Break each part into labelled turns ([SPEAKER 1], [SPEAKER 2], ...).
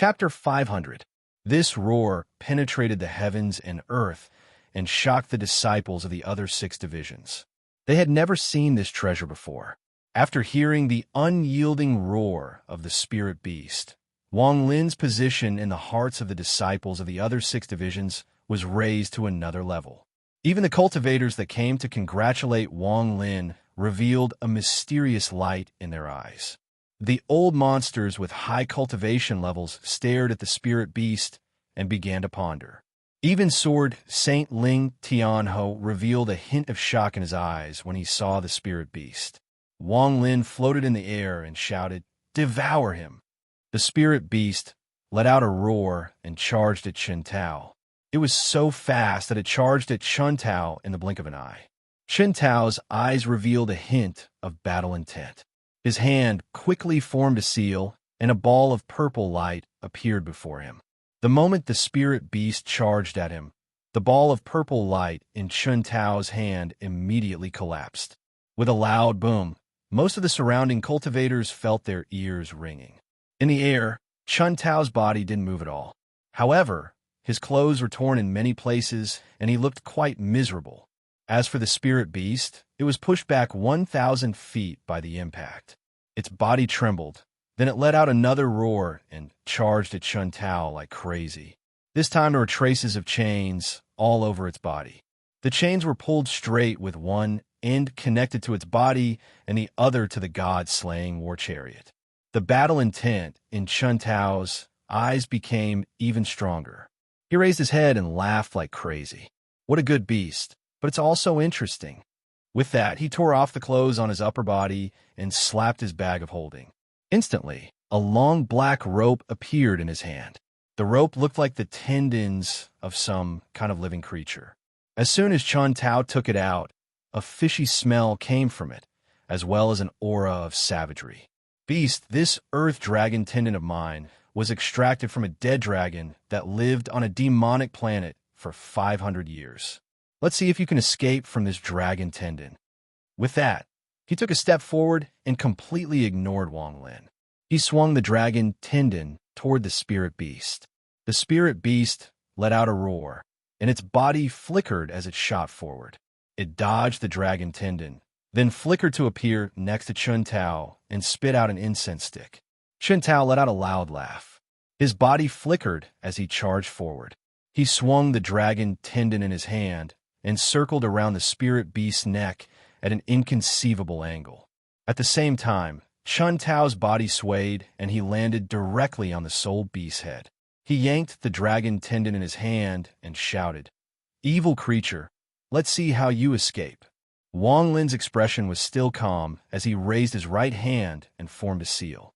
[SPEAKER 1] Chapter 500. This roar penetrated the heavens and earth and shocked the disciples of the other 6 divisions. They had never seen this treasure before. After hearing the unyielding roar of the spirit beast, Wang Lin's position in the hearts of the disciples of the other 6 divisions was raised to another level. Even the cultivators that came to congratulate Wang Lin revealed a mysterious light in their eyes. The old monsters with high cultivation levels stared at the spirit beast and began to ponder. Even Sword Saint Ling Tianho revealed a hint of shock in his eyes when he saw the spirit beast. Wang Lin floated in the air and shouted, "Devour him!" The spirit beast let out a roar and charged at Chen Tao. It was so fast that it charged at Chen Tao in the blink of an eye. Chen Tao's eyes revealed a hint of battle intent. His hand quickly formed a seal, and a ball of purple light appeared before him. The moment the spirit beast charged at him, the ball of purple light in Chen Tao's hand immediately collapsed. With a loud boom, most of the surrounding cultivators felt their ears ringing. In the air, Chen Tao's body didn't move at all. However, his clothes were torn in many places, and he looked quite miserable. As for the spirit beast, it was pushed back 1,000 feet by the impact. Its body trembled, then it let out another roar and charged at Chen Tao like crazy. This time there were traces of chains all over its body. The chains were pulled straight with one end connected to its body and the other to the god-slaying war chariot. The battle intent in Chen Tao's eyes became even stronger. He raised his head and laughed like crazy. What a good beast, but it's also interesting. With that, he tore off the clothes on his upper body and slapped his bag of holding. Instantly, a long black rope appeared in his hand. The rope looked like the tendons of some kind of living creature. As soon as Chen Tao took it out, a fishy smell came from it, as well as an aura of savagery. Beast, this earth dragon tendon of mine was extracted from a dead dragon that lived on a demonic planet for 500 years. Let's see if you can escape from this dragon tendon. With that, he took a step forward and completely ignored Wang Lin. He swung the dragon tendon toward the spirit beast. The spirit beast let out a roar, and its body flickered as it shot forward. It dodged the dragon tendon, then flickered to appear next to Chen Tao and spit out an incense stick. Chen Tao let out a loud laugh. His body flickered as he charged forward. He swung the dragon tendon in his hand and circled around the spirit beast's neck at an inconceivable angle. At the same time, Chen Tao's body swayed and he landed directly on the soul beast's head. He yanked the dragon tendon in his hand and shouted, "Evil creature, let's see how you escape." Wang Lin's expression was still calm as he raised his right hand and formed a seal.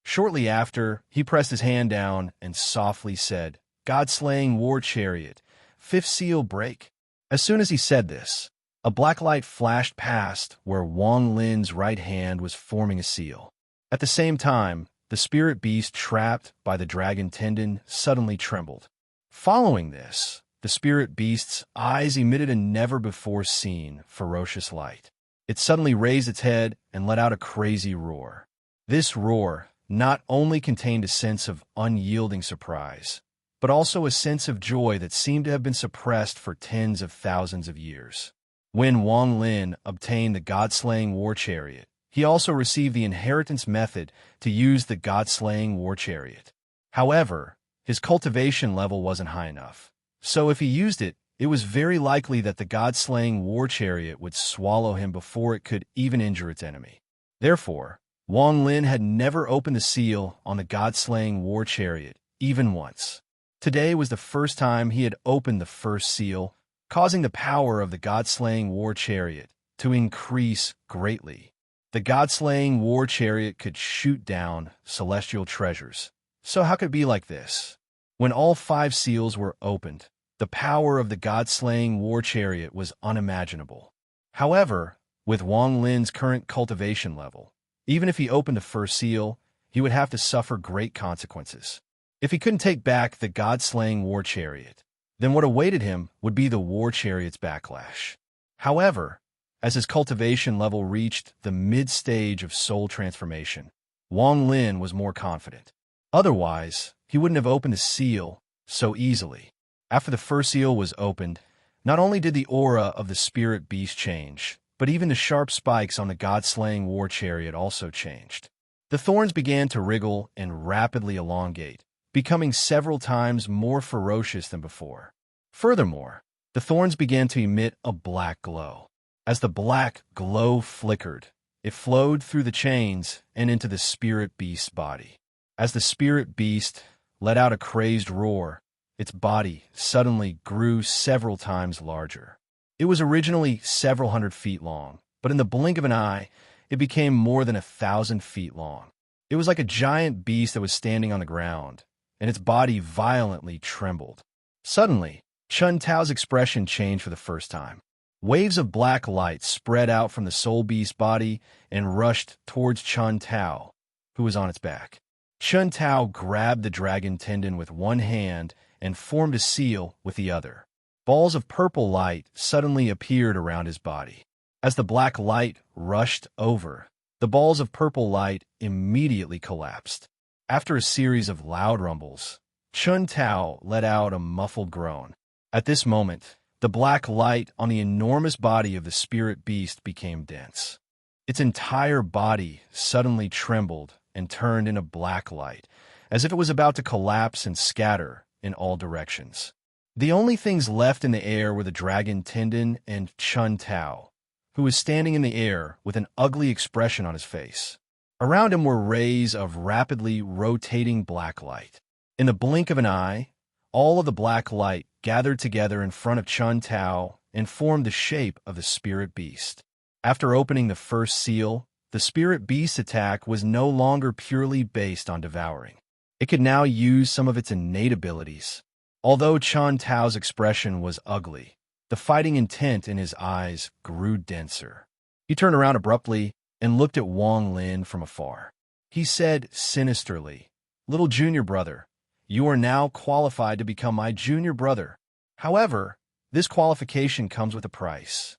[SPEAKER 1] Shortly after, he pressed his hand down and softly said, "God-slaying war chariot, 5th seal break." As soon as he said this, a black light flashed past where Wang Lin's right hand was forming a seal. At the same time, the spirit beast trapped by the dragon tendon suddenly trembled. Following this, the spirit beast's eyes emitted a never-before-seen ferocious light. It suddenly raised its head and let out a crazy roar. This roar not only contained a sense of unyielding surprise, but also a sense of joy that seemed to have been suppressed for tens of thousands of years. When Wang Lin obtained the god-slaying war chariot, he also received the inheritance method to use the god-slaying war chariot. However, his cultivation level wasn't high enough, so if he used it, it was very likely that the god-slaying war chariot would swallow him before it could even injure its enemy. Therefore, Wang Lin had never opened the seal on the god-slaying war chariot, even once. Today was the first time he had opened the first seal, causing the power of the god-slaying war chariot to increase greatly. The god-slaying war chariot could shoot down celestial treasures. So how could it be like this? When all 5 seals were opened, the power of the god-slaying war chariot was unimaginable. However, with Wang Lin's current cultivation level, even if he opened the first seal, he would have to suffer great consequences. If he couldn't take back the god-slaying war chariot, then what awaited him would be the war chariot's backlash. However, as his cultivation level reached the mid-stage of soul transformation, Wang Lin was more confident. Otherwise, he wouldn't have opened the seal so easily. After the first seal was opened, not only did the aura of the spirit beast change, but even the sharp spikes on the god-slaying war chariot also changed. The thorns began to wriggle and rapidly elongate, becoming several times more ferocious than before. Furthermore, the thorns began to emit a black glow. As the black glow flickered, it flowed through the chains and into the spirit beast's body. As the spirit beast let out a crazed roar, its body suddenly grew several times larger. It was originally several hundred feet long, but in the blink of an eye, it became more than 1,000 feet long. It was like a giant beast that was standing on the ground, and its body violently trembled. Suddenly, Chun Tao's expression changed for the first time. Waves of black light spread out from the soul beast's body and rushed towards Chun Tao, who was on its back. Chun Tao grabbed the dragon tendon with one hand and formed a seal with the other. Balls of purple light suddenly appeared around his body. As the black light rushed over, the balls of purple light immediately collapsed. After a series of loud rumbles, Chun Tao let out a muffled groan. At this moment, the black light on the enormous body of the spirit beast became dense. Its entire body suddenly trembled and turned into black light, as if it was about to collapse and scatter in all directions. The only things left in the air were the dragon tendon and Chun Tao, who was standing in the air with an ugly expression on his face. Around him were rays of rapidly rotating black light. In the blink of an eye, all of the black light gathered together in front of Chun Tao and formed the shape of the spirit beast. After opening the first seal, the spirit beast's attack was no longer purely based on devouring. It could now use some of its innate abilities. Although Chun Tao's expression was ugly, the fighting intent in his eyes grew denser. He turned around abruptly and looked at Wang Lin from afar. He said sinisterly, "Little junior brother, you are now qualified to become my junior brother. However, this qualification comes with a price."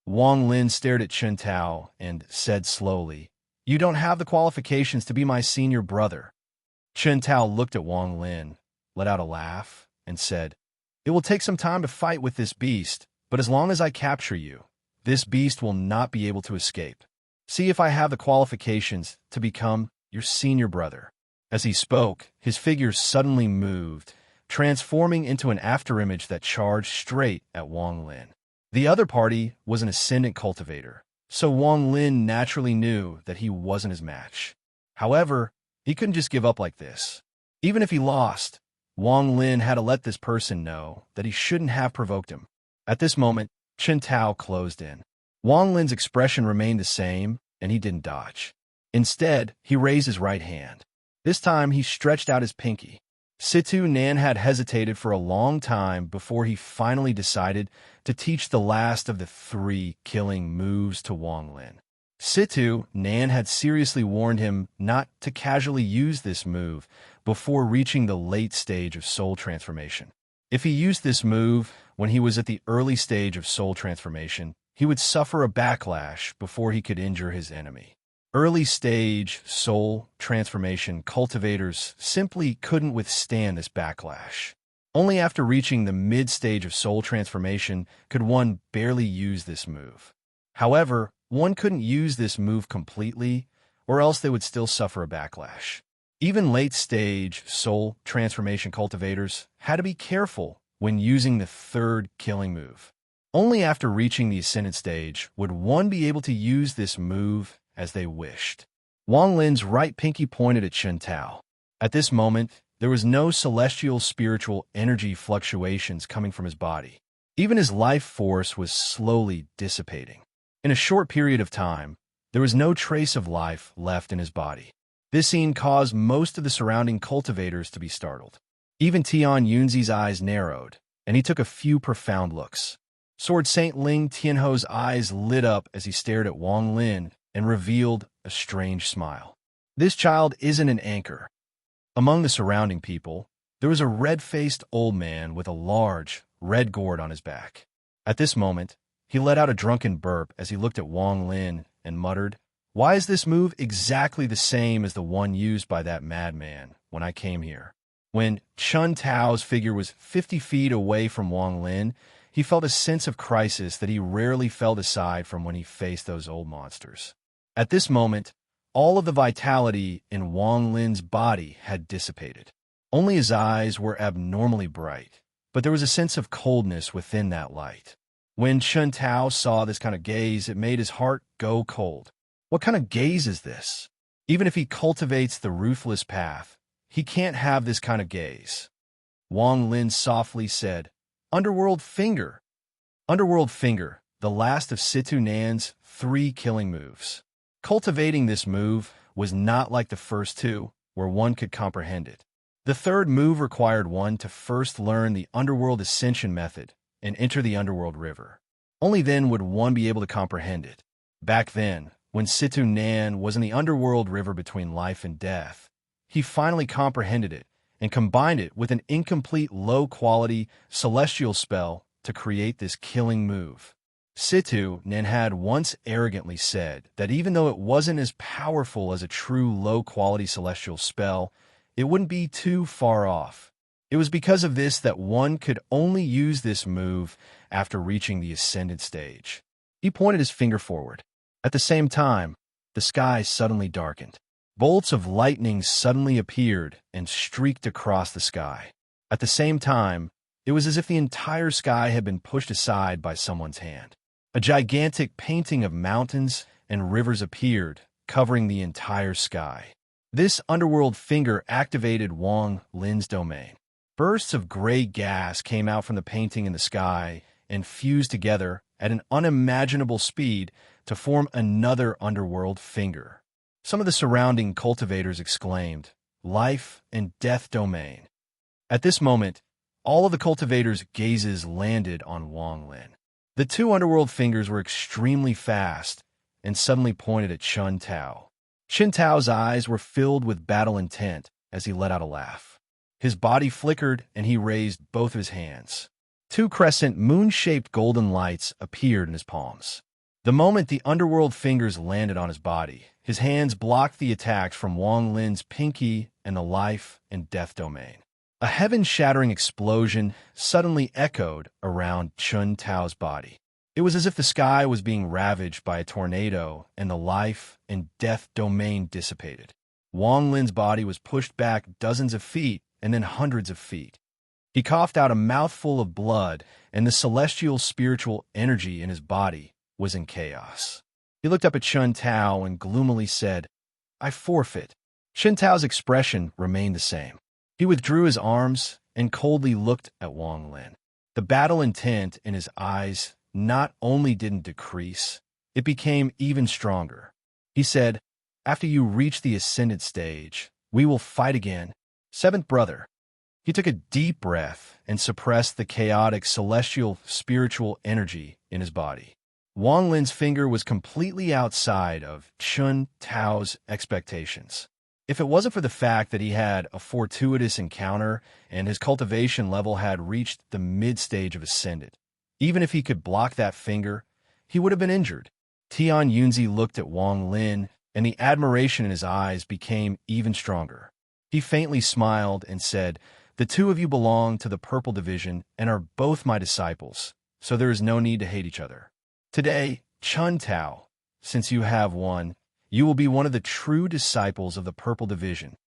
[SPEAKER 1] Wang Lin stared at Chun Tao and said slowly, "You don't have the qualifications to be my senior brother." Chun Tao looked at Wang Lin, let out a laugh, and said, "It will take some time to fight with this beast, but as long as I capture you, this beast will not be able to escape. See if I have the qualifications to become your senior brother." As he spoke, his figure suddenly moved, transforming into an afterimage that charged straight at Wang Lin. The other party was an ascendant cultivator, so Wang Lin naturally knew that he wasn't his match. However, he couldn't just give up like this. Even if he lost, Wang Lin had to let this person know that he shouldn't have provoked him. At this moment, Chun Tao closed in. Wang Lin's expression remained the same, and he didn't dodge. Instead, he raised his right hand. This time, he stretched out his pinky. Situ Nan had hesitated for a long time before he finally decided to teach the last of the 3 killing moves to Wang Lin. Situ Nan had seriously warned him not to casually use this move before reaching the late stage of soul transformation. If he used this move when he was at the early stage of soul transformation, he would suffer a backlash before he could injure his enemy. Early-stage soul transformation cultivators simply couldn't withstand this backlash. Only after reaching the mid-stage of soul transformation could one barely use this move. However, one couldn't use this move completely, or else they would still suffer a backlash. Even late-stage soul transformation cultivators had to be careful when using the 3rd killing move. Only after reaching the ascendant stage would one be able to use this move as they wished. Wang Lin's right pinky pointed at Chun Tao. At this moment, there was no celestial spiritual energy fluctuations coming from his body. Even his life force was slowly dissipating. In a short period of time, there was no trace of life left in his body. This scene caused most of the surrounding cultivators to be startled. Even Tian Yunzi's eyes narrowed, and he took a few profound looks. Sword Saint Ling Tianho's eyes lit up as he stared at Wang Lin and revealed a strange smile. This child isn't an anchor. Among the surrounding people, there was a red-faced old man with a large, red gourd on his back. At this moment, he let out a drunken burp as he looked at Wang Lin and muttered, "Why is this move exactly the same as the one used by that madman when I came here?" When Chun Tao's figure was 50 feet away from Wang Lin, he felt a sense of crisis that he rarely felt aside from when he faced those old monsters. At this moment, all of the vitality in Wang Lin's body had dissipated. Only his eyes were abnormally bright, but there was a sense of coldness within that light. When Chun Tao saw this kind of gaze, it made his heart go cold. What kind of gaze is this? Even if he cultivates the ruthless path, he can't have this kind of gaze. Wang Lin softly said, "Underworld Finger." Underworld Finger, the last of Situ Nan's 3 killing moves. Cultivating this move was not like the first 2, where one could comprehend it. The third move required one to first learn the Underworld Ascension method and enter the Underworld River. Only then would one be able to comprehend it. Back then, when Situ Nan was in the Underworld River between life and death, he finally comprehended it and combined it with an incomplete low-quality celestial spell to create this killing move. Situ Nan had once arrogantly said that even though it wasn't as powerful as a true low-quality celestial spell, it wouldn't be too far off. It was because of this that one could only use this move after reaching the ascendant stage. He pointed his finger forward. At the same time, the sky suddenly darkened. Bolts of lightning suddenly appeared and streaked across the sky. At the same time, it was as if the entire sky had been pushed aside by someone's hand. A gigantic painting of mountains and rivers appeared, covering the entire sky. This underworld finger activated Wang Lin's domain. Bursts of gray gas came out from the painting in the sky and fused together at an unimaginable speed to form another underworld finger. Some of the surrounding cultivators exclaimed, "Life and death domain." At this moment, all of the cultivators' gazes landed on Wang Lin. The 2 underworld fingers were extremely fast and suddenly pointed at Chun Tao. Chun Tao's eyes were filled with battle intent as he let out a laugh. His body flickered and he raised both of his hands. 2 crescent moon-shaped golden lights appeared in his palms. The moment the underworld fingers landed on his body, his hands blocked the attacks from Wang Lin's pinky and the life and death domain. A heaven-shattering explosion suddenly echoed around Chun Tao's body. It was as if the sky was being ravaged by a tornado and the life and death domain dissipated. Wang Lin's body was pushed back dozens of feet and then hundreds of feet. He coughed out a mouthful of blood, and the celestial spiritual energy in his body was in chaos. He looked up at Chun Tao and gloomily said, "I forfeit." Chun Tao's expression remained the same. He withdrew his arms and coldly looked at Wang Lin. The battle intent in his eyes not only didn't decrease, it became even stronger. He said, "After you reach the ascendant stage, we will fight again. 7th brother." He took a deep breath and suppressed the chaotic celestial spiritual energy in his body. Wang Lin's finger was completely outside of Chun Tao's expectations. If it wasn't for the fact that he had a fortuitous encounter and his cultivation level had reached the mid-stage of Ascendant, even if he could block that finger, he would have been injured. Tian Yunzi looked at Wang Lin, and the admiration in his eyes became even stronger. He faintly smiled and said, "The 2 of you belong to the Purple Division and are both my disciples, so there is no need to hate each other. Today, Chun Tao, since you have won, you will be one of the true disciples of the Purple Division."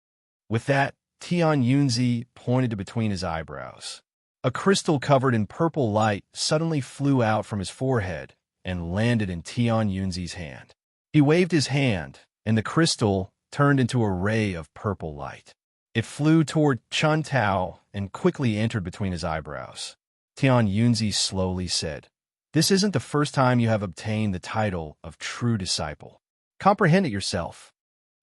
[SPEAKER 1] With that, Tian Yunzi pointed to between his eyebrows. A crystal covered in purple light suddenly flew out from his forehead and landed in Tian Yunzi's hand. He waved his hand, and the crystal turned into a ray of purple light. It flew toward Chun Tao and quickly entered between his eyebrows. Tian Yunzi slowly said, "This isn't the first time you have obtained the title of true disciple. Comprehend it yourself."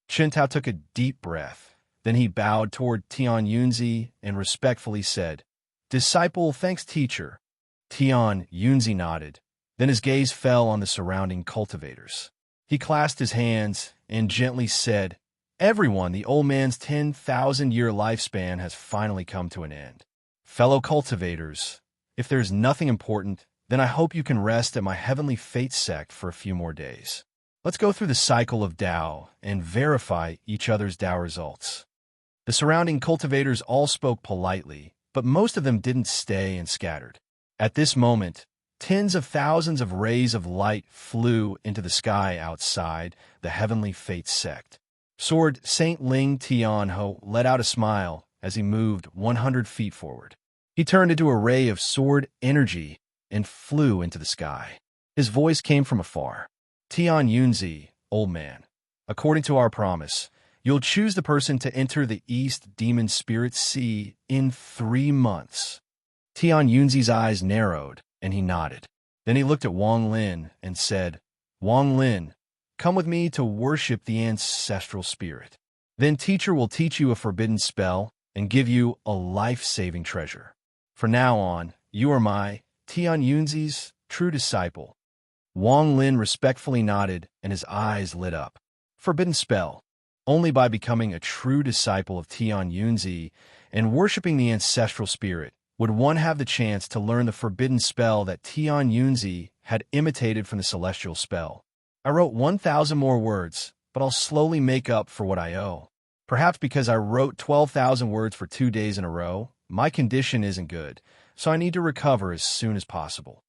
[SPEAKER 1] Chun Tao took a deep breath. Then he bowed toward Tian Yunzi and respectfully said, "Disciple, thanks teacher." Tian Yunzi nodded. Then his gaze fell on the surrounding cultivators. He clasped his hands and gently said, "Everyone, the old man's 10,000-year lifespan has finally come to an end. Fellow cultivators, if there's nothing important, then I hope you can rest at my heavenly fate sect for a few more days. Let's go through the cycle of Tao and verify each other's Tao results." The surrounding cultivators all spoke politely, but most of them didn't stay and scattered. At this moment, tens of thousands of rays of light flew into the sky outside the Heavenly Fates sect. Sword Saint Ling Tianho let out a smile as he moved 100 feet forward. He turned into a ray of sword energy and flew into the sky. His voice came from afar. Tian Yunzi, old man, according to our promise, you'll choose the person to enter the East Demon Spirit Sea in 3 months. Tian Yunzi's eyes narrowed, and he nodded. Then he looked at Wang Lin and said, Wang Lin, come with me to worship the ancestral spirit. Then teacher will teach you a forbidden spell and give you a life-saving treasure. From now on, you are my Tian Yunzi's true disciple. Wang Lin respectfully nodded, and his eyes lit up. Forbidden spell. Only by becoming a true disciple of Tian Yunzi and worshiping the ancestral spirit would one have the chance to learn the forbidden spell that Tian Yunzi had imitated from the celestial spell. I wrote 1,000 more words, but I'll slowly make up for what I owe. Perhaps because I wrote 12,000 words for 2 days in a row, my condition isn't good, so I need to recover as soon as possible.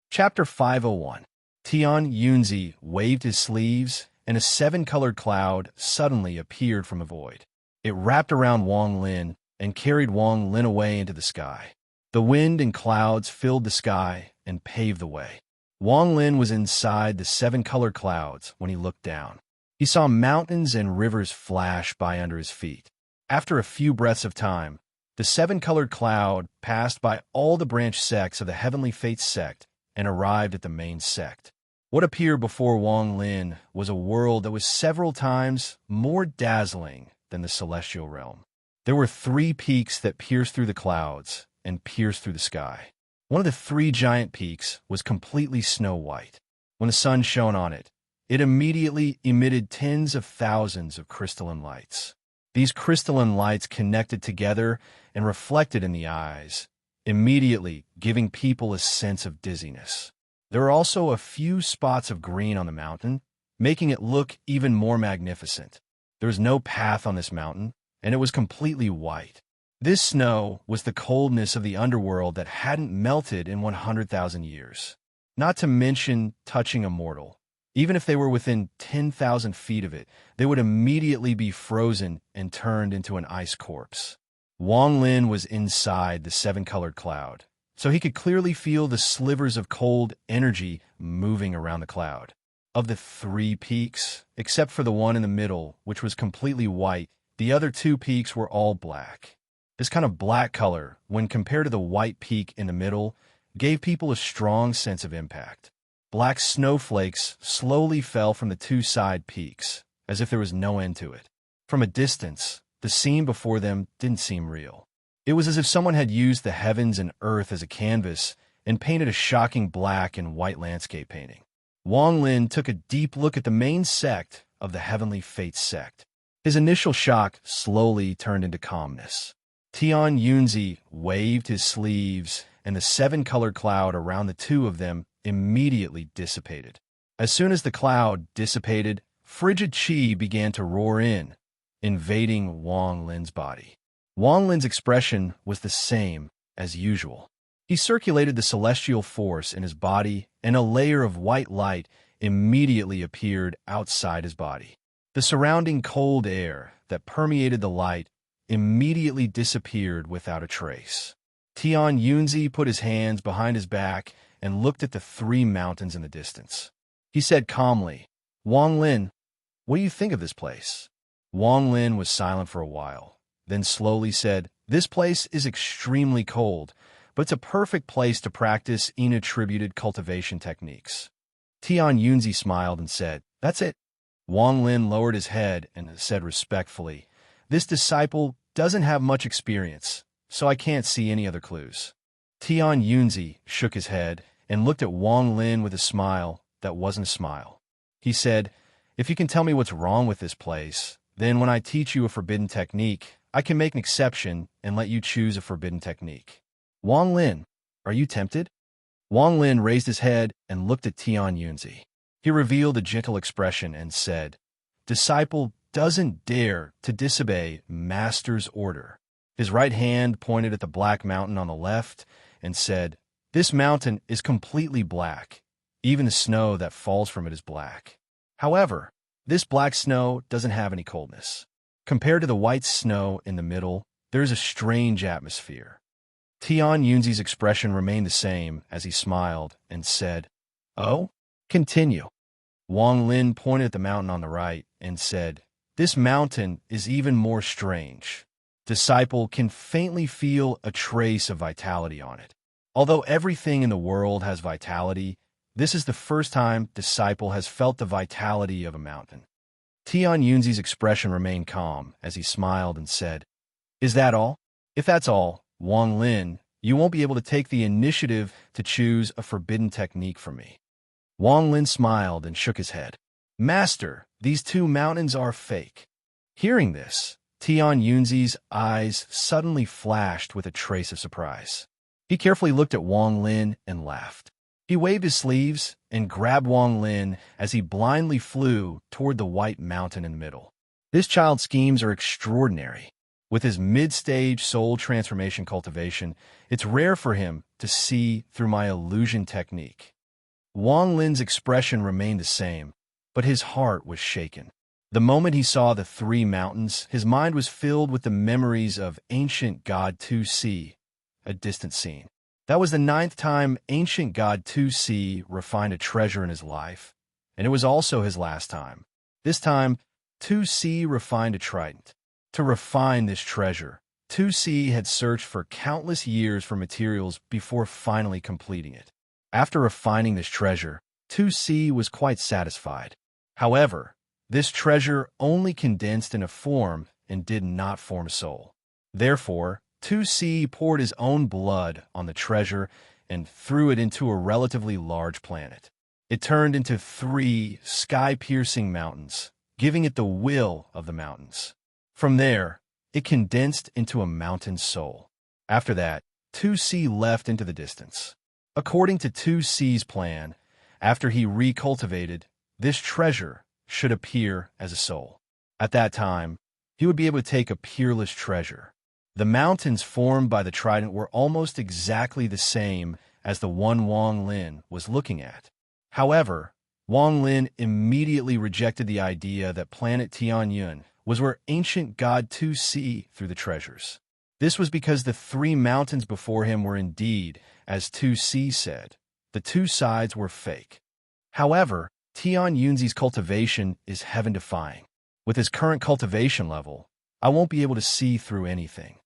[SPEAKER 1] Chapter 501. Tian Yunzi waved his sleeves, and a 7-colored cloud suddenly appeared from a void. It wrapped around Wang Lin and carried Wang Lin away into the sky. The wind and clouds filled the sky and paved the way. Wang Lin was inside the 7-colored clouds when he looked down. He saw mountains and rivers flash by under his feet. After a few breaths of time, the 7-colored cloud passed by all the branch sects of the Heavenly Fates sect and arrived at the main sect. What appeared before Wang Lin was a world that was several times more dazzling than the celestial realm. There were 3 peaks that pierced through the clouds and pierced through the sky. One of the 3 giant peaks was completely snow white. When the sun shone on it, it immediately emitted tens of thousands of crystalline lights. These crystalline lights connected together and reflected in the eyes, immediately giving people a sense of dizziness. There were also a few spots of green on the mountain, making it look even more magnificent. There was no path on this mountain, and it was completely white. This snow was the coldness of the underworld that hadn't melted in 100,000 years. Not to mention touching a mortal. Even if they were within 10,000 feet of it, they would immediately be frozen and turned into an ice corpse. Wang Lin was inside the 7-colored cloud, so he could clearly feel the slivers of cold energy moving around the cloud. Of the 3 peaks, except for the one in the middle, which was completely white, the other 2 peaks were all black. This kind of black color, when compared to the white peak in the middle, gave people a strong sense of impact. Black snowflakes slowly fell from the 2 side peaks, as if there was no end to it. From a distance, the scene before them didn't seem real. It was as if someone had used the heavens and earth as a canvas and painted a shocking black and white landscape painting. Wang Lin took a deep look at the main sect of the Heavenly Fates sect. His initial shock slowly turned into calmness. Tian Yunzi waved his sleeves, and the 7-colored cloud around the 2 of them immediately dissipated. As soon as the cloud dissipated, frigid qi began to roar in, invading Wang Lin's body. Wang Lin's expression was the same as usual. He circulated the celestial force in his body, and a layer of white light immediately appeared outside his body. The surrounding cold air that permeated the light immediately disappeared without a trace. Tian Yunzi put his hands behind his back and looked at the 3 mountains in the distance. He said calmly, Wang Lin, what do you think of this place? Wang Lin was silent for a while, then slowly said, this place is extremely cold, but it's a perfect place to practice inattributed cultivation techniques. Tian Yunzi smiled and said, that's it. Wang Lin lowered his head and said respectfully, this disciple doesn't have much experience, so I can't see any other clues. Tian Yunzi shook his head and looked at Wang Lin with a smile that wasn't a smile. He said, if you can tell me what's wrong with this place, then when I teach you a forbidden technique, I can make an exception and let you choose a forbidden technique. Wang Lin, are you tempted? Wang Lin raised his head and looked at Tian Yunzi. He revealed a gentle expression and said, disciple, doesn't dare to disobey Master's order. His right hand pointed at the black mountain on the left and said, "This mountain is completely black. Even the snow that falls from it is black. However, this black snow doesn't have any coldness. Compared to the white snow in the middle, there is a strange atmosphere." Tian Yunzi's expression remained the same as he smiled and said, "Oh, continue." Wang Lin pointed at the mountain on the right and said, "This mountain is even more strange. Disciple can faintly feel a trace of vitality on it. Although everything in the world has vitality, this is the first time Disciple has felt the vitality of a mountain." Tian Yunzi's expression remained calm as he smiled and said, "Is that all? If that's all, Wang Lin, you won't be able to take the initiative to choose a forbidden technique from me." Wang Lin smiled and shook his head. "Master, these two mountains are fake." Hearing this, Tian Yunzi's eyes suddenly flashed with a trace of surprise. He carefully looked at Wang Lin and laughed. He waved his sleeves and grabbed Wang Lin as he blindly flew toward the white mountain in the middle. This child's schemes are extraordinary. With his mid-stage soul transformation cultivation, it's rare for him to see through my illusion technique. Wang Lin's expression remained the same, but his heart was shaken. The moment he saw the three mountains, his mind was filled with the memories of ancient God 2C, a distant scene. That was the 9th time ancient God 2C refined a treasure in his life, and it was also his last time. This time, 2C refined a trident. To refine this treasure, 2C had searched for countless years for materials before finally completing it. After refining this treasure, 2C was quite satisfied. However, this treasure only condensed in a form and did not form a soul. Therefore, 2C poured his own blood on the treasure and threw it into a relatively large planet. It turned into 3 sky-piercing mountains, giving it the will of the mountains. From there, it condensed into a mountain soul. After that, 2C left into the distance. According to 2C's plan, after he recultivated, this treasure should appear as a soul. At that time, he would be able to take a peerless treasure. The mountains formed by the trident were almost exactly the same as the one Wang Lin was looking at. However, Wang Lin immediately rejected the idea that planet Tianyun was where ancient God 2C threw the treasures. This was because the 3 mountains before him were indeed, as 2C said, the 2 sides were fake. However, Tian Yunzi's cultivation is heaven-defying. With his current cultivation level, I won't be able to see through anything.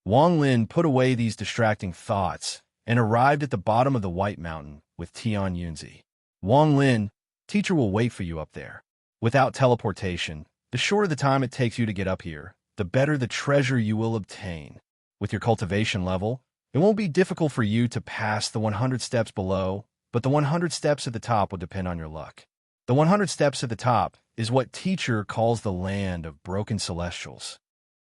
[SPEAKER 1] Wang Lin put away these distracting thoughts and arrived at the bottom of the White Mountain with Tian Yunzi. "Wang Lin, teacher will wait for you up there. Without teleportation, the shorter the time it takes you to get up here, the better the treasure you will obtain. With your cultivation level, it won't be difficult for you to pass the 100 steps below, but the 100 steps at the top will depend on your luck. The 100 steps at the top is what teacher calls the land of broken celestials."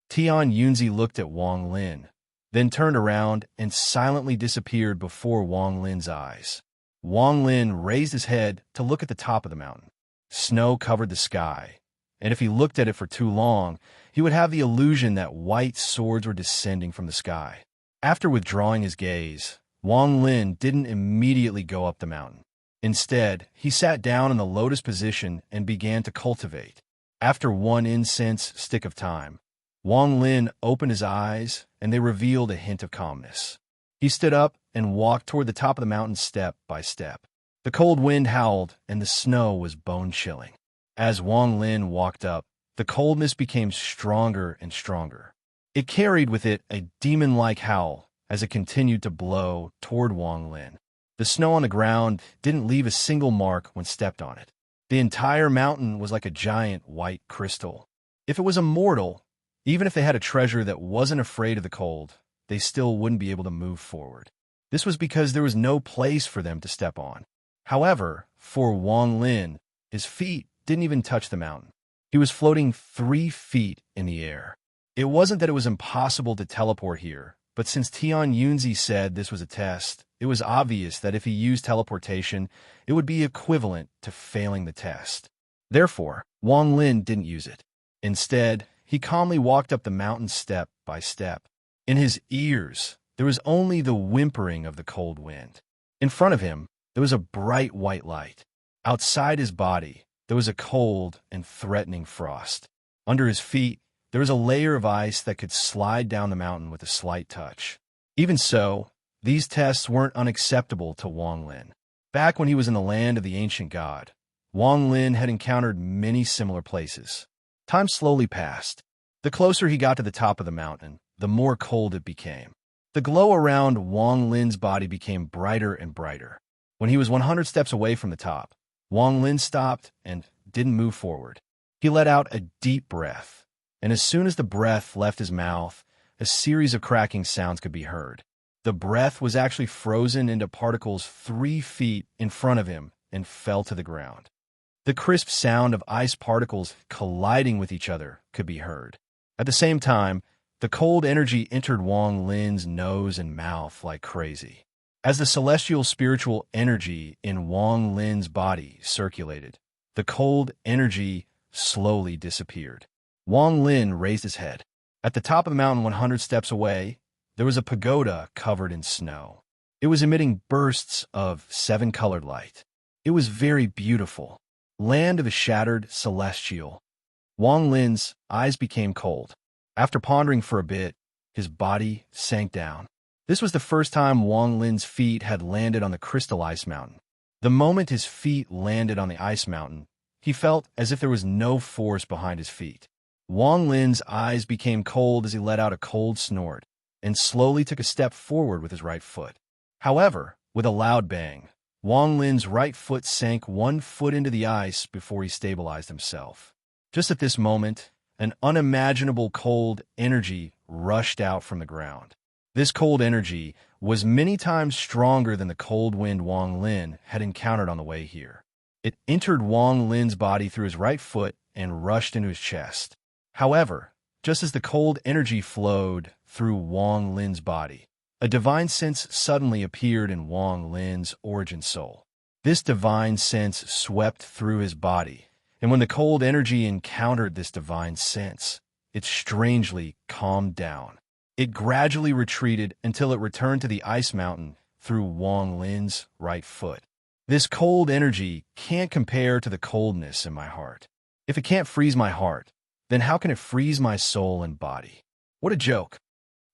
[SPEAKER 1] Tian Yunzi looked at Wang Lin, then turned around and silently disappeared before Wang Lin's eyes. Wang Lin raised his head to look at the top of the mountain. Snow covered the sky, and if he looked at it for too long, he would have the illusion that white swords were descending from the sky. After withdrawing his gaze, Wang Lin didn't immediately go up the mountain. Instead, he sat down in the lotus position and began to cultivate. After 1 incense stick of time, Wang Lin opened his eyes, and they revealed a hint of calmness. He stood up and walked toward the top of the mountain step by step. The cold wind howled, and the snow was bone-chilling. As Wang Lin walked up, the coldness became stronger and stronger. It carried with it a demon-like howl as it continued to blow toward Wang Lin. The snow on the ground didn't leave a single mark when stepped on it. The entire mountain was like a giant white crystal. If it was a mortal, even if they had a treasure that wasn't afraid of the cold, they still wouldn't be able to move forward. This was because there was no place for them to step on. However, for Wang Lin, his feet didn't even touch the mountain. He was floating 3 feet in the air. It wasn't that it was impossible to teleport here, but since Tian Yunzi said this was a test, it was obvious that if he used teleportation, it would be equivalent to failing the test. Therefore, Wang Lin didn't use it. Instead, he calmly walked up the mountain step by step. In his ears, there was only the whimpering of the cold wind. In front of him, there was a bright white light. Outside his body, there was a cold and threatening frost. Under his feet, there was a layer of ice that could slide down the mountain with a slight touch. Even so, these tests weren't unacceptable to Wang Lin. Back when he was in the land of the ancient god, Wang Lin had encountered many similar places. Time slowly passed. The closer he got to the top of the mountain, the more cold it became. The glow around Wang Lin's body became brighter and brighter. When he was 100 steps away from the top, Wang Lin stopped and didn't move forward. He let out a deep breath, and as soon as the breath left his mouth, a series of cracking sounds could be heard. The breath was actually frozen into particles 3 feet in front of him and fell to the ground. The crisp sound of ice particles colliding with each other could be heard. At the same time, the cold energy entered Wang Lin's nose and mouth like crazy. As the celestial spiritual energy in Wang Lin's body circulated, the cold energy slowly disappeared. Wang Lin raised his head. At the top of the mountain 100 steps away, there was a pagoda covered in snow. It was emitting bursts of 7-colored light. It was very beautiful. Land of the shattered celestial. Wang Lin's eyes became cold. After pondering for a bit, his body sank down. This was the first time Wang Lin's feet had landed on the crystal ice mountain. The moment his feet landed on the ice mountain, he felt as if there was no force behind his feet. Wang Lin's eyes became cold as he let out a cold snort and slowly took a step forward with his right foot. However, with a loud bang, Wang Lin's right foot sank 1 foot into the ice before he stabilized himself. Just at this moment, an unimaginable cold energy rushed out from the ground. This cold energy was many times stronger than the cold wind Wang Lin had encountered on the way here. It entered Wang Lin's body through his right foot and rushed into his chest. However, just as the cold energy flowed through Wang Lin's body, a divine sense suddenly appeared in Wang Lin's origin soul. This divine sense swept through his body, and when the cold energy encountered this divine sense, it strangely calmed down. It gradually retreated until it returned to the ice mountain through Wang Lin's right foot. This cold energy can't compare to the coldness in my heart. If it can't freeze my heart, then how can it freeze my soul and body? What a joke.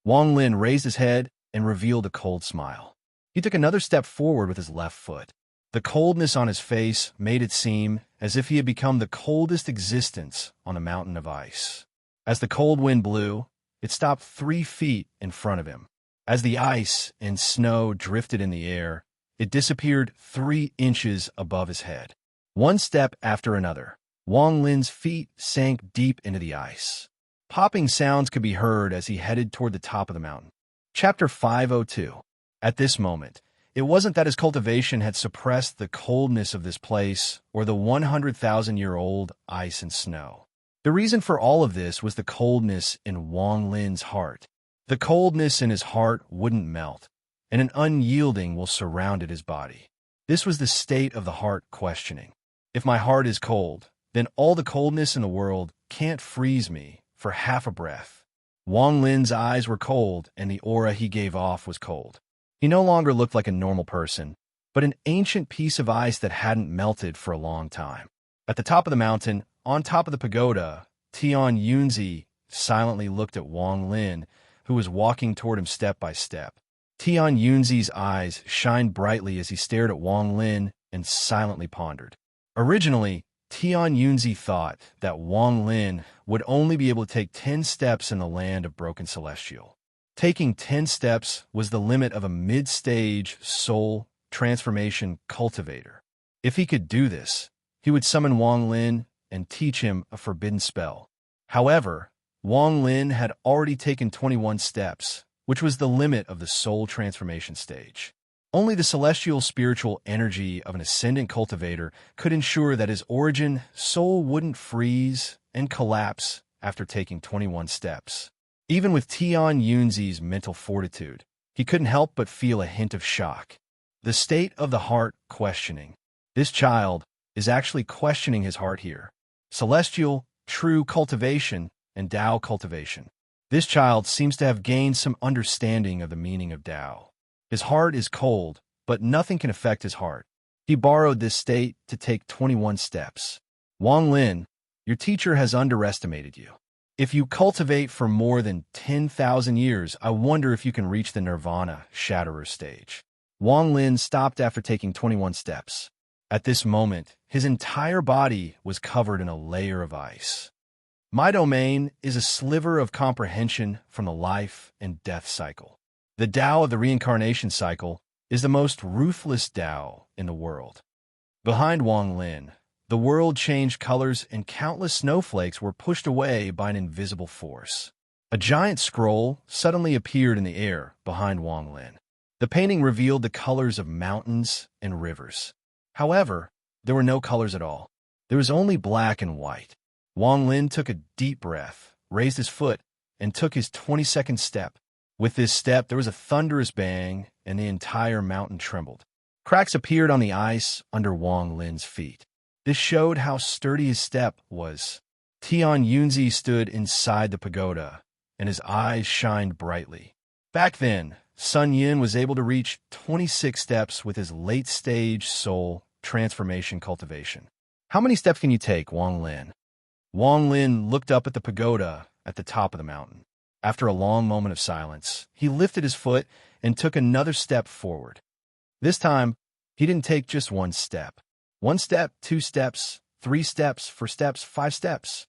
[SPEAKER 1] Wang Lin raised his head and revealed a cold smile. He took another step forward with his left foot. The coldness on his face made it seem as if he had become the coldest existence on a mountain of ice. As the cold wind blew, it stopped 3 feet in front of him. As the ice and snow drifted in the air, it disappeared 3 inches above his head. One step after another, Wang Lin's feet sank deep into the ice. Popping sounds could be heard as he headed toward the top of the mountain. Chapter 502. At this moment, it wasn't that his cultivation had suppressed the coldness of this place or the 100,000-year-old ice and snow. The reason for all of this was the coldness in Wang Lin's heart. The coldness in his heart wouldn't melt, and an unyielding will surrounded his body. This was the state of the heart questioning. If my heart is cold, then all the coldness in the world can't freeze me for half a breath. Wang Lin's eyes were cold, and the aura he gave off was cold. He no longer looked like a normal person, but an ancient piece of ice that hadn't melted for a long time. At the top of the mountain, on top of the pagoda, Tian Yunzi silently looked at Wang Lin, who was walking toward him step by step. Tian Yunzi's eyes shined brightly as he stared at Wang Lin and silently pondered. Originally, Tian Yunzi thought that Wang Lin would only be able to take 10 steps in the land of Broken Celestial. Taking 10 steps was the limit of a mid-stage soul transformation cultivator. If he could do this, he would summon Wang Lin and teach him a forbidden spell. However, Wang Lin had already taken 21 steps, which was the limit of the soul transformation stage. Only the celestial spiritual energy of an ascendant cultivator could ensure that his origin soul wouldn't freeze and collapse after taking 21 steps. Even with Tian Yunzi's mental fortitude, he couldn't help but feel a hint of shock. The state of the heart questioning. This child is actually questioning his heart here. Celestial true cultivation and Tao cultivation. This child seems to have gained some understanding of the meaning of Tao. His heart is cold, but nothing can affect his heart. He borrowed this state to take 21 steps. Wang Lin, your teacher has underestimated you. If you cultivate for more than 10,000 years, I wonder if you can reach the nirvana shatterer stage. Wang Lin stopped after taking 21 steps. At this moment, his entire body was covered in a layer of ice. My domain is a sliver of comprehension from the life and death cycle. The Tao of the reincarnation cycle is the most ruthless Tao in the world. Behind Wang Lin, the world changed colors and countless snowflakes were pushed away by an invisible force. A giant scroll suddenly appeared in the air behind Wang Lin. The painting revealed the colors of mountains and rivers. However, there were no colors at all. There was only black and white. Wang Lin took a deep breath, raised his foot, and took his 22nd step. With this step, there was a thunderous bang, and the entire mountain trembled. Cracks appeared on the ice under Wang Lin's feet. This showed how sturdy his step was. Tian Yunzi stood inside the pagoda, and his eyes shined brightly. Back then, Sun Yin was able to reach 26 steps with his late-stage soul transformation cultivation. How many steps can you take, Wang Lin? Wang Lin looked up at the pagoda at the top of the mountain. After a long moment of silence, he lifted his foot and took another step forward. This time, he didn't take just one step. 1 step, 2 steps, 3 steps, 4 steps, 5 steps.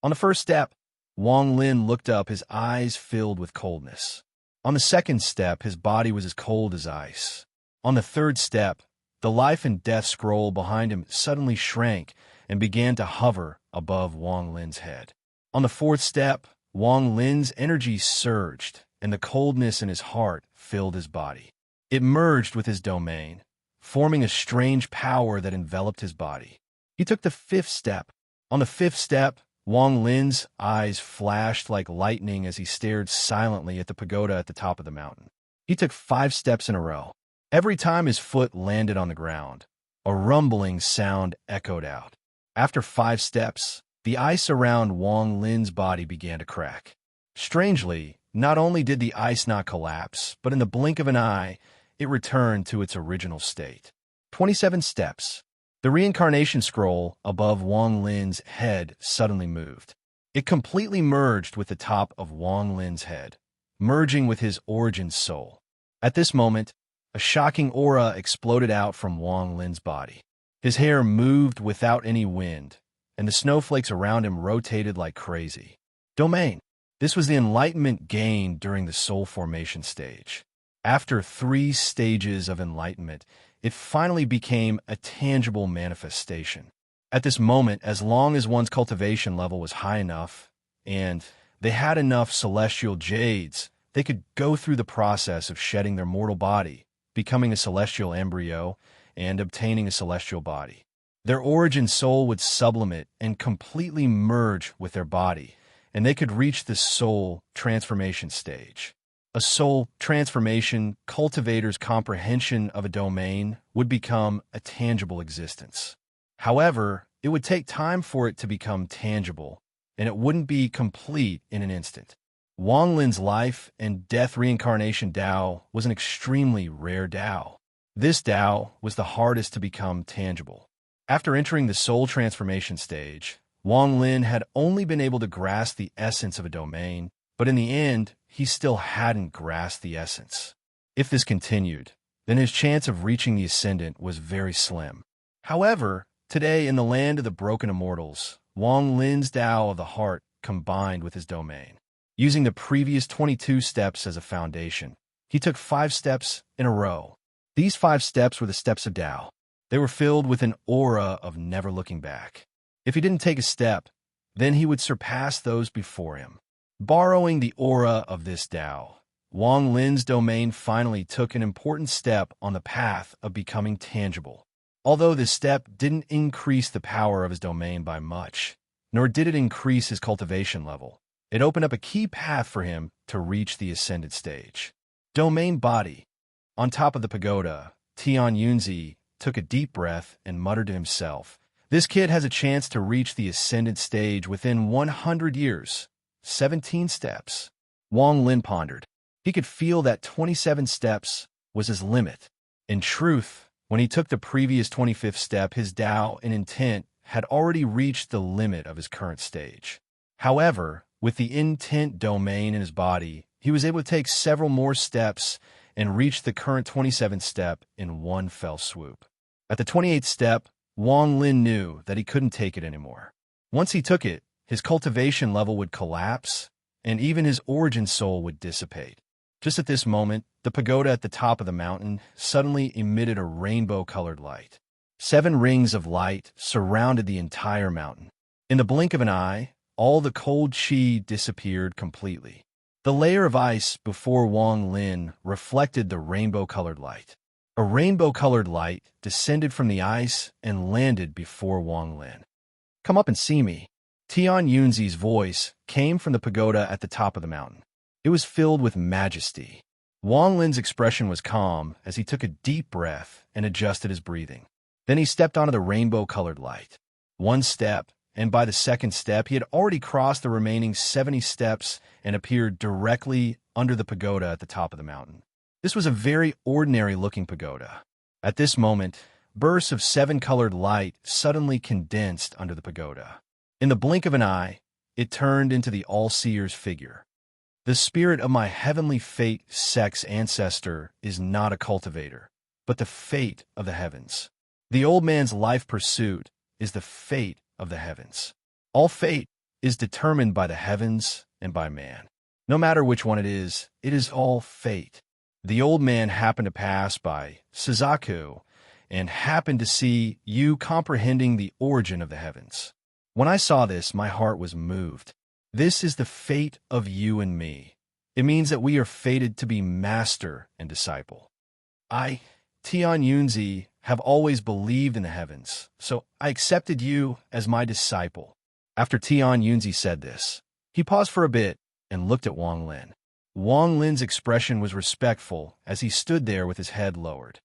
[SPEAKER 1] On the first step, Wang Lin looked up, his eyes filled with coldness. On the second step, his body was as cold as ice. On the third step, the life and death scroll behind him suddenly shrank and began to hover above Wang Lin's head. On the fourth step, Wang Lin's energy surged, and the coldness in his heart filled his body. It merged with his domain, forming a strange power that enveloped his body. He took the 5th step. On the 5th step, Wang Lin's eyes flashed like lightning as he stared silently at the pagoda at the top of the mountain. He took 5 steps in a row. Every time his foot landed on the ground, a rumbling sound echoed out. After 5 steps, the ice around Wang Lin's body began to crack. Strangely, not only did the ice not collapse, but in the blink of an eye, it returned to its original state. 27 steps. The reincarnation scroll above Wang Lin's head suddenly moved. It completely merged with the top of Wang Lin's head, merging with his origin soul. At this moment, a shocking aura exploded out from Wang Lin's body. His hair moved without any wind, and the snowflakes around him rotated like crazy. Domain. This was the enlightenment gained during the soul formation stage. After 3 stages of enlightenment, it finally became a tangible manifestation. At this moment, as long as one's cultivation level was high enough, and they had enough celestial jades, they could go through the process of shedding their mortal body, becoming a celestial embryo, and obtaining a celestial body. Their origin soul would sublimate and completely merge with their body, and they could reach the soul transformation stage. A soul transformation cultivator's comprehension of a domain would become a tangible existence. However, it would take time for it to become tangible, and it wouldn't be complete in an instant. Wang Lin's life and death reincarnation Tao was an extremely rare Tao. This Tao was the hardest to become tangible. After entering the soul transformation stage, Wang Lin had only been able to grasp the essence of a domain, but in the end, he still hadn't grasped the essence. If this continued, then his chance of reaching the ascendant was very slim. However, today in the land of the broken immortals, Wang Lin's Tao of the heart combined with his domain. Using the previous 22 steps as a foundation, he took 5 steps in a row. These 5 steps were the steps of Tao. They were filled with an aura of never looking back. If he didn't take a step, then he would surpass those before him. Borrowing the aura of this Tao, Wang Lin's domain finally took an important step on the path of becoming tangible. Although this step didn't increase the power of his domain by much, nor did it increase his cultivation level, it opened up a key path for him to reach the ascended stage. Domain body. On top of the pagoda, Tian Yunzi took a deep breath and muttered to himself, This kid has a chance to reach the ascendant stage within 100 years. 17 steps. Wang Lin pondered. He could feel that 27 steps was his limit. In truth, when he took the previous 25th step, his Tao and intent had already reached the limit of his current stage. However, with the intent domain in his body, he was able to take several more steps and reach the current 27th step in one fell swoop. At the 28th step, Wang Lin knew that he couldn't take it anymore. Once he took it, his cultivation level would collapse, and even his origin soul would dissipate. Just at this moment, the pagoda at the top of the mountain suddenly emitted a rainbow-colored light. 7 rings of light surrounded the entire mountain. In the blink of an eye, all the cold chi disappeared completely. The layer of ice before Wang Lin reflected the rainbow-colored light. A rainbow-colored light descended from the ice and landed before Wang Lin. "Come up and see me." Tian Yunzi's voice came from the pagoda at the top of the mountain. It was filled with majesty. Wang Lin's expression was calm as he took a deep breath and adjusted his breathing. Then he stepped onto the rainbow-colored light. 1 step, and by the 2nd step, he had already crossed the remaining 70 steps and appeared directly under the pagoda at the top of the mountain. This was a very ordinary-looking pagoda. At this moment, bursts of 7-colored light suddenly condensed under the pagoda. In the blink of an eye, it turned into the All-Seer's figure. The spirit of my heavenly fate sex ancestor is not a cultivator, but the fate of the heavens. The old man's life pursuit is the fate of the heavens. All fate is determined by the heavens and by man. No matter which one it is all fate. The old man happened to pass by Suzaku and happened to see you comprehending the origin of the heavens. When I saw this, my heart was moved. This is the fate of you and me. It means that we are fated to be master and disciple. I, Tian Yunzi, have always believed in the heavens, so I accepted you as my disciple. After Tian Yunzi said this, he paused for a bit and looked at Wang Lin. Wang Lin's expression was respectful as he stood there with his head lowered.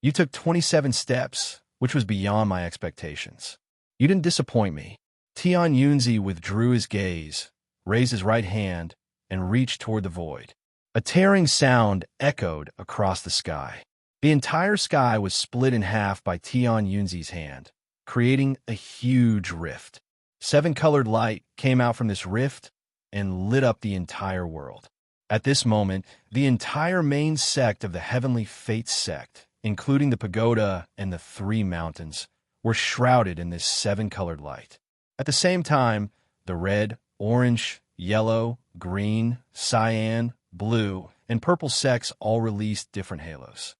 [SPEAKER 1] You took 27 steps, which was beyond my expectations. You didn't disappoint me. Tian Yunzi withdrew his gaze, raised his right hand, and reached toward the void. A tearing sound echoed across the sky. The entire sky was split in half by Tian Yunzi's hand, creating a huge rift. 7-colored light came out from this rift and lit up the entire world. At this moment, the entire main sect of the Heavenly Fate sect, including the pagoda and the 3 mountains, were shrouded in this 7-colored light. At the same time, the red, orange, yellow, green, cyan, blue, and purple sects all released different halos.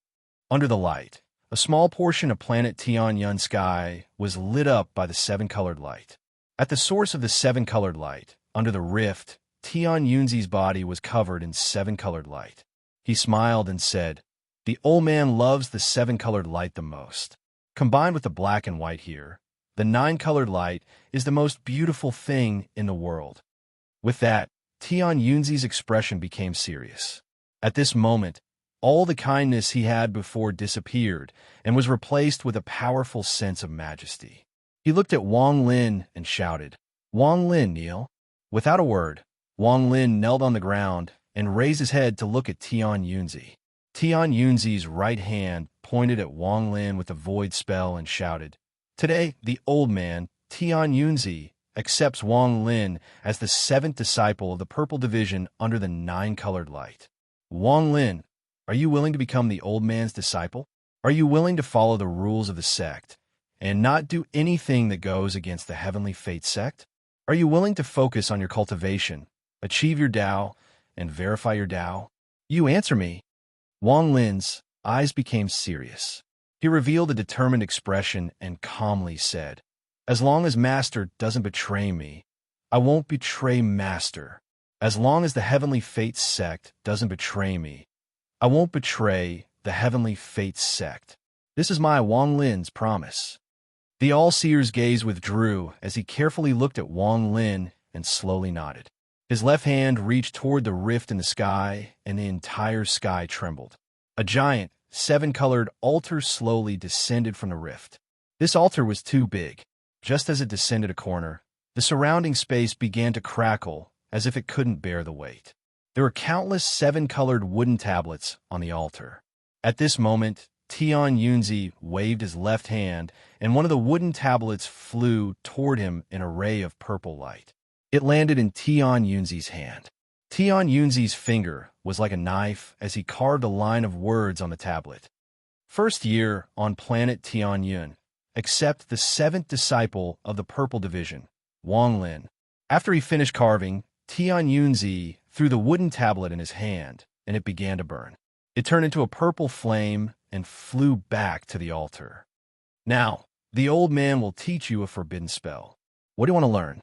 [SPEAKER 1] Under the light, a small portion of planet Tianyun sky was lit up by the 7-colored light. At the source of the 7-colored light, under the rift, Tian Yunzi's body was covered in 7-colored light. He smiled and said, "The old man loves the 7-colored light the most. Combined with the black and white here, the 9-colored light is the most beautiful thing in the world." With that, Tian Yunzi's expression became serious. At this moment, all the kindness he had before disappeared and was replaced with a powerful sense of majesty. He looked at Wang Lin and shouted, "Wang Lin, kneel." Without a word, Wang Lin knelt on the ground and raised his head to look at Tian Yunzi. Tian Yunzi's right hand pointed at Wang Lin with a void spell and shouted, "Today, the old man, Tian Yunzi, accepts Wang Lin as the 7th disciple of the Purple Division under the 9-colored light. Wang Lin, are you willing to become the old man's disciple? Are you willing to follow the rules of the sect and not do anything that goes against the Heavenly Fate sect? Are you willing to focus on your cultivation, achieve your Tao, and verify your Tao? You answer me." Wang Lin's eyes became serious. He revealed a determined expression and calmly said, "As long as Master doesn't betray me, I won't betray Master. As long as the Heavenly Fate sect doesn't betray me, I won't betray the Heavenly Fate sect. This is my Wang Lin's promise." The All-Seer's gaze withdrew as he carefully looked at Wang Lin and slowly nodded. His left hand reached toward the rift in the sky, and the entire sky trembled. A giant, 7-colored altar slowly descended from the rift. This altar was too big. just as it descended a corner, the surrounding space began to crackle as if it couldn't bear the weight. There were countless seven-colored wooden tablets on the altar. At this moment, Tian Yunzi waved his left hand, and one of the wooden tablets flew toward him in a ray of purple light. It landed in Tian Yunzi's hand. Tian Yunzi's finger was like a knife as he carved a line of words on the tablet. First year on planet Tian Yun, except the seventh disciple of the Purple Division, Wang Lin. After he finished carving, Tian Yunzi threw the wooden tablet in his hand, and it began to burn. It turned into a purple flame and flew back to the altar. Now, the old man will teach you a forbidden spell. What do you want to learn?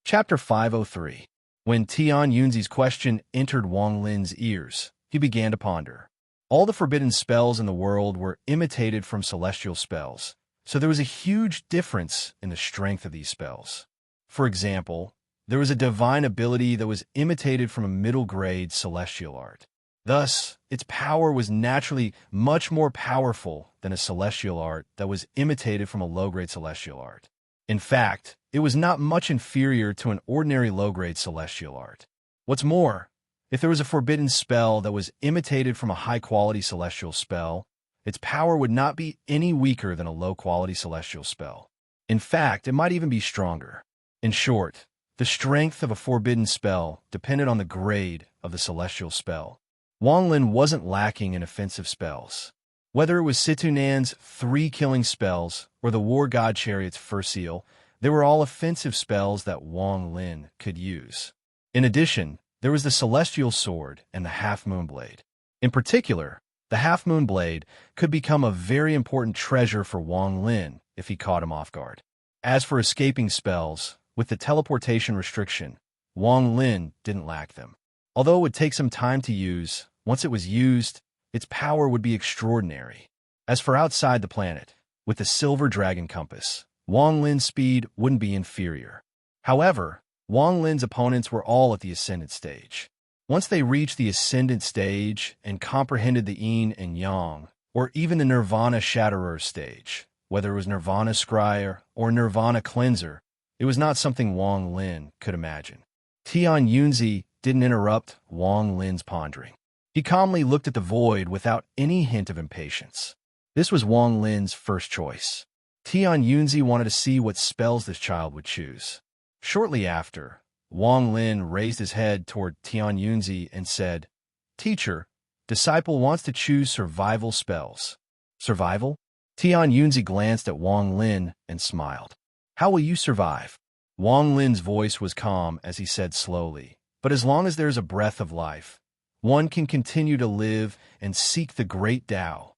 [SPEAKER 1] Chapter 503. When Tian Yunzi's question entered Wang Lin's ears, he began to ponder. All the forbidden spells in the world were imitated from celestial spells, so there was a huge difference in the strength of these spells. For example, there was a divine ability that was imitated from a middle-grade celestial art. Thus, its power was naturally much more powerful than a celestial art that was imitated from a low-grade celestial art. In fact, it was not much inferior to an ordinary low-grade celestial art. What's more, if there was a forbidden spell that was imitated from a high-quality celestial spell, its power would not be any weaker than a low-quality celestial spell. In fact, it might even be stronger. In short, the strength of a forbidden spell depended on the grade of the celestial spell. Wang Lin wasn't lacking in offensive spells. Whether it was Situnan's 3 killing spells or the War God Chariot's first seal, they were all offensive spells that Wang Lin could use. In addition, there was the Celestial Sword and the Half-Moon Blade. In particular, the Half-Moon Blade could become a very important treasure for Wang Lin if he caught him off guard. As for escaping spells, with the teleportation restriction, Wang Lin didn't lack them. Although it would take some time to use, once it was used, its power would be extraordinary. As for outside the planet, with the Silver Dragon Compass, Wang Lin's speed wouldn't be inferior. However, Wang Lin's opponents were all at the Ascendant stage. Once they reached the Ascendant stage and comprehended the Yin and Yang, or even the Nirvana Shatterer stage, whether it was Nirvana Scryer or Nirvana Cleanser, it was not something Wang Lin could imagine. Tian Yunzi didn't interrupt Wang Lin's pondering. He calmly looked at the void without any hint of impatience. This was Wang Lin's first choice. Tian Yunzi wanted to see what spells this child would choose. Shortly after, Wang Lin raised his head toward Tian Yunzi and said, "Teacher, disciple wants to choose survival spells." Survival? Tian Yunzi glanced at Wang Lin and smiled. "How will you survive?" Wang Lin's voice was calm as he said slowly, "But as long as there is a breath of life, one can continue to live and seek the great Tao."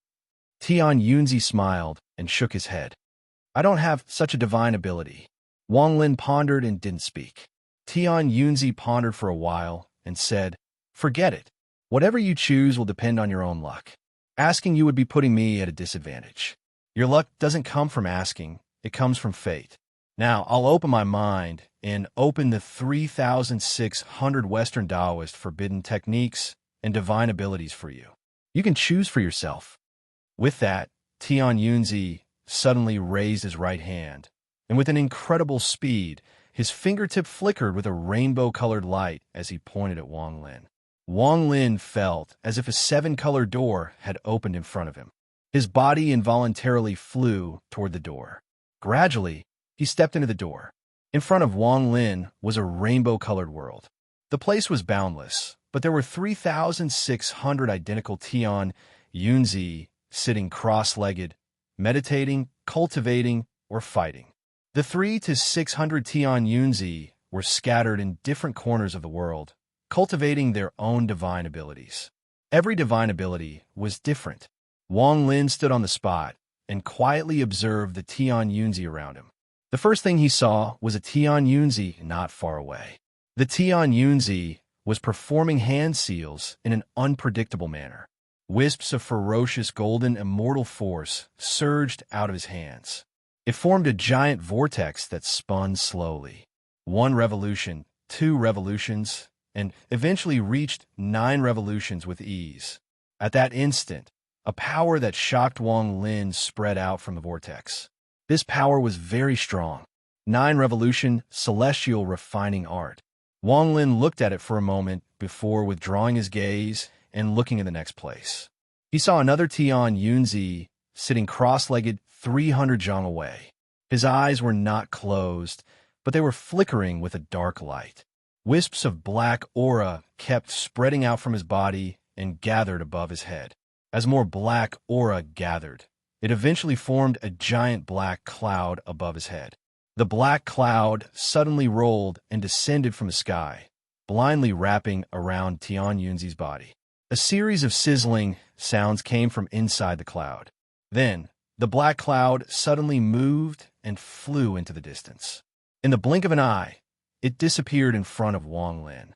[SPEAKER 1] Tian Yunzi smiled and shook his head. "I don't have such a divine ability." Wang Lin pondered and didn't speak. Tian Yunzi pondered for a while and said, "Forget it. Whatever you choose will depend on your own luck. Asking you would be putting me at a disadvantage. Your luck doesn't come from asking, it comes from fate. Now, I'll open my mind and open the 3,600 Western Taoist forbidden techniques and divine abilities for you. You can choose for yourself." With that, Tian Yunzi suddenly raised his right hand, and with an incredible speed, his fingertip flickered with a rainbow-colored light as he pointed at Wang Lin. Wang Lin felt as if a 7-color door had opened in front of him. His body involuntarily flew toward the door. Gradually, he stepped into the door. In front of Wang Lin was a rainbow-colored world. The place was boundless, but there were 3,600 identical Tian Yunzi sitting cross-legged, meditating, cultivating, or fighting. The 300 to 600 Tian Yunzi were scattered in different corners of the world, cultivating their own divine abilities. Every divine ability was different. Wang Lin stood on the spot and quietly observed the Tian Yunzi around him. The first thing he saw was a Tian Yunzi not far away. The Tian Yunzi was performing hand seals in an unpredictable manner. Wisps of ferocious golden immortal force surged out of his hands. It formed a giant vortex that spun slowly. 1 revolution, 2 revolutions, and eventually reached 9 revolutions with ease. At that instant, a power that shocked Wang Lin spread out from the vortex. This power was very strong. 9 Revolution, celestial refining art. Wang Lin looked at it for a moment before withdrawing his gaze and looking in the next place. He saw another Tian Yunzi sitting cross-legged 300 zhang away. His eyes were not closed, but they were flickering with a dark light. Wisps of black aura kept spreading out from his body and gathered above his head. As more black aura gathered, it eventually formed a giant black cloud above his head. The black cloud suddenly rolled and descended from the sky, blindly wrapping around Tian Yunzi's body. A series of sizzling sounds came from inside the cloud. Then, the black cloud suddenly moved and flew into the distance. In the blink of an eye, it disappeared in front of Wang Lin.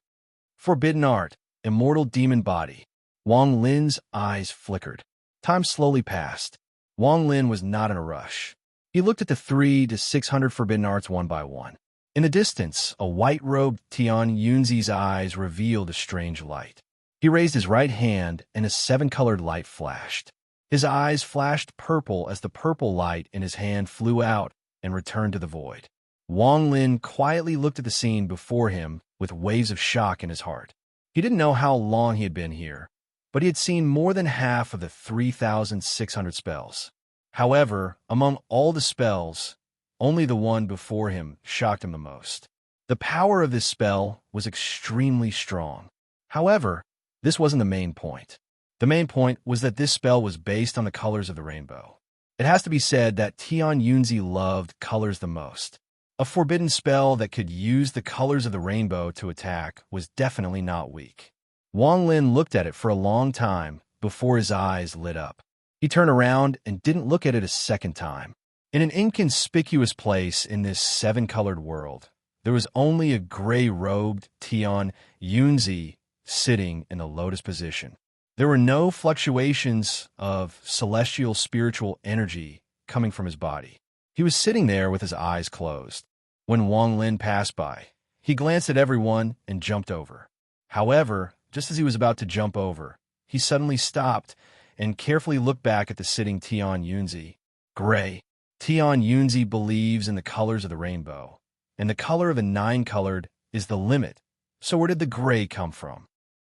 [SPEAKER 1] Forbidden art, immortal demon body. Wang Lin's eyes flickered. Time slowly passed. Wang Lin was not in a rush. He looked at the 300 to 600 forbidden arts one by one. In the distance, a white-robed Tian Yunzi's eyes revealed a strange light. He raised his right hand, and a 7-colored light flashed. His eyes flashed purple as the purple light in his hand flew out and returned to the void. Wang Lin quietly looked at the scene before him with waves of shock in his heart. He didn't know how long he had been here, but he had seen more than half of the 3,600 spells. However, among all the spells, only the one before him shocked him the most. The power of this spell was extremely strong. However, this wasn't the main point. The main point was that this spell was based on the colors of the rainbow. It has to be said that Tian Yunzi loved colors the most. A forbidden spell that could use the colors of the rainbow to attack was definitely not weak. Wang Lin looked at it for a long time before his eyes lit up. He turned around and didn't look at it a second time. In an inconspicuous place in this 7-colored world, there was only a gray-robed Tian Yunzi sitting in a lotus position. There were no fluctuations of celestial spiritual energy coming from his body. He was sitting there with his eyes closed. When Wang Lin passed by, he glanced at everyone and jumped over. However, just as he was about to jump over, he suddenly stopped and carefully looked back at the sitting Tian Yunzi. Gray. Tian Yunzi believes in the colors of the rainbow, and the color of the 9-colored is the limit. So where did the gray come from?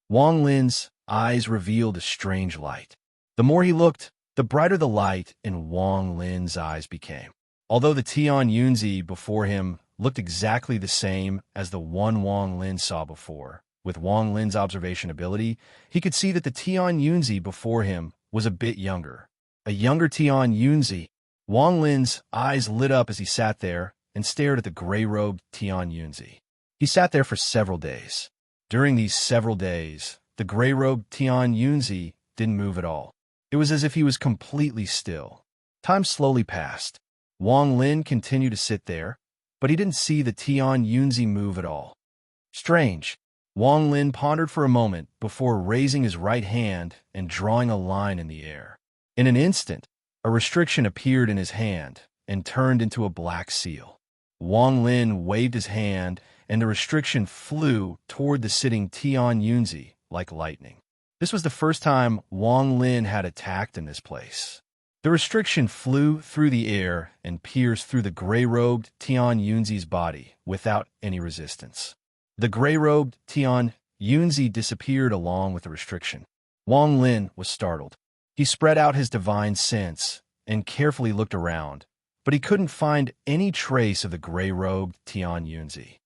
[SPEAKER 1] Wang Lin's eyes revealed a strange light. The more he looked, the brighter the light in Wang Lin's eyes became. Although the Tian Yunzi before him looked exactly the same as the one Wang Lin saw before, with Wang Lin's observation ability, he could see that the Tian Yunzi before him was a bit younger. A younger Tian Yunzi. Wang Lin's eyes lit up as he sat there and stared at the gray-robed Tian Yunzi. He sat there for several days. During these several days, the gray-robed Tian Yunzi didn't move at all. It was as if he was completely still. Time slowly passed. Wang Lin continued to sit there, but he didn't see the Tian Yunzi move at all. Strange. Wang Lin pondered for a moment before raising his right hand and drawing a line in the air. In an instant, a restriction appeared in his hand and turned into a black seal. Wang Lin waved his hand, and the restriction flew toward the sitting Tian Yunzi like lightning. This was the first time Wang Lin had attacked in this place. The restriction flew through the air and pierced through the gray-robed Tian Yunzi's body without any resistance. The gray-robed Tian Yunzi disappeared along with the restriction. Wang Lin was startled. He spread out his divine sense and carefully looked around, but he couldn't find any trace of the gray-robed Tian Yunzi.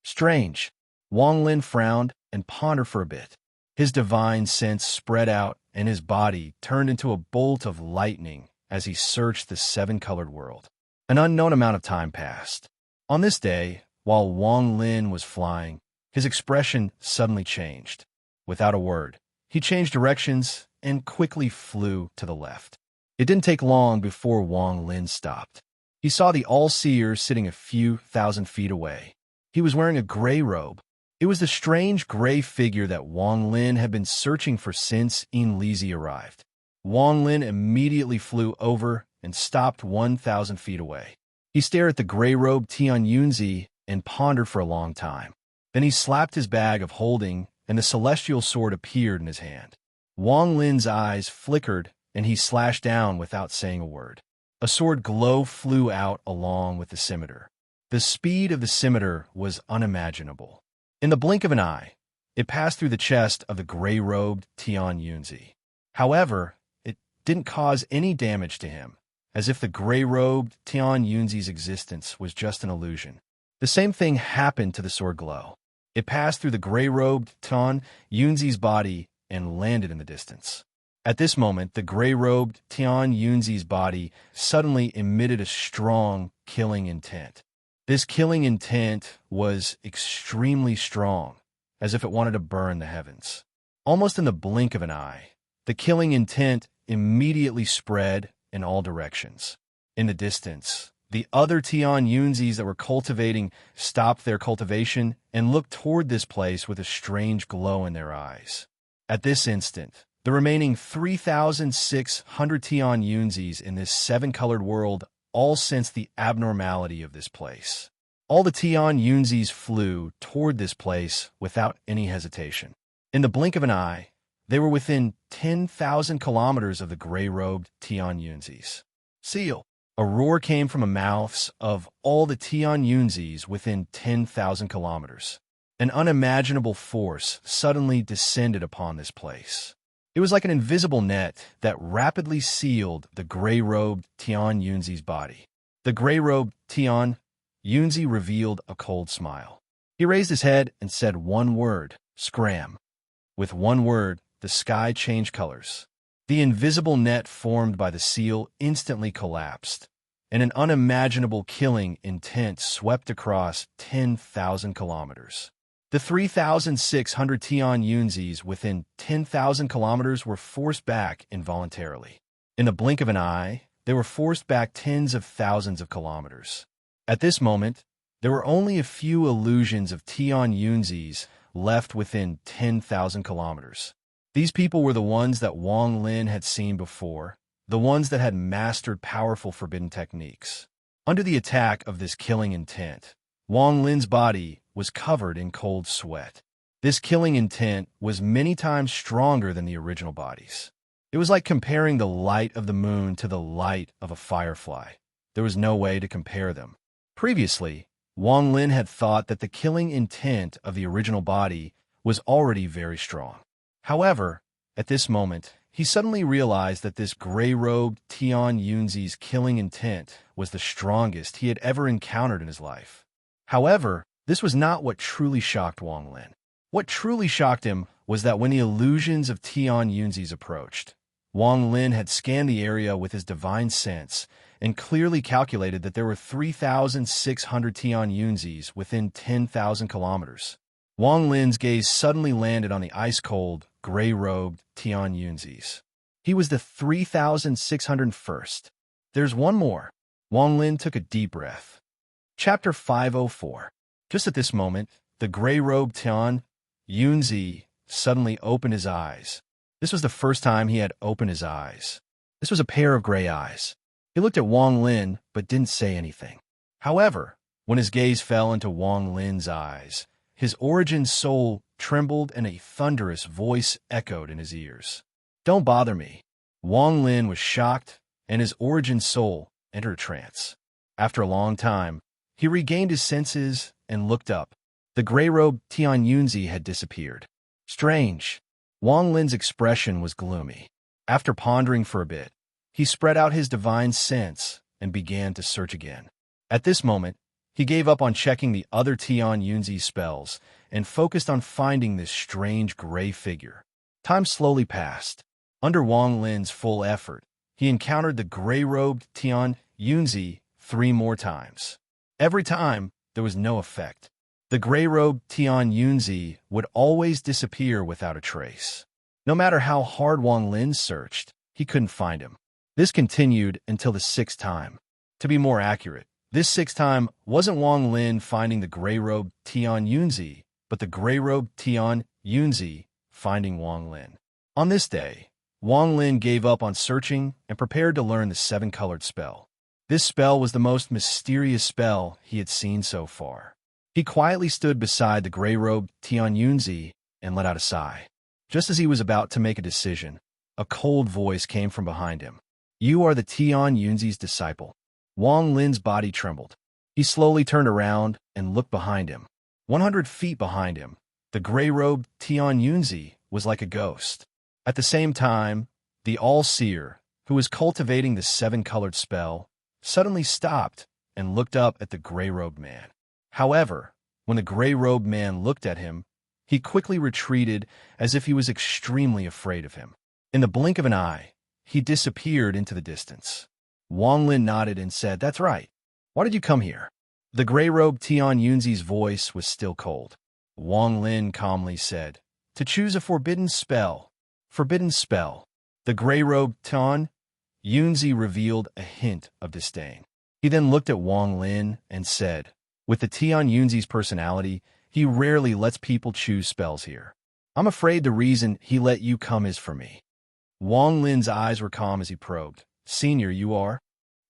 [SPEAKER 1] Strange. Wang Lin frowned and pondered for a bit. His divine sense spread out and his body turned into a bolt of lightning as he searched the 7-colored world. An unknown amount of time passed. On this day, while Wang Lin was flying, his expression suddenly changed. Without a word, he changed directions and quickly flew to the left. It didn't take long before Wang Lin stopped. He saw the All-Seer sitting a few thousand feet away. He was wearing a gray robe. It was the strange gray figure that Wang Lin had been searching for since Lizi arrived. Wang Lin immediately flew over and stopped 1,000 feet away. He stared at the gray-robed Tian Yunzi and pondered for a long time. Then he slapped his bag of holding, and the celestial sword appeared in his hand. Wang Lin's eyes flickered, and he slashed down without saying a word. A sword glow flew out along with the scimitar. The speed of the scimitar was unimaginable. In the blink of an eye, it passed through the chest of the gray-robed Tian Yunzi. However, it didn't cause any damage to him, as if the gray-robed Tian Yunzi's existence was just an illusion. The same thing happened to the sword glow. It passed through the gray-robed Tian Yunzi's body and landed in the distance. At this moment, the gray-robed Tian Yunzi's body suddenly emitted a strong, killing intent. This killing intent was extremely strong, as if it wanted to burn the heavens. Almost in the blink of an eye, the killing intent immediately spread in all directions. In the distance, the other Tian Yunzis that were cultivating stopped their cultivation and looked toward this place with a strange glow in their eyes. At this instant, the remaining 3,600 Tian Yunzis in this seven-colored world all sensed the abnormality of this place. All the Tian Yunzis flew toward this place without any hesitation. In the blink of an eye, they were within 10,000 kilometers of the gray-robed Tian Yunzis. Seal! A roar came from the mouths of all the Tian Yunzis within 10,000 kilometers. An unimaginable force suddenly descended upon this place. It was like an invisible net that rapidly sealed the gray-robed Tian Yunzi's body. The gray-robed Tian Yunzi revealed a cold smile. He raised his head and said one word, "Scram." With one word, the sky changed colors. The invisible net formed by the seal instantly collapsed, and an unimaginable killing intent swept across 10,000 kilometers. The 3,600 Tian Yunzis within 10,000 kilometers were forced back involuntarily. In the blink of an eye, they were forced back tens of thousands of kilometers. At this moment, there were only a few illusions of Tian Yunzis left within 10,000 kilometers. These people were the ones that Wang Lin had seen before, the ones that had mastered powerful forbidden techniques. Under the attack of this killing intent, Wang Lin's body was covered in cold sweat. This killing intent was many times stronger than the original bodies. It was like comparing the light of the moon to the light of a firefly. There was no way to compare them. Previously, Wang Lin had thought that the killing intent of the original body was already very strong. However, at this moment, he suddenly realized that this gray-robed Tian Yunzi's killing intent was the strongest he had ever encountered in his life. However, this was not what truly shocked Wang Lin. What truly shocked him was that when the illusions of Tian Yunzis approached, Wang Lin had scanned the area with his divine sense and clearly calculated that there were 3,600 Tian Yunzis within 10,000 kilometers. Wang Lin's gaze suddenly landed on the ice-cold, gray-robed Tian Yunzis. He was the 3,601st. There's one more. Wang Lin took a deep breath. Chapter 504. Just at this moment, the gray-robed Tian Yunzi suddenly opened his eyes. This was the first time he had opened his eyes. This was a pair of gray eyes. He looked at Wang Lin, but didn't say anything. However, when his gaze fell into Wang Lin's eyes, his origin soul trembled and a thunderous voice echoed in his ears. "Don't bother me." Wang Lin was shocked, and his origin soul entered a trance. After a long time, he regained his senses and looked up. The gray-robed Tian Yunzi had disappeared. Strange. Wang Lin's expression was gloomy. After pondering for a bit, he spread out his divine sense and began to search again. At this moment, he gave up on checking the other Tian Yunzi spells and focused on finding this strange gray figure. Time slowly passed. Under Wang Lin's full effort, he encountered the gray-robed Tian Yunzi 3 more times. Every time, there was no effect. The gray-robed Tian Yunzi would always disappear without a trace. No matter how hard Wang Lin searched, he couldn't find him. This continued until the 6th time. To be more accurate, this 6th time wasn't Wang Lin finding the gray-robed Tian Yunzi, but the gray-robed Tian Yunzi finding Wang Lin. On this day, Wang Lin gave up on searching and prepared to learn the 7-colored spell. This spell was the most mysterious spell he had seen so far. He quietly stood beside the gray-robed Tian Yunzi and let out a sigh. Just as he was about to make a decision, a cold voice came from behind him. "You are the Tian Yunzi's disciple." Wang Lin's body trembled. He slowly turned around and looked behind him. 100 feet behind him, the gray-robed Tian Yunzi was like a ghost. At the same time, the all-seer, who was cultivating the seven-colored spell, suddenly stopped and looked up at the gray-robed man. However, when the gray-robed man looked at him, he quickly retreated as if he was extremely afraid of him. In the blink of an eye, he disappeared into the distance. Wang Lin nodded and said, "That's right. Why did you come here?" The gray-robed Tian Yunzi's voice was still cold. Wang Lin calmly said, "To choose a forbidden spell." Forbidden spell. The gray-robed Tian Yunzi revealed a hint of disdain. He then looked at Wang Lin and said, "With the Tian Yunzi's personality, he rarely lets people choose spells here. I'm afraid the reason he let you come is for me." Wang Lin's eyes were calm as he probed. "Senior, you are?"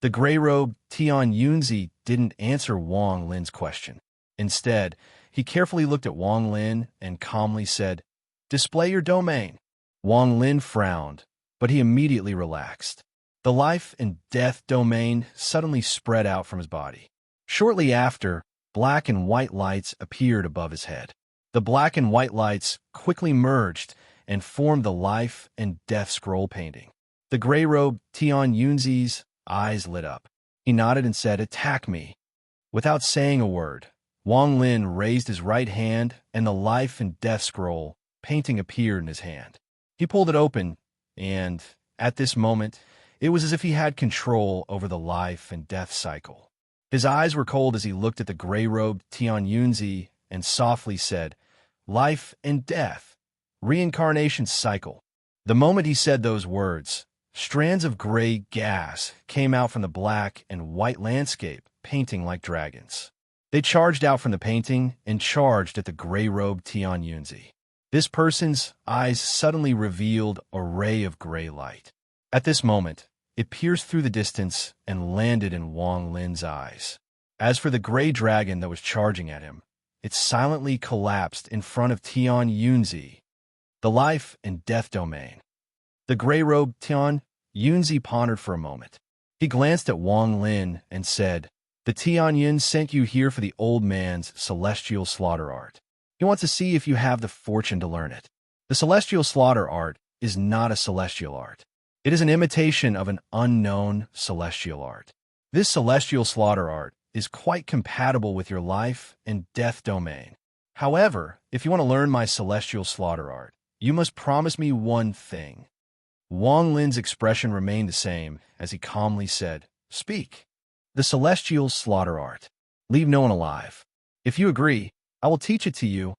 [SPEAKER 1] The gray-robed Tian Yunzi didn't answer Wang Lin's question. Instead, he carefully looked at Wang Lin and calmly said, "Display your domain." Wang Lin frowned, but he immediately relaxed. The life and death domain suddenly spread out from his body. Shortly after, black and white lights appeared above his head. The black and white lights quickly merged and formed the life and death scroll painting. The gray-robed Tian Yunzi's eyes lit up. He nodded and said, "Attack me." Without saying a word, Wang Lin raised his right hand and the life and death scroll painting appeared in his hand. He pulled it open, and, at this moment, it was as if he had control over the life and death cycle. His eyes were cold as he looked at the gray-robed Tian Yunzi and softly said, "Life and death, reincarnation cycle." The moment he said those words, strands of gray gas came out from the black and white landscape, painting like dragons. They charged out from the painting and charged at the gray-robed Tian Yunzi. This person's eyes suddenly revealed a ray of gray light. At this moment, it pierced through the distance and landed in Wang Lin's eyes. As for the gray dragon that was charging at him, it silently collapsed in front of Tian Yunzi, the life and death domain. The gray-robed Tian Yunzi pondered for a moment. He glanced at Wang Lin and said, "The Tian Yun sent you here for the old man's celestial slaughter art. He wants to see if you have the fortune to learn it. The celestial slaughter art is not a celestial art. It is an imitation of an unknown celestial art. This celestial slaughter art is quite compatible with your life and death domain. However, if you want to learn my celestial slaughter art, you must promise me one thing." Wang Lin's expression remained the same as he calmly said, "Speak." "The celestial slaughter art. Leave no one alive. If you agree, I will teach it to you."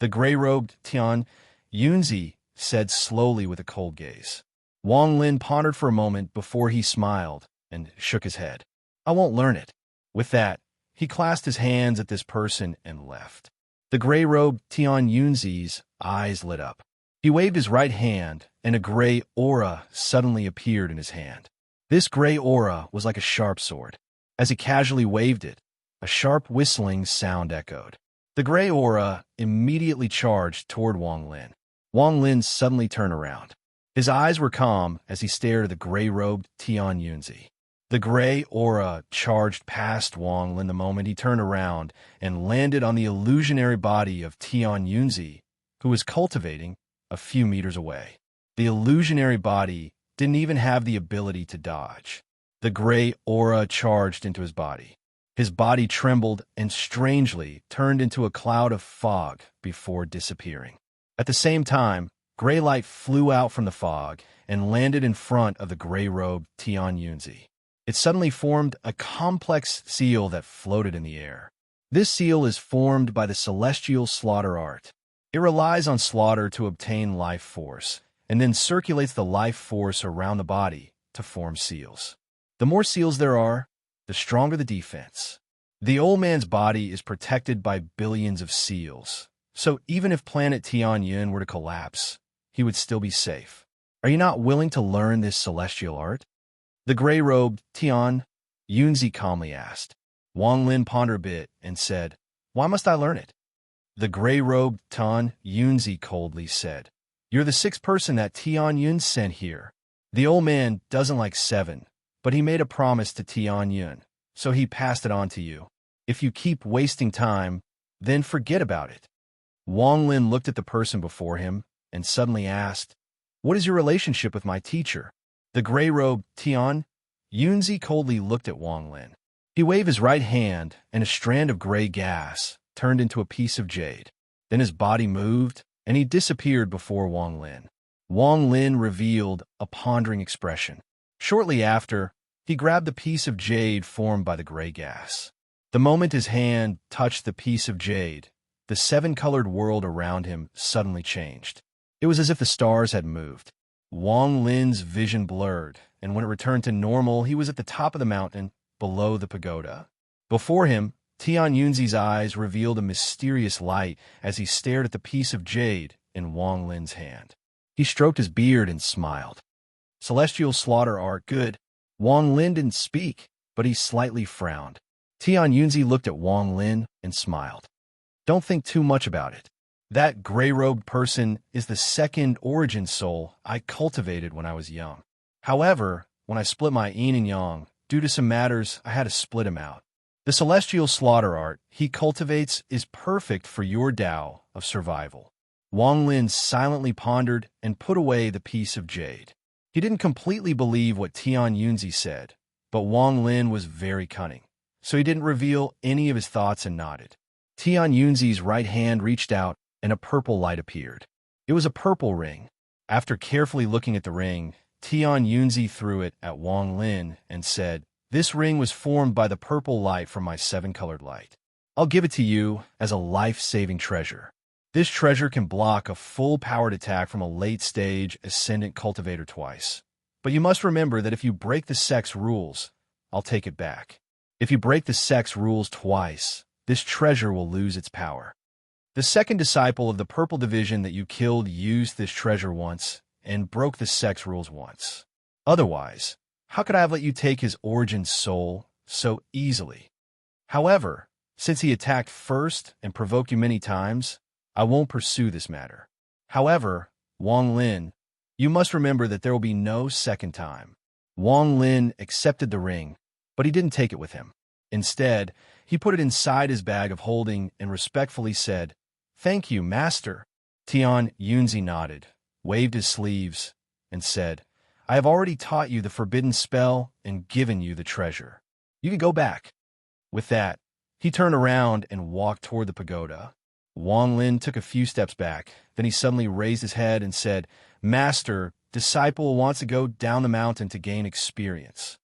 [SPEAKER 1] The gray-robed Tian Yunzi said slowly with a cold gaze. Wang Lin pondered for a moment before he smiled and shook his head. "I won't learn it." With that, he clasped his hands at this person and left. The gray-robed Tian Yunzi's eyes lit up. He waved his right hand, and a gray aura suddenly appeared in his hand. This gray aura was like a sharp sword. As he casually waved it, a sharp whistling sound echoed. The gray aura immediately charged toward Wang Lin. Wang Lin suddenly turned around. His eyes were calm as he stared at the gray-robed Tian Yunzi. The gray aura charged past Wang Lin the moment he turned around and landed on the illusionary body of Tian Yunzi, who was cultivating a few meters away. The illusionary body didn't even have the ability to dodge. The gray aura charged into his body. His body trembled and strangely turned into a cloud of fog before disappearing. At the same time, gray light flew out from the fog and landed in front of the gray-robed Tian Yunzi. It suddenly formed a complex seal that floated in the air. This seal is formed by the celestial slaughter art. It relies on slaughter to obtain life force, and then circulates the life force around the body to form seals. The more seals there are, the stronger the defense. The old man's body is protected by billions of seals, so even if planet Tianyun were to collapse, he would still be safe. Are you not willing to learn this celestial art? The gray-robed Tian Yunzi calmly asked. Wang Lin pondered a bit and said, "Why must I learn it?" The gray-robed Tian Yunzi coldly said, "You're the sixth person that Tian Yun sent here. The old man doesn't like seven, but he made a promise to Tian Yun, so he passed it on to you. If you keep wasting time, then forget about it. Wang Lin looked at the person before him and suddenly asked, "What is your relationship with my teacher?" The gray-robed Tian Yunzi coldly looked at Wang Lin. He waved his right hand, and a strand of gray gas turned into a piece of jade. Then his body moved, and he disappeared before Wang Lin. Wang Lin revealed a pondering expression. Shortly after, he grabbed the piece of jade formed by the gray gas. The moment his hand touched the piece of jade, the seven-colored world around him suddenly changed. It was as if the stars had moved. Wang Lin's vision blurred, and when it returned to normal, he was at the top of the mountain, below the pagoda. Before him, Tian Yunzi's eyes revealed a mysterious light as he stared at the piece of jade in Wang Lin's hand. He stroked his beard and smiled. "Celestial slaughter art good." Wang Lin didn't speak, but he slightly frowned. Tian Yunzi looked at Wang Lin and smiled. "Don't think too much about it. That gray-robed person is the second origin soul I cultivated when I was young. However, when I split my yin and yang, due to some matters, I had to split him out. The celestial slaughter art he cultivates is perfect for your Tao of survival." Wang Lin silently pondered and put away the piece of jade. He didn't completely believe what Tian Yunzi said, but Wang Lin was very cunning, so he didn't reveal any of his thoughts and nodded. Tian Yunzi's right hand reached out, and a purple light appeared. It was a purple ring. After carefully looking at the ring, Tian Yunzi threw it at Wang Lin and said, "This ring was formed by the purple light from my seven-colored light. I'll give it to you as a life-saving treasure. This treasure can block a full-powered attack from a late-stage ascendant cultivator twice. But you must remember that if you break the sex rules, I'll take it back. If you break the sex rules twice, this treasure will lose its power." The second disciple of the purple division that you killed used this treasure once and broke the sex rules once. Otherwise, how could I have let you take his origin soul so easily? However, since he attacked first and provoked you many times, I won't pursue this matter. However, Wang Lin, you must remember that there will be no second time. Wang Lin accepted the ring, but he didn't take it with him. Instead, he put it inside his bag of holding and respectfully said, "Thank you, Master." Tian Yunzi nodded, waved his sleeves, and said, "I have already taught you the forbidden spell and given you the treasure. You can go back." With that, he turned around and walked toward the pagoda. Wang Lin took a few steps back. Then he suddenly raised his head and said, "Master, disciple wants to go down the mountain to gain experience."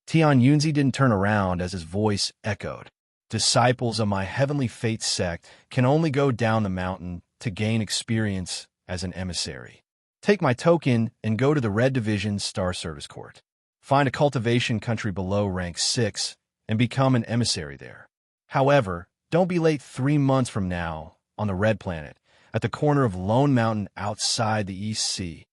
[SPEAKER 1] Tian Yunzi didn't turn around as his voice echoed. "Disciples of my heavenly fate sect can only go down the mountain to gain experience as an emissary. Take my token and go to the Red Division's Star Service Court. Find a cultivation country below rank 6 and become an emissary there. However, don't be late 3 months from now on the Red Planet, at the corner of Lone Mountain outside the East Sea."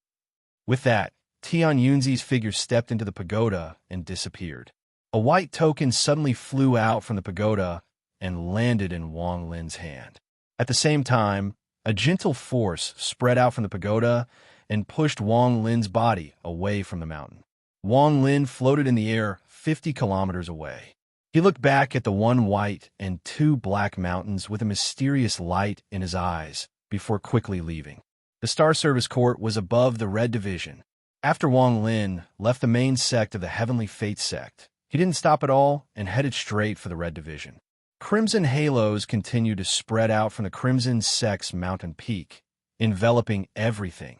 [SPEAKER 1] With that, Tian Yunzi's figure stepped into the pagoda and disappeared. A white token suddenly flew out from the pagoda and landed in Wang Lin's hand. At the same time, a gentle force spread out from the pagoda and pushed Wang Lin's body away from the mountain. Wang Lin floated in the air 50 kilometers away. He looked back at the one white and two black mountains with a mysterious light in his eyes before quickly leaving. The Star Service Court was above the Red Division. After Wang Lin left the main sect of the Heavenly Fate sect, he didn't stop at all and headed straight for the Red Division. Crimson halos continued to spread out from the Crimson Sect's mountain peak, enveloping everything,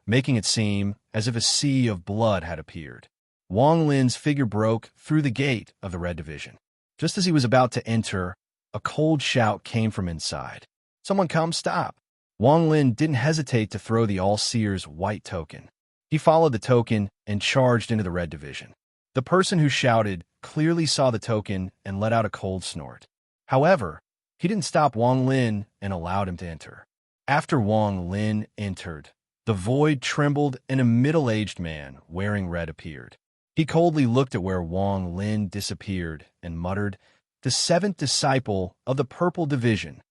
[SPEAKER 1] making it seem as if a sea of blood had appeared. Wang Lin's figure broke through the gate of the Red Division. Just as he was about to enter, a cold shout came from inside. "Someone come, stop!" Wang Lin didn't hesitate to throw the All-Seer's white token. He followed the token and charged into the Red Division. The person who shouted clearly saw the token and let out a cold snort. However, he didn't stop Wang Lin and allowed him to enter. After Wang Lin entered, the void trembled and a middle-aged man wearing red appeared. He coldly looked at where Wang Lin disappeared and muttered, "The seventh disciple of the Purple Division."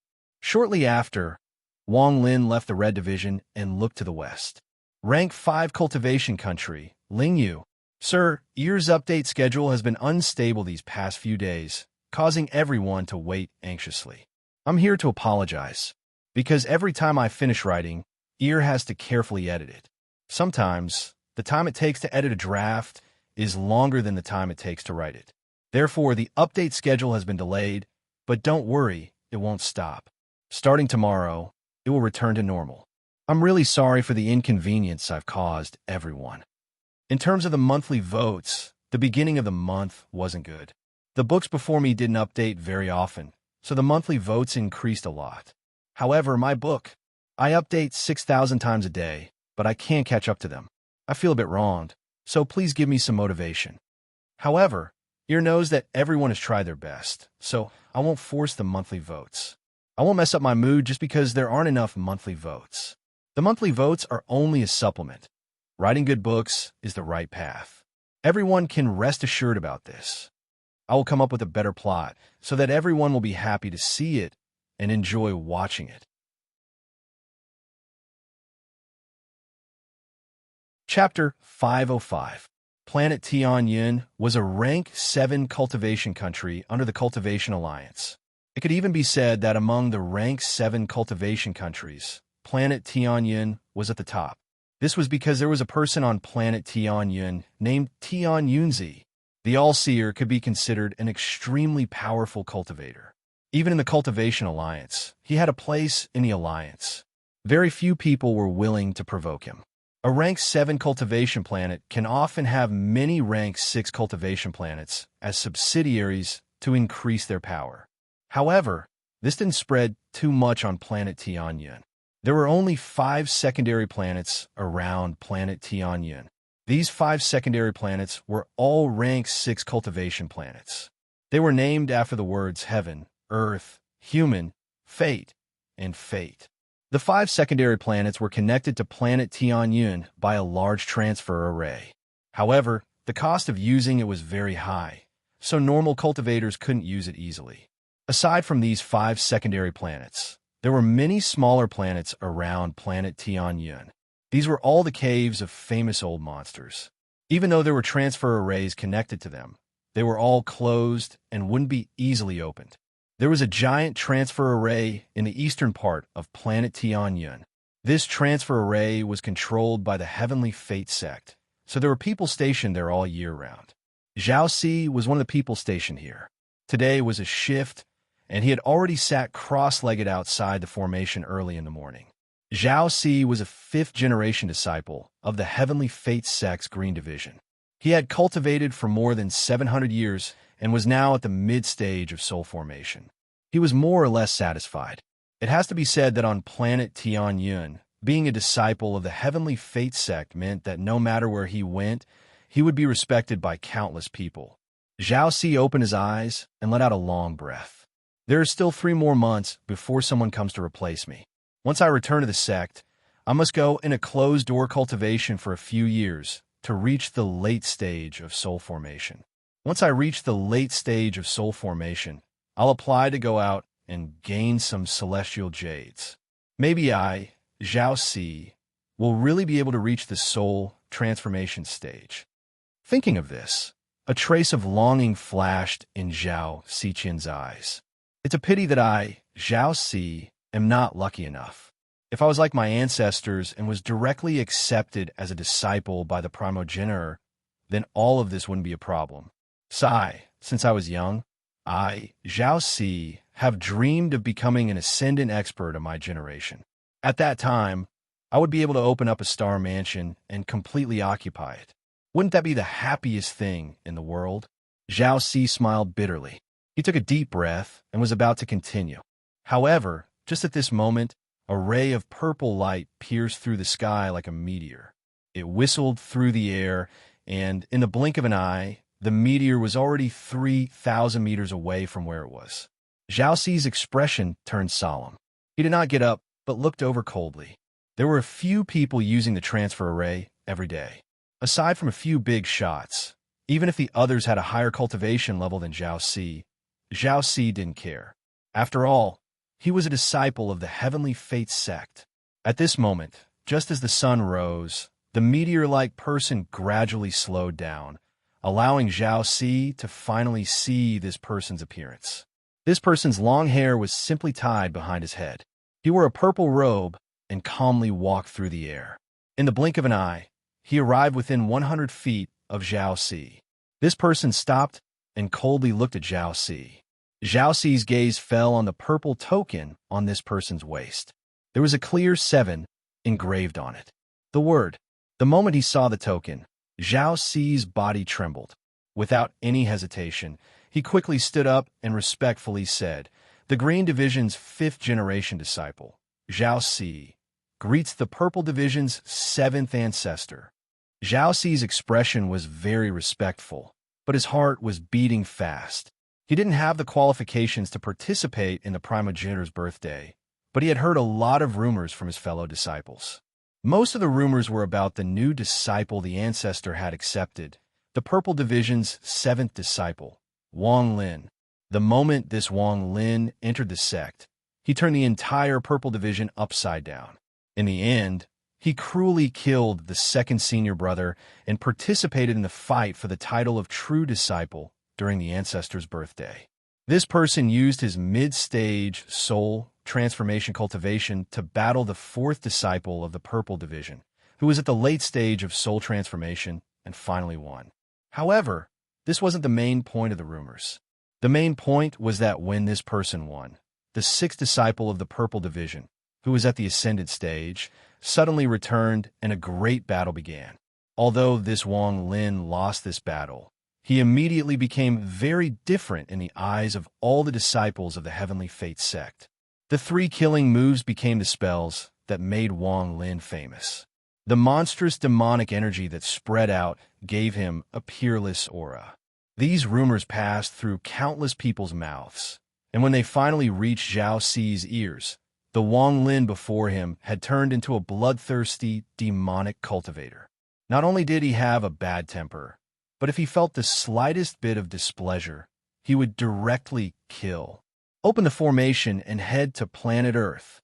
[SPEAKER 1] Shortly after, Wang Lin left the Red Division and looked to the west. Rank 5 cultivation country, Lingyu. "Sir, Year's update schedule has been unstable these past few days. causing everyone to wait anxiously. I'm here to apologize, because every time I finish writing, Ear has to carefully edit it. Sometimes, the time it takes to edit a draft is longer than the time it takes to write it. Therefore, the update schedule has been delayed, but don't worry, it won't stop. Starting tomorrow, it will return to normal. I'm really sorry for the inconvenience I've caused everyone. In terms of the monthly votes, the beginning of the month wasn't good. The books before me didn't update very often, so the monthly votes increased a lot. However, my book, I update 6,000 times a day, but I can't catch up to them. I feel a bit wronged, so please give me some motivation. However, Ear knows that everyone has tried their best, so I won't force the monthly votes. I won't mess up my mood just because there aren't enough monthly votes. The monthly votes are only a supplement. Writing good books is the right path. Everyone can rest assured about this. I will come up with a better plot so that everyone will be happy to see it and enjoy watching it. Chapter 505. Planet Tianyun was a rank 7 cultivation country under the Cultivation Alliance. It could even be said that among the rank 7 cultivation countries, Planet Tianyun was at the top. This was because there was a person on Planet Tianyun named Tianyunzi. The All-Seer could be considered an extremely powerful cultivator. Even in the Cultivation Alliance, he had a place in the Alliance. Very few people were willing to provoke him. A rank 7 cultivation planet can often have many rank 6 cultivation planets as subsidiaries to increase their power. However, this didn't spread too much on Planet Tianyun. There were only 5 secondary planets around Planet Tianyun. These 5 secondary planets were all rank 6 cultivation planets. They were named after the words heaven, earth, human, fate, and fate. The 5 secondary planets were connected to Planet Tianyun by a large transfer array. However, the cost of using it was very high, so normal cultivators couldn't use it easily. Aside from these 5 secondary planets, there were many smaller planets around Planet Tianyun. These were all the caves of famous old monsters. Even though there were transfer arrays connected to them, they were all closed and wouldn't be easily opened. There was a giant transfer array in the eastern part of Planet Tianyun. This transfer array was controlled by the Heavenly Fate sect, so there were people stationed there all year round. Zhao Si was one of the people stationed here. Today was a shift, and he had already sat cross-legged outside the formation early in the morning. Zhao Si was a 5th-generation disciple of the Heavenly Fate sect's Green Division. He had cultivated for more than 700 years and was now at the mid-stage of soul formation. He was more or less satisfied. It has to be said that on Planet Tianyun, being a disciple of the Heavenly Fate sect meant that no matter where he went, he would be respected by countless people. Zhao Si opened his eyes and let out a long breath. There are still 3 more months before someone comes to replace me. Once I return to the sect, I must go in a closed-door cultivation for a few years to reach the late stage of soul formation. Once I reach the late stage of soul formation, I'll apply to go out and gain some celestial jades. Maybe I, Zhao Si, will really be able to reach the soul transformation stage. Thinking of this, a trace of longing flashed in Zhao Siqian's eyes. It's a pity that I, Zhao Si, am not lucky enough. If I was like my ancestors and was directly accepted as a disciple by the primogenitor, then all of this wouldn't be a problem. Since I was young, I, Zhao Si, have dreamed of becoming an ascendant expert of my generation. At that time, I would be able to open up a star mansion and completely occupy it. Wouldn't that be the happiest thing in the world? Zhao Si smiled bitterly. He took a deep breath and was about to continue. However, just at this moment, a ray of purple light pierced through the sky like a meteor. It whistled through the air, and in the blink of an eye, the meteor was already 3,000 meters away from where it was. Zhao Si's expression turned solemn. He did not get up, but looked over coldly. There were a few people using the transfer array every day. Aside from a few big shots, even if the others had a higher cultivation level than Zhao Si didn't care. After all, he was a disciple of the Heavenly Fate sect. At this moment, just as the sun rose, the meteor-like person gradually slowed down, allowing Zhao Si to finally see this person's appearance. This person's long hair was simply tied behind his head. He wore a purple robe and calmly walked through the air. In the blink of an eye, he arrived within 100 feet of Zhao Si. This person stopped and coldly looked at Zhao Si. Zhao Si's gaze fell on the purple token on this person's waist. There was a clear 7 engraved on it. The word. The moment he saw the token, Zhao Si's body trembled. Without any hesitation, he quickly stood up and respectfully said, "The Green Division's 5th-generation disciple, Zhao Si, greets the Purple Division's 7th ancestor." Zhao Si's expression was very respectful, but his heart was beating fast. He didn't have the qualifications to participate in the primogenitor's birthday, but he had heard a lot of rumors from his fellow disciples. Most of the rumors were about the new disciple the ancestor had accepted, the Purple Division's 7th disciple, Wang Lin. The moment this Wang Lin entered the sect, he turned the entire Purple Division upside down. In the end, he cruelly killed the 2nd senior brother and participated in the fight for the title of true disciple during the ancestor's birthday. This person used his mid-stage soul transformation cultivation to battle the 4th disciple of the Purple Division, who was at the late stage of soul transformation and finally won. However, this wasn't the main point of the rumors. The main point was that when this person won, the 6th disciple of the Purple Division, who was at the ascended stage, suddenly returned and a great battle began. Although this Wang Lin lost this battle, he immediately became very different in the eyes of all the disciples of the Heavenly Fate sect. The 3 killing moves became the spells that made Wang Lin famous. The monstrous demonic energy that spread out gave him a peerless aura. These rumors passed through countless people's mouths, and when they finally reached Zhao Si's ears, the Wang Lin before him had turned into a bloodthirsty, demonic cultivator. Not only did he have a bad temper, but if he felt the slightest bit of displeasure, he would directly kill. Open the formation and head to planet Earth.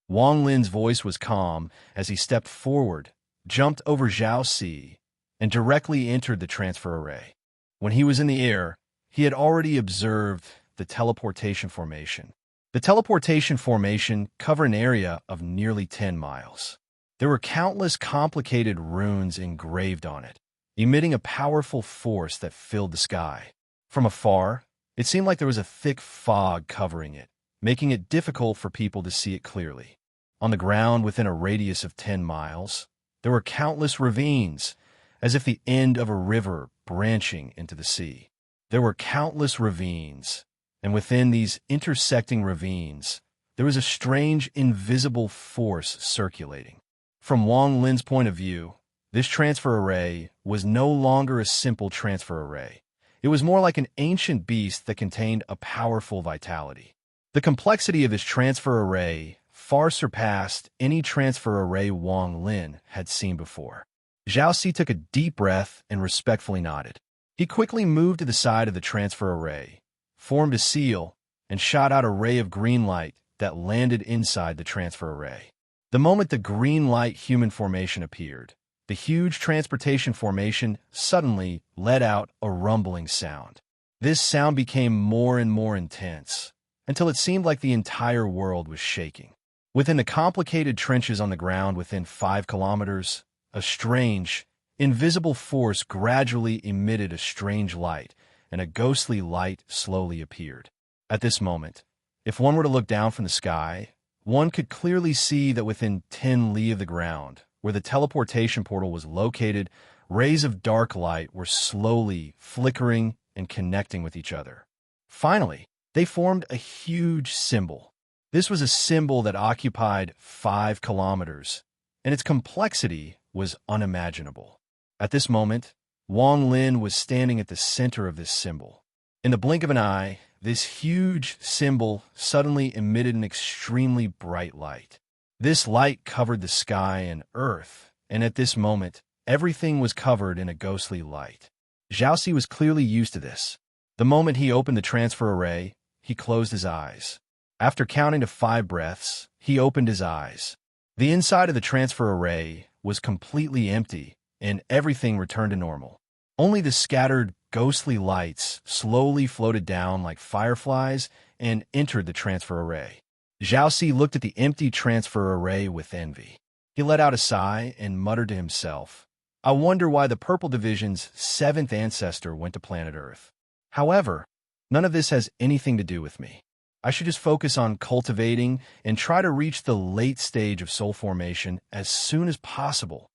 [SPEAKER 1] Wang Lin's voice was calm as he stepped forward, jumped over Zhao Si, and directly entered the transfer array. When he was in the air, he had already observed the teleportation formation. The teleportation formation covered an area of nearly 10 miles. There were countless complicated runes engraved on it, emitting a powerful force that filled the sky. From afar, it seemed like there was a thick fog covering it, making it difficult for people to see it clearly. On the ground within a radius of 10 miles, there were countless ravines, as if the end of a river branching into the sea. There were countless ravines, and within these intersecting ravines, there was a strange, invisible force circulating. From Wang Lin's point of view, this transfer array was no longer a simple transfer array. It was more like an ancient beast that contained a powerful vitality. The complexity of this transfer array far surpassed any transfer array Wang Lin had seen before. Zhao Si took a deep breath and respectfully nodded. He quickly moved to the side of the transfer array, formed a seal, and shot out a ray of green light that landed inside the transfer array. The moment the green light human formation appeared, the huge transportation formation suddenly let out a rumbling sound. This sound became more and more intense, until it seemed like the entire world was shaking. Within the complicated trenches on the ground within 5 kilometers, a strange, invisible force gradually emitted a strange light, and a ghostly light slowly appeared. At this moment, if one were to look down from the sky, one could clearly see that within 10 li of the ground, where the teleportation portal was located, rays of dark light were slowly flickering and connecting with each other. Finally, they formed a huge symbol. This was a symbol that occupied 5 kilometers, and its complexity was unimaginable. At this moment, Wang Lin was standing at the center of this symbol. In the blink of an eye, this huge symbol suddenly emitted an extremely bright light. This light covered the sky and earth, and at this moment, everything was covered in a ghostly light. Zhao Si was clearly used to this. The moment he opened the transfer array, he closed his eyes. After counting to 5 breaths, he opened his eyes. The inside of the transfer array was completely empty, and everything returned to normal. Only the scattered, ghostly lights slowly floated down like fireflies and entered the transfer array. Zhao Si looked at the empty transfer array with envy. He let out a sigh and muttered to himself, "I wonder why the Purple Division's seventh ancestor went to planet Earth. However, none of this has anything to do with me. I should just focus on cultivating and try to reach the late stage of soul formation as soon as possible."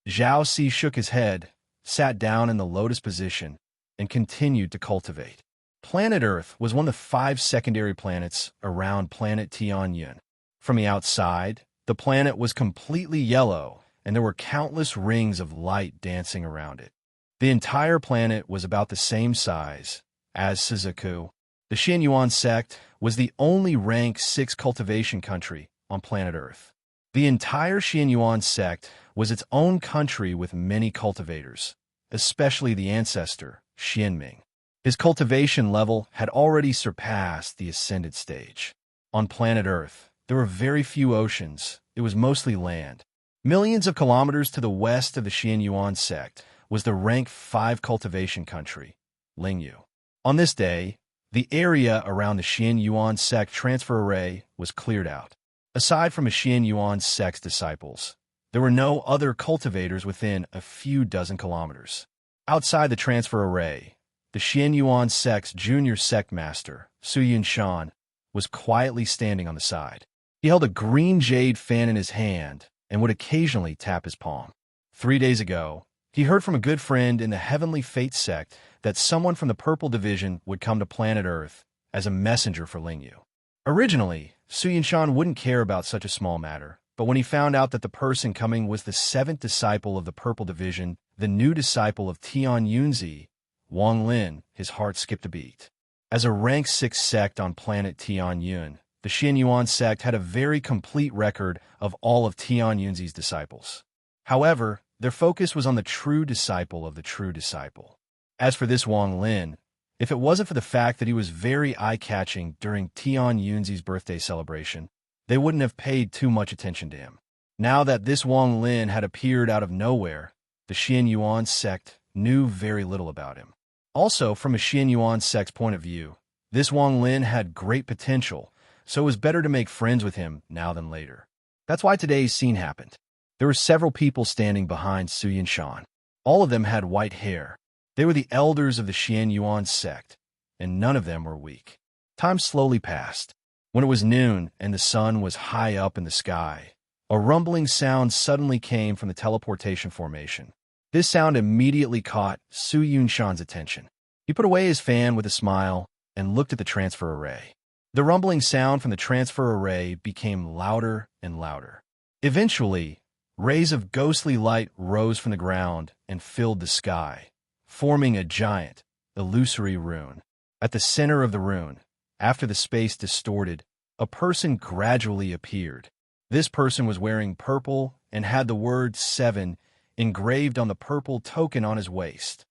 [SPEAKER 1] Zhao Si shook his head, sat down in the lotus position, and continued to cultivate. Planet Earth was one of the 5 secondary planets around planet Tianyun. From the outside, the planet was completely yellow, and there were countless rings of light dancing around it. The entire planet was about the same size as Suzaku. The Xianyuan sect was the only rank 6 cultivation country on planet Earth. The entire Xianyuan sect was its own country with many cultivators, especially the ancestor, Xianming. His cultivation level had already surpassed the ascended stage. On planet Earth, there were very few oceans. It was mostly land. Millions of kilometers to the west of the Xianyuan sect was the rank 5 cultivation country, Lingyu. On this day, the area around the Xianyuan sect transfer array was cleared out. Aside from the Xianyuan sect's disciples, there were no other cultivators within a few dozen kilometers. Outside the transfer array, the Xianyuan sect's junior sect master, Su Yunshan, was quietly standing on the side. He held a green jade fan in his hand and would occasionally tap his palm. 3 days ago, he heard from a good friend in the Heavenly Fate sect that someone from the Purple Division would come to planet Earth as a messenger for Lingyu. Originally, Su Yunshan wouldn't care about such a small matter, but when he found out that the person coming was the 7th disciple of the Purple Division, the new disciple of Tian Yunzi, Wang Lin, his heart skipped a beat. As a rank 6 sect on planet Tianyun, the Xianyuan sect had a very complete record of all of Tian Yunzi's disciples. However, their focus was on the true disciple of the true disciple. As for this Wang Lin, if it wasn't for the fact that he was very eye-catching during Tian Yunzi's birthday celebration, they wouldn't have paid too much attention to him. Now that this Wang Lin had appeared out of nowhere, the Xianyuan sect knew very little about him. Also, from a Xianyuan sect's point of view, this Wang Lin had great potential, so it was better to make friends with him now than later. That's why today's scene happened. There were several people standing behind Su Yunshan. All of them had white hair. They were the elders of the Xianyuan sect, and none of them were weak. Time slowly passed. When it was noon and the sun was high up in the sky, a rumbling sound suddenly came from the teleportation formation. This sound immediately caught Su Yunshan's attention. He put away his fan with a smile and looked at the transfer array. The rumbling sound from the transfer array became louder and louder. Eventually, rays of ghostly light rose from the ground and filled the sky, forming a giant, illusory rune. At the center of the rune, after the space distorted, a person gradually appeared. This person was wearing purple and had the word 7 engraved on the purple token on his waist.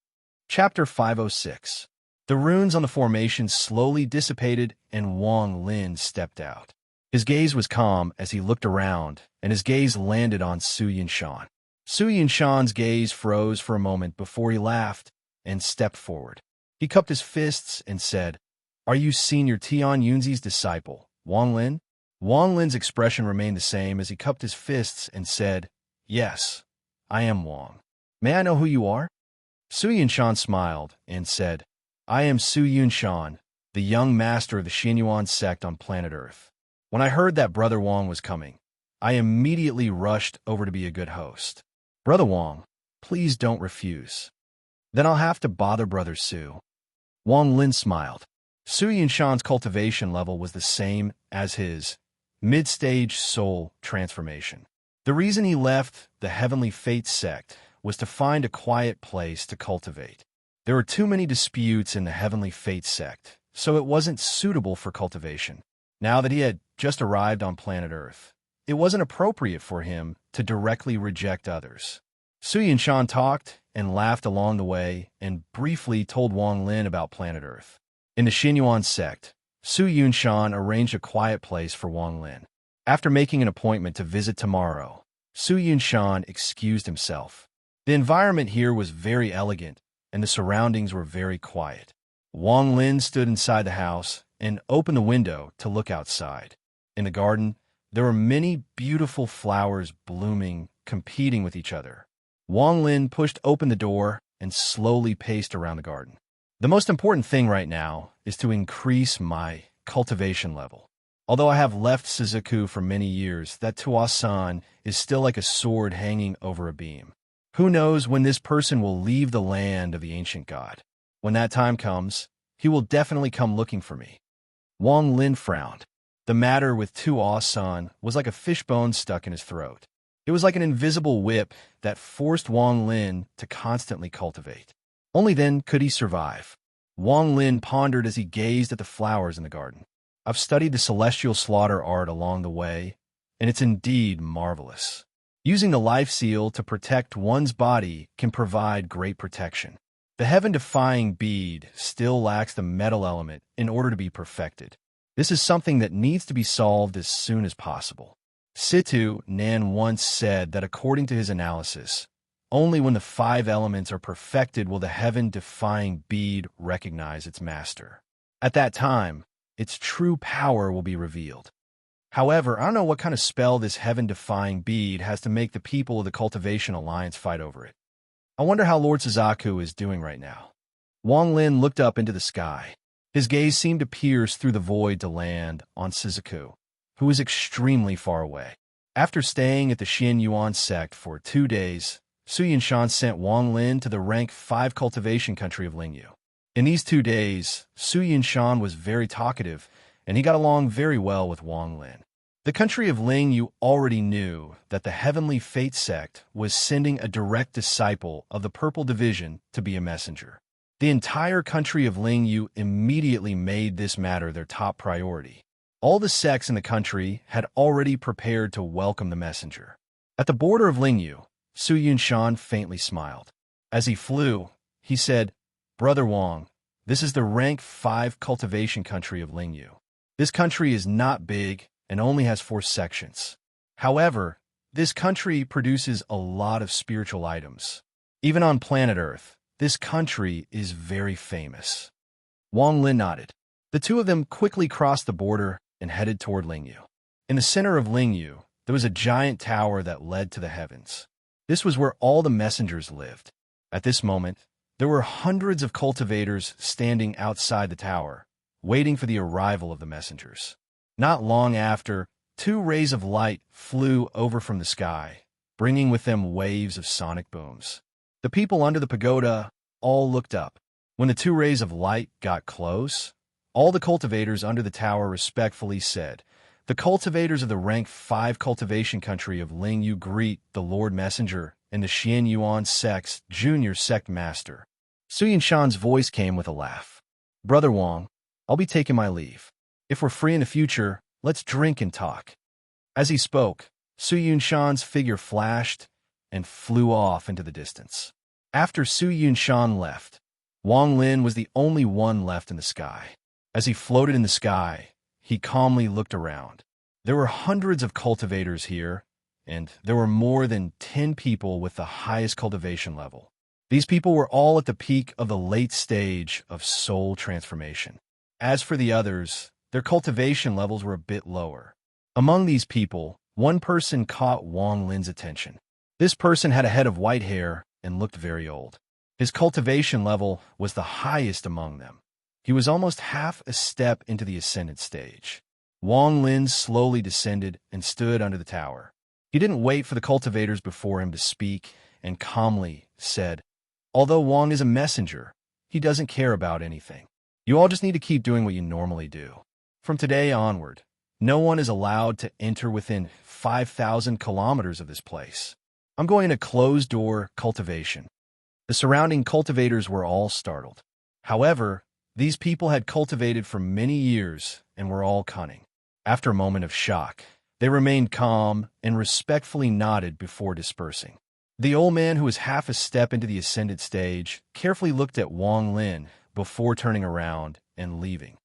[SPEAKER 1] Chapter 506. The runes on the formation slowly dissipated and Wang Lin stepped out. His gaze was calm as he looked around, and his gaze landed on Su Yunshan. Su Yunshan's gaze froze for a moment before he laughed and stepped forward. He cupped his fists and said, "Are you Senior Tian Yunzi's disciple, Wang Lin?" Wang Lin's expression remained the same as he cupped his fists and said, "Yes, I am Wang. May I know who you are?" Su Yunshan smiled and said, "I am Su Yunshan, the young master of the Xianyuan sect on planet Earth. When I heard that Brother Wang was coming, I immediately rushed over to be a good host. Brother Wang, please don't refuse. Then I'll have to bother Brother Su." Wang Lin smiled. Su Yunshan's cultivation level was the same as his mid-stage soul transformation. The reason he left the Heavenly Fate sect was to find a quiet place to cultivate. There were too many disputes in the Heavenly Fate sect, so it wasn't suitable for cultivation. Now that he had just arrived on planet Earth, it wasn't appropriate for him to directly reject others. Su Yunshan talked and laughed along the way and briefly told Wang Lin about planet Earth. In the Xianyuan sect, Su Yunshan arranged a quiet place for Wang Lin. After making an appointment to visit tomorrow, Su Yunshan excused himself. The environment here was very elegant, and the surroundings were very quiet. Wang Lin stood inside the house and opened the window to look outside. In the garden, there were many beautiful flowers blooming, competing with each other. Wang Lin pushed open the door and slowly paced around the garden. The most important thing right now is to increase my cultivation level. Although I have left Shizuku for many years, that Tuasan is still like a sword hanging over a beam. Who knows when this person will leave the land of the ancient god? When that time comes, he will definitely come looking for me. Wang Lin frowned. The matter with Tuasan was like a fishbone stuck in his throat. It was like an invisible whip that forced Wang Lin to constantly cultivate. Only then could he survive. Wang Lin pondered as he gazed at the flowers in the garden. I've studied the celestial slaughter art along the way, and it's indeed marvelous. Using the life seal to protect one's body can provide great protection. The heaven-defying bead still lacks the metal element in order to be perfected. This is something that needs to be solved as soon as possible. Situ Nan once said that according to his analysis, only when the 5 elements are perfected will the heaven-defying bead recognize its master. At that time, its true power will be revealed. However, I don't know what kind of spell this heaven-defying bead has to make the people of the Cultivation Alliance fight over it. I wonder how Lord Suzaku is doing right now. Wang Lin looked up into the sky. His gaze seemed to pierce through the void to land on Shizuku, who was extremely far away. After staying at the Xian Yuan sect for 2 days, Su Yinshan sent Wang Lin to the rank 5 cultivation country of Lingyu. In these 2 days, Su Yinshan was very talkative, and he got along very well with Wang Lin. The country of Lingyu already knew that the Heavenly Fate sect was sending a direct disciple of the Purple Division to be a messenger. The entire country of Lingyu immediately made this matter their top priority. All the sects in the country had already prepared to welcome the messenger. At the border of Lingyu, Su Yinshan faintly smiled. As he flew, he said, "Brother Wang, this is the rank 5 cultivation country of Lingyu. This country is not big and only has 4 sections. However, this country produces a lot of spiritual items. Even on planet Earth, this country is very famous." Wang Lin nodded. The two of them quickly crossed the border and headed toward Lingyu. In the center of Lingyu, there was a giant tower that led to the heavens. This was where all the messengers lived. At this moment, there were hundreds of cultivators standing outside the tower, waiting for the arrival of the messengers. Not long after, 2 rays of light flew over from the sky, bringing with them waves of sonic booms. The people under the pagoda all looked up. When the 2 rays of light got close, all the cultivators under the tower respectfully said, "The cultivators of the rank 5 cultivation country of Lingyu greet the Lord Messenger and the Xian Yuan sect's junior sect master." Su Yinshan's voice came with a laugh. "Brother Wang, I'll be taking my leave. If we're free in the future, let's drink and talk." As he spoke, Su Yinshan's figure flashed and flew off into the distance. After Su Yinshan left, Wang Lin was the only one left in the sky. As he floated in the sky, he calmly looked around. There were hundreds of cultivators here, and there were more than 10 people with the highest cultivation level. These people were all at the peak of the late stage of soul transformation. As for the others, their cultivation levels were a bit lower. Among these people, one person caught Wang Lin's attention. This person had a head of white hair and looked very old. His cultivation level was the highest among them. He was almost half a step into the ascendant stage. Wang Lin slowly descended and stood under the tower. He didn't wait for the cultivators before him to speak and calmly said, "Although Wang is a messenger, he doesn't care about anything. You all just need to keep doing what you normally do. From today onward, no one is allowed to enter within 5,000 kilometers of this place. I'm going to closed-door cultivation." The surrounding cultivators were all startled. However, these people had cultivated for many years and were all cunning. After a moment of shock, they remained calm and respectfully nodded before dispersing. The old man, who was half a step into the ascended stage, carefully looked at Wang Lin before turning around and leaving.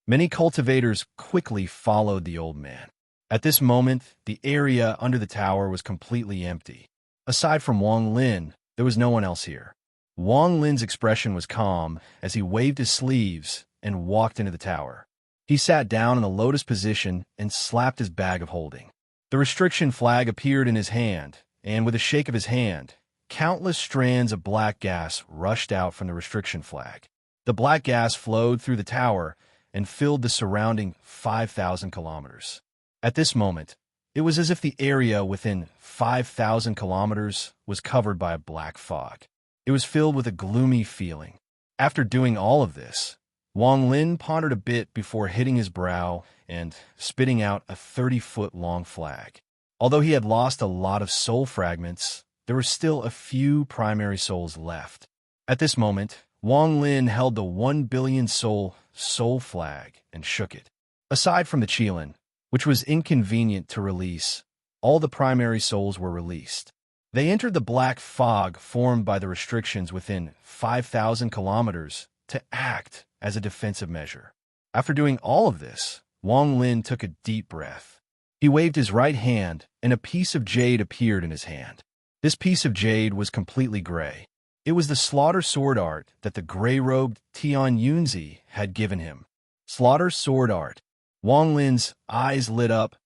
[SPEAKER 1] Many cultivators quickly followed the old man. At this moment, the area under the tower was completely empty. Aside from Wang Lin, there was no one else here. Wang Lin's expression was calm as he waved his sleeves and walked into the tower. He sat down in the lotus position and slapped his bag of holding. The restriction flag appeared in his hand, and with a shake of his hand, countless strands of black gas rushed out from the restriction flag. The black gas flowed through the tower and filled the surrounding 5,000 kilometers. At this moment, it was as if the area within 5,000 kilometers was covered by a black fog. It was filled with a gloomy feeling. After doing all of this, Wang Lin pondered a bit before hitting his brow and spitting out a 30-foot-long flag. Although he had lost a lot of soul fragments, there were still a few primary souls left. At this moment, Wang Lin held the 1 billion soul flag and shook it. Aside from the Qilin, which was inconvenient to release, all the primary souls were released. They entered the black fog formed by the restrictions within 5,000 kilometers to act as a defensive measure. After doing all of this, Wang Lin took a deep breath. He waved his right hand, and a piece of jade appeared in his hand. This piece of jade was completely gray. It was the slaughter sword art that the gray-robed Tian Yunzi had given him. Slaughter sword art. Wang Lin's eyes lit up,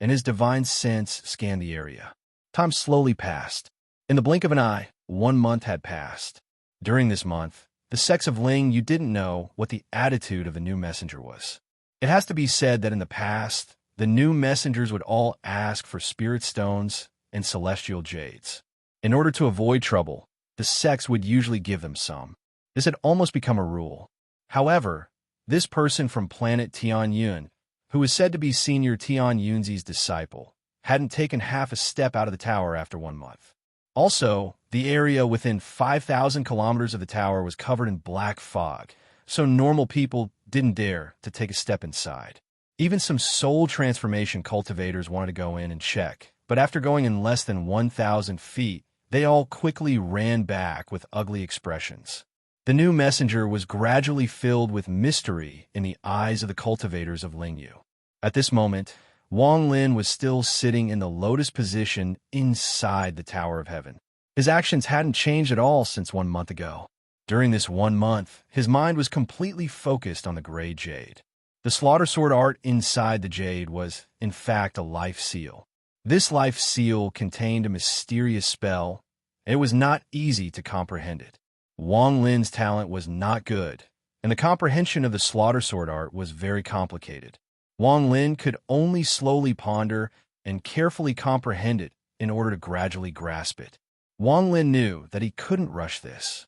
[SPEAKER 1] and his divine sense scanned the area. Time slowly passed. In the blink of an eye, 1 month had passed. During this month, the sects of Ling Yu didn't know what the attitude of the new messenger was. It has to be said that in the past, the new messengers would all ask for spirit stones and celestial jades. In order to avoid trouble, the sects would usually give them some. This had almost become a rule. However, this person from planet Tianyun, who was said to be senior Tian Yunzi's disciple, hadn't taken half a step out of the tower after 1 month. Also, the area within 5,000 kilometers of the tower was covered in black fog, so normal people didn't dare to take a step inside. Even some soul transformation cultivators wanted to go in and check, but after going in less than 1,000 feet, they all quickly ran back with ugly expressions. The new messenger was gradually filled with mystery in the eyes of the cultivators of Lingyu. At this moment, Wang Lin was still sitting in the lotus position inside the Tower of Heaven. His actions hadn't changed at all since 1 month ago. During this 1 month, his mind was completely focused on the gray jade. The slaughter sword art inside the jade was, in fact, a life seal. This life seal contained a mysterious spell, and it was not easy to comprehend it. Wang Lin's talent was not good, and the comprehension of the slaughter sword art was very complicated. Wang Lin could only slowly ponder and carefully comprehend it in order to gradually grasp it. Wang Lin knew that he couldn't rush this.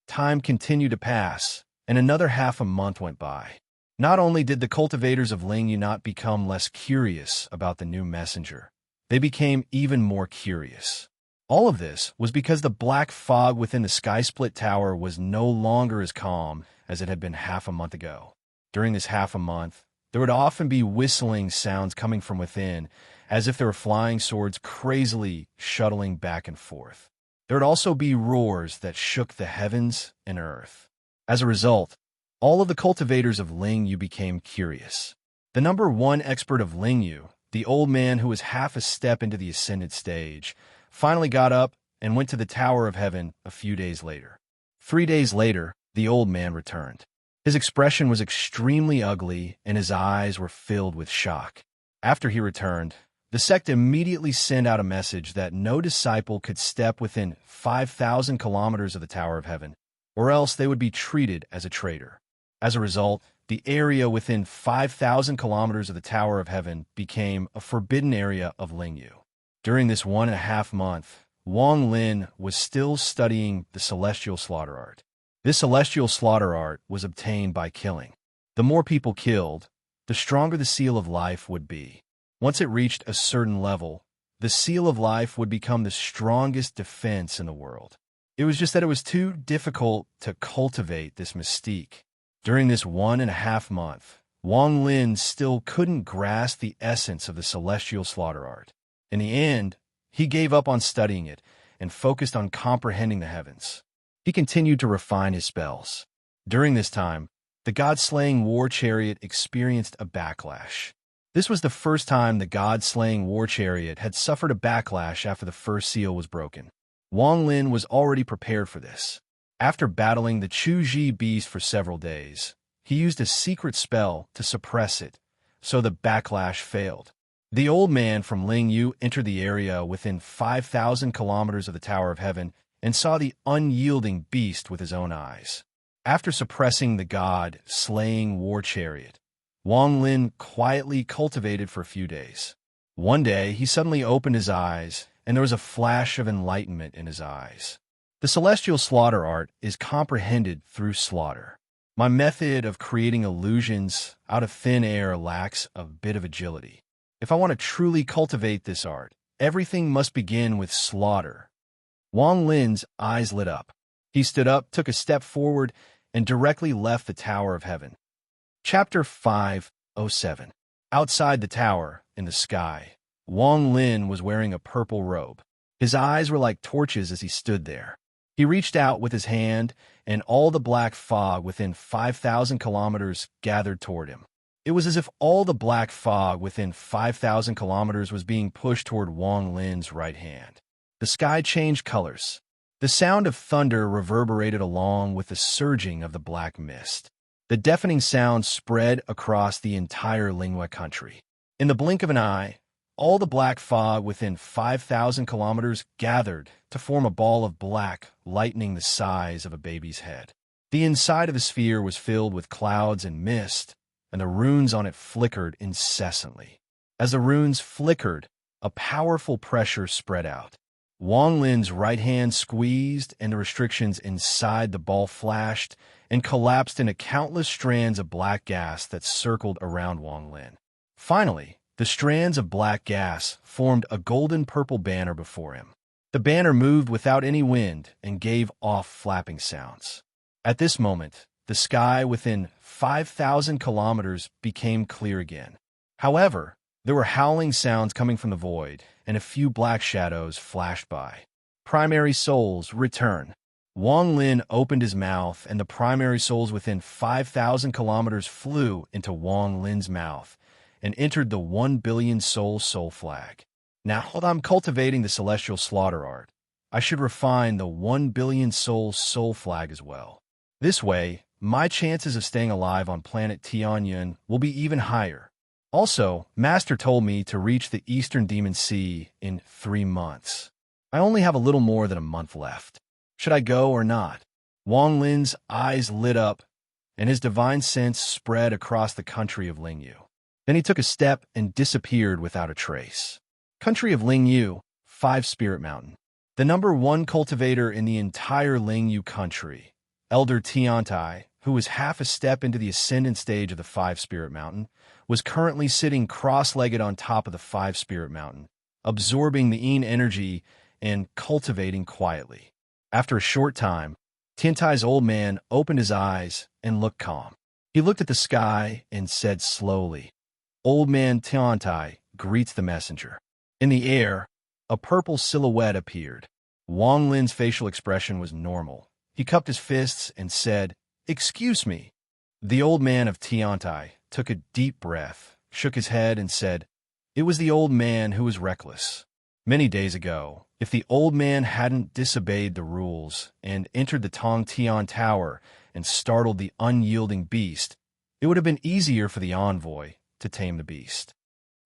[SPEAKER 1] Time continued to pass, and another half a month went by. Not only did the cultivators of Lingyu not become less curious about the new messenger, they became even more curious. All of this was because the black fog within the sky-split tower was no longer as calm as it had been half a month ago. During this half a month, there would often be whistling sounds coming from within, as if there were flying swords crazily shuttling back and forth. There would also be roars that shook the heavens and earth. As a result, all of the cultivators of Lingyu became curious. The number 1 expert of Lingyu, the old man who was half a step into the ascended stage, finally got up and went to the Tower of Heaven a few days later. 3 days later, the old man returned. His expression was extremely ugly, and his eyes were filled with shock. After he returned, the sect immediately sent out a message that no disciple could step within 5,000 kilometers of the Tower of Heaven, or else they would be treated as a traitor. As a result, the area within 5,000 kilometers of the Tower of Heaven became a forbidden area of Lingyu. During this 1.5 month, Wang Lin was still studying the celestial slaughter art. This celestial slaughter art was obtained by killing. The more people killed, the stronger the seal of life would be. Once it reached a certain level, the seal of life would become the strongest defense in the world. It was just that it was too difficult to cultivate this mystique. During this 1.5 month, Wang Lin still couldn't grasp the essence of the celestial slaughter art. In the end, he gave up on studying it and focused on comprehending the heavens. He continued to refine his spells. During this time, the god-slaying war chariot experienced a backlash. This was the first time the god-slaying war chariot had suffered a backlash after the first seal was broken. Wang Lin was already prepared for this. After battling the Chu-Ji beast for several days, he used a secret spell to suppress it, so the backlash failed. The old man from Lingyu entered the area within 5,000 kilometers of the Tower of Heaven and saw the unyielding beast with his own eyes. After suppressing the god-slaying war chariot, Wang Lin quietly cultivated for a few days. One day, he suddenly opened his eyes, and there was a flash of enlightenment in his eyes. The celestial slaughter art is comprehended through slaughter. My method of creating illusions out of thin air lacks a bit of agility. If I want to truly cultivate this art, everything must begin with slaughter. Wang Lin's eyes lit up. He stood up, took a step forward, and directly left the Tower of Heaven. Chapter 507. Outside the tower, in the sky, Wang Lin was wearing a purple robe. His eyes were like torches as he stood there. He reached out with his hand, and all the black fog within 5,000 kilometers gathered toward him. It was as if all the black fog within 5,000 kilometers was being pushed toward Wang Lin's right hand. The sky changed colors. The sound of thunder reverberated along with the surging of the black mist. The deafening sound spread across the entire Lingyu country. In the blink of an eye, all the black fog within 5,000 kilometers gathered to form a ball of black, lightning the size of a baby's head. The inside of the sphere was filled with clouds and mist, and the runes on it flickered incessantly. As the runes flickered, a powerful pressure spread out. Wang Lin's right hand squeezed, and the restrictions inside the ball flashed and collapsed into countless strands of black gas that circled around Wang Lin. Finally, the strands of black gas formed a golden-purple banner before him. The banner moved without any wind and gave off flapping sounds. At this moment, the sky within 5,000 kilometers became clear again. However, there were howling sounds coming from the void, and a few black shadows flashed by. Primary souls, return. Wang Lin opened his mouth, and the primary souls within 5,000 kilometers flew into Wang Lin's mouth and entered the 1 billion soul flag. Now that I'm cultivating the celestial slaughter art, I should refine the 1 billion soul flag as well. This way, my chances of staying alive on planet Tianyun will be even higher. Also, Master told me to reach the Eastern Demon Sea in 3 months. I only have a little more than a month left. Should I go or not? Wang Lin's eyes lit up, and his divine sense spread across the country of Lingyu. Then he took a step and disappeared without a trace. Country of Lingyu, 5 Spirit Mountain. The #1 cultivator in the entire Lingyu country, Elder Tiantai, who was half a step into the ascendant stage of the 5 Spirit Mountain, was currently sitting cross-legged on top of the 5 Spirit Mountain, absorbing the Yin energy and cultivating quietly. After a short time, Tiantai's old man opened his eyes and looked calm. He looked at the sky and said slowly, "Old man Tiantai greets the messenger." In the air, a purple silhouette appeared. Wang Lin's facial expression was normal. He cupped his fists and said, "Excuse me." The old man of Tiantai took a deep breath, shook his head, and said, "It was the old man who was reckless. Many days ago, if the old man hadn't disobeyed the rules and entered the Tong Tian Tower and startled the unyielding beast, it would have been easier for the envoy to tame the beast."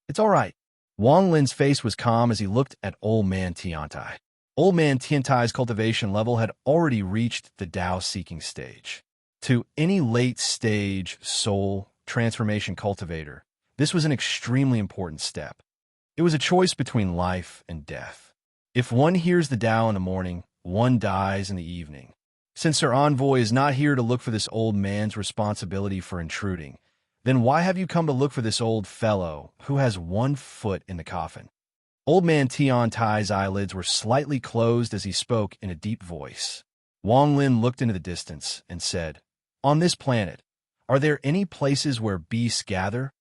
[SPEAKER 1] "It's all right." Wang Lin's face was calm as he looked at Old Man Tiantai. Old Man Tiantai's cultivation level had already reached the Tao-seeking stage. To any late-stage soul transformation cultivator, this was an extremely important step. It was a choice between life and death. If one hears the Tao in the morning, one dies in the evening. Since our envoy is not here to look for this old man's responsibility for intruding, then why have you come to look for this old fellow who has 1 foot in the coffin? Old Man Tiantai's eyelids were slightly closed as he spoke in a deep voice. Wang Lin looked into the distance and said, "On this planet, are there any places where beasts gather?"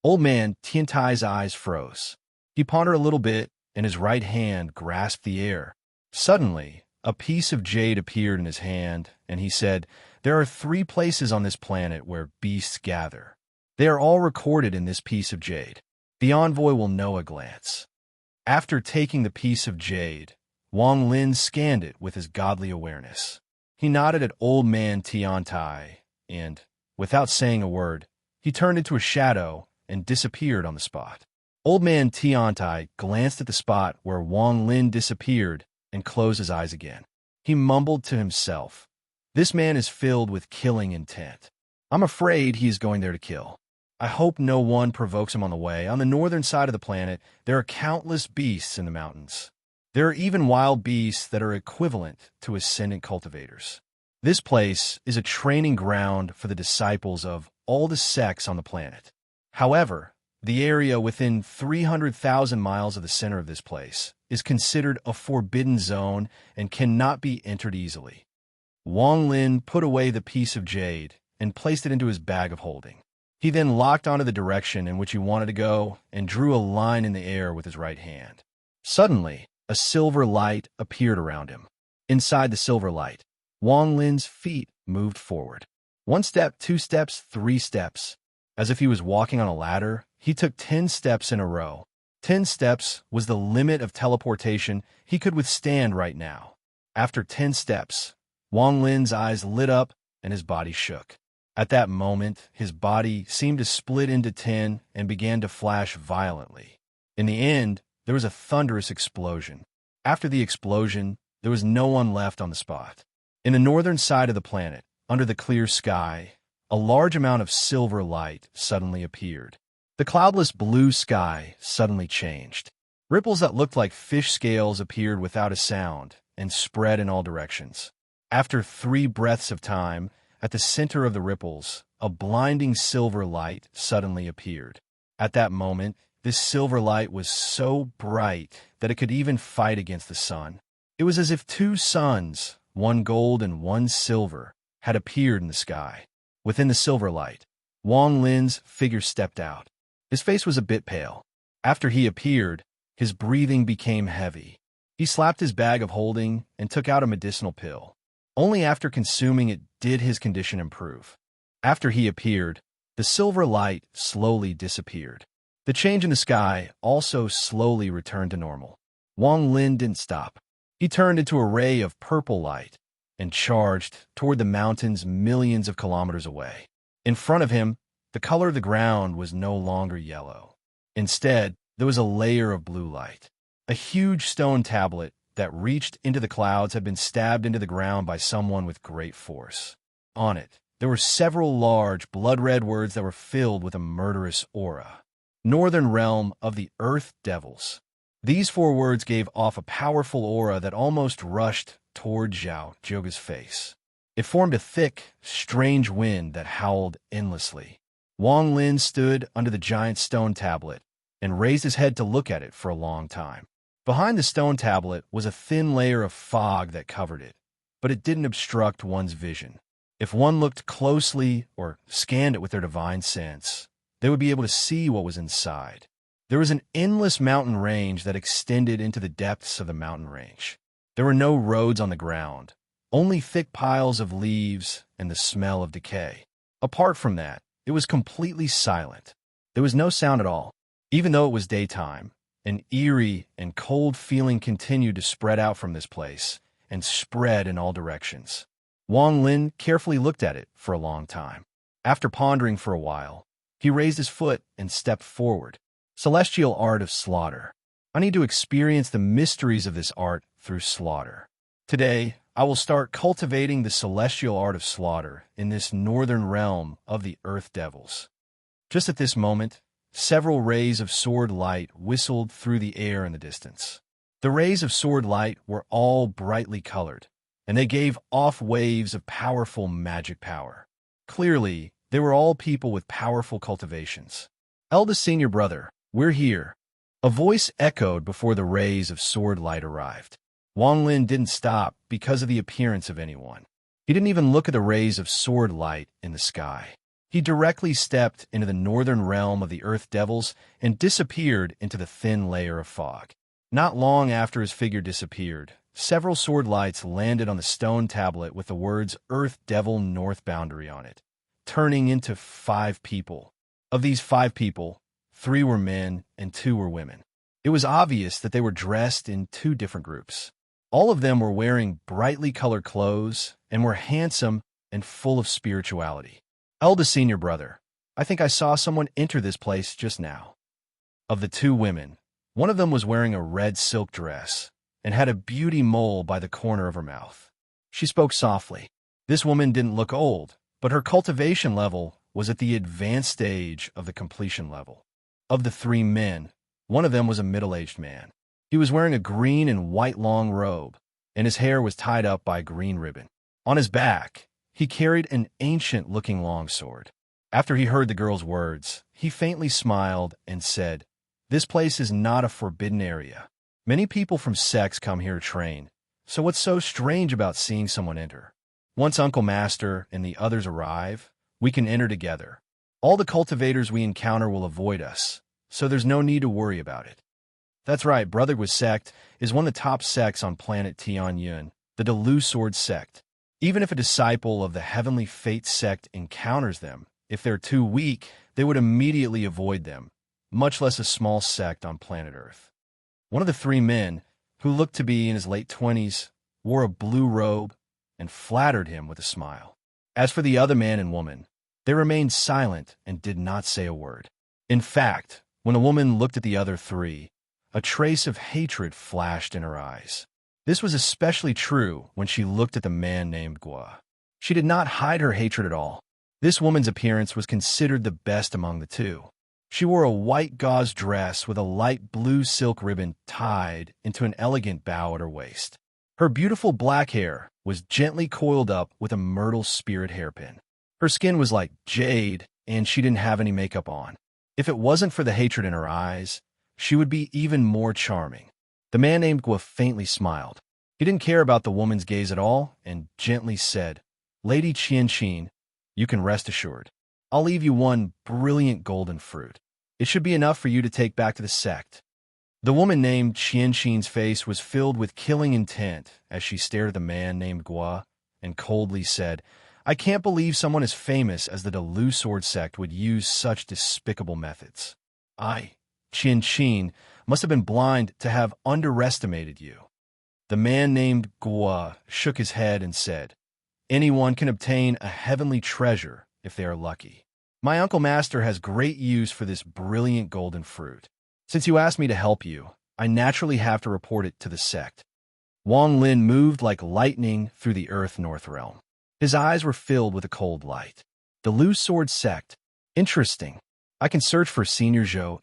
[SPEAKER 1] Old Man Tiantai's eyes froze. He pondered a little bit, and his right hand grasped the air. Suddenly, a piece of jade appeared in his hand, and he said, "There are 3 places on this planet where beasts gather. They are all recorded in this piece of jade. The envoy will know a glance." After taking the piece of jade, Wang Lin scanned it with his godly awareness. He nodded at Old Man Tiantai, and, without saying a word, he turned into a shadow and disappeared on the spot. Old Man Tiantai glanced at the spot where Wang Lin disappeared and closed his eyes again. He mumbled to himself, "This man is filled with killing intent. I'm afraid he is going there to kill. I hope no one provokes him on the way. On the northern side of the planet, there are countless beasts in the mountains. There are even wild beasts that are equivalent to ascendant cultivators. This place is a training ground for the disciples of all the sects on the planet. However, the area within 300,000 miles of the center of this place is considered a forbidden zone and cannot be entered easily." Wang Lin put away the piece of jade and placed it into his bag of holding. He then locked onto the direction in which he wanted to go and drew a line in the air with his right hand. Suddenly, a silver light appeared around him. Inside the silver light, Wang Lin's feet moved forward. 1 step, 2 steps, 3 steps. As if he was walking on a ladder, he took 10 steps in a row. 10 steps was the limit of teleportation he could withstand right now. After 10 steps, Wang Lin's eyes lit up and his body shook. At that moment, his body seemed to split into 10 and began to flash violently. In the end, there was a thunderous explosion. After the explosion, there was no one left on the spot. In the northern side of the planet, under the clear sky, a large amount of silver light suddenly appeared. The cloudless blue sky suddenly changed. Ripples that looked like fish scales appeared without a sound and spread in all directions. After 3 breaths of time, at the center of the ripples, a blinding silver light suddenly appeared. At that moment, this silver light was so bright that it could even fight against the sun. It was as if 2 suns, one gold and one silver, had appeared in the sky. Within the silver light, Wang Lin's figure stepped out. His face was a bit pale. After he appeared, his breathing became heavy. He slapped his bag of holding and took out a medicinal pill. Only after consuming it did his condition improve. After he appeared, the silver light slowly disappeared. The change in the sky also slowly returned to normal. Wang Lin didn't stop. He turned into a ray of purple light and charged toward the mountains millions of kilometers away. In front of him, the color of the ground was no longer yellow. Instead, there was a layer of blue light. A huge stone tablet that reached into the clouds had been stabbed into the ground by someone with great force. On it, there were several large, blood-red words that were filled with a murderous aura. Northern Realm of the Earth Devils. These 4 words gave off a powerful aura that almost rushed toward Zhao Zhouge's face. It formed a thick, strange wind that howled endlessly. Wang Lin stood under the giant stone tablet and raised his head to look at it for a long time. Behind the stone tablet was a thin layer of fog that covered it, but it didn't obstruct one's vision. If one looked closely or scanned it with their divine sense, they would be able to see what was inside. There was an endless mountain range that extended into the depths of the mountain range. There were no roads on the ground, only thick piles of leaves and the smell of decay. Apart from that, it was completely silent. There was no sound at all. Even though it was daytime, an eerie and cold feeling continued to spread out from this place and spread in all directions. Wang Lin carefully looked at it for a long time. After pondering for a while, he raised his foot and stepped forward. Celestial art of slaughter. I need to experience the mysteries of this art through slaughter. Today, I will start cultivating the celestial art of slaughter in this northern realm of the Earth Devils. Just at this moment, several rays of sword light whistled through the air in the distance. The rays of sword light were all brightly colored, and they gave off waves of powerful magic power. Clearly, they were all people with powerful cultivations. "Eldest senior brother, we're here." A voice echoed before the rays of sword light arrived. Wang Lin didn't stop because of the appearance of anyone. He didn't even look at the rays of sword light in the sky. He directly stepped into the northern realm of the Earth Devils and disappeared into the thin layer of fog. Not long after his figure disappeared, several sword lights landed on the stone tablet with the words Earth Devil North Boundary on it, turning into 5 people. Of these 5 people, 3 were men and 2 were women. It was obvious that they were dressed in 2 different groups. All of them were wearing brightly colored clothes and were handsome and full of spirituality. Eldest senior brother, I think I saw someone enter this place just now. Of the two women, one of them was wearing a red silk dress and had a beauty mole by the corner of her mouth. She spoke softly. This woman didn't look old, but her cultivation level was at the advanced stage of the completion level. Of the three men, one of them was a middle-aged man. He was wearing a green and white long robe, and his hair was tied up by a green ribbon. On his back, he carried an ancient-looking longsword. After he heard the girl's words, he faintly smiled and said, "This place is not a forbidden area. Many people from sects come here to train, so what's so strange about seeing someone enter? Once Uncle Master and the others arrive, we can enter together. All the cultivators we encounter will avoid us, so there's no need to worry about it." That's right, Brotherhood sect is one of the top sects on planet Tianyun, the Delu Sword sect. Even if a disciple of the Heavenly Fate sect encounters them, if they're too weak, they would immediately avoid them, much less a small sect on planet Earth. One of the three men, who looked to be in his late 20s, wore a blue robe and flattered him with a smile. As for the other man and woman, they remained silent and did not say a word. In fact, when a woman looked at the other three, a trace of hatred flashed in her eyes. This was especially true when she looked at the man named Gua. She did not hide her hatred at all. This woman's appearance was considered the best among the two. She wore a white gauze dress with a light blue silk ribbon tied into an elegant bow at her waist. Her beautiful black hair was gently coiled up with a myrtle spirit hairpin. Her skin was like jade, and she didn't have any makeup on. If it wasn't for the hatred in her eyes, she would be even more charming. The man named Gua faintly smiled. He didn't care about the woman's gaze at all and gently said, "Lady Qianqin, you can rest assured. I'll leave you one brilliant golden fruit. It should be enough for you to take back to the sect." The woman named Qianqin's face was filled with killing intent as she stared at the man named Gua and coldly said, "I can't believe someone as famous as the Delu Sword sect would use such despicable methods. Qianqin must have been blind to have underestimated you." The man named Gua shook his head and said, "Anyone can obtain a heavenly treasure if they are lucky. My Uncle Master has great use for this brilliant golden fruit. Since you asked me to help you, I naturally have to report it to the sect." Wang Lin moved like lightning through the Earth North Realm. His eyes were filled with a cold light. The Lu Sword sect. Interesting. I can search for Senior Zhou.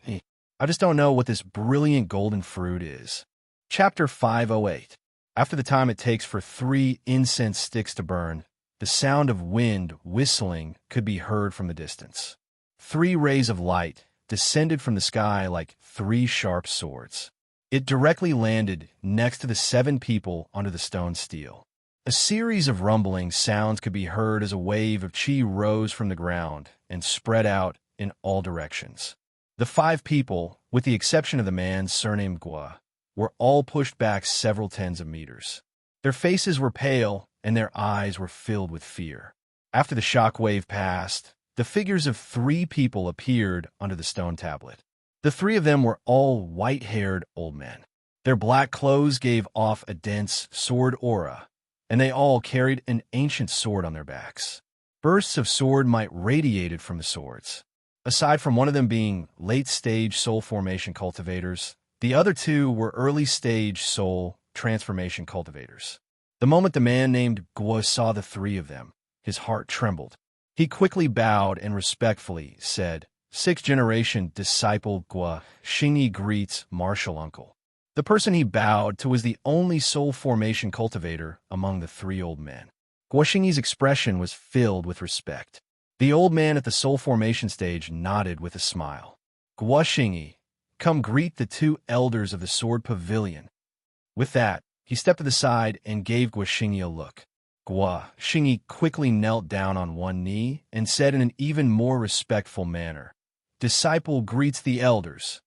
[SPEAKER 1] I just don't know what this brilliant golden fruit is. Chapter 508. After the time it takes for 3 incense sticks to burn, the sound of wind whistling could be heard from the distance. 3 rays of light descended from the sky like 3 sharp swords. It directly landed next to the 7 people under the stone steel. A series of rumbling sounds could be heard as a wave of chi rose from the ground and spread out in all directions. The 5 people, with the exception of the man surnamed Gua, were all pushed back several tens of meters. Their faces were pale and their eyes were filled with fear. After the shock wave passed, the figures of 3 people appeared under the stone tablet. The 3 of them were all white-haired old men. Their black clothes gave off a dense sword aura, and they all carried an ancient sword on their backs. Bursts of sword might radiated from the swords. Aside from one of them being late-stage soul formation cultivators, the other 2 were early-stage soul transformation cultivators. The moment the man named Gua saw the 3 of them, his heart trembled. He quickly bowed and respectfully said, "6th-generation disciple Gua Xingyi greets martial uncle." The person he bowed to was the only soul formation cultivator among the 3 old men. Gua Xingyi's expression was filled with respect. The old man at the soul formation stage nodded with a smile. "Gua Xingyi, come greet the 2 elders of the Sword Pavilion." With that, he stepped to the side and gave Gua Xingyi a look. Gua Xingyi quickly knelt down on one knee and said in an even more respectful manner, "Disciple greets the elders."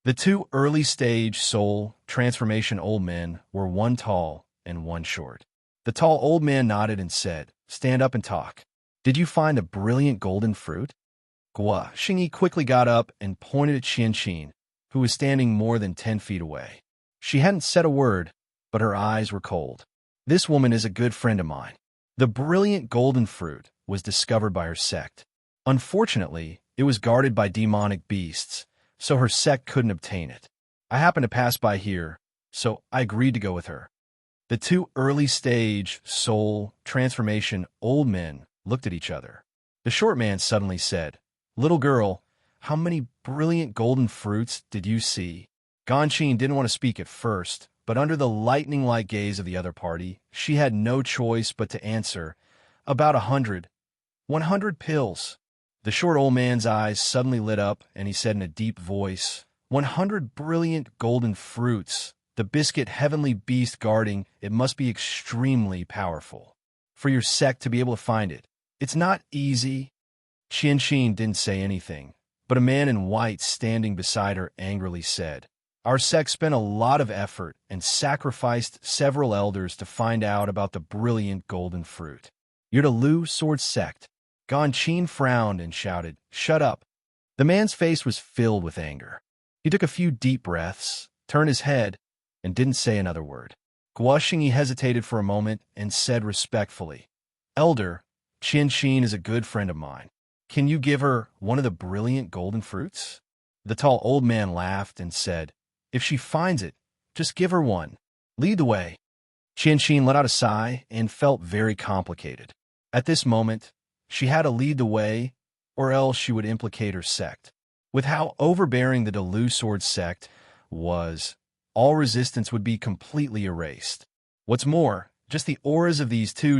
[SPEAKER 1] The 2 early-stage soul transformation old men were one tall and one short. The tall old man nodded and said, "Stand up and talk. Did you find a brilliant golden fruit?" Gua Xingyi quickly got up and pointed at Qianqin, who was standing more than 10 feet away. She hadn't said a word, but her eyes were cold. This woman is a good friend of mine. The brilliant golden fruit was discovered by her sect. Unfortunately, it was guarded by demonic beasts, so her sect couldn't obtain it. I happened to pass by here, so I agreed to go with her. The two early-stage soul transformation old men looked at each other. The short man suddenly said, "Little girl, how many brilliant golden fruits did you see?" Ganqin didn't want to speak at first, but under the lightning-like gaze of the other party, she had no choice but to answer, "About 100. 100 pills." The short old man's eyes suddenly lit up, and he said in a deep voice, 100 brilliant golden fruits. The biscuit heavenly beast guarding it must be extremely powerful. For your sect to be able to find it, it's not easy. Qianxin didn't say anything, but a man in white standing beside her angrily said, "Our sect spent a lot of effort and sacrificed several elders to find out about the brilliant golden fruit. You're the Lu Sword sect." Ganqin frowned and shouted, "Shut up." The man's face was filled with anger. He took a few deep breaths, turned his head, and didn't say another word. Guoxingyi hesitated for a moment and said respectfully, "Elder, Qianxin is a good friend of mine. Can you give her one of the brilliant golden fruits?" The tall old man laughed and said, "If she finds it, just give her one. Lead the way." Qianxin let out a sigh and felt very complicated. At this moment, she had to lead the way, or else she would implicate her sect. With how overbearing the Lu Sword sect was, all resistance would be completely erased. What's more, just the auras of these two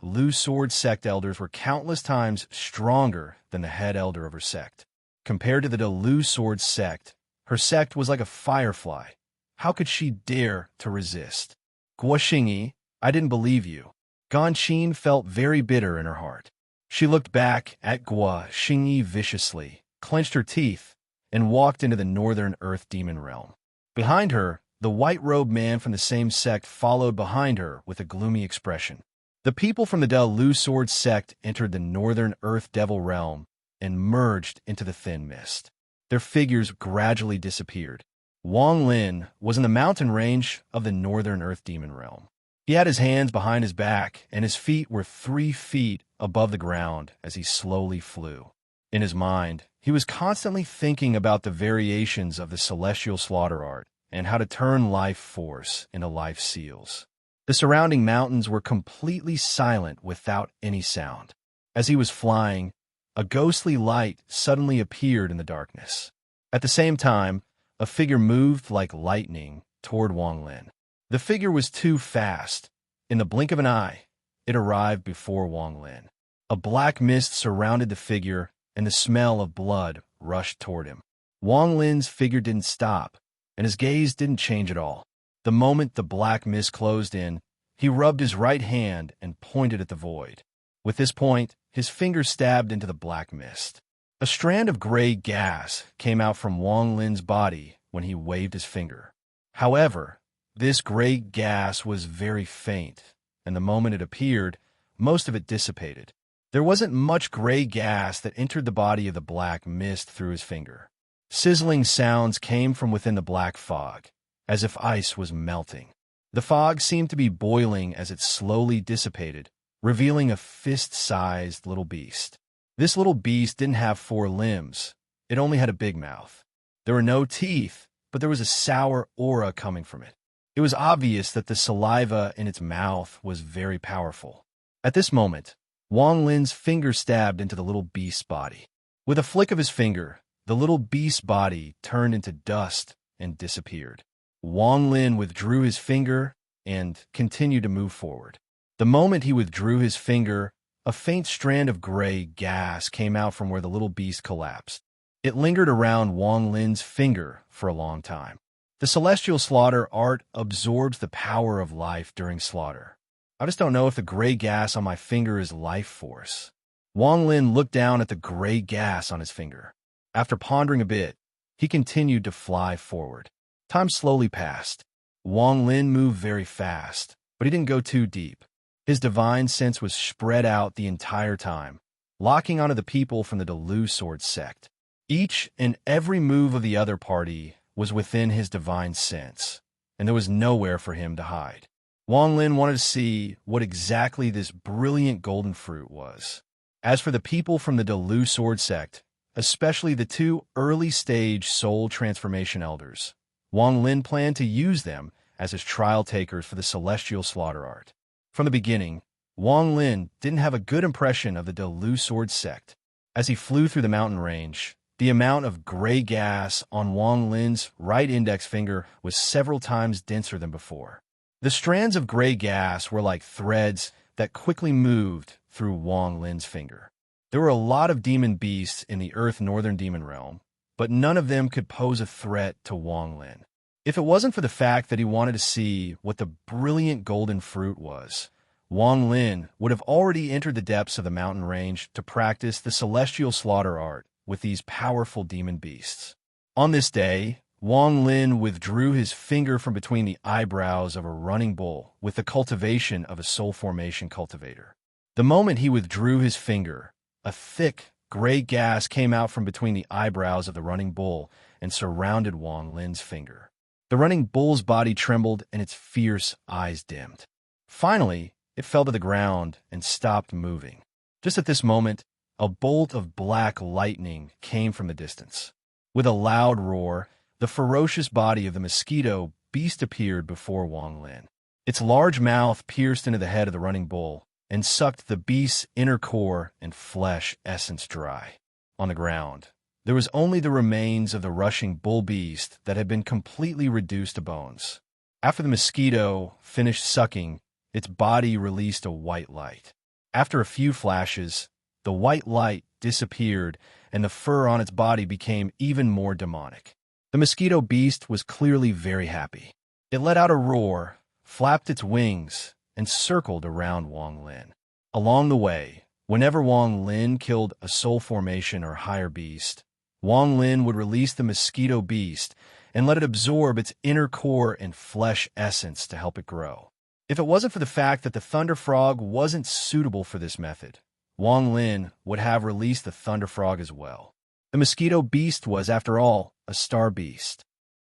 [SPEAKER 1] Lu Sword sect elders were countless times stronger than the head elder of her sect. Compared to the Lu Sword sect, her sect was like a firefly. How could she dare to resist? Guoxingyi, I didn't believe you. Ganqin felt very bitter in her heart. She looked back at Guoxingyi viciously, clenched her teeth, and walked into the northern earth demon realm. Behind her, the white-robed man from the same sect followed behind her with a gloomy expression. The people from the Lu Sword sect entered the northern earth devil realm and merged into the thin mist. Their figures gradually disappeared. Wang Lin was in the mountain range of the northern earth demon realm. He had his hands behind his back, and his feet were 3 feet above the ground as he slowly flew. In his mind, he was constantly thinking about the variations of the celestial slaughter art and how to turn life force into life seals. The surrounding mountains were completely silent without any sound. As he was flying, a ghostly light suddenly appeared in the darkness. At the same time, a figure moved like lightning toward Wang Lin. The figure was too fast. In the blink of an eye, it arrived before Wang Lin. A black mist surrounded the figure, and the smell of blood rushed toward him. Wang Lin's figure didn't stop, and his gaze didn't change at all. The moment the black mist closed in, he rubbed his right hand and pointed at the void. With this point, his finger stabbed into the black mist. A strand of gray gas came out from Wang Lin's body when he waved his finger. However, this gray gas was very faint, and the moment it appeared, most of it dissipated. There wasn't much gray gas that entered the body of the black mist through his finger. Sizzling sounds came from within the black fog, as if ice was melting. The fog seemed to be boiling as it slowly dissipated, revealing a fist-sized little beast. This little beast didn't have 4 limbs. It only had a big mouth. There were no teeth, but there was a sour aura coming from it. It was obvious that the saliva in its mouth was very powerful. At this moment, Wang Lin's finger stabbed into the little beast's body. With a flick of his finger, the little beast's body turned into dust and disappeared. Wang Lin withdrew his finger and continued to move forward. The moment he withdrew his finger, a faint strand of gray gas came out from where the little beast collapsed. It lingered around Wang Lin's finger for a long time. The celestial slaughter art absorbs the power of life during slaughter. I just don't know if the gray gas on my finger is life force. Wang Lin looked down at the gray gas on his finger. After pondering a bit, he continued to fly forward. Time slowly passed. Wang Lin moved very fast, but he didn't go too deep. His divine sense was spread out the entire time, locking onto the people from the Lu Sword sect. Each and every move of the other party was within his divine sense, and there was nowhere for him to hide. Wang Lin wanted to see what exactly this brilliant golden fruit was. As for the people from the Delu Sword sect, especially the two early-stage soul transformation elders, Wang Lin planned to use them as his trial takers for the celestial slaughter art. From the beginning, Wang Lin didn't have a good impression of the Delu Sword sect. As he flew through the mountain range, the amount of gray gas on Wang Lin's right index finger was several times denser than before. The strands of gray gas were like threads that quickly moved through Wang Lin's finger. There were a lot of demon beasts in the Earth Northern Demon Realm, but none of them could pose a threat to Wang Lin. If it wasn't for the fact that he wanted to see what the brilliant golden fruit was, Wang Lin would have already entered the depths of the mountain range to practice the celestial slaughter art with these powerful demon beasts. On this day, Wang Lin withdrew his finger from between the eyebrows of a running bull with the cultivation of a soul formation cultivator. The moment he withdrew his finger, a thick, gray gas came out from between the eyebrows of the running bull and surrounded Wang Lin's finger. The running bull's body trembled and its fierce eyes dimmed. Finally, it fell to the ground and stopped moving. Just at this moment, a bolt of black lightning came from the distance. With a loud roar, the ferocious body of the mosquito beast appeared before Wang Lin. Its large mouth pierced into the head of the running bull and sucked the beast's inner core and flesh essence dry. On the ground, there was only the remains of the rushing bull beast that had been completely reduced to bones. After the mosquito finished sucking, its body released a white light. After a few flashes, the white light disappeared and the fur on its body became even more demonic. The mosquito beast was clearly very happy. It let out a roar, flapped its wings, and circled around Wang Lin. Along the way, whenever Wang Lin killed a soul formation or higher beast, Wang Lin would release the mosquito beast and let it absorb its inner core and flesh essence to help it grow. If it wasn't for the fact that the thunder frog wasn't suitable for this method, Wang Lin would have released the thunder frog as well. The mosquito beast was, after all, a star beast.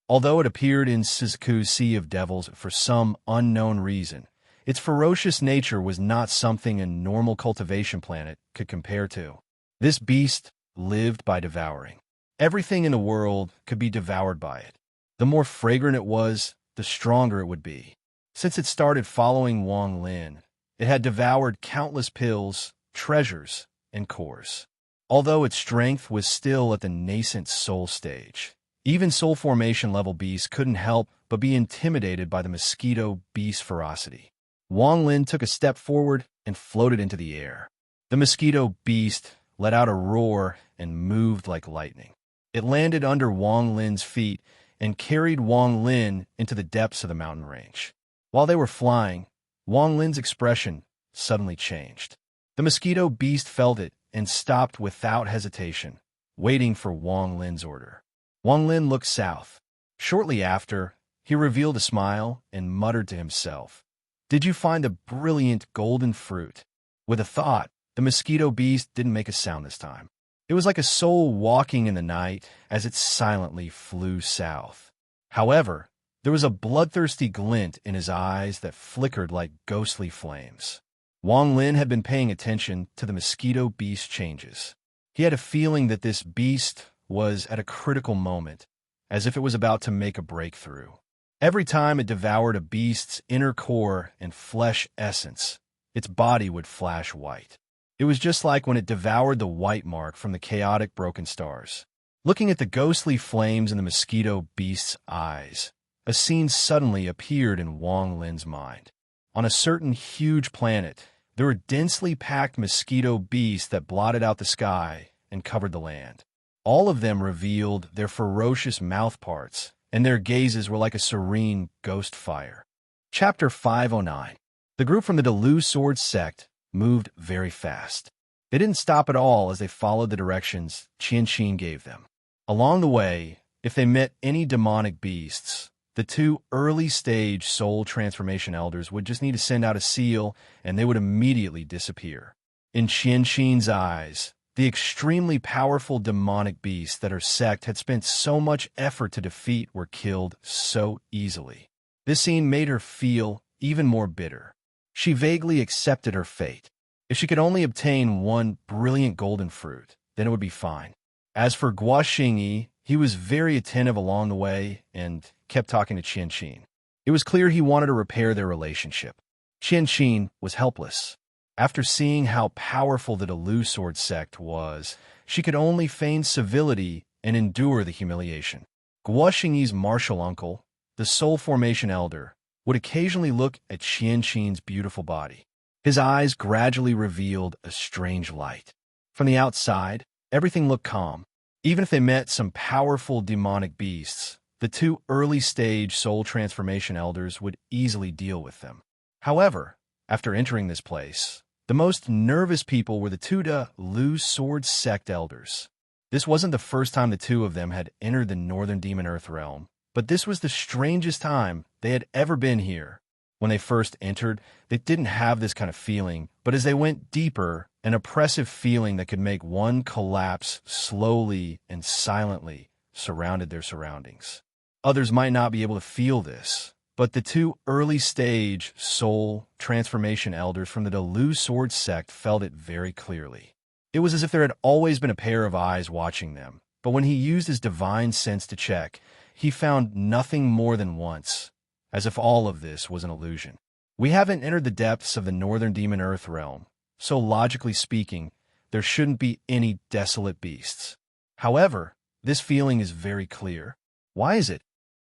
[SPEAKER 1] Although it appeared in Suzuku's Sea of Devils for some unknown reason, its ferocious nature was not something a normal cultivation planet could compare to. This beast lived by devouring. Everything in the world could be devoured by it. The more fragrant it was, the stronger it would be. Since it started following Wang Lin, it had devoured countless pills, treasures, and cores. Although its strength was still at the nascent soul stage, even soul formation level beasts couldn't help but be intimidated by the mosquito beast's ferocity. Wang Lin took a step forward and floated into the air. The mosquito beast let out a roar and moved like lightning. It landed under Wang Lin's feet and carried Wang Lin into the depths of the mountain range. While they were flying, Wang Lin's expression suddenly changed. The mosquito beast felt it and stopped without hesitation, waiting for Wang Lin's order. Wang Lin looked south. Shortly after, he revealed a smile and muttered to himself, "Did you find the brilliant golden fruit?" With a thought, the mosquito beast didn't make a sound this time. It was like a soul walking in the night as it silently flew south. However, there was a bloodthirsty glint in his eyes that flickered like ghostly flames. Wang Lin had been paying attention to the mosquito beast's changes. He had a feeling that this beast was at a critical moment, as if it was about to make a breakthrough. Every time it devoured a beast's inner core and flesh essence, its body would flash white. It was just like when it devoured the white mark from the chaotic broken stars. Looking at the ghostly flames in the mosquito beast's eyes, a scene suddenly appeared in Wang Lin's mind. On a certain huge planet, there were densely packed mosquito beasts that blotted out the sky and covered the land. All of them revealed their ferocious mouth parts, and their gazes were like a serene ghost fire. Chapter 509. The group from the Delu Sword sect moved very fast. They didn't stop at all as they followed the directions Qian gave them. Along the way, if they met any demonic beasts, the two early-stage soul transformation elders would just need to send out a seal, and they would immediately disappear. In Qian's eyes, the extremely powerful demonic beasts that her sect had spent so much effort to defeat were killed so easily. This scene made her feel even more bitter. She vaguely accepted her fate. If she could only obtain one brilliant golden fruit, then it would be fine. As for Guo Xingyi, he was very attentive along the way and kept talking to Qian Qin. It was clear he wanted to repair their relationship. Qian Qin was helpless. After seeing how powerful the Lu sword sect was, she could only feign civility and endure the humiliation. Guo Xingyi's martial uncle, the soul formation elder, would occasionally look at Qian Qin's beautiful body. His eyes gradually revealed a strange light. From the outside, everything looked calm. Even if they met some powerful demonic beasts, the two early-stage soul transformation elders would easily deal with them. However, after entering this place, the most nervous people were the two Lu sword sect elders. This wasn't the first time the two of them had entered the Northern Demon Earth realm, but this was the strangest time they had ever been here. When they first entered, they didn't have this kind of feeling, but as they went deeper, an oppressive feeling that could make one collapse slowly and silently surrounded their surroundings. Others might not be able to feel this, but the two early-stage soul transformation elders from the Lu sword sect felt it very clearly. It was as if there had always been a pair of eyes watching them, but when he used his divine sense to check, he found nothing more than once, as if all of this was an illusion. We haven't entered the depths of the Northern Demon Earth realm, so logically speaking, there shouldn't be any desolate beasts. However, this feeling is very clear. Why is it?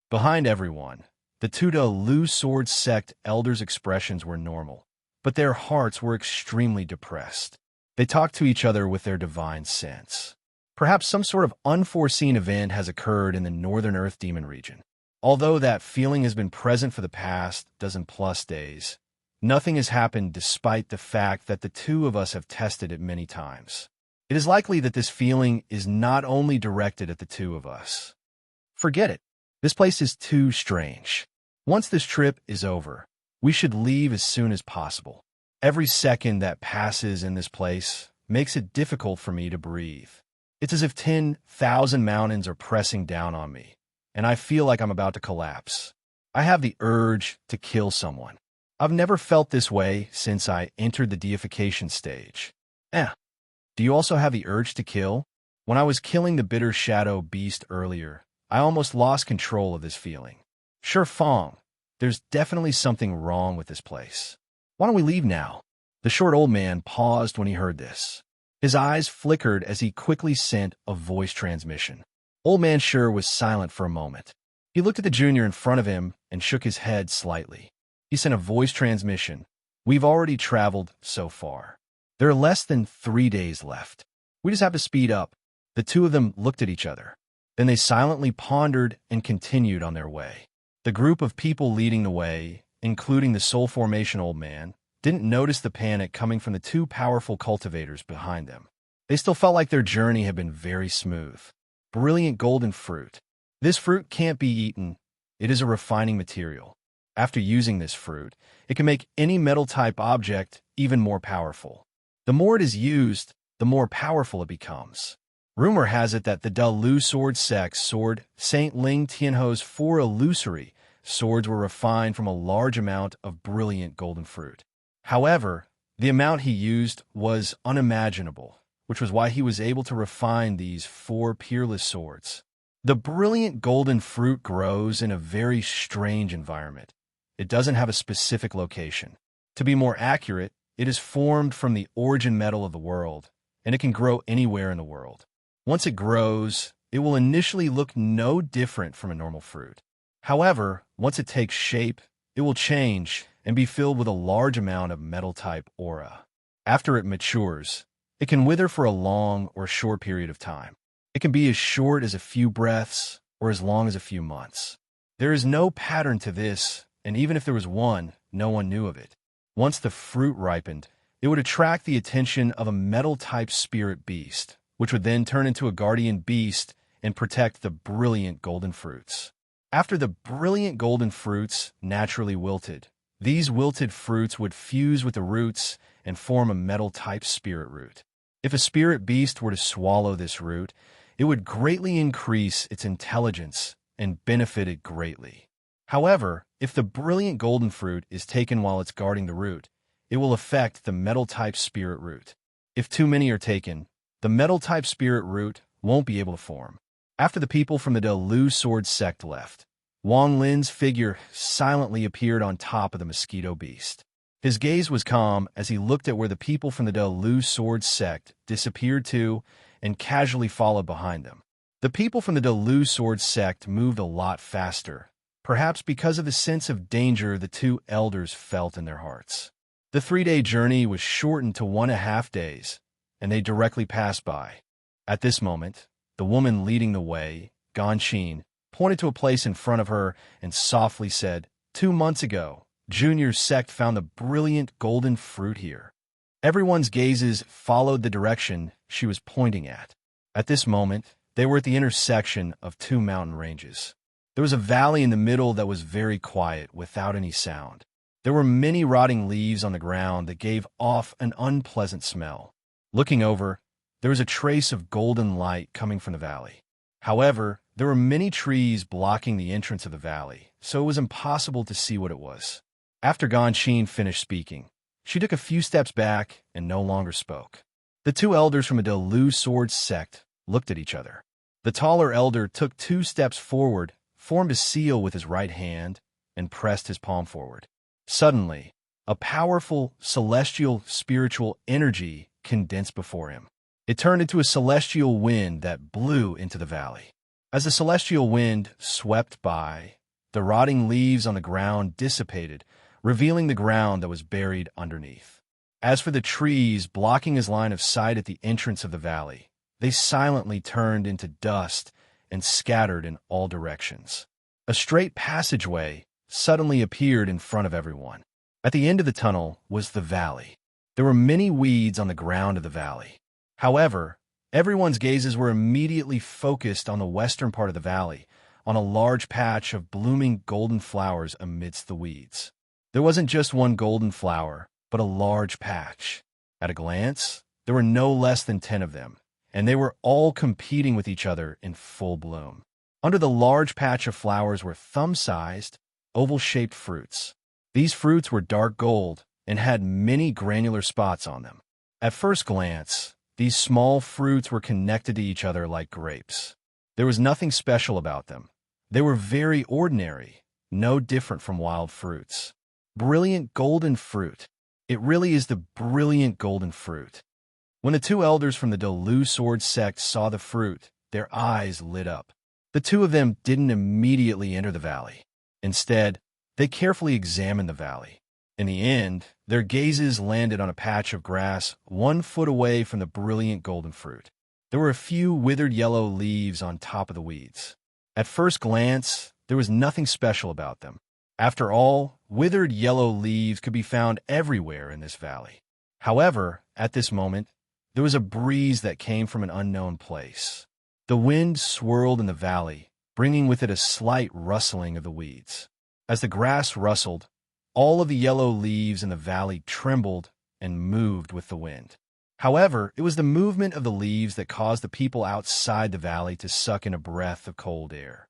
[SPEAKER 1] Behind everyone, the two Lu sword sect elders' expressions were normal, but their hearts were extremely depressed. They talked to each other with their divine sense. Perhaps some sort of unforeseen event has occurred in the Northern Earth Demon region. Although that feeling has been present for the past dozen-plus days, nothing has happened despite the fact that the two of us have tested it many times. It is likely that this feeling is not only directed at the two of us. Forget it. This place is too strange. Once this trip is over, we should leave as soon as possible. Every second that passes in this place makes it difficult for me to breathe. It's as if 10,000 mountains are pressing down on me, and I feel like I'm about to collapse. I have the urge to kill someone. I've never felt this way since I entered the deification stage. Do you also have the urge to kill? When I was killing the bitter shadow beast earlier, I almost lost control of this feeling. Sure, Fong, there's definitely something wrong with this place. Why don't we leave now? The short old man paused when he heard this. His eyes flickered as he quickly sent a voice transmission. Old Man Sure was silent for a moment. He looked at the junior in front of him and shook his head slightly. He sent a voice transmission. We've already traveled so far. There are less than 3 days left. We just have to speed up. The two of them looked at each other. Then they silently pondered and continued on their way. The group of people leading the way, including the soul formation old man, didn't notice the panic coming from the two powerful cultivators behind them. They still felt like their journey had been very smooth. Brilliant golden fruit. This fruit can't be eaten. It is a refining material. After using this fruit, it can make any metal-type object even more powerful. The more it is used, the more powerful it becomes. Rumor has it that the Lu sword sect's sword, Saint Ling Tianho's 4 illusory swords were refined from a large amount of brilliant golden fruit. However, the amount he used was unimaginable, which was why he was able to refine these 4 peerless swords. The brilliant golden fruit grows in a very strange environment. It doesn't have a specific location. To be more accurate, it is formed from the origin metal of the world, and it can grow anywhere in the world. Once it grows, it will initially look no different from a normal fruit. However, once it takes shape, it will change and be filled with a large amount of metal-type aura. After it matures, it can wither for a long or short period of time. It can be as short as a few breaths or as long as a few months. There is no pattern to this, and even if there was one, no one knew of it. Once the fruit ripened, it would attract the attention of a metal-type spirit beast, which would then turn into a guardian beast and protect the brilliant golden fruits. After the brilliant golden fruits naturally wilted, these wilted fruits would fuse with the roots and form a metal-type spirit root. If a spirit beast were to swallow this root, it would greatly increase its intelligence and benefit it greatly. However, If the brilliant golden fruit is taken while it's guarding the root, it will affect the metal-type spirit root. If too many are taken, the metal-type spirit root won't be able to form. After the people from the Lu Sword sect left, Wang Lin's figure silently appeared on top of the mosquito beast. His gaze was calm as he looked at where the people from the Lu Sword sect disappeared to and casually followed behind them. The people from the Lu Sword sect moved a lot faster, perhaps because of the sense of danger the two elders felt in their hearts. The 3-day journey was shortened to 1.5 days, and they directly passed by. At this moment, the woman leading the way, Ganqin, pointed to a place in front of her and softly said, 2 months ago, Junior's sect found the brilliant golden fruit here. Everyone's gazes followed the direction she was pointing at. At this moment, they were at the intersection of 2 mountain ranges. There was a valley in the middle that was very quiet, without any sound. There were many rotting leaves on the ground that gave off an unpleasant smell. Looking over, there was a trace of golden light coming from the valley. However, there were many trees blocking the entrance of the valley, so it was impossible to see what it was. After Ganqin finished speaking, she took a few steps back and no longer spoke. The 2 elders from the Lu Sword sect looked at each other. The taller elder took 2 steps forward, formed a seal with his right hand, and pressed his palm forward. Suddenly, a powerful, celestial, spiritual energy condensed before him. It turned into a celestial wind that blew into the valley. As the celestial wind swept by, the rotting leaves on the ground dissipated, revealing the ground that was buried underneath. As for the trees blocking his line of sight at the entrance of the valley, they silently turned into dust and scattered in all directions. A straight passageway suddenly appeared in front of everyone. At the end of the tunnel was the valley. There were many weeds on the ground of the valley. However, everyone's gazes were immediately focused on the western part of the valley, on a large patch of blooming golden flowers amidst the weeds. There wasn't just one golden flower, but a large patch. At a glance, there were no less than 10 of them, and they were all competing with each other in full bloom. Under the large patch of flowers were thumb-sized, oval-shaped fruits. These fruits were dark gold and had many granular spots on them. At first glance, these small fruits were connected to each other like grapes. There was nothing special about them. They were very ordinary, no different from wild fruits. Brilliant golden fruit. It really is the brilliant golden fruit. When the 2 elders from the Lu Sword sect saw the fruit, their eyes lit up. The 2 of them didn't immediately enter the valley. Instead, they carefully examined the valley. In the end, their gazes landed on a patch of grass 1 foot away from the brilliant golden fruit. There were a few withered yellow leaves on top of the weeds. At first glance, there was nothing special about them. After all, withered yellow leaves could be found everywhere in this valley. However, at this moment, there was a breeze that came from an unknown place. The wind swirled in the valley, bringing with it a slight rustling of the weeds. As the grass rustled, all of the yellow leaves in the valley trembled and moved with the wind. However, it was the movement of the leaves that caused the people outside the valley to suck in a breath of cold air.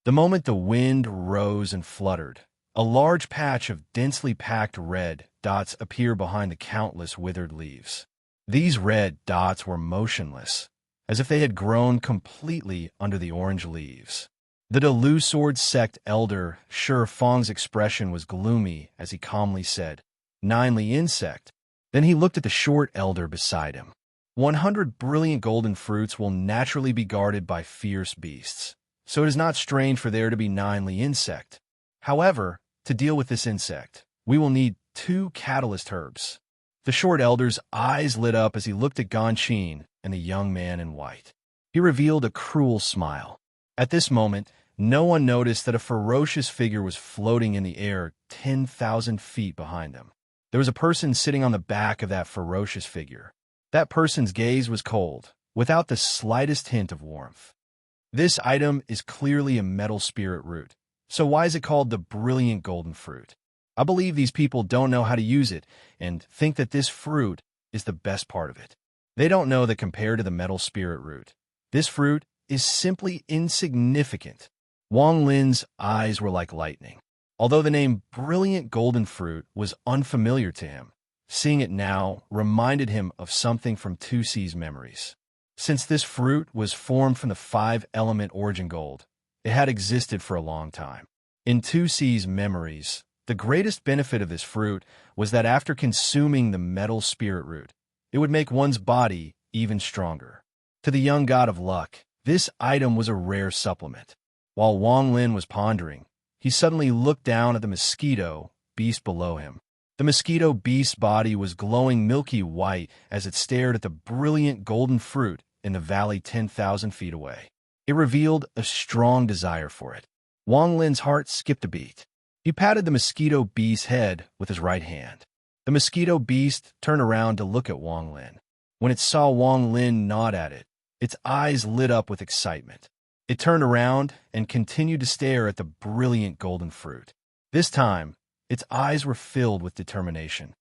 [SPEAKER 1] The moment the wind rose and fluttered, a large patch of densely packed red dots appeared behind the countless withered leaves. These red dots were motionless, as if they had grown completely under the orange leaves. The Lu Sword sect elder Shi Feng's expression was gloomy as he calmly said, "Ninely insect." Then he looked at the short elder beside him. 100 brilliant golden fruits will naturally be guarded by fierce beasts, so it is not strange for there to be ninely insect. However, to deal with this insect, we will need 2 catalyst herbs. The short elder's eyes lit up as he looked at Ganqin and the young man in white. He revealed a cruel smile. At this moment, no one noticed that a ferocious figure was floating in the air 10,000 feet behind them. There was a person sitting on the back of that ferocious figure. That person's gaze was cold, without the slightest hint of warmth. This item is clearly a metal spirit root, so why is it called the brilliant golden fruit? I believe these people don't know how to use it and think that this fruit is the best part of it. They don't know that compared to the metal spirit root, this fruit is simply insignificant. Wang Lin's eyes were like lightning. Although the name Brilliant Golden Fruit was unfamiliar to him, seeing it now reminded him of something from 2C's memories. Since this fruit was formed from the 5-element origin gold, it had existed for a long time. In 2C's memories, the greatest benefit of this fruit was that after consuming the metal spirit root, it would make one's body even stronger. To the young god of luck, this item was a rare supplement. While Wang Lin was pondering, he suddenly looked down at the mosquito beast below him. The mosquito beast's body was glowing milky white as it stared at the brilliant golden fruit in the valley 10,000 feet away. It revealed a strong desire for it. Wang Lin's heart skipped a beat. He patted the mosquito beast's head with his right hand. The mosquito beast turned around to look at Wang Lin. When it saw Wang Lin nod at it, its eyes lit up with excitement. It turned around and continued to stare at the brilliant golden fruit. This time, its eyes were filled with determination.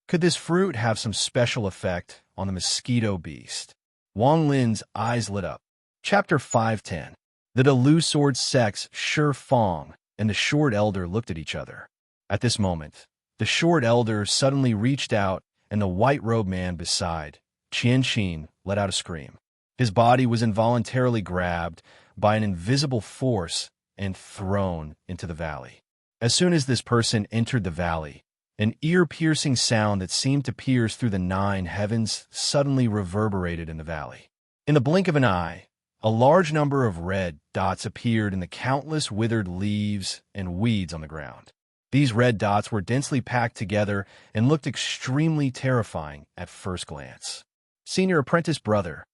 [SPEAKER 1] Could this fruit have some special effect on the mosquito beast? Wang Lin's eyes lit up. Chapter 510. The Delu Sword Sect's Shi Fong and the Short Elder looked at each other. At this moment, the Short Elder suddenly reached out, and the white-robed man beside, Qian Xin, let out a scream. His body was involuntarily grabbed by an invisible force and thrown into the valley. As soon as this person entered the valley, an ear-piercing sound that seemed to pierce through the 9 heavens suddenly reverberated in the valley. In the blink of an eye, a large number of red dots appeared in the countless withered leaves and weeds on the ground. These red dots were densely packed together and looked extremely terrifying at first glance. Senior apprentice brother,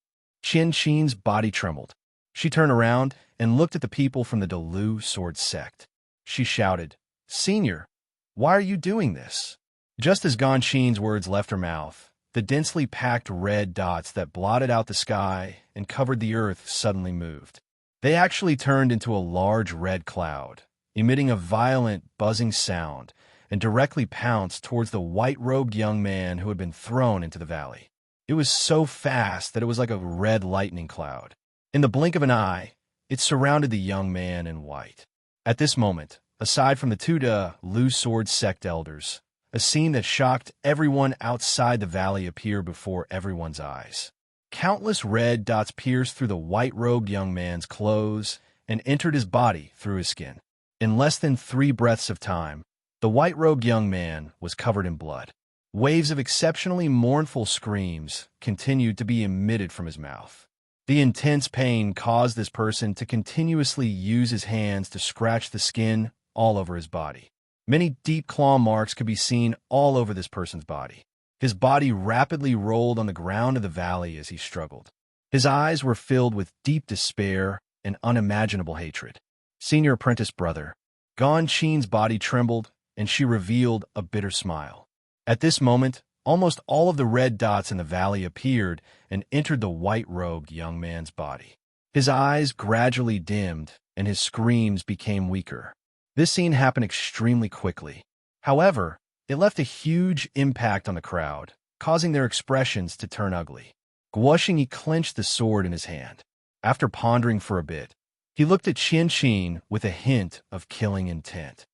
[SPEAKER 1] Qian Xin's body trembled. She turned around and looked at the people from the Delu Sword Sect. She shouted, "Senior, why are you doing this?" Just as Gan Xin's words left her mouth, the densely packed red dots that blotted out the sky and covered the earth suddenly moved. They actually turned into a large red cloud, emitting a violent, buzzing sound, and directly pounced towards the white-robed young man who had been thrown into the valley. It was so fast that it was like a red lightning cloud. In the blink of an eye, it surrounded the young man in white. At this moment, aside from the two Delu Sword Sect elders, a scene that shocked everyone outside the valley appeared before everyone's eyes. Countless red dots pierced through the white-robed young man's clothes and entered his body through his skin. In less than 3 breaths of time, the white-robed young man was covered in blood. Waves of exceptionally mournful screams continued to be emitted from his mouth. The intense pain caused this person to continuously use his hands to scratch the skin all over his body. Many deep claw marks could be seen all over this person's body. His body rapidly rolled on the ground of the valley as he struggled. His eyes were filled with deep despair and unimaginable hatred. Senior apprentice brother, Gan Xin's body trembled, and she revealed a bitter smile. At this moment, almost all of the red dots in the valley appeared and entered the white-robed young man's body. His eyes gradually dimmed, and his screams became weaker. This scene happened extremely quickly. However, it left a huge impact on the crowd, causing their expressions to turn ugly. Guo Xingyi clenched the sword in his hand. After pondering for a bit, he looked at Qian Xin with a hint of killing intent.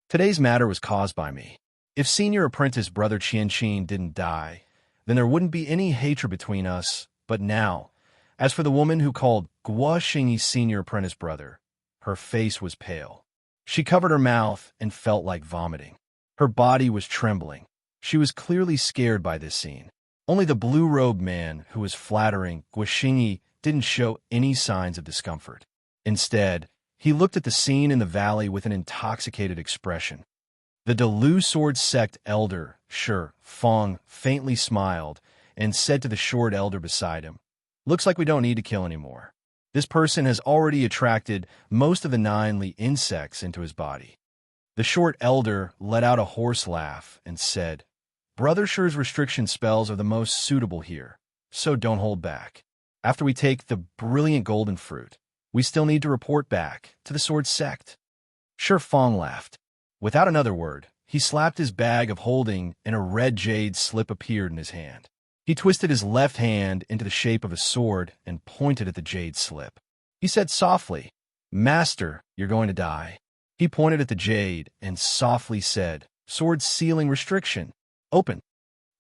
[SPEAKER 1] Today's matter was caused by me. If senior apprentice brother Qian Xin didn't die, then there wouldn't be any hatred between us. But now, as for the woman who called Guo Xingyi's senior apprentice brother, her face was pale. She covered her mouth and felt like vomiting. Her body was trembling. She was clearly scared by this scene. Only the blue-robed man who was flattering Guo Xingyi didn't show any signs of discomfort. Instead, he looked at the scene in the valley with an intoxicated expression. The Delu Sword Sect elder, Shi Fong, faintly smiled and said to the short elder beside him, "Looks like we don't need to kill anymore. This person has already attracted most of the 9 Li insects into his body." The short elder let out a hoarse laugh and said, "Brother Shi's restriction spells are the most suitable here, so don't hold back. After we take the brilliant golden fruit, we still need to report back to the Sword Sect." Shi Fong laughed. Without another word, he slapped his bag of holding and a red jade slip appeared in his hand. He twisted his left hand into the shape of a sword and pointed at the jade slip. He said softly, "Master, you're going to die." He pointed at the jade and softly said, "Sword sealing restriction. Open."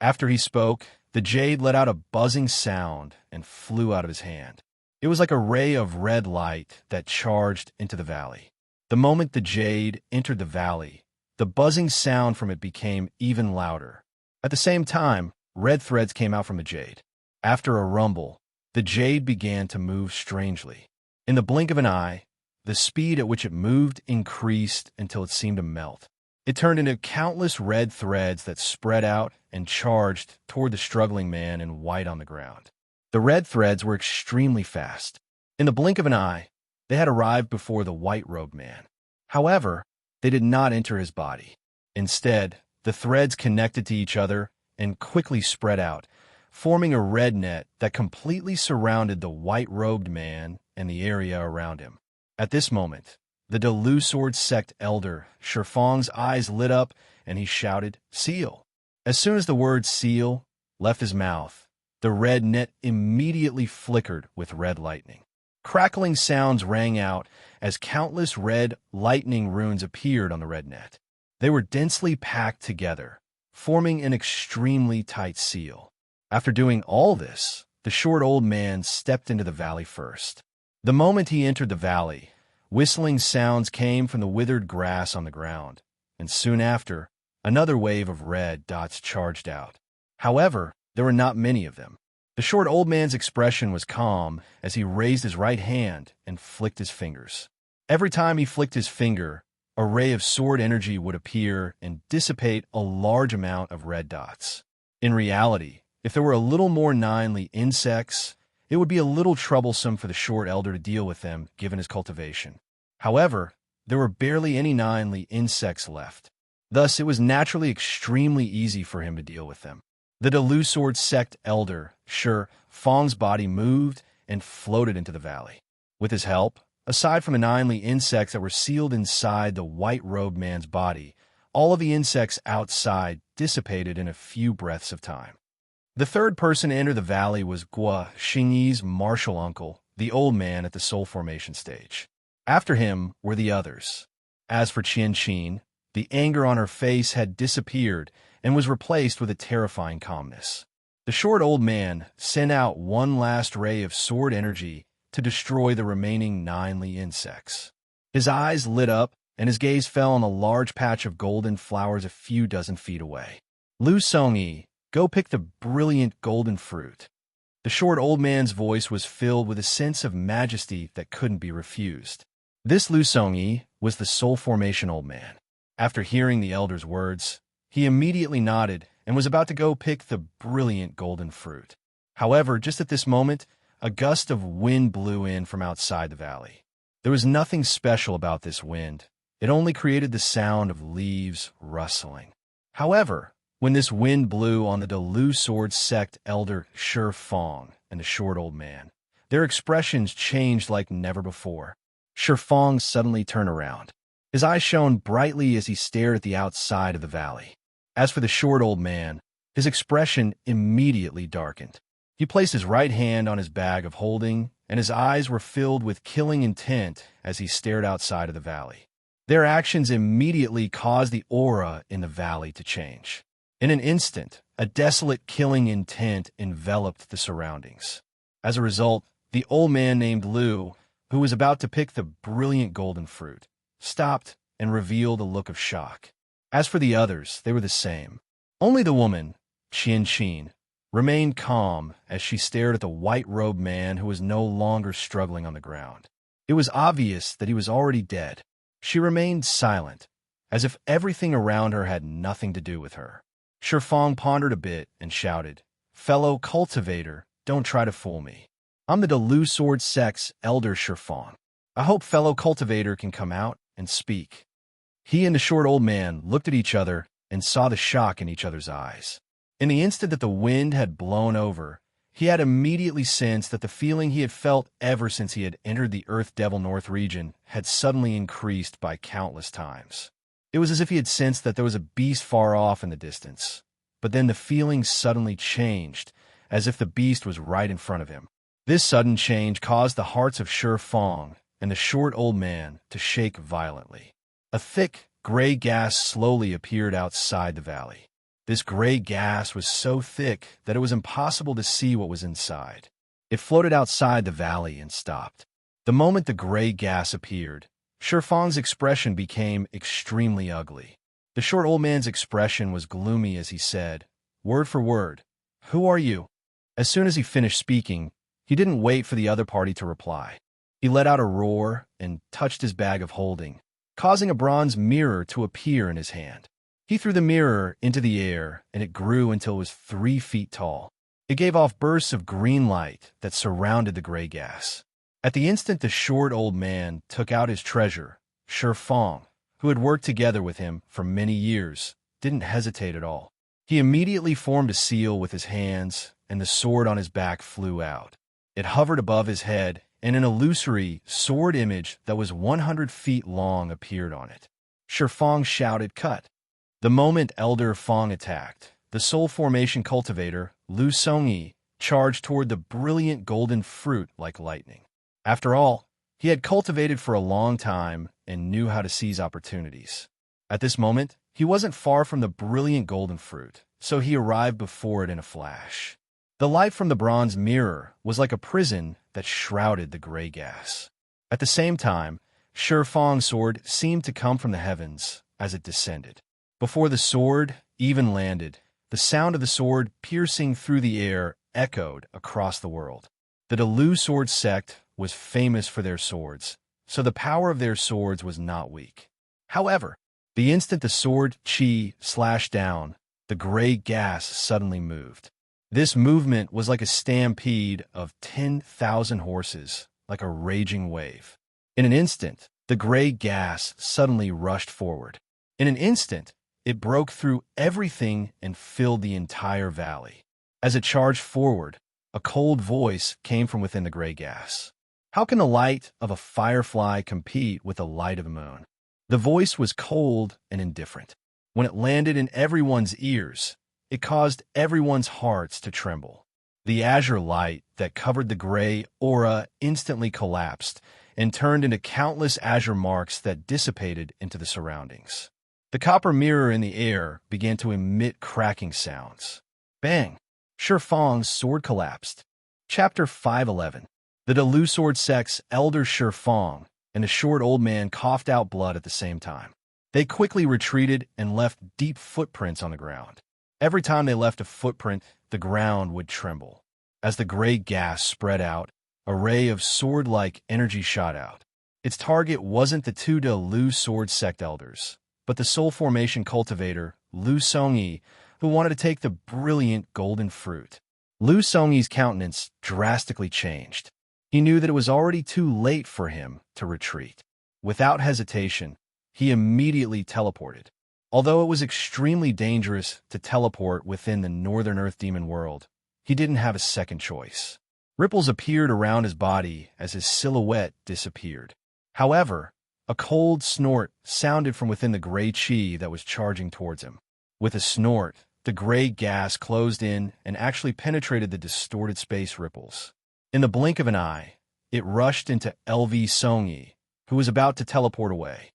[SPEAKER 1] After he spoke, the jade let out a buzzing sound and flew out of his hand. It was like a ray of red light that charged into the valley. The moment the jade entered the valley, the buzzing sound from it became even louder. At the same time, red threads came out from the jade. After a rumble, the jade began to move strangely. In the blink of an eye, the speed at which it moved increased until it seemed to melt. It turned into countless red threads that spread out and charged toward the struggling man in white on the ground. The red threads were extremely fast. In the blink of an eye, they had arrived before the white-robed man. However, they did not enter his body. Instead, the threads connected to each other and quickly spread out, forming a red net that completely surrounded the white-robed man and the area around him. At this moment, the Delu Sword Sect elder, Shifang's eyes lit up and he shouted, "Seal!" As soon as the word "seal" left his mouth, the red net immediately flickered with red lightning. Crackling sounds rang out as countless red lightning runes appeared on the red net. They were densely packed together, forming an extremely tight seal. After doing all this, the short old man stepped into the valley first. The moment he entered the valley, whistling sounds came from the withered grass on the ground, and soon after, another wave of red dots charged out. However, there were not many of them. The short old man's expression was calm as he raised his right hand and flicked his fingers. Every time he flicked his finger, a ray of sword energy would appear and dissipate a large amount of red dots. In reality, if there were a little more ninely insects, it would be a little troublesome for the short elder to deal with them given his cultivation. However, there were barely any ninely insects left. Thus, it was naturally extremely easy for him to deal with them. The Delu Sword Sect elder, Fang's body moved and floated into the valley. With his help, aside from the ninely insects that were sealed inside the white-robed man's body, all of the insects outside dissipated in a few breaths of time. The third person to enter the valley was Gua Xingyi's martial uncle, the old man at the soul formation stage. After him were the others. As for Qian Qin, the anger on her face had disappeared and was replaced with a terrifying calmness. The short old man sent out one last ray of sword energy to destroy the remaining ninely insects. His eyes lit up, and his gaze fell on a large patch of golden flowers a few dozen feet away. "Lu Songyi, go pick the brilliant golden fruit." The short old man's voice was filled with a sense of majesty that couldn't be refused. This Lu Songyi was the soul formation old man. After hearing the elder's words, he immediately nodded and was about to go pick the brilliant golden fruit. However, just at this moment, a gust of wind blew in from outside the valley. There was nothing special about this wind. It only created the sound of leaves rustling. However, when this wind blew on the Delu Sword Sect elder Fang and the short old man, their expressions changed like never before. Fang suddenly turned around. His eyes shone brightly as he stared at the outside of the valley. As for the short old man, his expression immediately darkened. He placed his right hand on his bag of holding, and his eyes were filled with killing intent as he stared outside of the valley. Their actions immediately caused the aura in the valley to change. In an instant, a desolate killing intent enveloped the surroundings. As a result, the old man named Lu, who was about to pick the brilliant golden fruit, stopped and revealed a look of shock. As for the others, they were the same. Only the woman, Qian Qin, remained calm as she stared at the white-robed man who was no longer struggling on the ground. It was obvious that he was already dead. She remained silent, as if everything around her had nothing to do with her. Fang pondered a bit and shouted, "Fellow cultivator, don't try to fool me. I'm the Delu Sword Sect's elder Fang. I hope fellow cultivator can come out and speak." He and the short old man looked at each other and saw the shock in each other's eyes. In the instant that the wind had blown over, he had immediately sensed that the feeling he had felt ever since he had entered the Earth Devil North region had suddenly increased by countless times. It was as if he had sensed that there was a beast far off in the distance, but then the feeling suddenly changed, as if the beast was right in front of him. This sudden change caused the hearts of Fang and the short old man to shake violently. A thick, gray gas slowly appeared outside the valley. This gray gas was so thick that it was impossible to see what was inside. It floated outside the valley and stopped. The moment the gray gas appeared, Shifang's expression became extremely ugly. The short old man's expression was gloomy as he said, word for word, "Who are you?" As soon as he finished speaking, he didn't wait for the other party to reply. He let out a roar and touched his bag of holding, causing a bronze mirror to appear in his hand. He threw the mirror into the air, and it grew until it was 3 feet tall. It gave off bursts of green light that surrounded the gray gas. At the instant the short old man took out his treasure, Shifang, who had worked together with him for many years, didn't hesitate at all. He immediately formed a seal with his hands, and the sword on his back flew out. It hovered above his head, and an illusory sword image that was 100 feet long appeared on it. Shifang shouted, "Cut!" The moment Elder Fang attacked, the soul formation cultivator, Lu Songyi, charged toward the brilliant golden fruit like lightning. After all, he had cultivated for a long time and knew how to seize opportunities. At this moment, he wasn't far from the brilliant golden fruit, so he arrived before it in a flash. The light from the bronze mirror was like a prison that shrouded the gray gas. At the same time, Shifang's sword seemed to come from the heavens as it descended. Before the sword even landed, the sound of the sword piercing through the air echoed across the world. The Delu sword sect was famous for their swords, so the power of their swords was not weak. However, the instant the sword chi slashed down, the gray gas suddenly moved. This movement was like a stampede of 10,000 horses, like a raging wave. In an instant, the gray gas suddenly rushed forward. In an instant, it broke through everything and filled the entire valley. As it charged forward, a cold voice came from within the gray gas. How can the light of a firefly compete with the light of the moon? The voice was cold and indifferent. When it landed in everyone's ears, it caused everyone's hearts to tremble. The azure light that covered the gray aura instantly collapsed and turned into countless azure marks that dissipated into the surroundings. The copper mirror in the air began to emit cracking sounds. Bang! Shifang's sword collapsed. Chapter 511. The Delu sword sect's elder Shifang and a short old man coughed out blood at the same time. They quickly retreated and left deep footprints on the ground. Every time they left a footprint, the ground would tremble. As the gray gas spread out, a ray of sword-like energy shot out. Its target wasn't the 2 Delu sword sect elders, but the soul formation cultivator, Lu Songyi, who wanted to take the brilliant golden fruit. Lu Songyi's countenance drastically changed. He knew that it was already too late for him to retreat. Without hesitation, he immediately teleported. Although it was extremely dangerous to teleport within the Northern Earth demon world, he didn't have a second choice. Ripples appeared around his body as his silhouette disappeared. However, a cold snort sounded from within the gray chi that was charging towards him. With a snort, the gray gas closed in and actually penetrated the distorted space ripples. In the blink of an eye, it rushed into LV Songyi, who was about to teleport away.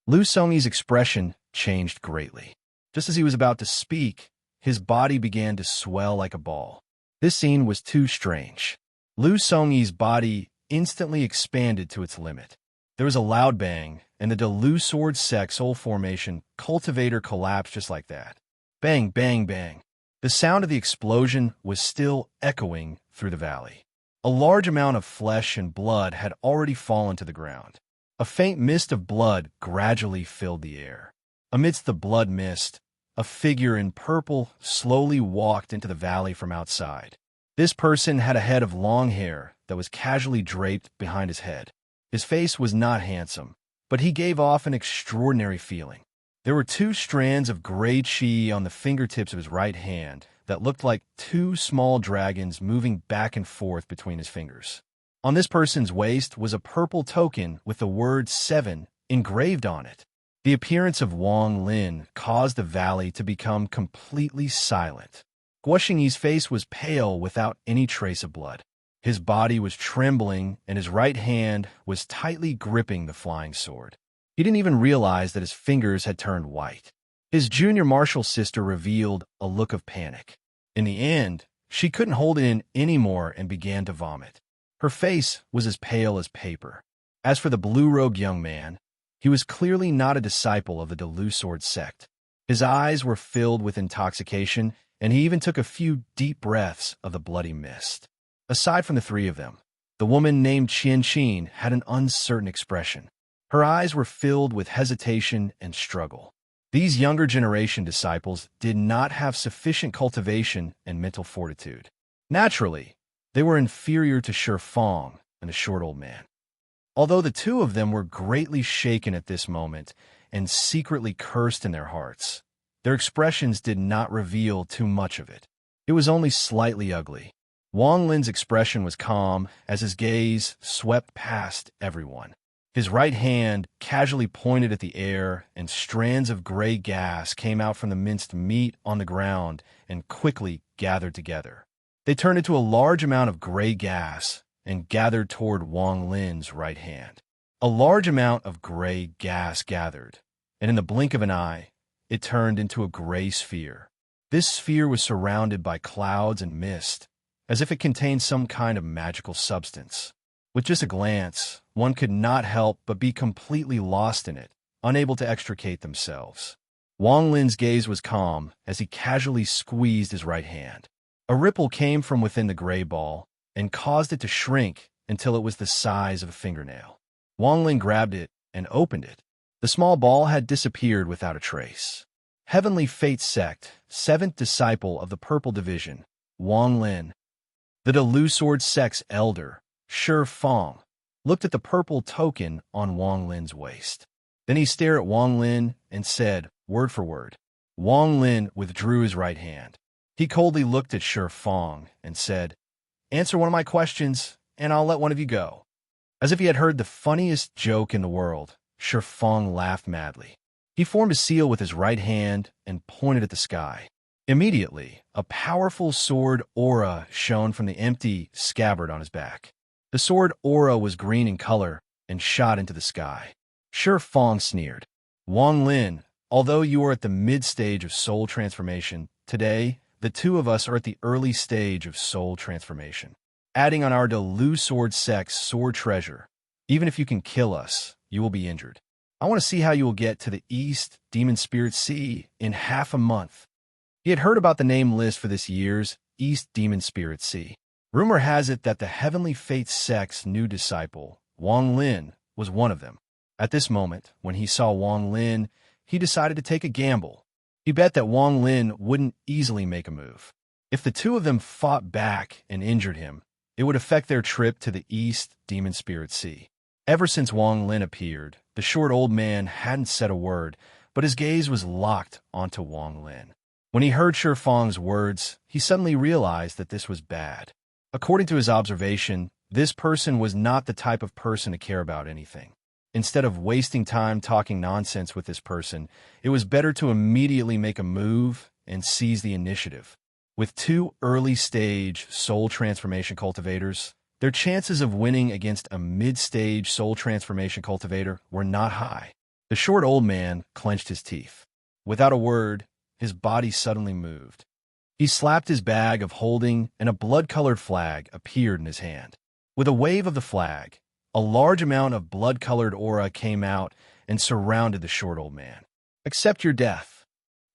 [SPEAKER 1] Lu Songyi's expression changed greatly. Just as he was about to speak, his body began to swell like a ball. This scene was too strange. Lu Songyi's body instantly expanded to its limit. There was a loud bang, and the Delu sword sect soul formation cultivator collapsed just like that. Bang, bang, bang. The sound of the explosion was still echoing through the valley. A large amount of flesh and blood had already fallen to the ground. A faint mist of blood gradually filled the air. Amidst the blood mist, a figure in purple slowly walked into the valley from outside. This person had a head of long hair that was casually draped behind his head. His face was not handsome, but he gave off an extraordinary feeling. There were 2 strands of gray chi on the fingertips of his right hand that looked like 2 small dragons moving back and forth between his fingers. On this person's waist was a purple token with the word 7 engraved on it. The appearance of Wang Lin caused the valley to become completely silent. Guoxingyi's face was pale without any trace of blood. His body was trembling, and his right hand was tightly gripping the flying sword. He didn't even realize that his fingers had turned white. His junior martial sister revealed a look of panic. In the end, she couldn't hold it in anymore and began to vomit. Her face was as pale as paper. As for the blue-robed young man, he was clearly not a disciple of the Delusword sect. His eyes were filled with intoxication, and he even took a few deep breaths of the bloody mist. Aside from the three of them, the woman named Qian had an uncertain expression. Her eyes were filled with hesitation and struggle. These younger generation disciples did not have sufficient cultivation and mental fortitude. Naturally, they were inferior to Shi Fang and the short old man. Although the two of them were greatly shaken at this moment and secretly cursed in their hearts, their expressions did not reveal too much of it. It was only slightly ugly. Wang Lin's expression was calm as his gaze swept past everyone. His right hand casually pointed at the air, and strands of gray gas came out from the minced meat on the ground and quickly gathered together. They turned into a large amount of gray gas and gathered toward Wang Lin's right hand. A large amount of gray gas gathered, and in the blink of an eye, it turned into a gray sphere. This sphere was surrounded by clouds and mist, as if it contained some kind of magical substance. With just a glance, one could not help but be completely lost in it, unable to extricate themselves. Wang Lin's gaze was calm as he casually squeezed his right hand. A ripple came from within the gray ball and caused it to shrink until it was the size of a fingernail. Wang Lin grabbed it and opened it. The small ball had disappeared without a trace. Heavenly Fate Sect, 7th disciple of the Purple Division, Wang Lin. The Delusword sect's elder, Shi Fang, looked at the purple token on Wang Lin's waist. Then he stared at Wang Lin and said, word for word. Wang Lin withdrew his right hand. He coldly looked at Shi Fang and said, answer one of my questions, and I'll let one of you go. As if he had heard the funniest joke in the world, Shi Fang laughed madly. He formed a seal with his right hand and pointed at the sky. Immediately, a powerful sword aura shone from the empty scabbard on his back. The sword aura was green in color and shot into the sky. Shi Fang sneered. Wang Lin, although you are at the mid-stage of soul transformation, today, the two of us are at the early stage of soul transformation. Adding on our Delusword sect's sword treasure, even if you can kill us, you will be injured. I want to see how you will get to the East Demon Spirit Sea in half a month. He had heard about the name list for this year's East Demon Spirit Sea. Rumor has it that the Heavenly Fate sect's new disciple, Wang Lin, was one of them. At this moment, when he saw Wang Lin, he decided to take a gamble. He bet that Wang Lin wouldn't easily make a move. If the two of them fought back and injured him, it would affect their trip to the East Demon Spirit Sea. Ever since Wang Lin appeared, the short old man hadn't said a word, but his gaze was locked onto Wang Lin. When he heard Shi Fang's words, he suddenly realized that this was bad. According to his observation, this person was not the type of person to care about anything. Instead of wasting time talking nonsense with this person, it was better to immediately make a move and seize the initiative. With two early-stage soul transformation cultivators, their chances of winning against a mid-stage soul transformation cultivator were not high. The short old man clenched his teeth. Without a word, his body suddenly moved. He slapped his bag of holding, and a blood-colored flag appeared in his hand. With a wave of the flag, a large amount of blood-colored aura came out and surrounded the short old man. Accept your death.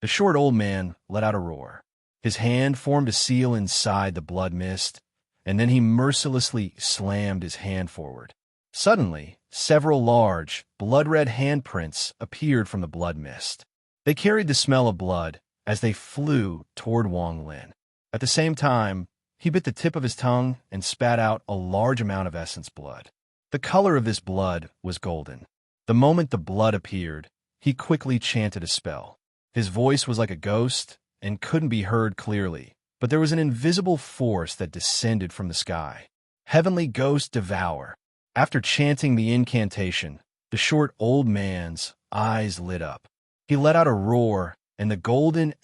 [SPEAKER 1] The short old man let out a roar. His hand formed a seal inside the blood mist, and then he mercilessly slammed his hand forward. Suddenly, several large, blood-red handprints appeared from the blood mist. They carried the smell of blood as they flew toward Wang Lin. At the same time, he bit the tip of his tongue and spat out a large amount of essence blood. The color of this blood was golden. The moment the blood appeared, he quickly chanted a spell. His voice was like a ghost and couldn't be heard clearly, but there was an invisible force that descended from the sky. Heavenly Ghost Devour. After chanting the incantation, the short old man's eyes lit up. He let out a roar, and the golden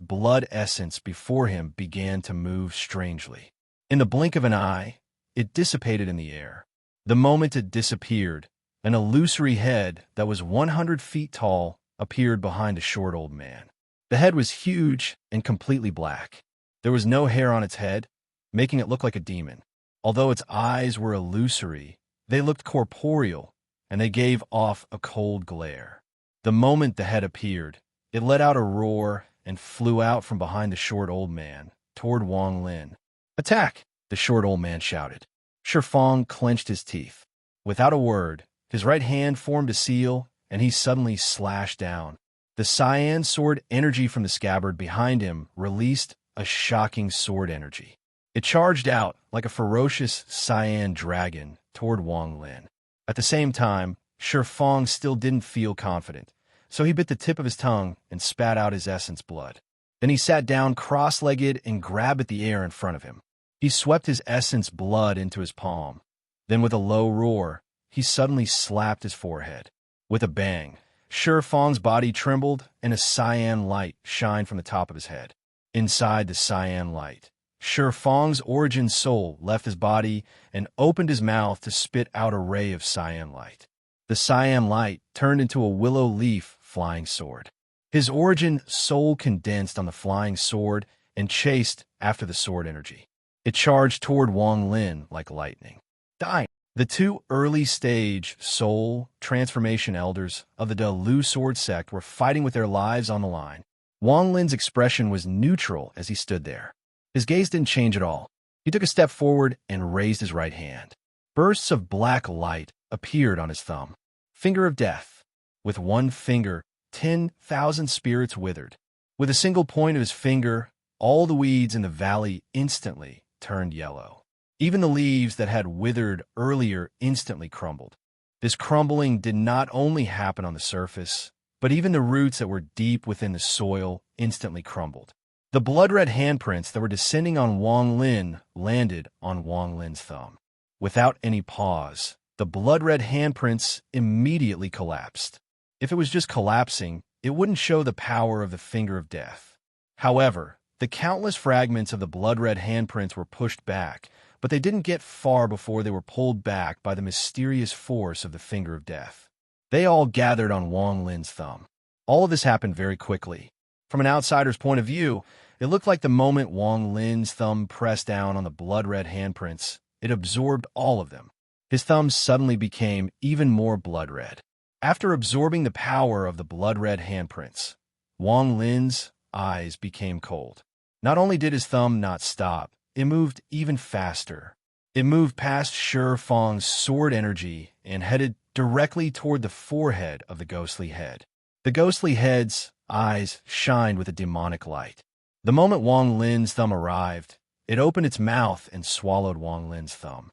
[SPEAKER 1] blood essence before him began to move strangely. In the blink of an eye, it dissipated in the air. The moment it disappeared, An illusory head that was 100 feet tall appeared behind a short old man. The head was huge and completely black. There was no hair on its head, making it look like a demon. Although its eyes were illusory, they looked corporeal, and they gave off a cold glare. The moment the head appeared, it let out a roar and flew out from behind the short old man toward Wang Lin. "Attack!" the short old man shouted. Shifang clenched his teeth. Without a word, his right hand formed a seal, and he suddenly slashed down. The cyan sword energy from the scabbard behind him released a shocking sword energy. It charged out like a ferocious cyan dragon toward Wang Lin. At the same time, Shifang still didn't feel confident, so he bit the tip of his tongue and spat out his essence blood. Then he sat down cross-legged and grabbed at the air in front of him. He swept his essence blood into his palm. Then with a low roar, he suddenly slapped his forehead. With a bang, Shifang's body trembled and a cyan light shined from the top of his head. Inside the cyan light, Shifang's origin soul left his body and opened his mouth to spit out a ray of cyan light. The cyan light turned into a willow leaf flying sword. His origin soul condensed on the flying sword and chased after the sword energy. It charged toward Wang Lin like lightning. Die! The two early-stage soul transformation elders of the Dalu sword sect were fighting with their lives on the line. Wang Lin's expression was neutral as he stood there. His gaze didn't change at all. He took a step forward and raised his right hand. Bursts of black light appeared on his thumb. Finger of death. With one finger, 10,000 spirits withered. With a single point of his finger, all the weeds in the valley instantly turned yellow. Even the leaves that had withered earlier instantly crumbled. This crumbling did not only happen on the surface, but even the roots that were deep within the soil instantly crumbled. The blood-red handprints that were descending on Wang Lin landed on Wang Lin's thumb. Without any pause, the blood-red handprints immediately collapsed. If it was just collapsing, it wouldn't show the power of the finger of death. However, the countless fragments of the blood-red handprints were pushed back, but they didn't get far before they were pulled back by the mysterious force of the finger of death. They all gathered on Wang Lin's thumb. All of this happened very quickly. From an outsider's point of view, it looked like the moment Wang Lin's thumb pressed down on the blood-red handprints, it absorbed all of them. His thumb suddenly became even more blood-red. After absorbing the power of the blood-red handprints, Wang Lin's eyes became cold. Not only did his thumb not stop, it moved even faster. It moved past Shifang's sword energy and headed directly toward the forehead of the ghostly head. The ghostly head's eyes shined with a demonic light. The moment Wang Lin's thumb arrived, it opened its mouth and swallowed Wang Lin's thumb.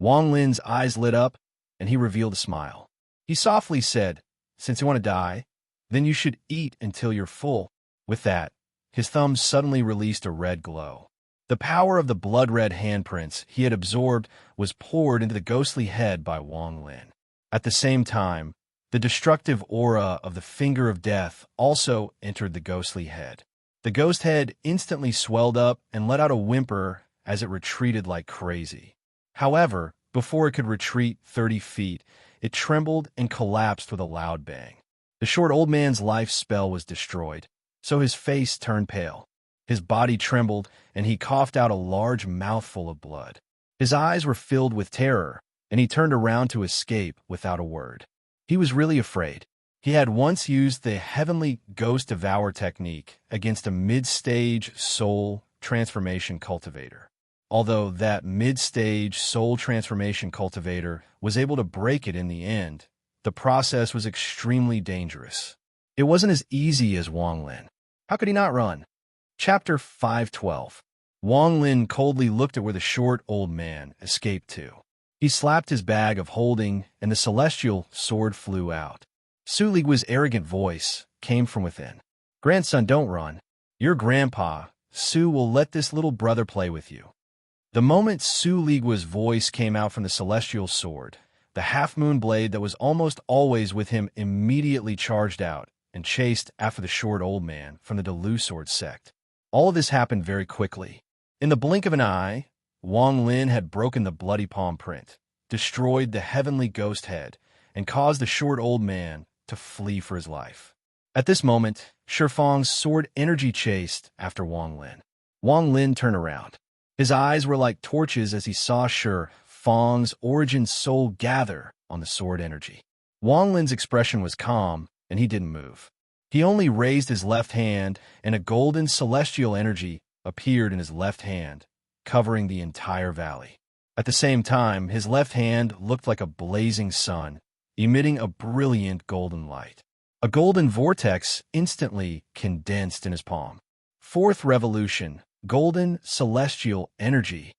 [SPEAKER 1] Wang Lin's eyes lit up, and he revealed a smile. He softly said, "Since you want to die, then you should eat until you're full." With that, his thumb suddenly released a red glow. The power of the blood-red handprints he had absorbed was poured into the ghostly head by Wang Lin. At the same time, the destructive aura of the finger of death also entered the ghostly head. The ghost head instantly swelled up and let out a whimper as it retreated like crazy. However, before it could retreat 30 feet, it trembled and collapsed with a loud bang. The short old man's life spell was destroyed, so his face turned pale. His body trembled, and he coughed out a large mouthful of blood. His eyes were filled with terror, and he turned around to escape without a word. He was really afraid. He had once used the heavenly ghost devour technique against a mid-stage soul transformation cultivator. Although that mid-stage soul transformation cultivator was able to break it in the end, the process was extremely dangerous. It wasn't as easy as Wang Lin. How could he not run? Chapter 512. Wang Lin coldly looked at where the short old man escaped to. He slapped his bag of holding, and the celestial sword flew out. Su Ligua's arrogant voice came from within. "Grandson, don't run. Your grandpa, Su, will let this little brother play with you." The moment Su Ligua's voice came out from the celestial sword, the half-moon blade that was almost always with him immediately charged out and chased after the short old man from the Dalu sword sect. All of this happened very quickly. In the blink of an eye, Wang Lin had broken the bloody palm print. destroyed the heavenly ghost head, and caused the short old man to flee for his life. At this moment, Shifang's sword energy chased after Wang Lin. Wang Lin turned around. His eyes were like torches as he saw Fang's origin soul gather on the sword energy. Wang Lin's expression was calm, and he didn't move. He only raised his left hand, and a golden celestial energy appeared in his left hand, covering the entire valley. At the same time, his left hand looked like a blazing sun, emitting a brilliant golden light. A golden vortex instantly condensed in his palm. Fourth revolution, golden celestial energy.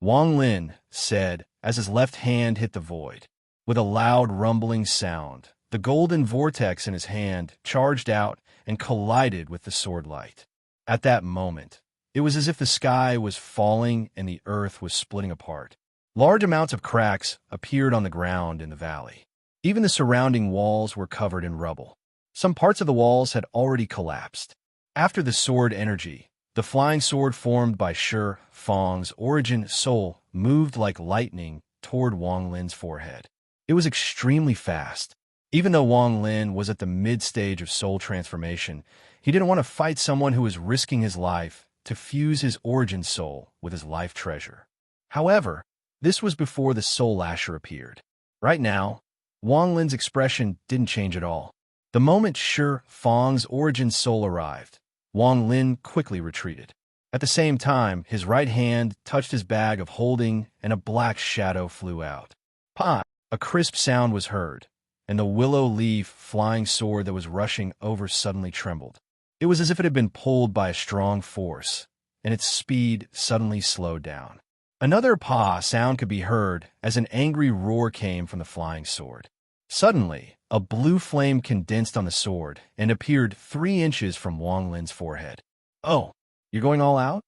[SPEAKER 1] Wang Lin said as his left hand hit the void. With a loud rumbling sound, the golden vortex in his hand charged out and collided with the sword light. At that moment, it was as if the sky was falling and the earth was splitting apart. Large amounts of cracks appeared on the ground in the valley. Even the surrounding walls were covered in rubble. Some parts of the walls had already collapsed. After the sword energy, the flying sword formed by Fang's origin soul moved like lightning toward Wang Lin's forehead. It was extremely fast. Even though Wang Lin was at the mid-stage of soul transformation, he didn't want to fight someone who was risking his life to fuse his origin soul with his life treasure. However, this was before the soul lasher appeared. Right now, Wang Lin's expression didn't change at all. The moment Fang's origin soul arrived, Wang Lin quickly retreated. At the same time, his right hand touched his bag of holding and a black shadow flew out. Pa! A crisp sound was heard, and the willow leaf flying sword that was rushing over suddenly trembled. It was as if it had been pulled by a strong force, and its speed suddenly slowed down. Another pa sound could be heard as an angry roar came from the flying sword. Suddenly, a blue flame condensed on the sword and appeared 3 inches from Wang Lin's forehead. Oh, you're going all out?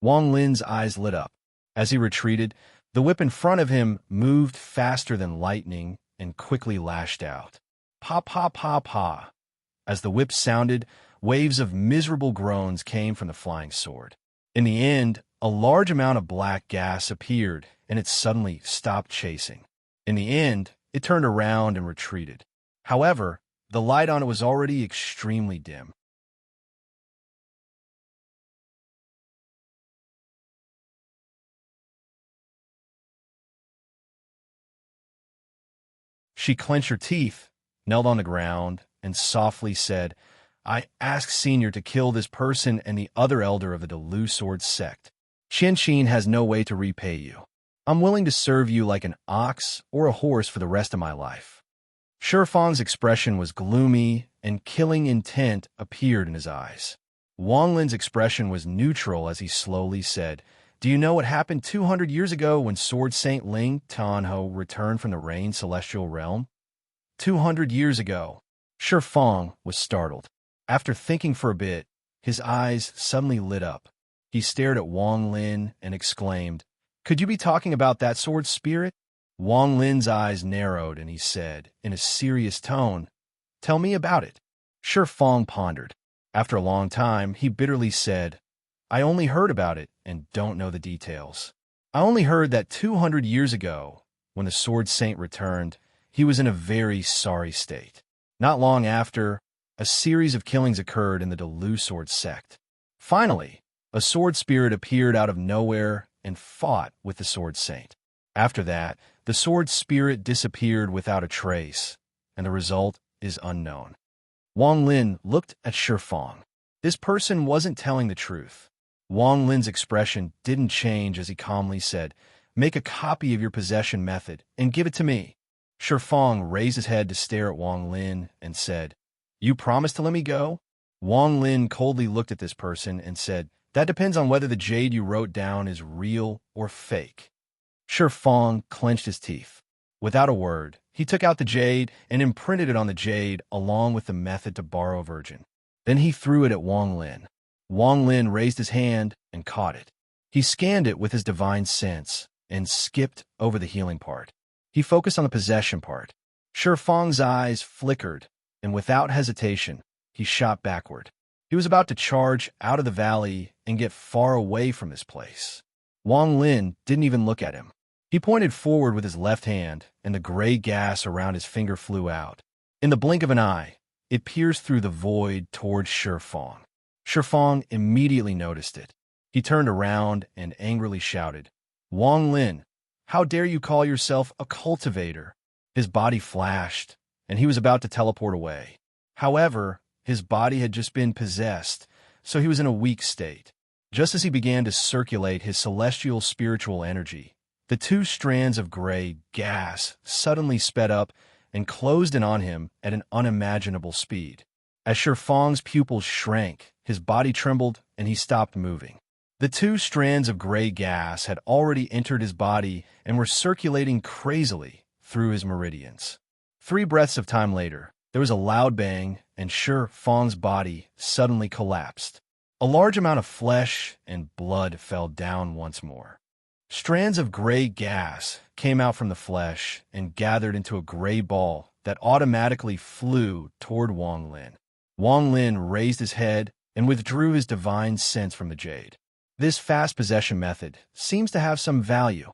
[SPEAKER 1] Wang Lin's eyes lit up. As he retreated, the whip in front of him moved faster than lightning and quickly lashed out. Pa pa pa pa. As the whip sounded, waves of miserable groans came from the flying sword. In the end, a large amount of black gas appeared and it suddenly stopped chasing. In the end, it turned around and retreated. However, the light on it was already extremely dim. She clenched her teeth, knelt on the ground, and softly said, I ask Senior to kill this person and the other elder of the Delu Sword sect. Qianxin has no way to repay you. I'm willing to serve you like an ox or a horse for the rest of my life. Fang's expression was gloomy, and killing intent appeared in his eyes. Wang Lin's expression was neutral as he slowly said, Do you know what happened 200 years ago when Sword Saint Ling Tanho returned from the Rain Celestial Realm? 200 years ago. Fang was startled. After thinking for a bit, his eyes suddenly lit up. He stared at Wang Lin and exclaimed, Could you be talking about that sword spirit? Wang Lin's eyes narrowed and he said, in a serious tone, Tell me about it. Fang pondered. After a long time, he bitterly said, I only heard about it and don't know the details. I only heard that 200 years ago, when the Sword Saint returned, he was in a very sorry state. Not long after, a series of killings occurred in the Delu Sword sect. Finally, a sword spirit appeared out of nowhere and fought with the Sword Saint. After that, the sword spirit disappeared without a trace, and the result is unknown. Wang Lin looked at Fang. This person wasn't telling the truth. Wang Lin's expression didn't change as he calmly said, Make a copy of your possession method and give it to me. Fang raised his head to stare at Wang Lin and said, You promise to let me go? Wang Lin coldly looked at this person and said, That depends on whether the jade you wrote down is real or fake. Fang clenched his teeth. Without a word, he took out the jade and imprinted it on the jade along with the method to borrow a virgin. Then he threw it at Wang Lin. Wang Lin raised his hand and caught it. He scanned it with his divine sense and skipped over the healing part. He focused on the possession part. Fang's eyes flickered, and without hesitation, he shot backward. He was about to charge out of the valley and get far away from this place. Wang Lin didn't even look at him. He pointed forward with his left hand, and the gray gas around his finger flew out. In the blink of an eye, it pierced through the void towards Shifang. Shifang immediately noticed it. He turned around and angrily shouted, "Wang Lin, how dare you call yourself a cultivator?" His body flashed, and he was about to teleport away. However, his body had just been possessed, so he was in a weak state. Just as he began to circulate his celestial spiritual energy, the two strands of gray gas suddenly sped up and closed in on him at an unimaginable speed. As Shifang's pupils shrank, his body trembled, and he stopped moving. The two strands of gray gas had already entered his body and were circulating crazily through his meridians. 3 breaths of time later, there was a loud bang, and Shifang's body suddenly collapsed. A large amount of flesh and blood fell down once more. Strands of gray gas came out from the flesh and gathered into a gray ball that automatically flew toward Wang Lin. Wang Lin raised his head and withdrew his divine sense from the jade. This fast possession method seems to have some value.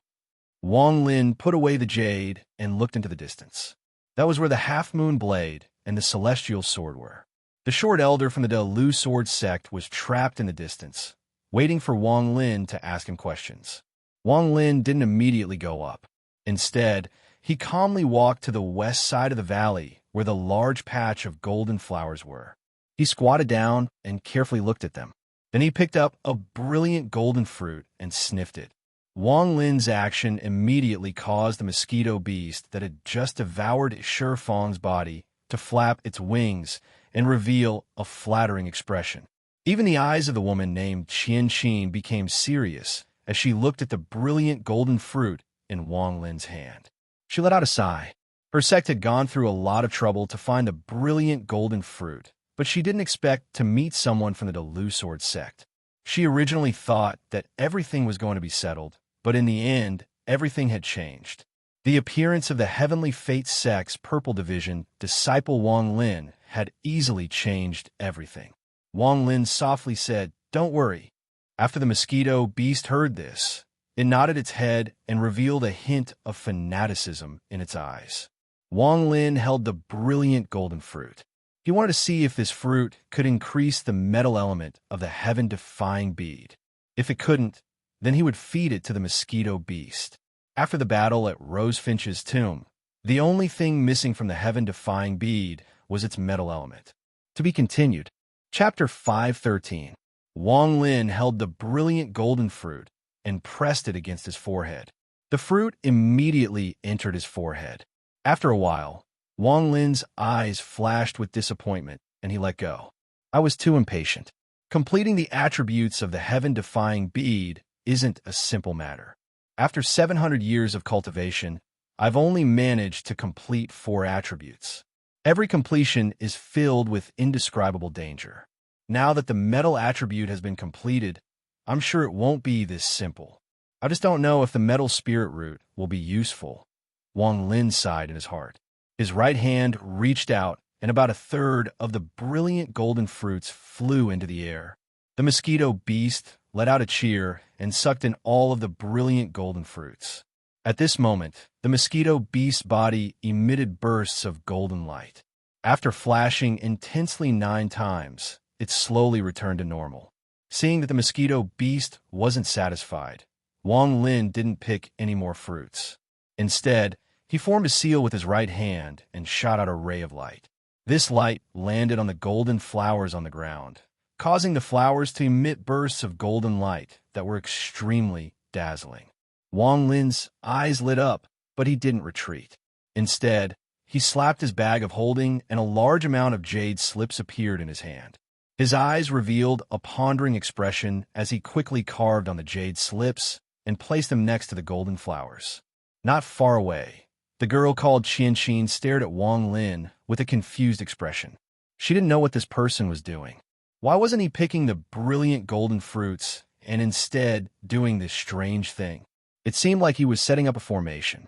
[SPEAKER 1] Wang Lin put away the jade and looked into the distance. That was where the half-moon blade and the celestial sword were. The short elder from the Delu sword sect was trapped in the distance, waiting for Wang Lin to ask him questions. Wang Lin didn't immediately go up. Instead, he calmly walked to the west side of the valley where the large patch of golden flowers were. He squatted down and carefully looked at them. Then he picked up a brilliant golden fruit and sniffed it. Wang Lin's action immediately caused the mosquito beast that had just devoured Shifang's body to flap its wings and reveal a flattering expression. Even the eyes of the woman named Qianqin became serious as she looked at the brilliant golden fruit in Wang Lin's hand. She let out a sigh. Her sect had gone through a lot of trouble to find the brilliant golden fruit, but she didn't expect to meet someone from the Delu sword sect. She originally thought that everything was going to be settled, but in the end, everything had changed. The appearance of the Heavenly Fate sect's purple division, disciple Wang Lin, had easily changed everything. Wang Lin softly said, "Don't worry." After the mosquito beast heard this, it nodded its head and revealed a hint of fanaticism in its eyes. Wang Lin held the brilliant golden fruit. He wanted to see if this fruit could increase the metal element of the heaven-defying bead. If it couldn't, then he would feed it to the mosquito beast. After the battle at Rosefinch's tomb, the only thing missing from the heaven-defying bead was its metal element. To be continued. Chapter 513. Wang Lin held the brilliant golden fruit and pressed it against his forehead. The fruit immediately entered his forehead. After a while, Wang Lin's eyes flashed with disappointment, and he let go. I was too impatient. Completing the attributes of the heaven-defying bead isn't a simple matter. After 700 years of cultivation, I've only managed to complete 4 attributes. Every completion is filled with indescribable danger. Now that the metal attribute has been completed, I'm sure it won't be this simple. I just don't know if the metal spirit root will be useful. Wang Lin sighed in his heart. His right hand reached out, and about a third of the brilliant golden fruits flew into the air. The mosquito beast let out a cheer and sucked in all of the brilliant golden fruits. At this moment, the mosquito beast's body emitted bursts of golden light. After flashing intensely 9 times, it slowly returned to normal. Seeing that the mosquito beast wasn't satisfied, Wang Lin didn't pick any more fruits. Instead, he formed a seal with his right hand and shot out a ray of light. This light landed on the golden flowers on the ground, causing the flowers to emit bursts of golden light that were extremely dazzling. Wang Lin's eyes lit up, but he didn't retreat. Instead, he slapped his bag of holding, and a large amount of jade slips appeared in his hand. His eyes revealed a pondering expression as he quickly carved on the jade slips and placed them next to the golden flowers. Not far away, the girl called Qianqin stared at Wang Lin with a confused expression. She didn't know what this person was doing. Why wasn't he picking the brilliant golden fruits and instead doing this strange thing? It seemed like he was setting up a formation.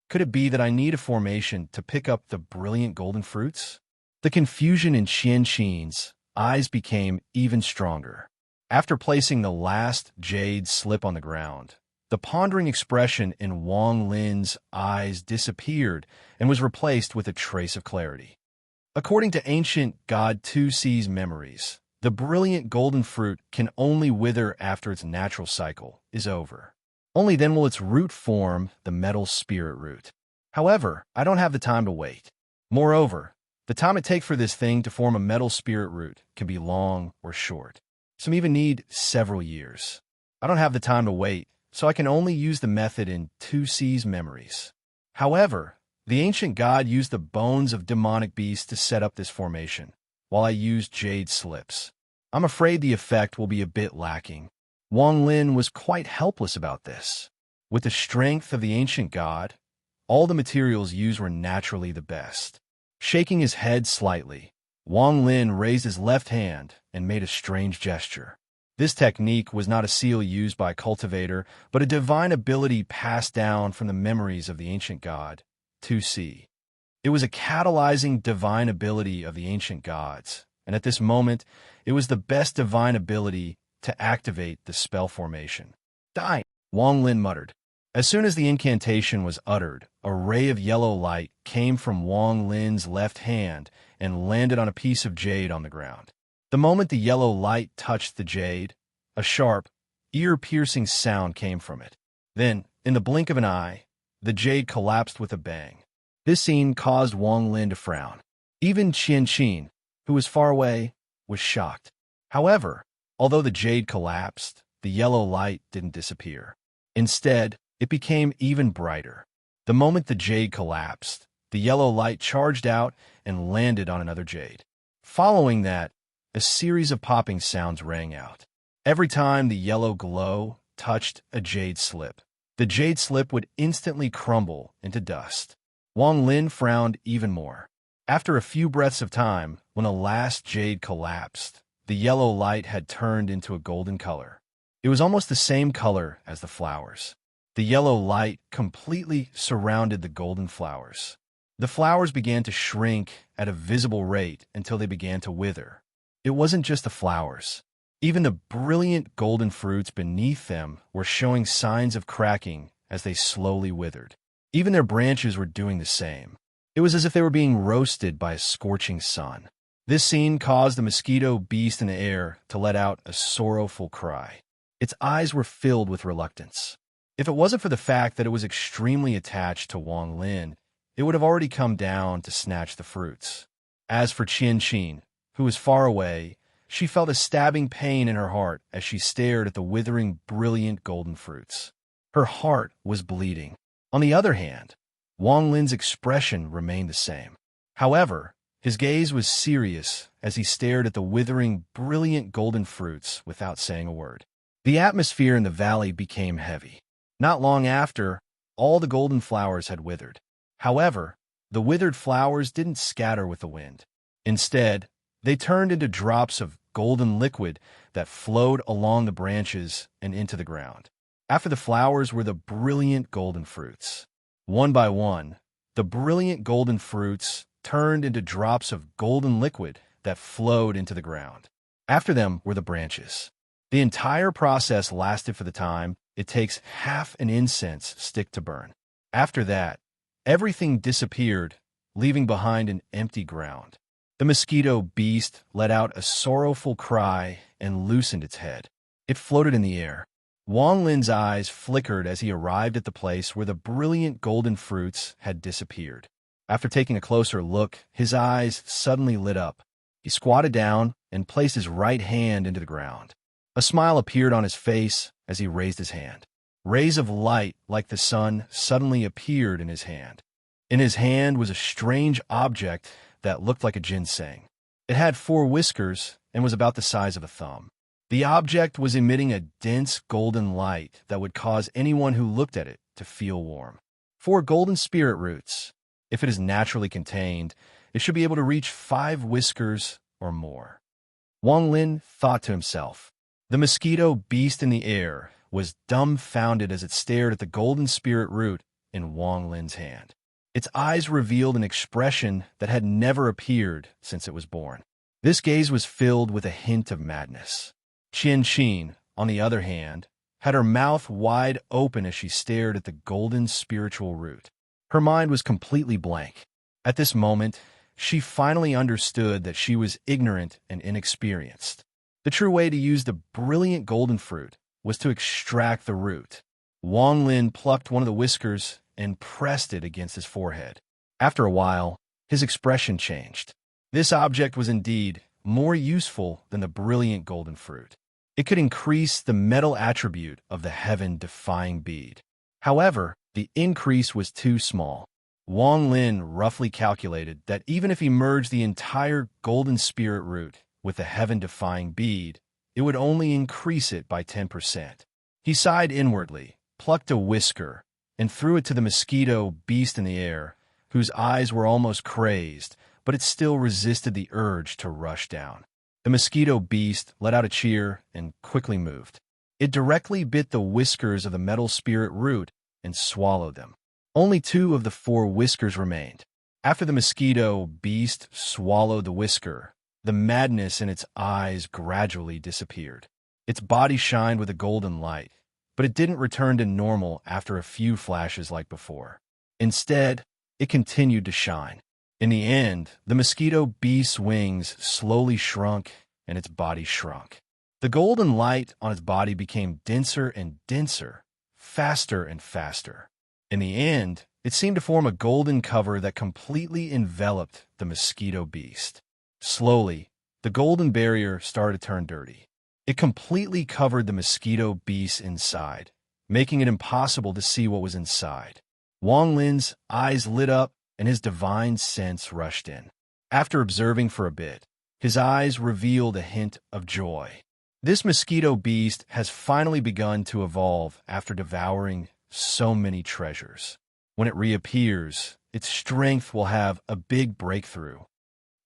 [SPEAKER 1] Could it be that I need a formation to pick up the brilliant golden fruits? The confusion in Qianqin's eyes became even stronger. After placing the last jade slip on the ground, The pondering expression in Wang Lin's eyes disappeared and was replaced with a trace of clarity. According to ancient God Tu Si's memories, the brilliant golden fruit can only wither after its natural cycle is over. Only then will its root form the metal spirit root. However, I don't have the time to wait. Moreover, the time it takes for this thing to form a metal spirit root can be long or short. Some even need several years. I don't have the time to wait, so I can only use the method in Tu Si's memories. However, the ancient god used the bones of demonic beasts to set up this formation, while I used jade slips. I'm afraid the effect will be a bit lacking. Wang Lin was quite helpless about this. With the strength of the ancient god, all the materials used were naturally the best. Shaking his head slightly, Wang Lin raised his left hand and made a strange gesture. This technique was not a seal used by a cultivator, but a divine ability passed down from the memories of the ancient god, Tu Si. It was a catalyzing divine ability of the ancient gods, and at this moment, it was the best divine ability to activate the spell formation. Die, Wang Lin muttered. As soon as the incantation was uttered, a ray of yellow light came from Wang Lin's left hand and landed on a piece of jade on the ground. The moment the yellow light touched the jade, a sharp, ear-piercing sound came from it. Then, in the blink of an eye, the jade collapsed with a bang. This scene caused Wang Lin to frown. Even Qian, who was far away, was shocked. However, although the jade collapsed, the yellow light didn't disappear. Instead, it became even brighter. The moment the jade collapsed, the yellow light charged out and landed on another jade. Following that, a series of popping sounds rang out. Every time the yellow glow touched a jade slip, the jade slip would instantly crumble into dust. Wang Lin frowned even more. After a few breaths of time, when the last jade collapsed, the yellow light had turned into a golden color. It was almost the same color as the flowers. The yellow light completely surrounded the golden flowers. The flowers began to shrink at a visible rate until they began to wither. It wasn't just the flowers. Even the brilliant golden fruits beneath them were showing signs of cracking as they slowly withered. Even their branches were doing the same. It was as if they were being roasted by a scorching sun. This scene caused the mosquito beast in the air to let out a sorrowful cry. Its eyes were filled with reluctance. If it wasn't for the fact that it was extremely attached to Wang Lin, it would have already come down to snatch the fruits. As for Qian, who was far away, she felt a stabbing pain in her heart as she stared at the withering, brilliant golden fruits. Her heart was bleeding. On the other hand, Wang Lin's expression remained the same. However, his gaze was serious as he stared at the withering, brilliant golden fruits without saying a word. The atmosphere in the valley became heavy. Not long after, all the golden flowers had withered. However, the withered flowers didn't scatter with the wind. Instead, they turned into drops of golden liquid that flowed along the branches and into the ground. After the flowers were the brilliant golden fruits. One by one, the brilliant golden fruits turned into drops of golden liquid that flowed into the ground. After them were the branches. The entire process lasted for the time it takes half an incense stick to burn. After that, everything disappeared, leaving behind an empty ground. The mosquito beast let out a sorrowful cry and loosened its head. It floated in the air. Wang Lin's eyes flickered as he arrived at the place where the brilliant golden fruits had disappeared. After taking a closer look, his eyes suddenly lit up. He squatted down and placed his right hand into the ground. A smile appeared on his face as he raised his hand. Rays of light like the sun suddenly appeared in his hand. In his hand was a strange object that looked like a ginseng. It had 4 whiskers and was about the size of a thumb. The object was emitting a dense golden light that would cause anyone who looked at it to feel warm. 4 golden spirit roots. If it is naturally contained, it should be able to reach 5 whiskers or more. Wang Lin thought to himself. The mosquito beast in the air was dumbfounded as it stared at the golden spirit root in Wang Lin's hand. Its eyes revealed an expression that had never appeared since it was born. This gaze was filled with a hint of madness. Qian, on the other hand, had her mouth wide open as she stared at the golden spiritual root. Her mind was completely blank. At this moment, she finally understood that she was ignorant and inexperienced. The true way to use the brilliant golden fruit was to extract the root. Wang Lin plucked one of the whiskers and pressed it against his forehead. After a while, his expression changed. This object was indeed more useful than the brilliant golden fruit. It could increase the metal attribute of the heaven-defying bead. However, the increase was too small. Wang Lin roughly calculated that even if he merged the entire golden spirit root with the heaven-defying bead, it would only increase it by 10%. He sighed inwardly, plucked a whisker, and threw it to the mosquito beast in the air, whose eyes were almost crazed, but it still resisted the urge to rush down. The mosquito beast let out a cheer and quickly moved. It directly bit the whiskers of the metal spirit root and swallowed them. Only 2 of the 4 whiskers remained. After the mosquito beast swallowed the whisker, the madness in its eyes gradually disappeared. Its body shined with a golden light, but it didn't return to normal after a few flashes like before. Instead, it continued to shine. In the end, the mosquito beast's wings slowly shrunk and its body shrunk. The golden light on its body became denser and denser, faster and faster. In the end, it seemed to form a golden cover that completely enveloped the mosquito beast. Slowly, the golden barrier started to turn dirty. It completely covered the mosquito beast inside, making it impossible to see what was inside. Wang Lin's eyes lit up and his divine sense rushed in. After observing for a bit, his eyes revealed a hint of joy. This mosquito beast has finally begun to evolve after devouring so many treasures. When it reappears, its strength will have a big breakthrough.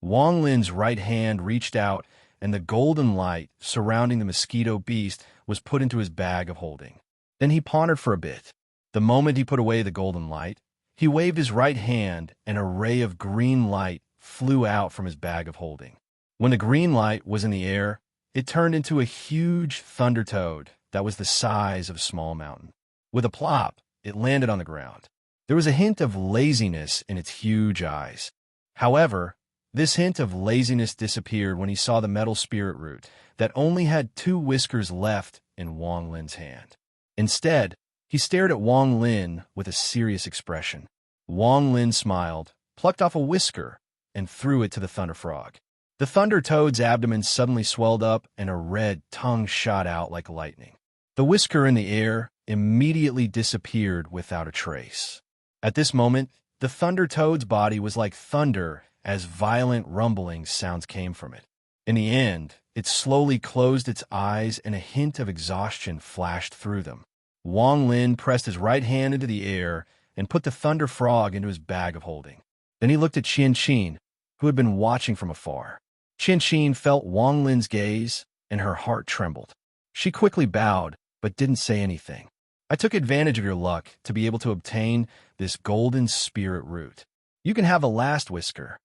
[SPEAKER 1] Wang Lin's right hand reached out, and the golden light surrounding the mosquito beast was put into his bag of holding. Then he pondered for a bit. The moment he put away the golden light, he waved his right hand, and a ray of green light flew out from his bag of holding. When the green light was in the air, it turned into a huge thunder toad that was the size of a small mountain. With a plop, it landed on the ground. There was a hint of laziness in its huge eyes. However, this hint of laziness disappeared when he saw the metal spirit root that only had 2 whiskers left in Wang Lin's hand. Instead, he stared at Wang Lin with a serious expression. Wang Lin smiled, plucked off a whisker, and threw it to the thunder frog. The thunder toad's abdomen suddenly swelled up, and a red tongue shot out like lightning. The whisker in the air immediately disappeared without a trace. At this moment, the thunder toad's body was like thunder as violent rumbling sounds came from it. In the end, it slowly closed its eyes and a hint of exhaustion flashed through them. Wang Lin pressed his right hand into the air and put the thunder frog into his bag of holding. Then he looked at Qian, who had been watching from afar. Qian felt Wang Lin's gaze, and her heart trembled. She quickly bowed, but didn't say anything. I took advantage of your luck to be able to obtain this golden spirit root. You can have a last whisker.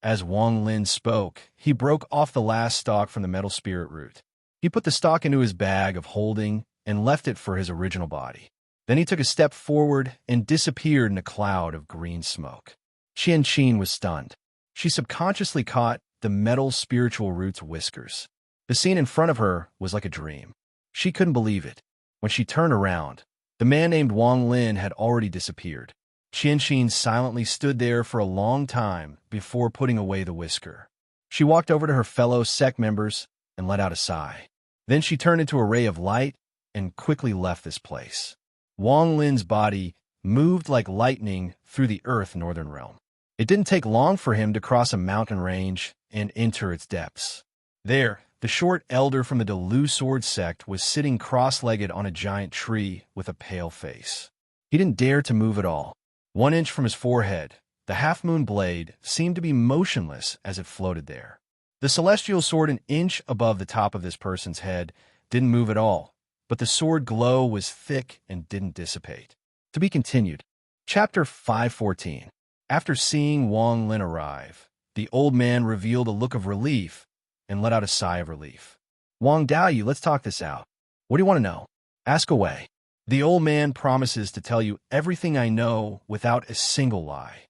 [SPEAKER 1] As Wang Lin spoke, he broke off the last stalk from the metal spirit root. He put the stalk into his bag of holding and left it for his original body. Then he took a step forward and disappeared in a cloud of green smoke. Qian was stunned. She subconsciously caught the metal spiritual root's whiskers. The scene in front of her was like a dream. She couldn't believe it. When she turned around, the man named Wang Lin had already disappeared. Qian silently stood there for a long time before putting away the whisker. She walked over to her fellow sect members and let out a sigh. Then she turned into a ray of light and quickly left this place. Wang Lin's body moved like lightning through the Earth Northern Realm. It didn't take long for him to cross a mountain range and enter its depths. There, the short elder from the Delu Sword sect was sitting cross-legged on a giant tree with a pale face. He didn't dare to move at all. 1 inch from his forehead, the half-moon blade seemed to be motionless as it floated there. The celestial sword an inch above the top of this person's head didn't move at all, but the sword glow was thick and didn't dissipate. To be continued. Chapter 514. After seeing Wang Lin arrive, the old man revealed a look of relief and let out a sigh of relief. Wang Daoyu, let's talk this out. What do you want to know? Ask away. The old man promises to tell you everything I know without a single lie.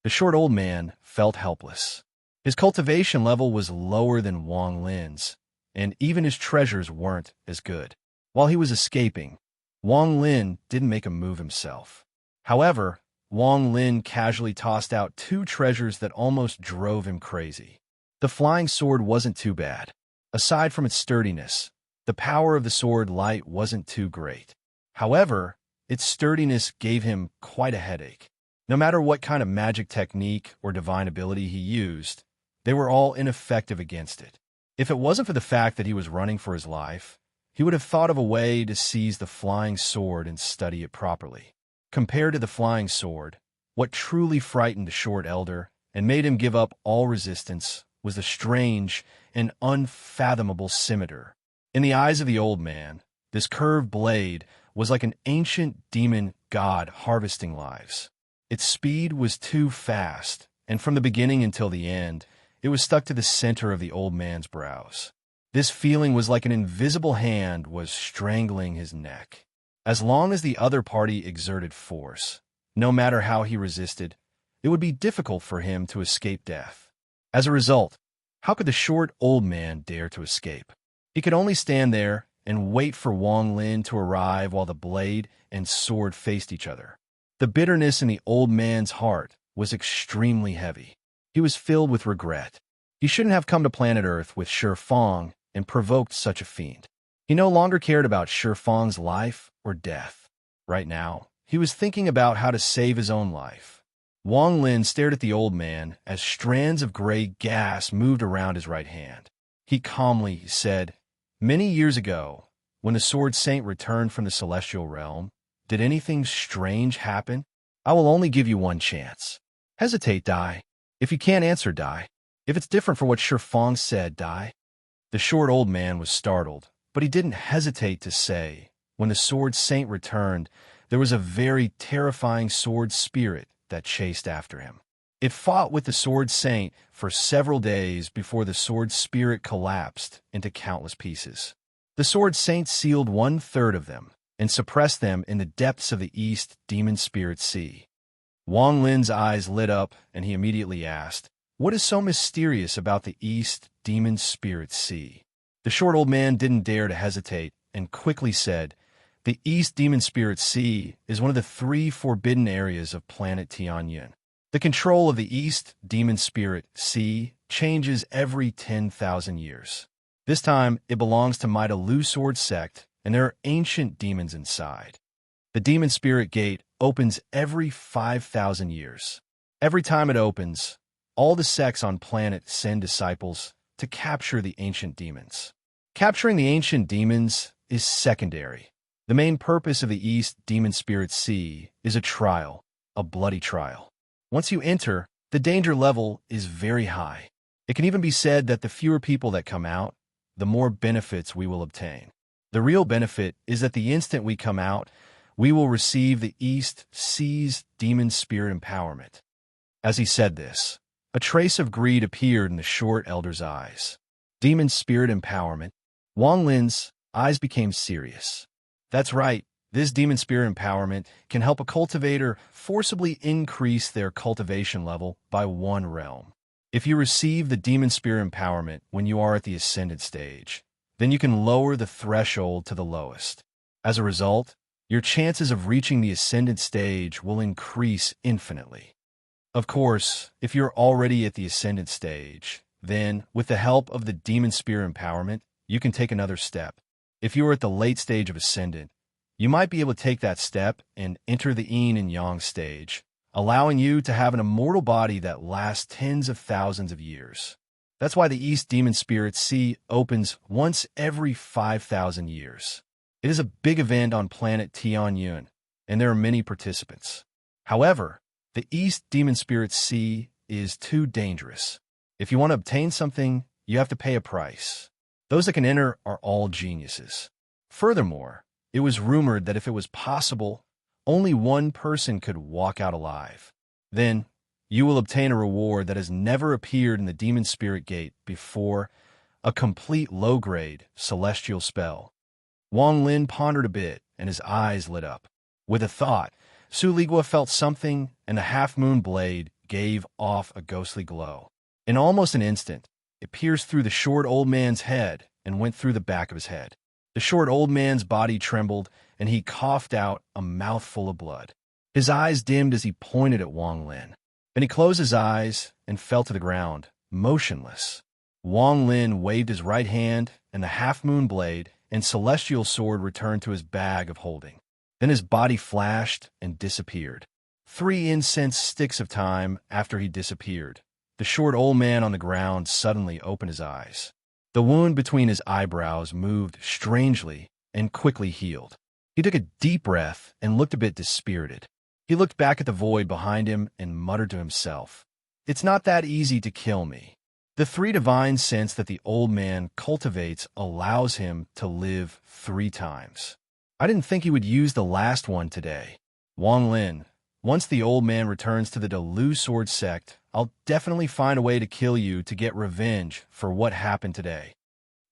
[SPEAKER 1] The short old man felt helpless. His cultivation level was lower than Wang Lin's, and even his treasures weren't as good. While he was escaping, Wang Lin didn't make a move himself. However, Wang Lin casually tossed out two treasures that almost drove him crazy. The flying sword wasn't too bad. Aside from its sturdiness, the power of the sword light wasn't too great. However, its sturdiness gave him quite a headache. No matter what kind of magic technique or divine ability he used, they were all ineffective against it. If it wasn't for the fact that he was running for his life, he would have thought of a way to seize the flying sword and study it properly. Compared to the flying sword, what truly frightened the short elder and made him give up all resistance was the strange and unfathomable scimitar. In the eyes of the old man, this curved blade was like an ancient demon god harvesting lives. Its speed was too fast, and from the beginning until the end, it was stuck to the center of the old man's brows. This feeling was like an invisible hand was strangling his neck. As long as the other party exerted force, no matter how he resisted, it would be difficult for him to escape death. As a result, how could the short old man dare to escape? He could only stand there and wait for Wang Lin to arrive while the blade and sword faced each other. The bitterness in the old man's heart was extremely heavy. He was filled with regret. He shouldn't have come to planet Earth with Shi Fang and provoked such a fiend. He no longer cared about Shi Fang's life or death. Right now, he was thinking about how to save his own life. Wang Lin stared at the old man as strands of gray gas moved around his right hand. He calmly said, "Many years ago, when the Sword Saint returned from the celestial realm, did anything strange happen? I will only give you one chance. Hesitate, die. If you can't answer, die. If it's different from what Shi Fang said, die." The short old man was startled, but he didn't hesitate to say, when the Sword Saint returned, there was a very terrifying sword spirit that chased after him. It fought with the Sword Saint for several days before the sword spirit collapsed into countless pieces. The Sword Saint sealed 1/3 of them and suppressed them in the depths of the East Demon Spirit Sea. Wang Lin's eyes lit up, and he immediately asked, "What is so mysterious about the East Demon Spirit Sea?" The short old man didn't dare to hesitate and quickly said, "The East Demon Spirit Sea is one of the 3 forbidden areas of planet Tianyun. The control of the East Demon Spirit Sea changes every 10,000 years. This time, it belongs to Maida Lu Sword Sect, and there are ancient demons inside. The Demon Spirit Gate opens every 5,000 years. Every time it opens, all the sects on planet send disciples to capture the ancient demons. Capturing the ancient demons is secondary. The main purpose of the East Demon Spirit Sea is a trial, a bloody trial. Once you enter, the danger level is very high. It can even be said that the fewer people that come out, the more benefits we will obtain. The real benefit is that the instant we come out, we will receive the East Sea's Demon Spirit Empowerment." As he said this, a trace of greed appeared in the short elder's eyes. Demon Spirit Empowerment. Wang Lin's eyes became serious. That's right, this Demon Spirit Empowerment can help a cultivator forcibly increase their cultivation level by 1 realm. If you receive the Demon Spirit Empowerment when you are at the Ascendant stage, then you can lower the threshold to the lowest. As a result, your chances of reaching the Ascendant stage will increase infinitely. Of course, if you're already at the Ascendant stage, then, with the help of the Demon Spirit Empowerment, you can take another step. If you are at the late stage of Ascendant, you might be able to take that step and enter the Yin and Yang stage, allowing you to have an immortal body that lasts tens of thousands of years. That's why the East Demon Spirit Sea opens once every 5,000 years. It is a big event on planet Tianyun, and there are many participants. However, the East Demon Spirit Sea is too dangerous. If you want to obtain something, you have to pay a price. Those that can enter are all geniuses. Furthermore, it was rumored that if it was possible, only one person could walk out alive. Then, you will obtain a reward that has never appeared in the Demon Spirit Gate before, a complete low-grade celestial spell. Wang Lin pondered a bit, and his eyes lit up. With a thought, Su Ligua felt something, and the half-moon blade gave off a ghostly glow. In almost an instant, it pierced through the short old man's head and went through the back of his head. The short old man's body trembled, and he coughed out a mouthful of blood. His eyes dimmed as he pointed at Wang Lin. Then he closed his eyes and fell to the ground, motionless. Wang Lin waved his right hand, and the half-moon blade and celestial sword returned to his bag of holding. Then his body flashed and disappeared. 3 incense sticks of time after he disappeared, the short old man on the ground suddenly opened his eyes. The wound between his eyebrows moved strangely and quickly healed. He took a deep breath and looked a bit dispirited. He looked back at the void behind him and muttered to himself, "It's not that easy to kill me." The 3 divine sense that the old man cultivates allows him to live 3 times. I didn't think he would use the last one today. Wang Lin, once the old man returns to the Delu Sword sect, I'll definitely find a way to kill you to get revenge for what happened today.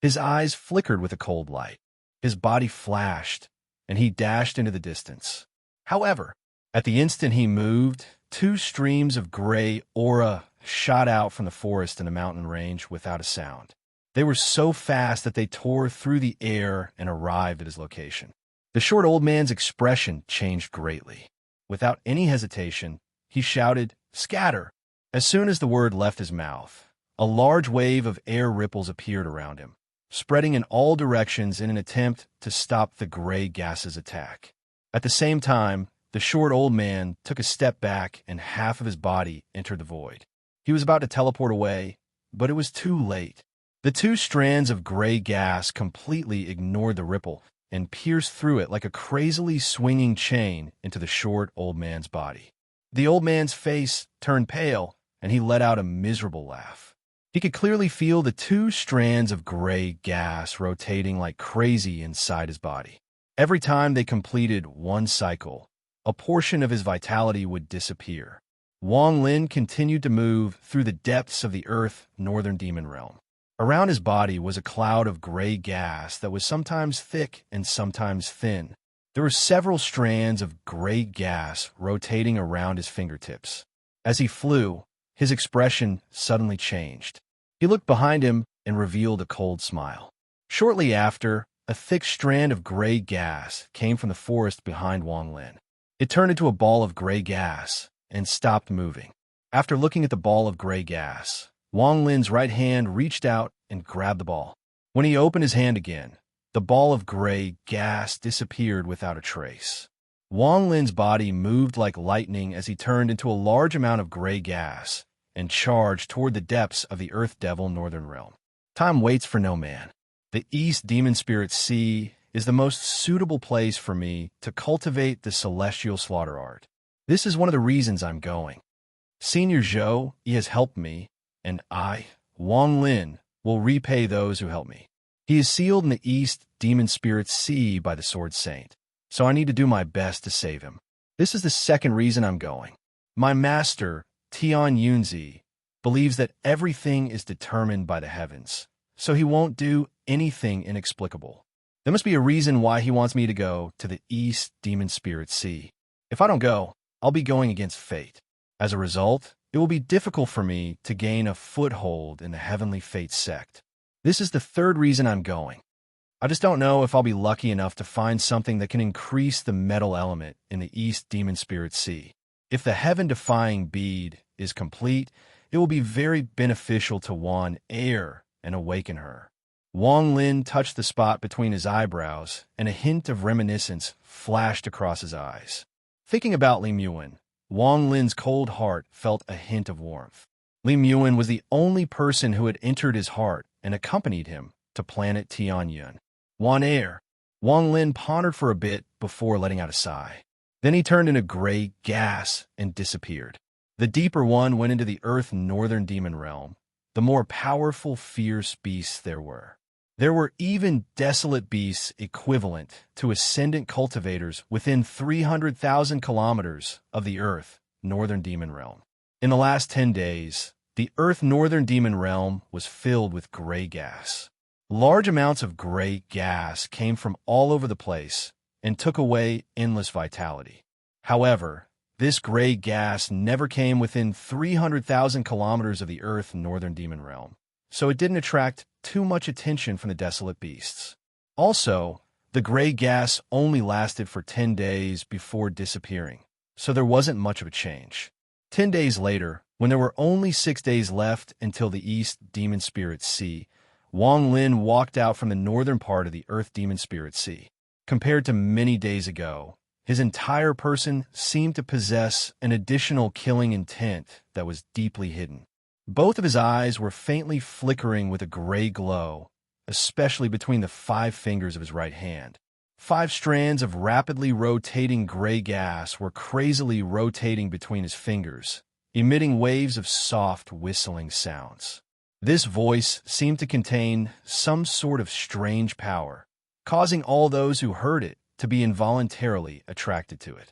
[SPEAKER 1] His eyes flickered with a cold light. His body flashed, and he dashed into the distance. However, at the instant he moved, 2 streams of gray aura shot out from the forest in the mountain range without a sound. They were so fast that they tore through the air and arrived at his location. The short old man's expression changed greatly. Without any hesitation, he shouted, "Scatter!" As soon as the word left his mouth, a large wave of air ripples appeared around him, spreading in all directions in an attempt to stop the gray gas's attack. At the same time, the short old man took a step back and half of his body entered the void. He was about to teleport away, but it was too late. The 2 strands of gray gas completely ignored the ripple and pierced through it like a crazily swinging chain into the short old man's body. The old man's face turned pale, and he let out a miserable laugh. He could clearly feel the 2 strands of gray gas rotating like crazy inside his body. Every time they completed 1 cycle, a portion of his vitality would disappear. Wang Lin continued to move through the depths of the Earth Northern Demon Realm. Around his body was a cloud of gray gas that was sometimes thick and sometimes thin. There were several strands of gray gas rotating around his fingertips. As he flew, his expression suddenly changed. He looked behind him and revealed a cold smile. Shortly after, a thick strand of gray gas came from the forest behind Wang Lin. It turned into a ball of gray gas and stopped moving. After looking at the ball of gray gas, Wang Lin's right hand reached out and grabbed the ball. When he opened his hand again, the ball of gray gas disappeared without a trace. Wang Lin's body moved like lightning as he turned into a large amount of gray gas and charged toward the depths of the Earth Devil Northern Realm. Time waits for no man. The East Demon Spirit Sea is the most suitable place for me to cultivate the celestial slaughter art. This is one of the reasons I'm going. Senior Zhou, he has helped me, and I, Wang Lin, will repay those who help me. He is sealed in the East Demon Spirit Sea by the Sword Saint, so I need to do my best to save him. This is the second reason I'm going. My master, Tian Yunzi, believes that everything is determined by the heavens, so he won't do anything inexplicable. There must be a reason why he wants me to go to the East Demon Spirit Sea. If I don't go, I'll be going against fate. As a result, it will be difficult for me to gain a foothold in the Heavenly Fate sect. This is the third reason I'm going. I just don't know if I'll be lucky enough to find something that can increase the metal element in the East Demon Spirit Sea. If the heaven-defying bead is complete, it will be very beneficial to Wan Air and awaken her. Wang Lin touched the spot between his eyebrows, and a hint of reminiscence flashed across his eyes. Thinking about Li Muan, Wang Lin's cold heart felt a hint of warmth. Li Muan was the only person who had entered his heart and accompanied him to planet Tianyun. Wan Air. Wang Lin pondered for a bit before letting out a sigh. Then he turned into gray gas and disappeared. The deeper one went into the Earth Northern Demon Realm. The more powerful, fierce beasts there were. There were even desolate beasts equivalent to ascendant cultivators within 300,000 kilometers of the Earth Northern Demon Realm. In the last 10 days, the Earth Northern Demon Realm was filled with gray gas. Large amounts of gray gas came from all over the place and took away endless vitality. However, this gray gas never came within 300,000 kilometers of the Earth northern demon realm, so it didn't attract too much attention from the desolate beasts. Also, the gray gas only lasted for 10 days before disappearing, so there wasn't much of a change. 10 days later, when there were only 6 days left until the East Demon Spirit Sea, Wang Lin walked out from the northern part of the Earth Demon Spirit Sea. Compared to many days ago, his entire person seemed to possess an additional killing intent that was deeply hidden. Both of his eyes were faintly flickering with a gray glow, especially between the 5 fingers of his right hand. 5 strands of rapidly rotating gray gas were crazily rotating between his fingers, emitting waves of soft, whistling sounds. This voice seemed to contain some sort of strange power, causing all those who heard it to be involuntarily attracted to it.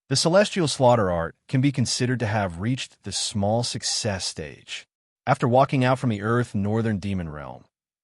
[SPEAKER 1] The celestial slaughter art can be considered to have reached the small success stage. After walking out from the Earth northern demon realm,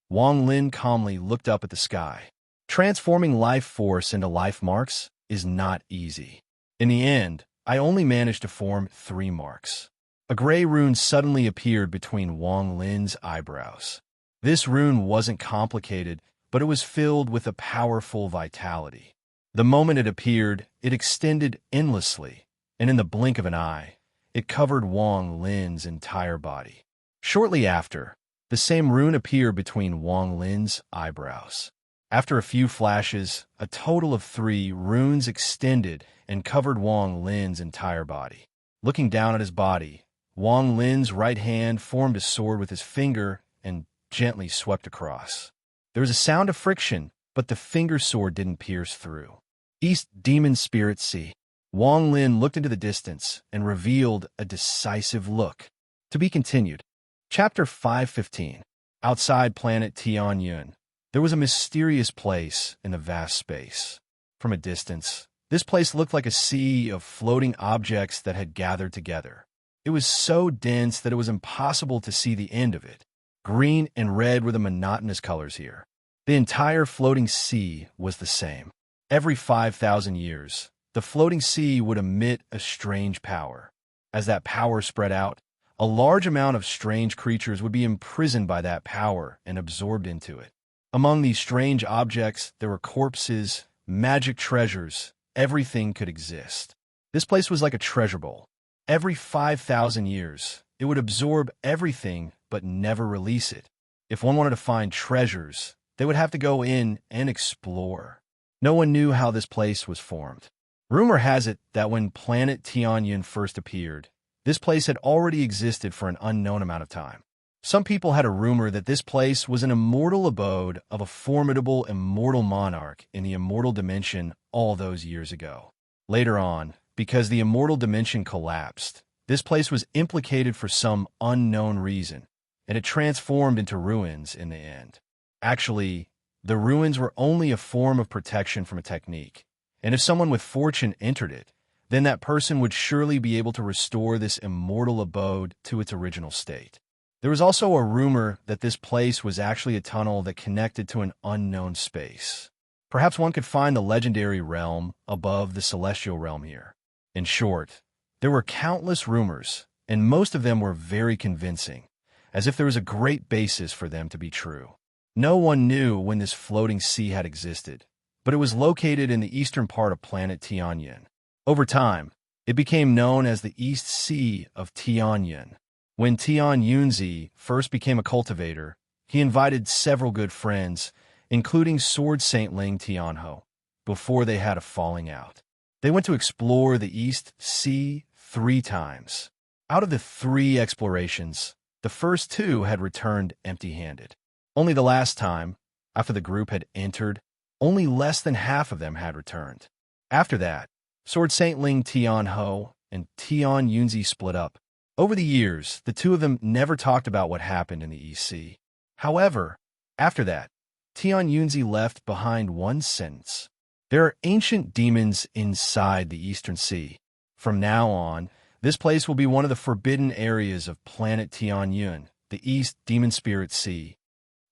[SPEAKER 1] Wang Lin calmly looked up at the sky. Transforming life force into life marks is not easy. In the end, I only managed to form 3 marks. A gray rune suddenly appeared between Wang Lin's eyebrows. This rune wasn't complicated, but it was filled with a powerful vitality. The moment it appeared, it extended endlessly, and in the blink of an eye, it covered Wang Lin's entire body. Shortly after, the same rune appeared between Wang Lin's eyebrows. After a few flashes, a total of 3 runes extended and covered Wang Lin's entire body. Looking down at his body, Wang Lin's right hand formed a sword with his finger and gently swept across. There was a sound of friction, but the finger sword didn't pierce through. East Demon Spirit Sea. Wang Lin looked into the distance and revealed a decisive look. To be continued. Chapter 515. Outside planet Tianyun, there was a mysterious place in the vast space. From a distance, this place looked like a sea of floating objects that had gathered together. It was so dense that it was impossible to see the end of it. Green and red were the monotonous colors here. The entire floating sea was the same. Every 5,000 years, the floating sea would emit a strange power. As that power spread out, a large amount of strange creatures would be imprisoned by that power and absorbed into it. Among these strange objects, there were corpses, magic treasures, everything could exist. This place was like a treasure bowl. Every 5,000 years, it would absorb everything but never release it. If one wanted to find treasures, they would have to go in and explore. No one knew how this place was formed. Rumor has it that when planet Tianyun first appeared, this place had already existed for an unknown amount of time. Some people had a rumor that this place was an immortal abode of a formidable immortal monarch in the immortal dimension all those years ago. Later on, because the immortal dimension collapsed, this place was implicated for some unknown reason, and it transformed into ruins in the end. Actually, the ruins were only a form of protection from a technique, and if someone with fortune entered it, then that person would surely be able to restore this immortal abode to its original state. There was also a rumor that this place was actually a tunnel that connected to an unknown space. Perhaps one could find the legendary realm above the celestial realm here. In short, there were countless rumors, and most of them were very convincing, as if there was a great basis for them to be true. No one knew when this floating sea had existed, but it was located in the eastern part of planet Tianyun. Over time, it became known as the East Sea of Tianyun. When Tian Yunzi first became a cultivator, he invited several good friends, including Sword Saint Ling Tianho, before they had a falling out. They went to explore the East Sea 3 times. Out of the 3 explorations, the first 2 had returned empty-handed. Only the last time, after the group had entered, only less than half of them had returned. After that, Sword Saint Ling Tianho and Tian Yunzi split up. Over the years, the 2 of them never talked about what happened in the East Sea. However, after that, Tian Yunzi left behind one sentence. There are ancient demons inside the Eastern Sea. From now on, this place will be one of the forbidden areas of planet Tianyun, the East Demon Spirit Sea.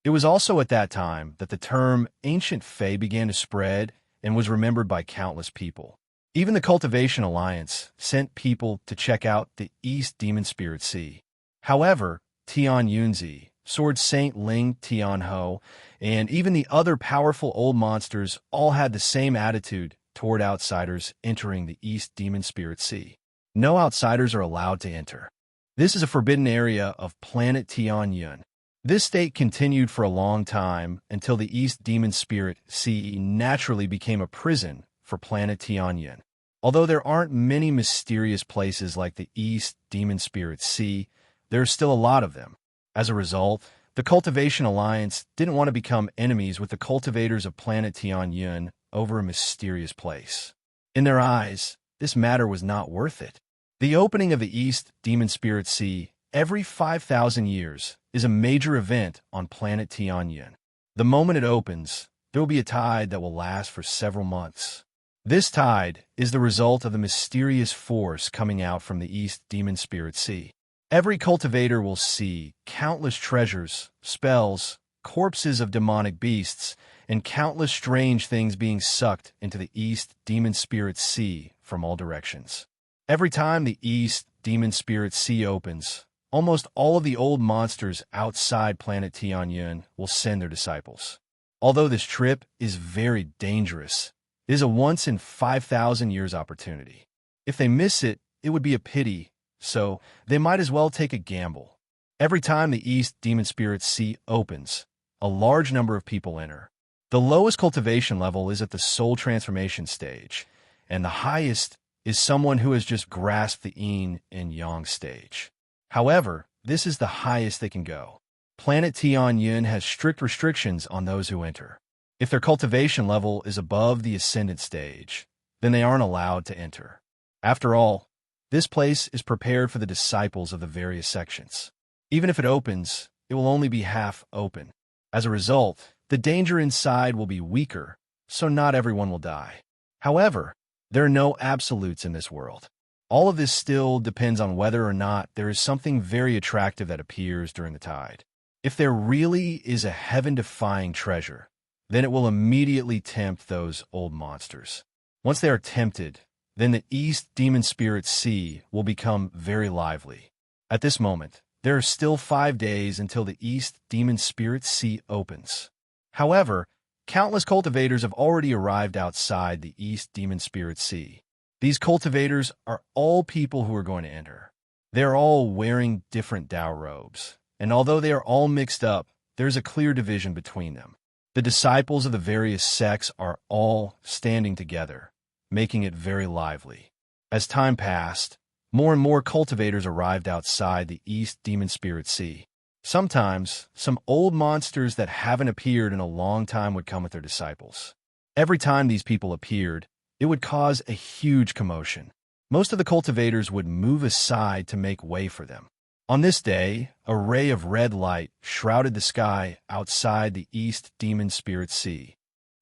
[SPEAKER 1] It was also at that time that the term ancient fae began to spread and was remembered by countless people. Even the Cultivation Alliance sent people to check out the East Demon Spirit Sea. However, Tian Yunzi, Sword Saint Ling Tianho, and even the other powerful old monsters all had the same attitude toward outsiders entering the East Demon Spirit Sea. No outsiders are allowed to enter. This is a forbidden area of planet Tianyun. This state continued for a long time until the East Demon Spirit Sea naturally became a prison for planet Tianyun. Although there aren't many mysterious places like the East Demon Spirit Sea, there are still a lot of them. As a result, the Cultivation Alliance didn't want to become enemies with the cultivators of planet Tianyun over a mysterious place. In their eyes, this matter was not worth it. The opening of the East Demon Spirit Sea every 5,000 years is a major event on planet Tianyun. The moment it opens, there will be a tide that will last for several months. This tide is the result of the mysterious force coming out from the East Demon Spirit Sea. Every cultivator will see countless treasures, spells, corpses of demonic beasts, and countless strange things being sucked into the East Demon Spirit Sea from all directions. Every time the East Demon Spirit Sea opens, almost all of the old monsters outside planet Tianyun will send their disciples. Although this trip is very dangerous, it is a once-in-5,000 years opportunity. If they miss it, it would be a pity, so they might as well take a gamble. Every time the East Demon Spirit Sea opens, a large number of people enter. The lowest cultivation level is at the soul transformation stage, and the highest is someone who has just grasped the yin and yang stage. However, this is the highest they can go. Planet Tianyun has strict restrictions on those who enter. If their cultivation level is above the ascendant stage, then they aren't allowed to enter. After all, this place is prepared for the disciples of the various sections. Even if it opens, it will only be half open. As a result, the danger inside will be weaker, so not everyone will die. However, there are no absolutes in this world. All of this still depends on whether or not there is something very attractive that appears during the tide. If there really is a heaven-defying treasure, then it will immediately tempt those old monsters. Once they are tempted, then the East Demon Spirit Sea will become very lively. At this moment, there are still 5 days until the East Demon Spirit Sea opens. However, countless cultivators have already arrived outside the East Demon Spirit Sea. These cultivators are all people who are going to enter. They are all wearing different Tao robes, and although they are all mixed up, there is a clear division between them. The disciples of the various sects are all standing together, making it very lively. As time passed, more and more cultivators arrived outside the East Demon Spirit Sea. Sometimes, some old monsters that haven't appeared in a long time would come with their disciples. Every time these people appeared, it would cause a huge commotion. Most of the cultivators would move aside to make way for them. On this day, a ray of red light shrouded the sky outside the East Demon Spirit Sea.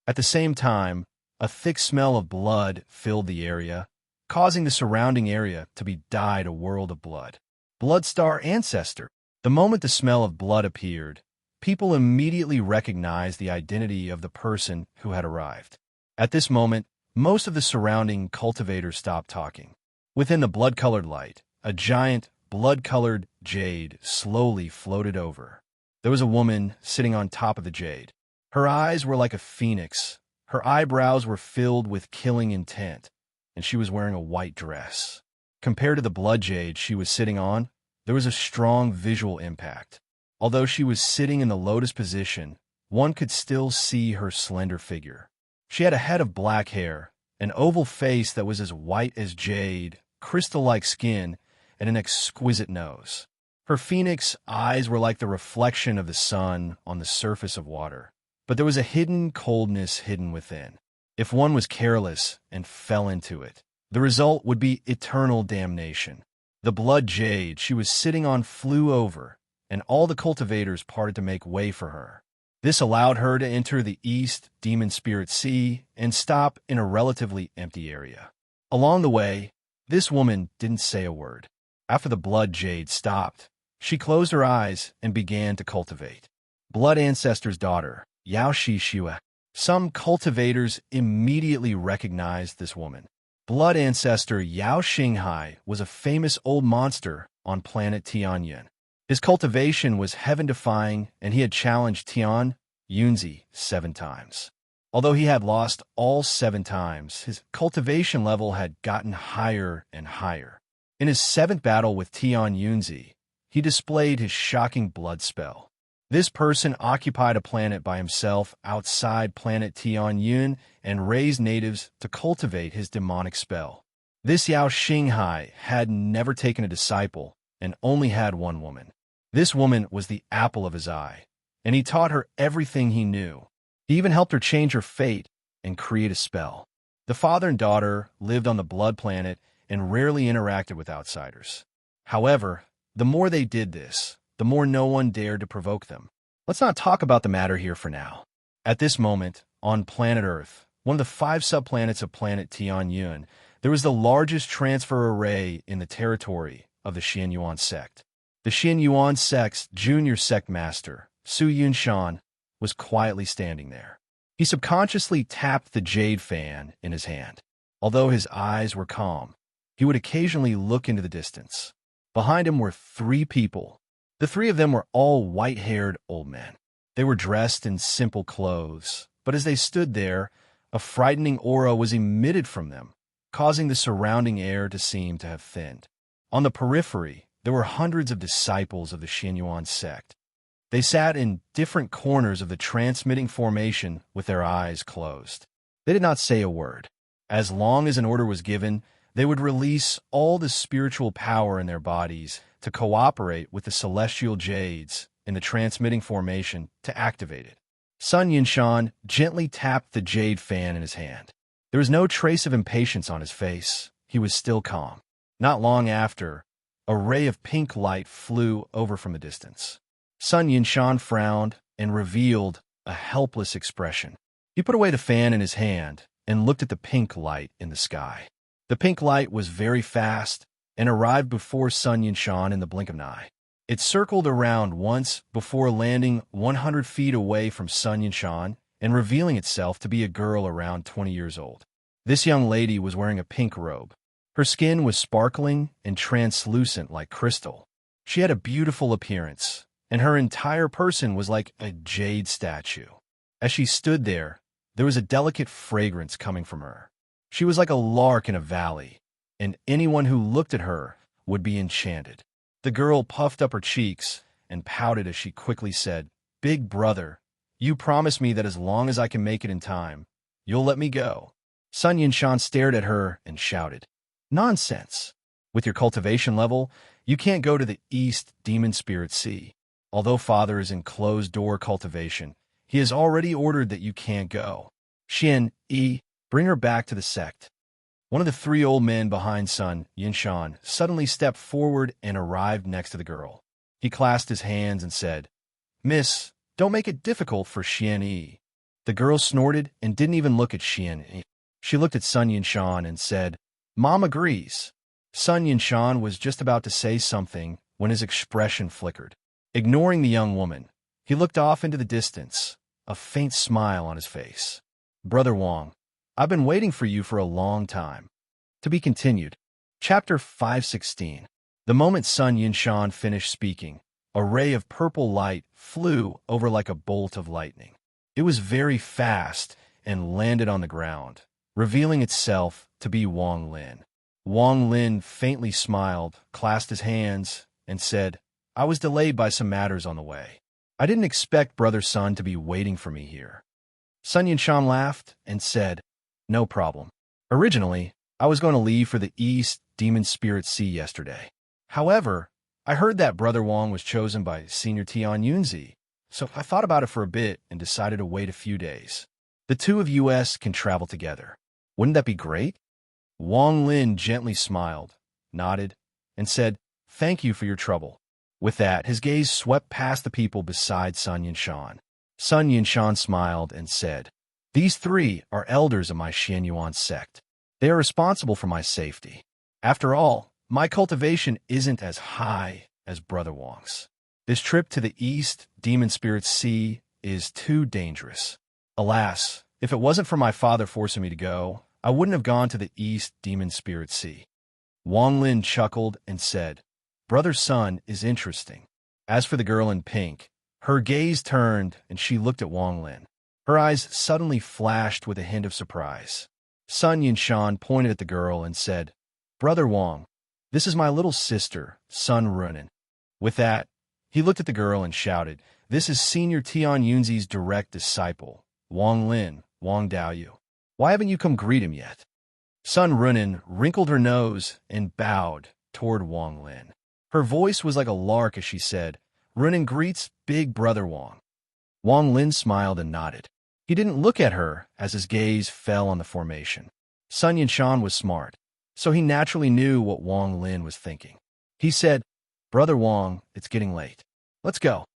[SPEAKER 1] At the same time, a thick smell of blood filled the area, causing the surrounding area to be dyed a world of blood. Bloodstar Ancestor. The moment the smell of blood appeared, people immediately recognized the identity of the person who had arrived. At this moment, most of the surrounding cultivators stopped talking. Within the blood-colored light, a giant, blood-colored jade slowly floated over. There was a woman sitting on top of the jade. Her eyes were like a phoenix. Her eyebrows were filled with killing intent, and she was wearing a white dress. Compared to the blood jade she was sitting on, there was a strong visual impact. Although she was sitting in the lotus position, one could still see her slender figure. She had a head of black hair, an oval face that was as white as jade, crystal-like skin, and an exquisite nose. Her phoenix eyes were like the reflection of the sun on the surface of water, but there was a hidden coldness hidden within. If one was careless and fell into it, the result would be eternal damnation. The blood jade she was sitting on flew over, and all the cultivators parted to make way for her. This allowed her to enter the East Demon Spirit Sea and stop in a relatively empty area. Along the way, this woman didn't say a word. After the blood jade stopped, she closed her eyes and began to cultivate. Blood Ancestor's daughter, Yao Shishua. Some cultivators immediately recognized this woman. Blood Ancestor Yao Xinghai was a famous old monster on planet Tianyun. His cultivation was heaven-defying, and he had challenged Tian Yunzi 7 times. Although he had lost all 7 times, his cultivation level had gotten higher and higher. In his 7th battle with Tian Yunzi, he displayed his shocking blood spell. This person occupied a planet by himself outside planet Tianyun and raised natives to cultivate his demonic spell. This Yao Xinghai had never taken a disciple and only had one woman. This woman was the apple of his eye, and he taught her everything he knew. He even helped her change her fate and create a spell. The father and daughter lived on the blood planet and rarely interacted with outsiders. However, the more they did this, the more no one dared to provoke them. Let's not talk about the matter here for now. At this moment, on planet Earth, one of the 5 subplanets of planet Tianyun, there was the largest transfer array in the territory of the Xianyuan sect. The Xianyuan sect's junior sect master, Su Yunshan, was quietly standing there. He subconsciously tapped the jade fan in his hand. Although his eyes were calm, he would occasionally look into the distance. Behind him were 3 people. The 3 of them were all white-haired old men. They were dressed in simple clothes, but as they stood there, a frightening aura was emitted from them, causing the surrounding air to seem to have thinned. On the periphery, there were hundreds of disciples of the Xianyuan sect. They sat in different corners of the transmitting formation with their eyes closed. They did not say a word. As long as an order was given, they would release all the spiritual power in their bodies to cooperate with the celestial jades in the transmitting formation to activate it. Sun Yinshan gently tapped the jade fan in his hand. There was no trace of impatience on his face. He was still calm. Not long after, a ray of pink light flew over from a distance. Sun Yinshan frowned and revealed a helpless expression. He put away the fan in his hand and looked at the pink light in the sky. The pink light was very fast and arrived before Sun Yinshan in the blink of an eye. It circled around once before landing 100 feet away from Sun Yinshan and revealing itself to be a girl around 20 years old. This young lady was wearing a pink robe. Her skin was sparkling and translucent like crystal. She had a beautiful appearance, and her entire person was like a jade statue. As she stood there was a delicate fragrance coming from her. She was like a lark in a valley, and anyone who looked at her would be enchanted. The girl puffed up her cheeks and pouted as she quickly said, "Big brother, you promised me that as long as I can make it in time, you'll let me go." Sun Yinshan stared at her and shouted, "Nonsense! With your cultivation level, you can't go to the East Demon Spirit Sea. Although Father is in closed-door cultivation, he has already ordered that you can't go. Xian Yi, bring her back to the sect." One of the 3 old men behind Sun Yinshan suddenly stepped forward and arrived next to the girl. He clasped his hands and said, "Miss, don't make it difficult for Xian Yi." The girl snorted and didn't even look at Xian Yi. She looked at Sun Yinshan and said, "Mom agrees." Sun Yinshan was just about to say something when his expression flickered. Ignoring the young woman, he looked off into the distance, a faint smile on his face. "Brother Wang, I've been waiting for you for a long time." To be continued. Chapter 516. The moment Sun Yinshan finished speaking, a ray of purple light flew over like a bolt of lightning. It was very fast and landed on the ground, revealing itself to be Wang Lin. Wang Lin faintly smiled, clasped his hands, and said, "I was delayed by some matters on the way. I didn't expect Brother Sun to be waiting for me here." Sun Yinshan laughed and said, "No problem. Originally, I was going to leave for the East Demon Spirit Sea yesterday. However, I heard that Brother Wang was chosen by Senior Tian Yunzi, so I thought about it for a bit and decided to wait a few days. The 2 of us can travel together. Wouldn't that be great?" Wang Lin gently smiled, nodded, and said, "Thank you for your trouble." With that, his gaze swept past the people beside Sun Yinshan. Sun Yinshan smiled and said, "These 3 are elders of my Xianyuan sect. They are responsible for my safety. After all, my cultivation isn't as high as Brother Wang's." This trip to the East Demon Spirit Sea is too dangerous. Alas, if it wasn't for my father forcing me to go, I wouldn't have gone to the East Demon Spirit Sea. Wang Lin chuckled and said, Brother's son is interesting. As for the girl in pink, her gaze turned and she looked at Wang Lin. Her eyes suddenly flashed with a hint of surprise. Sun Yinshan pointed at the girl and said, Brother Wang, this is my little sister, Sun Runin. With that, he looked at the girl and shouted, This is Senior Tian Yunzi's direct disciple, Wang Lin, Wang Daoyu. Why haven't you come greet him yet? Sun Runin wrinkled her nose and bowed toward Wang Lin. Her voice was like a lark as she said, Runin greets big brother Wang. Wang Lin smiled and nodded. He didn't look at her as his gaze fell on the formation. Sun Yinshan was smart, so he naturally knew what Wang Lin was thinking. He said, Brother Wang, it's getting late. Let's go.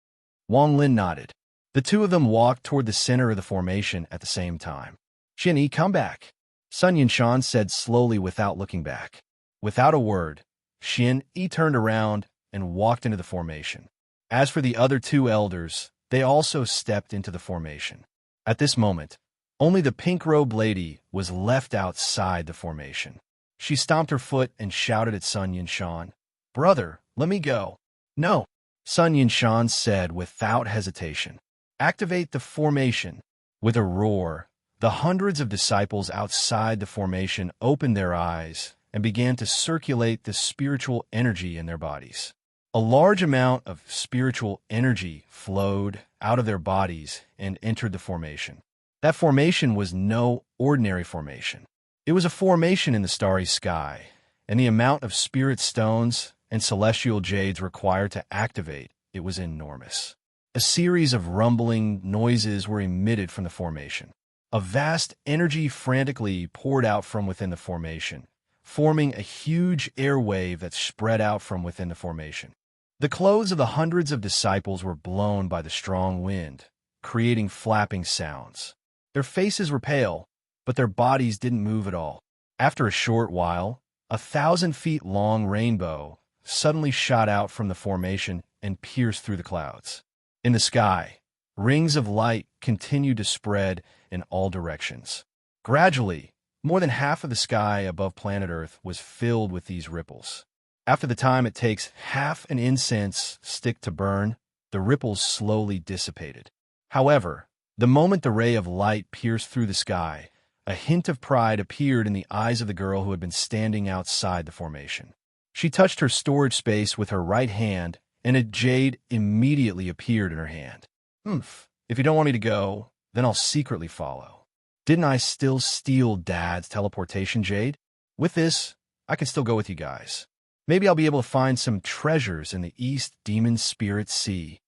[SPEAKER 1] Wang Lin nodded. The two of them walked toward the center of the formation at the same time. Xin-Yi, come back, Sun Yinshan said slowly without looking back. Without a word, Xin-Yi turned around and walked into the formation. As for the other two elders, they also stepped into the formation. At this moment, only the pink-robed lady was left outside the formation. She stomped her foot and shouted at Sun Yinshan, Brother, let me go. No, Sun Yinshan said without hesitation. Activate the formation. With a roar, the hundreds of disciples outside the formation opened their eyes and began to circulate the spiritual energy in their bodies. A large amount of spiritual energy flowed out of their bodies and entered the formation. That formation was no ordinary formation. It was a formation in the starry sky, and the amount of spirit stones and celestial jades required to activate it was enormous. A series of rumbling noises were emitted from the formation. A vast energy frantically poured out from within the formation, forming a huge airwave that spread out from within the formation. The clothes of the hundreds of disciples were blown by the strong wind, creating flapping sounds. Their faces were pale, but their bodies didn't move at all. After a short while, 1,000 feet long rainbow suddenly shot out from the formation and pierced through the clouds. In the sky, rings of light continued to spread in all directions. Gradually, more than half of the sky above planet Earth was filled with these ripples. After the time it takes half an incense stick to burn, the ripples slowly dissipated. However, the moment the ray of light pierced through the sky, a hint of pride appeared in the eyes of the girl who had been standing outside the formation. She touched her storage space with her right hand, and a jade immediately appeared in her hand. If you don't want me to go, then I'll secretly follow. Didn't I still steal Dad's teleportation jade? With this, I can still go with you guys. Maybe I'll be able to find some treasures in the East Demon Spirit Sea.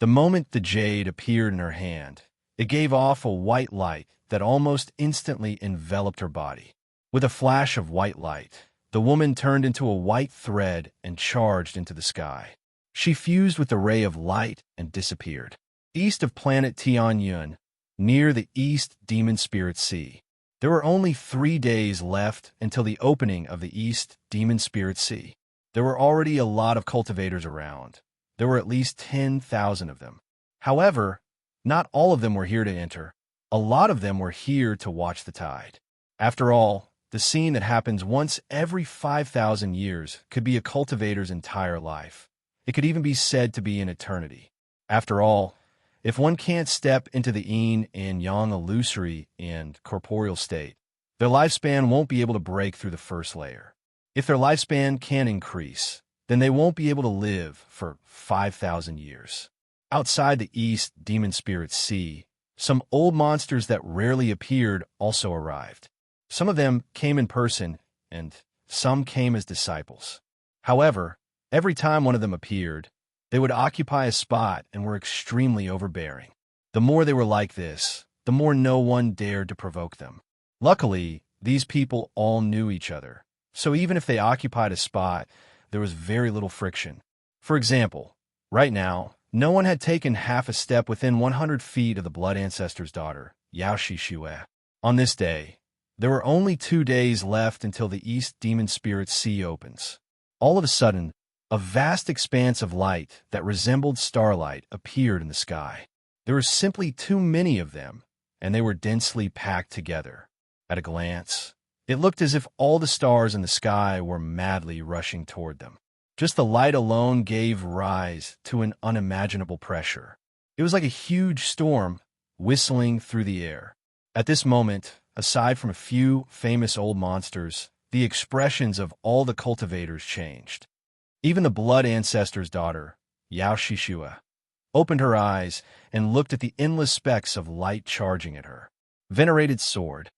[SPEAKER 1] The moment the jade appeared in her hand, it gave off a white light that almost instantly enveloped her body. With a flash of white light, the woman turned into a white thread and charged into the sky. She fused with the ray of light and disappeared. East of planet Tianyun, near the East Demon Spirit Sea. There were only 3 days left until the opening of the East Demon Spirit Sea. There were already a lot of cultivators around. There were at least 10,000 of them. However, not all of them were here to enter. A lot of them were here to watch the tide. After all, the scene that happens once every 5,000 years could be a cultivator's entire life. It could even be said to be an eternity. After all, if one can't step into the yin and yang illusory and corporeal state, their lifespan won't be able to break through the first layer. If their lifespan can increase, then they won't be able to live for 5,000 years. Outside the East Demon Spirit Sea, some old monsters that rarely appeared also arrived. Some of them came in person, and some came as disciples. However, every time one of them appeared, they would occupy a spot and were extremely overbearing. The more they were like this, the more no one dared to provoke them. Luckily, these people all knew each other, so even if they occupied a spot, there was very little friction. For example, right now, no one had taken half a step within 100 feet of the blood ancestor's daughter, Yao Shishue. On this day, there were only 2 days left until the East Demon Spirit Sea opens. All of a sudden, A vast expanse of light that resembled starlight appeared in the sky. There were simply too many of them, and they were densely packed together. At a glance, it looked as if all the stars in the sky were madly rushing toward them. Just the light alone gave rise to an unimaginable pressure. It was like a huge storm whistling through the air. At this moment, aside from a few famous old monsters, the expressions of all the cultivators changed. Even the blood ancestor's daughter, Yao Shishua, opened her eyes and looked at the endless specks of light charging at her. Venerated sword.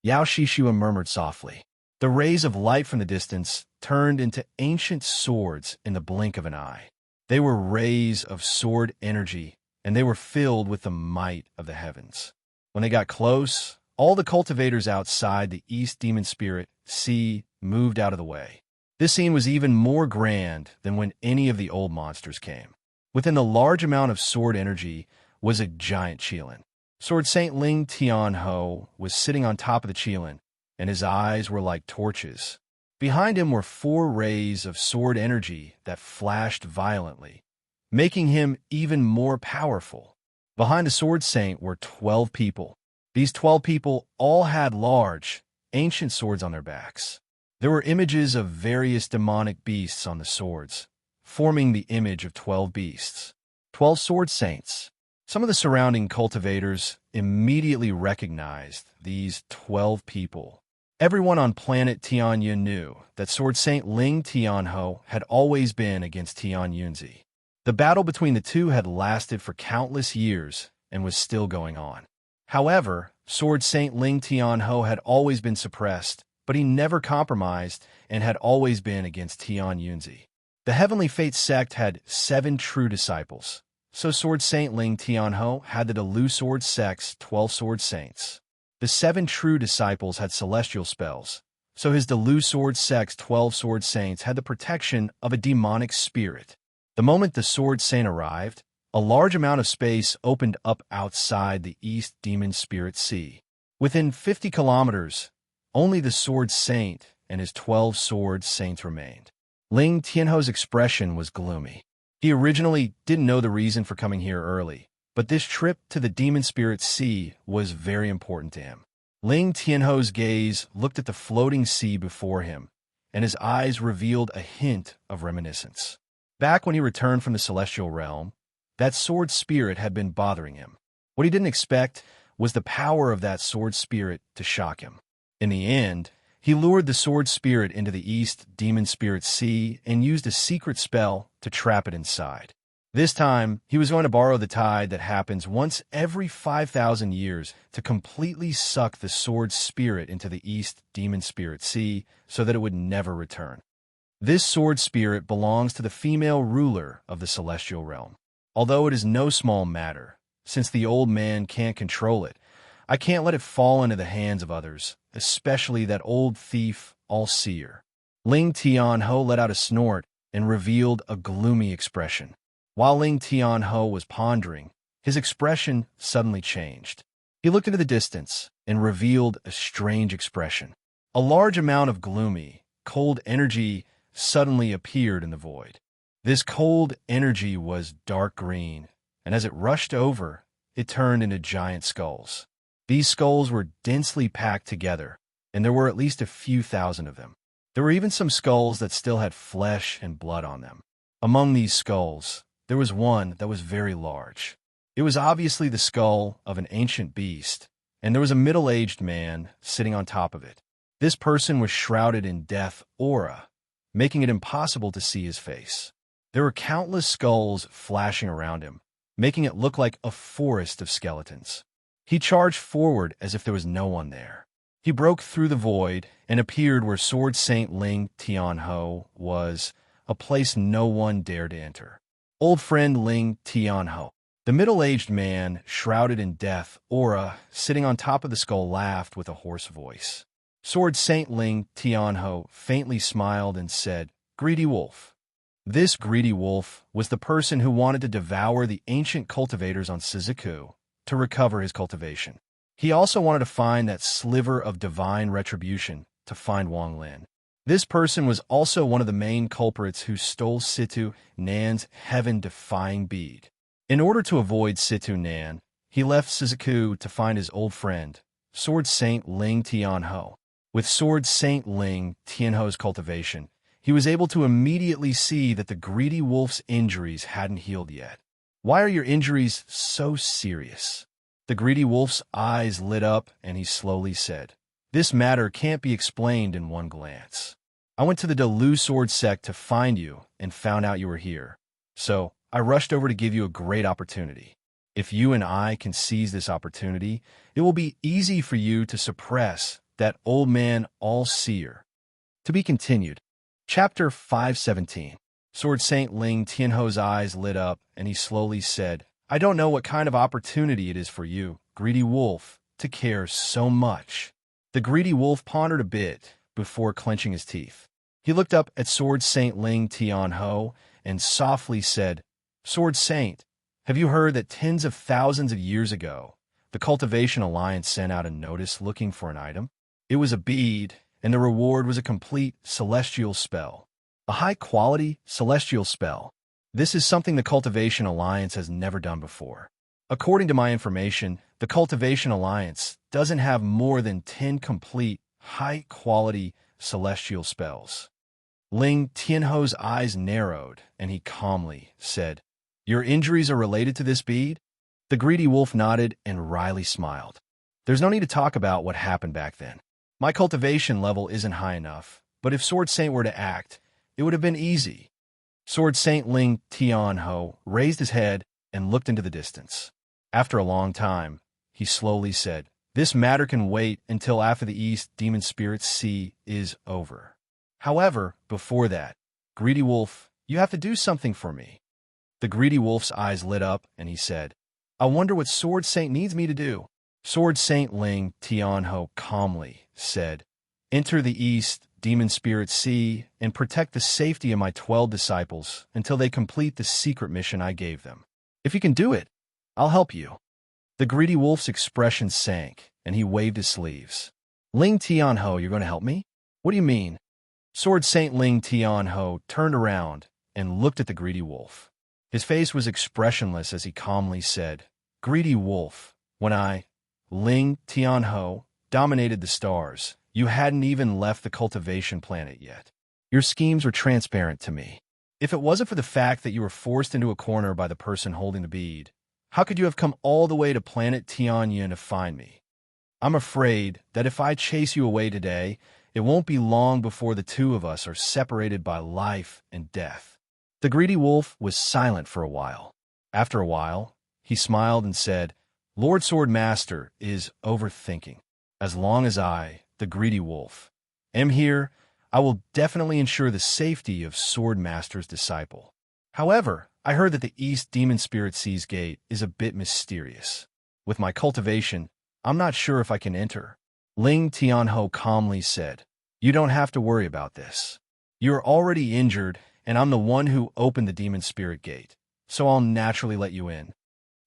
[SPEAKER 1] Yao Shishua murmured softly. The rays of light from the distance turned into ancient swords in the blink of an eye. They were rays of sword energy, and they were filled with the might of the heavens. When they got close, all the cultivators outside the East Demon Spirit Sea moved out of the way. This scene was even more grand than when any of the old monsters came. Within the large amount of sword energy was a giant Qilin. Sword Saint Ling Tianho was sitting on top of the Qilin, and his eyes were like torches. Behind him were 4 rays of sword energy that flashed violently, making him even more powerful. Behind the Sword Saint were 12 people. These 12 people all had large, ancient swords on their backs. There were images of various demonic beasts on the swords, forming the image of 12 beasts. 12 Sword Saints. Some of the surrounding cultivators immediately recognized these 12 people. Everyone on planet Tianyun knew that Sword Saint Ling Tianho had always been against Tianyunzi. The battle between the two had lasted for countless years and was still going on. However, Sword Saint Ling Tianho had always been suppressed, but he never compromised and had always been against Tianyunzi. The Heavenly Fate sect had 7 true disciples, so Sword Saint Ling Tianho had the Delu Sword sect's 12 Sword Saints. The 7 true disciples had celestial spells, so his Delu Sword sect's 12 Sword Saints had the protection of a demonic spirit. The moment the Sword Saint arrived, a large amount of space opened up outside the East Demon Spirit Sea. Within 50 kilometers, only the Sword Saint and his 12 Sword Saints remained. Ling Tianho's expression was gloomy. He originally didn't know the reason for coming here early, but this trip to the Demon Spirit Sea was very important to him. Ling Tianho's gaze looked at the floating sea before him, and his eyes revealed a hint of reminiscence. Back when he returned from the Celestial Realm, that sword spirit had been bothering him. What he didn't expect was the power of that sword spirit to shock him. In the end, he lured the sword spirit into the East Demon Spirit Sea and used a secret spell to trap it inside. This time, he was going to borrow the tide that happens once every 5,000 years to completely suck the sword spirit into the East Demon Spirit Sea so that it would never return. This sword spirit belongs to the female ruler of the Celestial Realm. Although it is no small matter, since the old man can't control it, I can't let it fall into the hands of others, especially that old thief, All-Seer. Ling Tianho let out a snort and revealed a gloomy expression. While Ling Tianho was pondering, his expression suddenly changed. He looked into the distance and revealed a strange expression. A large amount of gloomy, cold energy suddenly appeared in the void. This cold energy was dark green, and as it rushed over, it turned into giant skulls. These skulls were densely packed together, and there were at least a few thousand of them. There were even some skulls that still had flesh and blood on them. Among these skulls, there was one that was very large. It was obviously the skull of an ancient beast, and there was a middle-aged man sitting on top of it. This person was shrouded in death aura, making it impossible to see his face. There were countless skulls flashing around him, making it look like a forest of skeletons. He charged forward as if there was no one there. He broke through the void and appeared where Sword Saint Ling Tianho was, a place no one dared to enter. Old friend Ling Tianho. The middle-aged man, shrouded in death aura, sitting on top of the skull, laughed with a hoarse voice. Sword Saint Ling Tianho faintly smiled and said, "Greedy wolf." This greedy wolf was the person who wanted to devour the ancient cultivators on Shizuku to recover his cultivation. He also wanted to find that sliver of divine retribution to find Wang Lin. This person was also one of the main culprits who stole Situ Nan's heaven-defying bead. In order to avoid Situ Nan, he left Suzaku to find his old friend, Sword Saint Ling Tianho. With Sword Saint Ling Tianho's cultivation, he was able to immediately see that the greedy wolf's injuries hadn't healed yet. "Why are your injuries so serious?" The greedy wolf's eyes lit up and he slowly said, "This matter can't be explained in one glance. I went to the Delu Sword Sect to find you and found out you were here. So I rushed over to give you a great opportunity. If you and I can seize this opportunity, it will be easy for you to suppress that old man all-seer." To be continued. Chapter 517. Sword Saint Ling Tianho's eyes lit up, and he slowly said, "I don't know what kind of opportunity it is for you, greedy wolf, to care so much." The greedy wolf pondered a bit before clenching his teeth. He looked up at Sword Saint Ling Tianho and softly said, "Sword Saint, have you heard that tens of thousands of years ago, the Cultivation Alliance sent out a notice looking for an item? It was a bead, and the reward was a complete celestial spell. A high-quality celestial spell. This is something the Cultivation Alliance has never done before. According to my information, the Cultivation Alliance doesn't have more than 10 complete, high-quality celestial spells." Ling Tianho's eyes narrowed, and he calmly said, "Your injuries are related to this bead?" The greedy wolf nodded and wryly smiled. "There's no need to talk about what happened back then. My cultivation level isn't high enough, but if Sword Saint were to act, it would have been easy." Sword Saint Ling Tianho raised his head and looked into the distance. After a long time, he slowly said, "This matter can wait until after the East Demon Spirit Sea is over. However, before that, greedy wolf, you have to do something for me." The greedy wolf's eyes lit up, and he said, "I wonder what Sword Saint needs me to do." Sword Saint Ling Tianho calmly said, "Enter the East Demon Spirit Sea and protect the safety of my 12 disciples until they complete the secret mission I gave them. If you can do it, I'll help you." The greedy wolf's expression sank, and he waved his sleeves. "Ling Tianho, you're going to help me? What do you mean?" Sword Saint Ling Tianho turned around and looked at the greedy wolf. His face was expressionless as he calmly said, "Greedy wolf, when I, Ling Tianho, dominated the stars, you hadn't even left the cultivation planet yet. Your schemes were transparent to me. If it wasn't for the fact that you were forced into a corner by the person holding the bead, how could you have come all the way to planet Tianyin to find me? I'm afraid that if I chase you away today, it won't be long before the two of us are separated by life and death." The greedy wolf was silent for a while. After a while, he smiled and said, "Lord Sword Master is overthinking. As long as I, the greedy wolf, am here, I will definitely ensure the safety of Sword Master's disciple. However, I heard that the East Demon Spirit Sea's gate is a bit mysterious. With my cultivation, I'm not sure if I can enter." Ling Tianho calmly said, "You don't have to worry about this. You're already injured, and I'm the one who opened the Demon Spirit Gate, so I'll naturally let you in."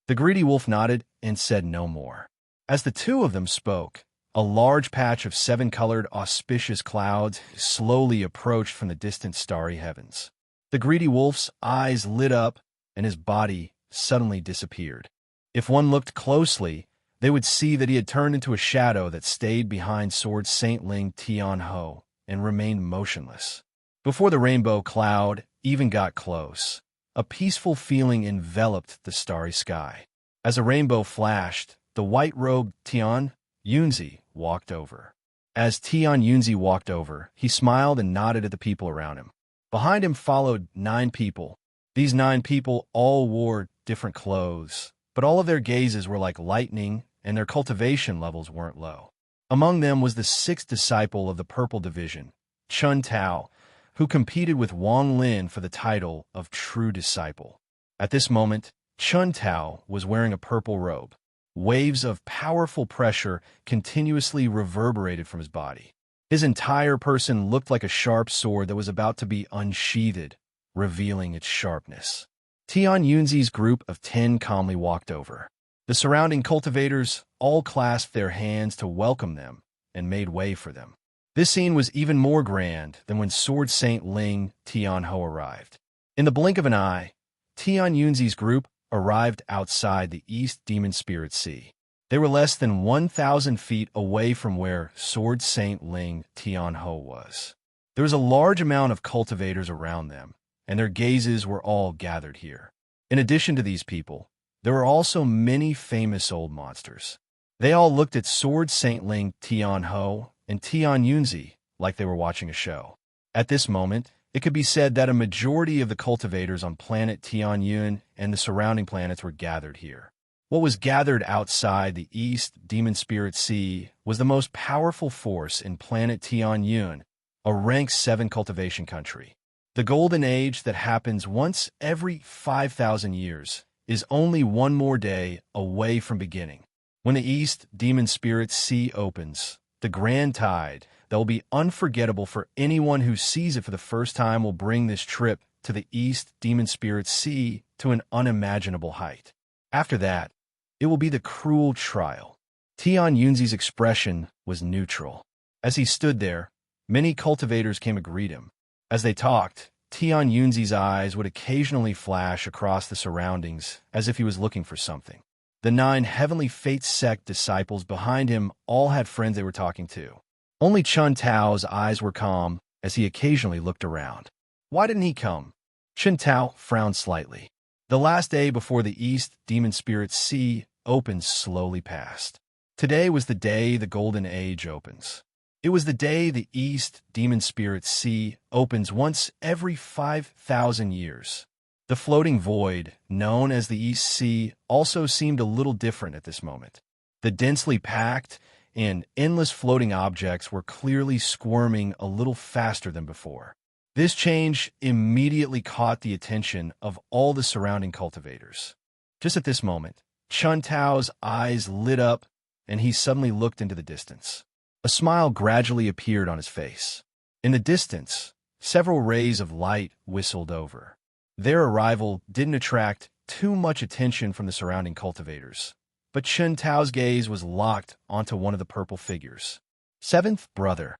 [SPEAKER 1] The greedy wolf nodded and said no more. As the two of them spoke, a large patch of 7-colored auspicious clouds slowly approached from the distant starry heavens. The greedy wolf's eyes lit up, and his body suddenly disappeared. If one looked closely, they would see that he had turned into a shadow that stayed behind Sword Saint Ling Tianho and remained motionless. Before the rainbow cloud even got close, a peaceful feeling enveloped the starry sky. As a rainbow flashed, the white-robed Tian Yunzi walked over. As Tian Yunzi walked over, he smiled and nodded at the people around him. Behind him followed 9 people. These 9 people all wore different clothes, but all of their gazes were like lightning, and their cultivation levels weren't low. Among them was the 6th disciple of the Purple Division, Chun Tao, who competed with Wang Lin for the title of True Disciple. At this moment, Chun Tao was wearing a purple robe. Waves of powerful pressure continuously reverberated from his body. His entire person looked like a sharp sword that was about to be unsheathed, revealing its sharpness. Tian Yunzi's group of 10 calmly walked over. The surrounding cultivators all clasped their hands to welcome them and made way for them. This scene was even more grand than when Sword Saint Ling Tianho arrived. In the blink of an eye, Tian Yunzi's group arrived outside the East Demon Spirit Sea. They were less than 1,000 feet away from where Sword Saint Ling Tianho was. There was a large amount of cultivators around them, and their gazes were all gathered here. In addition to these people, there were also many famous old monsters. They all looked at Sword Saint Ling Tianho and Tian Yunzi like they were watching a show. At this moment, it could be said that a majority of the cultivators on planet Tianyun and the surrounding planets were gathered here. What was gathered outside the East Demon Spirit Sea was the most powerful force in planet Tianyun, a rank 7 cultivation country. The golden age that happens once every 5,000 years is only one more day away from beginning. When the East Demon Spirit Sea opens, the grand tide that will be unforgettable for anyone who sees it for the first time will bring this trip to the East Demon Spirit Sea to an unimaginable height. After that, it will be the cruel trial. Tian Yunzi's expression was neutral. As he stood there, many cultivators came to greet him. As they talked, Tian Yunzi's eyes would occasionally flash across the surroundings as if he was looking for something. The 9 Heavenly Fate sect disciples behind him all had friends they were talking to. Only Chun Tao's eyes were calm as he occasionally looked around. Why didn't he come? Chun Tao frowned slightly. The last day before the East Demon Spirit Sea opens slowly passed. Today was the day the Golden Age opens. It was the day the East Demon Spirit Sea opens once every 5,000 years. The floating void, known as the East Sea, also seemed a little different at this moment. The densely packed and endless floating objects were clearly squirming a little faster than before. This change immediately caught the attention of all the surrounding cultivators. Just at this moment, Chun Tao's eyes lit up and he suddenly looked into the distance. A smile gradually appeared on his face. In the distance, several rays of light whistled over. Their arrival didn't attract too much attention from the surrounding cultivators, but Chun Tao's gaze was locked onto one of the purple figures. 7th brother.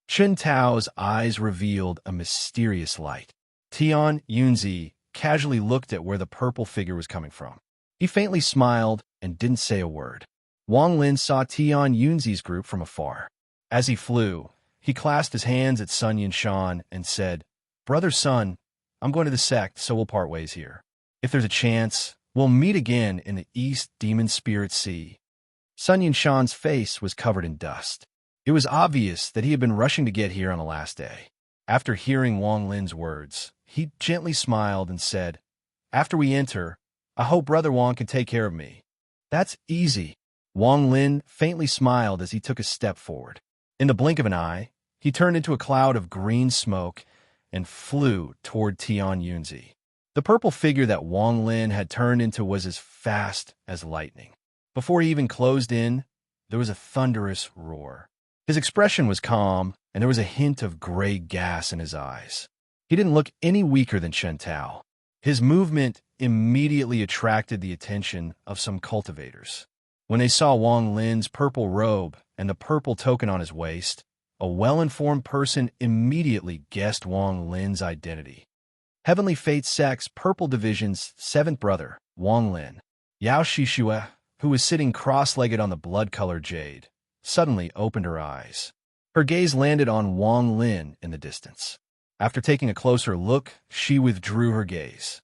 [SPEAKER 1] Chun Tao's eyes revealed a mysterious light. Tian Yunzi casually looked at where the purple figure was coming from. He faintly smiled and didn't say a word. Wang Lin saw Tian Yunzi's group from afar. As he flew, he clasped his hands at Sun Yinshan and said, "Brother Sun, I'm going to the sect, so we'll part ways here. If there's a chance, we'll meet again in the East Demon Spirit Sea." Sun Yinshan's face was covered in dust. It was obvious that he had been rushing to get here on the last day. After hearing Wang Lin's words, he gently smiled and said, "After we enter, I hope Brother Wang can take care of me." "That's easy." Wang Lin faintly smiled as he took a step forward. In the blink of an eye, he turned into a cloud of green smoke and flew toward Tian Yunzi. The purple figure that Wang Lin had turned into was as fast as lightning. Before he even closed in, there was a thunderous roar. His expression was calm, and there was a hint of gray gas in his eyes. He didn't look any weaker than Chun Tao. His movement immediately attracted the attention of some cultivators. When they saw Wang Lin's purple robe and the purple token on his waist, a well-informed person immediately guessed Wang Lin's identity. Heavenly Fate Sect's Purple Division's 7th brother, Wang Lin. Yao Shishue, who was sitting cross-legged on the blood-colored jade, suddenly opened her eyes. Her gaze landed on Wang Lin in the distance. After taking a closer look, she withdrew her gaze.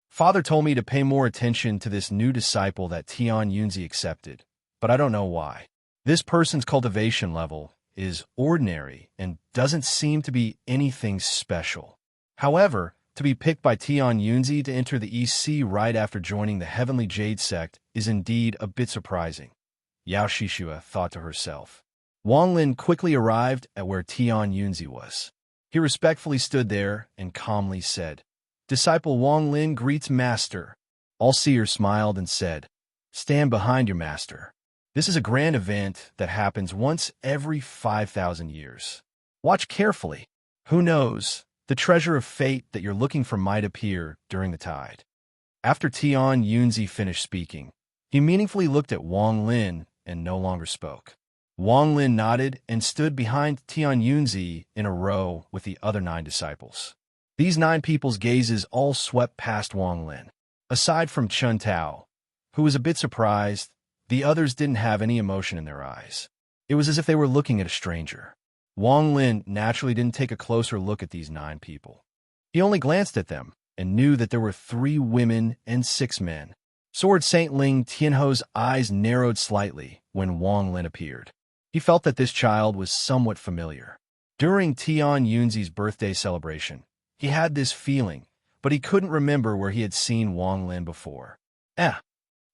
[SPEAKER 1] "Father told me to pay more attention to this new disciple that Tian Yunzi accepted, but I don't know why. This person's cultivation level is ordinary and doesn't seem to be anything special. However, to be picked by Tian Yunzi to enter the East Sea right after joining the Heavenly Jade sect is indeed a bit surprising," Yao Shishue thought to herself. Wang Lin quickly arrived at where Tian Yunzi was. He respectfully stood there and calmly said, "Disciple Wang Lin greets Master." All seers smiled and said, "Stand behind your master. This is a grand event that happens once every 5,000 years. Watch carefully. Who knows, the treasure of fate that you're looking for might appear during the tide." After Tian Yunzi finished speaking, he meaningfully looked at Wang Lin and no longer spoke. Wang Lin nodded and stood behind Tian Yunzi in a row with the other 9 disciples. These 9 people's gazes all swept past Wang Lin. Aside from Chun Tao, who was a bit surprised, the others didn't have any emotion in their eyes. It was as if they were looking at a stranger. Wang Lin naturally didn't take a closer look at these 9 people. He only glanced at them and knew that there were 3 women and 6 men. Sword Saint Ling Tianho's eyes narrowed slightly when Wang Lin appeared. He felt that this child was somewhat familiar. During Tian Yunzi's birthday celebration, he had this feeling, but he couldn't remember where he had seen Wang Lin before. Eh!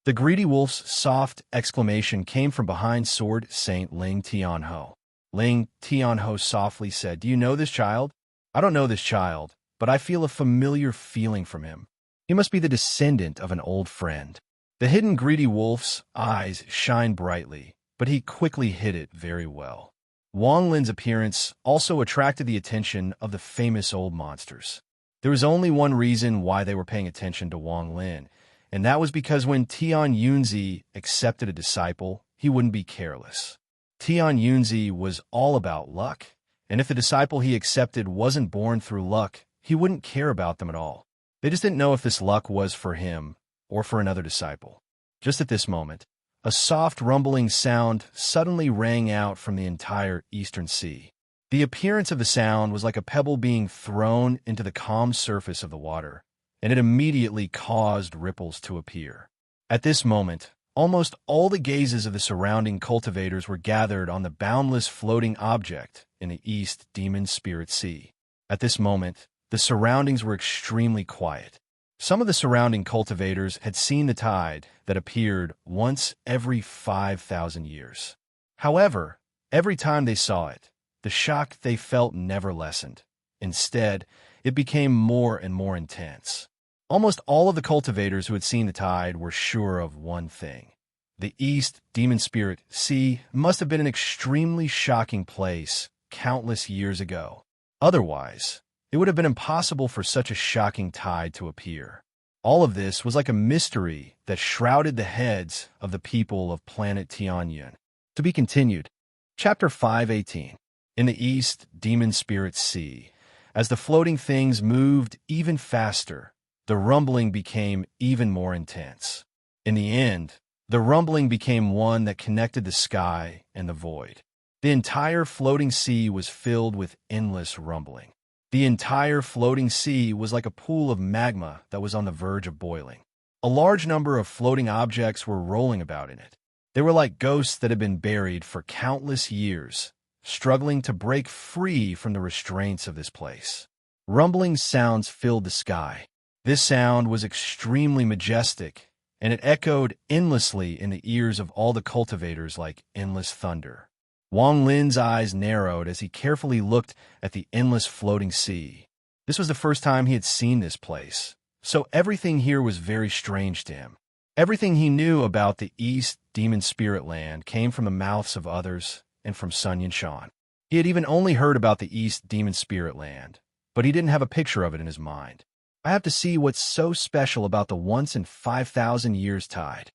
[SPEAKER 1] The greedy wolf's soft exclamation came from behind Sword Saint Ling Tianho. Ling Tianho softly said, "Do you know this child?" "I don't know this child, but I feel a familiar feeling from him. He must be the descendant of an old friend." The hidden greedy wolf's eyes shined brightly, but he quickly hid it very well. Wang Lin's appearance also attracted the attention of the famous old monsters. There was only one reason why they were paying attention to Wang Lin, and that was because when Tian Yunzi accepted a disciple, he wouldn't be careless. Tian Yunzi was all about luck, and if the disciple he accepted wasn't born through luck, he wouldn't care about them at all. They just didn't know if this luck was for him or for another disciple. Just at this moment, a soft rumbling sound suddenly rang out from the entire eastern sea. The appearance of the sound was like a pebble being thrown into the calm surface of the water, and it immediately caused ripples to appear. At this moment, almost all the gazes of the surrounding cultivators were gathered on the boundless floating object in the East Demon Spirit Sea. At this moment, the surroundings were extremely quiet. Some of the surrounding cultivators had seen the tide that appeared once every 5,000 years. However, every time they saw it, the shock they felt never lessened. Instead, it became more and more intense. Almost all of the cultivators who had seen the tide were sure of one thing. The East Demon Spirit Sea must have been an extremely shocking place countless years ago. Otherwise, it would have been impossible for such a shocking tide to appear. All of this was like a mystery that shrouded the heads of the people of planet Tianyun. To be continued. Chapter 518. In the East Demon Spirit Sea, as the floating things moved even faster, the rumbling became even more intense. In the end, the rumbling became one that connected the sky and the void. The entire floating sea was filled with endless rumbling. The entire floating sea was like a pool of magma that was on the verge of boiling. A large number of floating objects were rolling about in it. They were like ghosts that had been buried for countless years, struggling to break free from the restraints of this place. Rumbling sounds filled the sky. This sound was extremely majestic, and it echoed endlessly in the ears of all the cultivators like endless thunder. Wang Lin's eyes narrowed as he carefully looked at the endless floating sea. This was the first time he had seen this place, so everything here was very strange to him. Everything he knew about the East Demon Spirit Land came from the mouths of others and from Sun Yinshan. He had even only heard about the East Demon Spirit Land, but he didn't have a picture of it in his mind. I have to see what's so special about the once-in-5,000 years tide.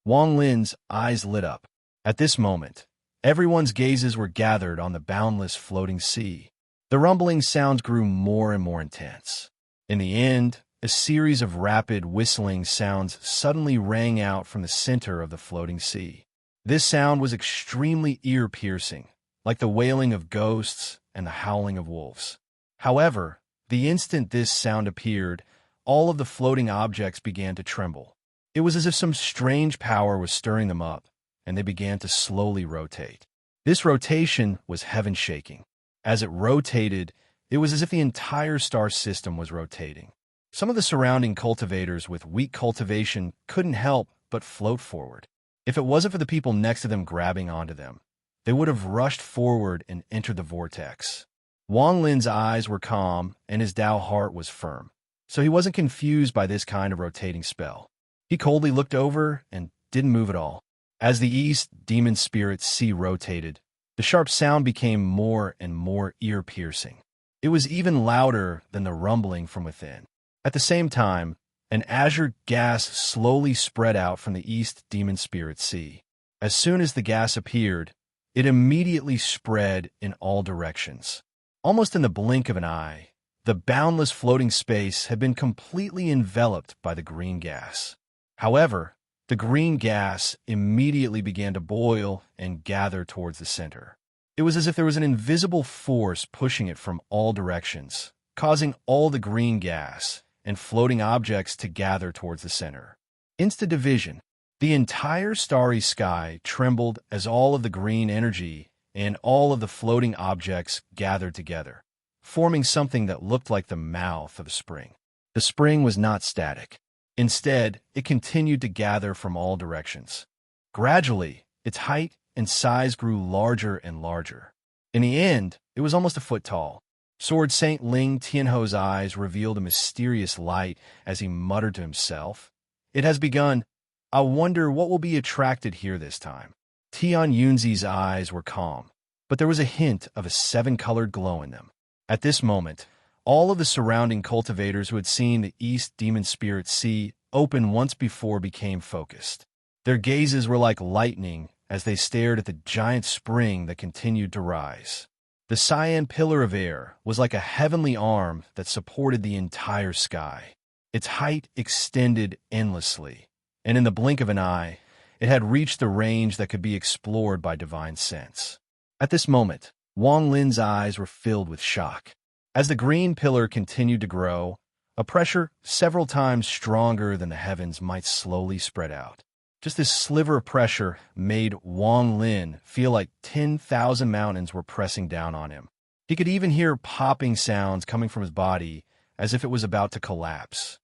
[SPEAKER 1] Wang Lin's eyes lit up. At this moment, everyone's gazes were gathered on the boundless floating sea. The rumbling sounds grew more and more intense. In the end, a series of rapid whistling sounds suddenly rang out from the center of the floating sea. This sound was extremely ear-piercing, like the wailing of ghosts and the howling of wolves. However, the instant this sound appeared, all of the floating objects began to tremble. It was as if some strange power was stirring them up, and they began to slowly rotate. This rotation was heaven-shaking. As it rotated, it was as if the entire star system was rotating. Some of the surrounding cultivators with weak cultivation couldn't help but float forward. If it wasn't for the people next to them grabbing onto them, they would have rushed forward and entered the vortex. Wang Lin's eyes were calm and his Dao heart was firm, so he wasn't confused by this kind of rotating spell. He coldly looked over and didn't move at all. As the East Demon Spirit Sea rotated, the sharp sound became more and more ear-piercing. It was even louder than the rumbling from within. At the same time, an azure gas slowly spread out from the East Demon Spirit Sea. As soon as the gas appeared, it immediately spread in all directions. Almost in the blink of an eye, the boundless floating space had been completely enveloped by the green gas. However, the green gas immediately began to boil and gather towards the center. It was as if there was an invisible force pushing it from all directions, causing all the green gas and floating objects to gather towards the center. Instant division. The entire starry sky trembled as all of the green energy and all of the floating objects gathered together, forming something that looked like the mouth of a spring. The spring was not static. Instead, it continued to gather from all directions. Gradually, its height and size grew larger and larger. In the end, it was almost a foot tall. Sword Saint Ling Tianho's eyes revealed a mysterious light as he muttered to himself, "It has begun. I wonder what will be attracted here this time." Tian Yunzi's eyes were calm, but there was a hint of a seven-colored glow in them. At this moment, all of the surrounding cultivators who had seen the East Demon Spirit Sea open once before became focused. Their gazes were like lightning as they stared at the giant spring that continued to rise. The cyan pillar of air was like a heavenly arm that supported the entire sky. Its height extended endlessly, and in the blink of an eye, it had reached the range that could be explored by divine sense. At this moment, Wang Lin's eyes were filled with shock. As the green pillar continued to grow, a pressure several times stronger than the heavens might slowly spread out. Just this sliver of pressure made Wang Lin feel like 10,000 mountains were pressing down on him. He could even hear popping sounds coming from his body as if it was about to collapse.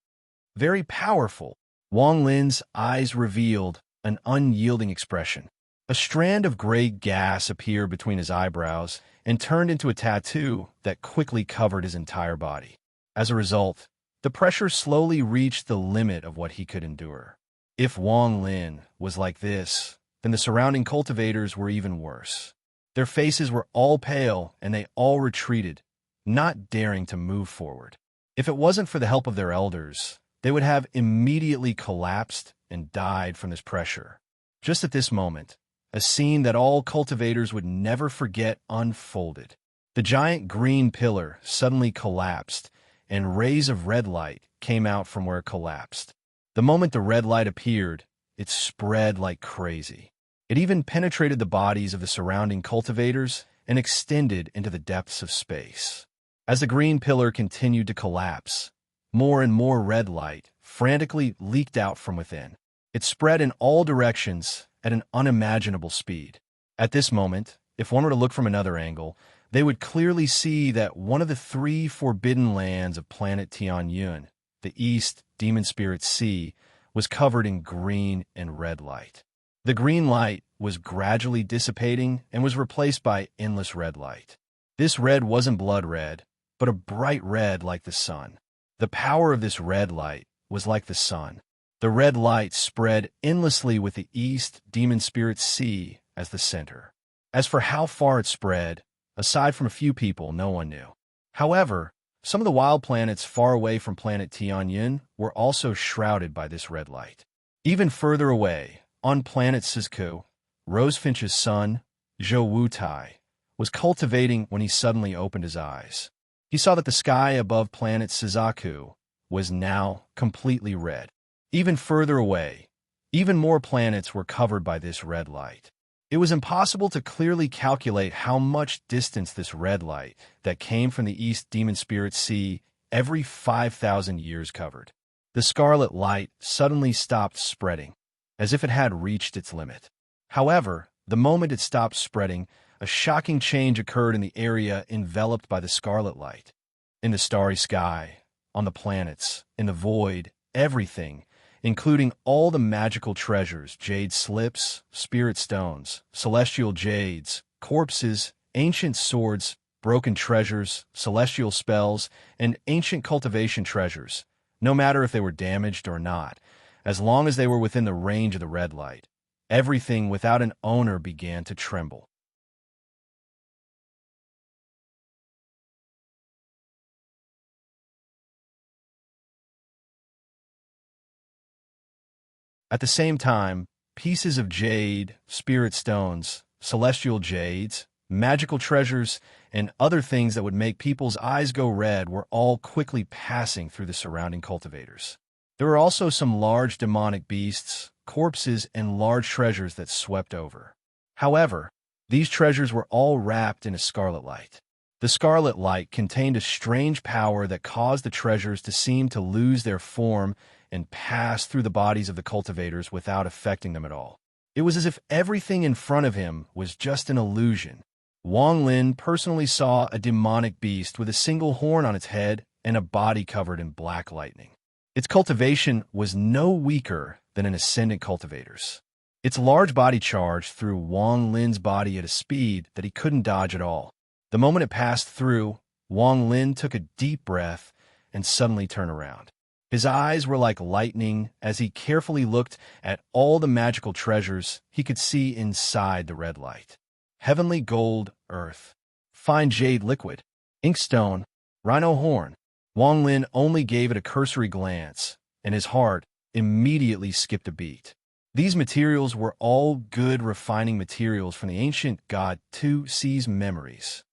[SPEAKER 1] Very powerful, Wang Lin's eyes revealed an unyielding expression. A strand of gray gas appeared between his eyebrows and turned into a tattoo that quickly covered his entire body. As a result, the pressure slowly reached the limit of what he could endure. If Wang Lin was like this, then the surrounding cultivators were even worse. Their faces were all pale and they all retreated, not daring to move forward. If it wasn't for the help of their elders, they would have immediately collapsed and died from this pressure. Just at this moment, a scene that all cultivators would never forget unfolded. The giant green pillar suddenly collapsed, and rays of red light came out from where it collapsed. The moment the red light appeared, it spread like crazy. It even penetrated the bodies of the surrounding cultivators and extended into the depths of space. As the green pillar continued to collapse, more and more red light frantically leaked out from within. It spread in all directions at an unimaginable speed. At this moment, if one were to look from another angle, they would clearly see that one of the three forbidden lands of planet Tianyun, the East Demon Spirit Sea, was covered in green and red light. The green light was gradually dissipating and was replaced by endless red light. This red wasn't blood red, but a bright red like the sun. The power of this red light was like the sun. The red light spread endlessly with the East Demon Spirit Sea as the center. As for how far it spread, aside from a few people, no one knew. However, some of the wild planets far away from planet Tianyun were also shrouded by this red light. Even further away, on planet Sizku, Rosefinch's son, Zhou Wutai, was cultivating when he suddenly opened his eyes. He saw that the sky above planet Sizaku was now completely red. Even further away, even more planets were covered by this red light. It was impossible to clearly calculate how much distance this red light that came from the East Demon Spirit Sea every 5,000 years covered. The scarlet light suddenly stopped spreading, as if it had reached its limit. However, the moment it stopped spreading, a shocking change occurred in the area enveloped by the scarlet light. In the starry sky, on the planets, in the void, everything, including all the magical treasures, jade slips, spirit stones, celestial jades, corpses, ancient swords, broken treasures, celestial spells, and ancient cultivation treasures, no matter if they were damaged or not, as long as they were within the range of the red light. Everything without an owner began to tremble. At the same time, pieces of jade, spirit stones, celestial jades, magical treasures, and other things that would make people's eyes go red were all quickly passing through the surrounding cultivators. There were also some large demonic beasts, corpses, and large treasures that swept over. However, these treasures were all wrapped in a scarlet light. The scarlet light contained a strange power that caused the treasures to seem to lose their form and pass through the bodies of the cultivators without affecting them at all. It was as if everything in front of him was just an illusion. Wang Lin personally saw a demonic beast with a single horn on its head and a body covered in black lightning. Its cultivation was no weaker than an ascendant cultivator's. Its large body charged through Wang Lin's body at a speed that he couldn't dodge at all. The moment it passed through, Wang Lin took a deep breath and suddenly turned around. His eyes were like lightning as he carefully looked at all the magical treasures he could see inside the red light. Heavenly gold, earth, fine jade liquid, inkstone, rhino horn. Wang Lin only gave it a cursory glance, and his heart immediately skipped a beat. These materials were all good refining materials from the ancient god Tu Si's memories.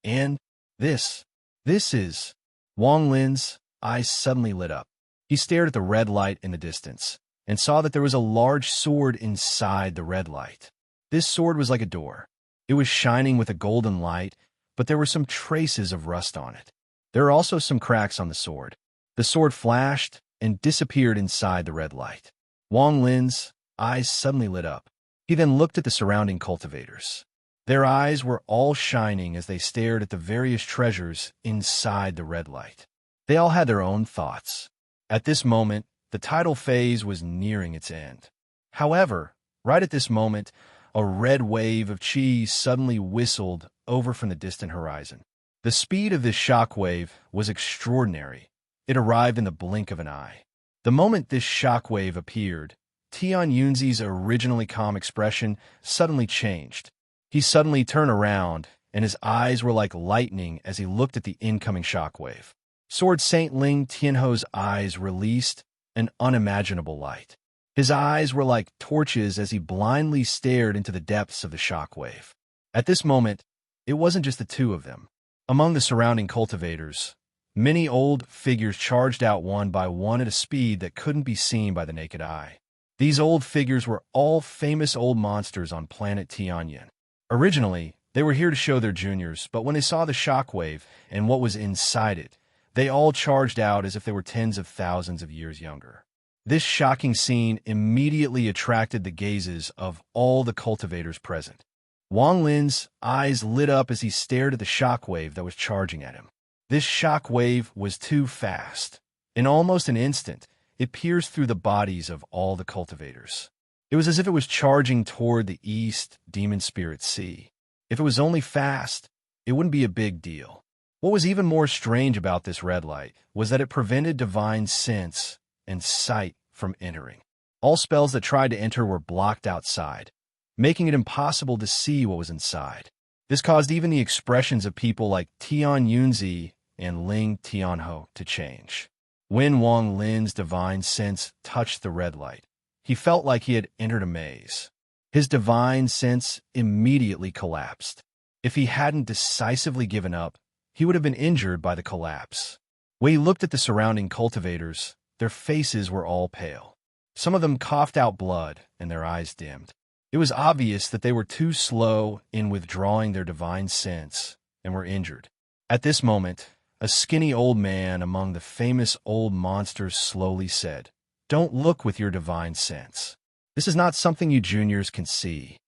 [SPEAKER 1] And this is... Wang Lin's eyes suddenly lit up. He stared at the red light in the distance and saw that there was a large sword inside the red light. This sword was like a door. It was shining with a golden light, but there were some traces of rust on it. There were also some cracks on the sword. The sword flashed and disappeared inside the red light. Wang Lin's eyes suddenly lit up. He then looked at the surrounding cultivators. Their eyes were all shining as they stared at the various treasures inside the red light. They all had their own thoughts. At this moment, the tidal phase was nearing its end. However, right at this moment, a red wave of chi suddenly whistled over from the distant horizon. The speed of this shock wave was extraordinary. It arrived in the blink of an eye. The moment this shock wave appeared, Tian Yunzi's originally calm expression suddenly changed. He suddenly turned around, and his eyes were like lightning as he looked at the incoming shockwave. Sword Saint Ling Tianho's eyes released an unimaginable light. His eyes were like torches as he blindly stared into the depths of the shockwave. At this moment, it wasn't just the two of them. Among the surrounding cultivators, many old figures charged out one by one at a speed that couldn't be seen by the naked eye. These old figures were all famous old monsters on planet Tianyin. Originally, they were here to show their juniors, but when they saw the shockwave and what was inside it, they all charged out as if they were tens of thousands of years younger. This shocking scene immediately attracted the gazes of all the cultivators present. Wang Lin's eyes lit up as he stared at the shockwave that was charging at him. This shockwave was too fast. In almost an instant, it pierced through the bodies of all the cultivators. It was as if it was charging toward the East Demon Spirit Sea. If it was only fast, it wouldn't be a big deal. What was even more strange about this red light was that it prevented divine sense and sight from entering. All spells that tried to enter were blocked outside, making it impossible to see what was inside. This caused even the expressions of people like Tian Yunzi and Ling Tianho to change. When Wang Lin's divine sense touched the red light, he felt like he had entered a maze. His divine sense immediately collapsed. If he hadn't decisively given up, he would have been injured by the collapse. When he looked at the surrounding cultivators, their faces were all pale. Some of them coughed out blood, and their eyes dimmed. It was obvious that they were too slow in withdrawing their divine sense and were injured. At this moment, a skinny old man among the famous old monsters slowly said, "Don't look with your divine sense. This is not something you juniors can see."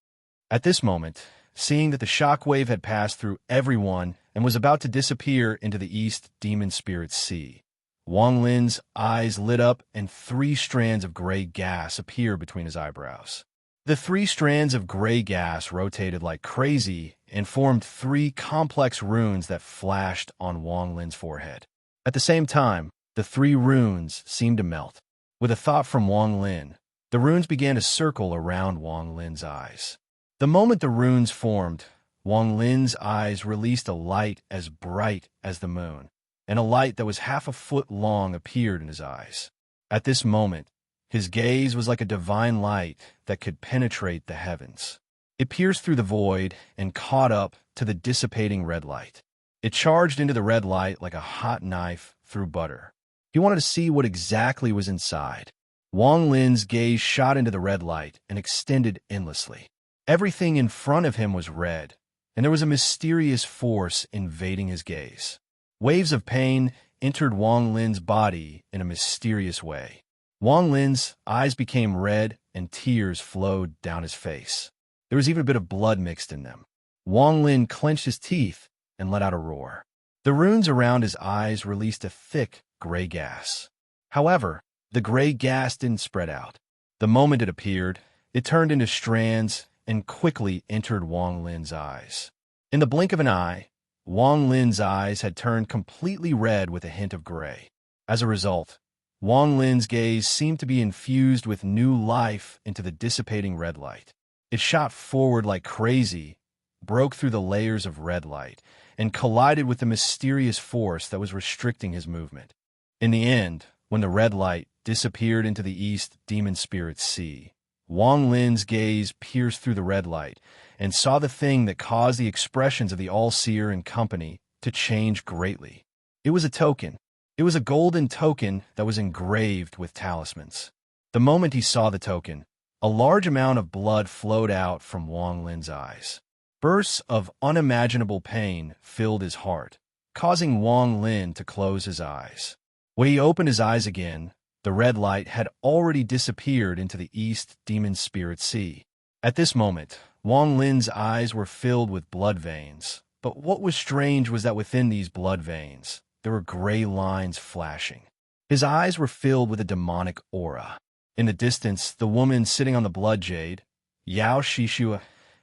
[SPEAKER 1] At this moment, seeing that the shockwave had passed through everyone and was about to disappear into the East Demon Spirit Sea, Wang Lin's eyes lit up and 3 strands of gray gas appeared between his eyebrows. The 3 strands of gray gas rotated like crazy and formed 3 complex runes that flashed on Wang Lin's forehead. At the same time, the 3 runes seemed to melt. With a thought from Wang Lin, the runes began to circle around Wang Lin's eyes. The moment the runes formed, Wang Lin's eyes released a light as bright as the moon, and a light that was half a foot long appeared in his eyes. At this moment, his gaze was like a divine light that could penetrate the heavens. It pierced through the void and caught up to the dissipating red light. It charged into the red light like a hot knife through butter. He wanted to see what exactly was inside. Wang Lin's gaze shot into the red light and extended endlessly. Everything in front of him was red, and there was a mysterious force invading his gaze. Waves of pain entered Wang Lin's body in a mysterious way. Wang Lin's eyes became red and tears flowed down his face. There was even a bit of blood mixed in them. Wang Lin clenched his teeth and let out a roar. The runes around his eyes released a thick, gray gas. However, the gray gas didn't spread out. The moment it appeared, it turned into strands and quickly entered Wang Lin's eyes. In the blink of an eye, Wang Lin's eyes had turned completely red with a hint of gray. As a result, Wang Lin's gaze seemed to be infused with new life into the dissipating red light. It shot forward like crazy, broke through the layers of red light, and collided with the mysterious force that was restricting his movement. In the end, when the red light disappeared into the East Demon Spirit Sea, Wang Lin's gaze pierced through the red light and saw the thing that caused the expressions of the All-Seer and company to change greatly. It was a token. It was a golden token that was engraved with talismans. The moment he saw the token, a large amount of blood flowed out from Wang Lin's eyes. Bursts of unimaginable pain filled his heart, causing Wang Lin to close his eyes. When he opened his eyes again, the red light had already disappeared into the East Demon Spirit Sea. At this moment, Wang Lin's eyes were filled with blood veins, but what was strange was that within these blood veins, there were gray lines flashing. His eyes were filled with a demonic aura. In the distance, the woman sitting on the blood jade, Yao Shishua,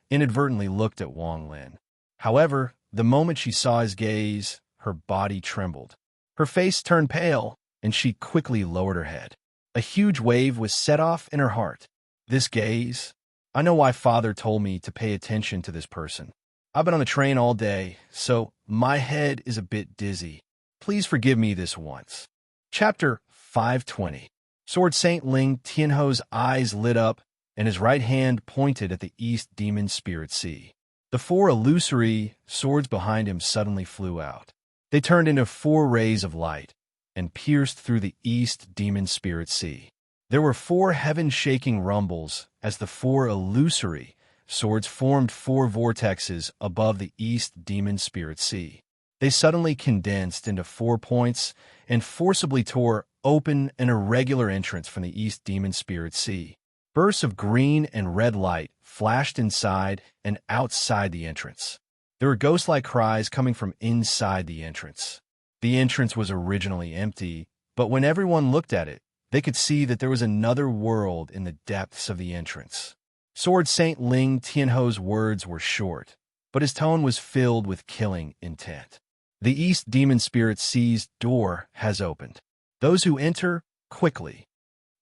[SPEAKER 1] inadvertently looked at Wang Lin. However, the moment she saw his gaze, her body trembled. Her face turned pale, and she quickly lowered her head. A huge wave was set off in her heart. This gaze? I know why Father told me to pay attention to this person. I've been on the train all day, so my head is a bit dizzy. Please forgive me this once. Chapter 520. Sword Saint Ling Tianho's eyes lit up, and his right hand pointed at the East Demon Spirit Sea. The 4 illusory swords behind him suddenly flew out. They turned into 4 rays of light and pierced through the East Demon Spirit Sea. There were 4 heaven-shaking rumbles as the 4 illusory swords formed 4 vortexes above the East Demon Spirit Sea. They suddenly condensed into 4 points and forcibly tore open an irregular entrance from the East Demon Spirit Sea. Bursts of green and red light flashed inside and outside the entrance. There were ghost-like cries coming from inside the entrance. The entrance was originally empty, but when everyone looked at it, they could see that there was another world in the depths of the entrance. Sword Saint Ling Tianho's words were short, but his tone was filled with killing intent. The East Demon Spirit Sea's door has opened. Those who enter, quickly.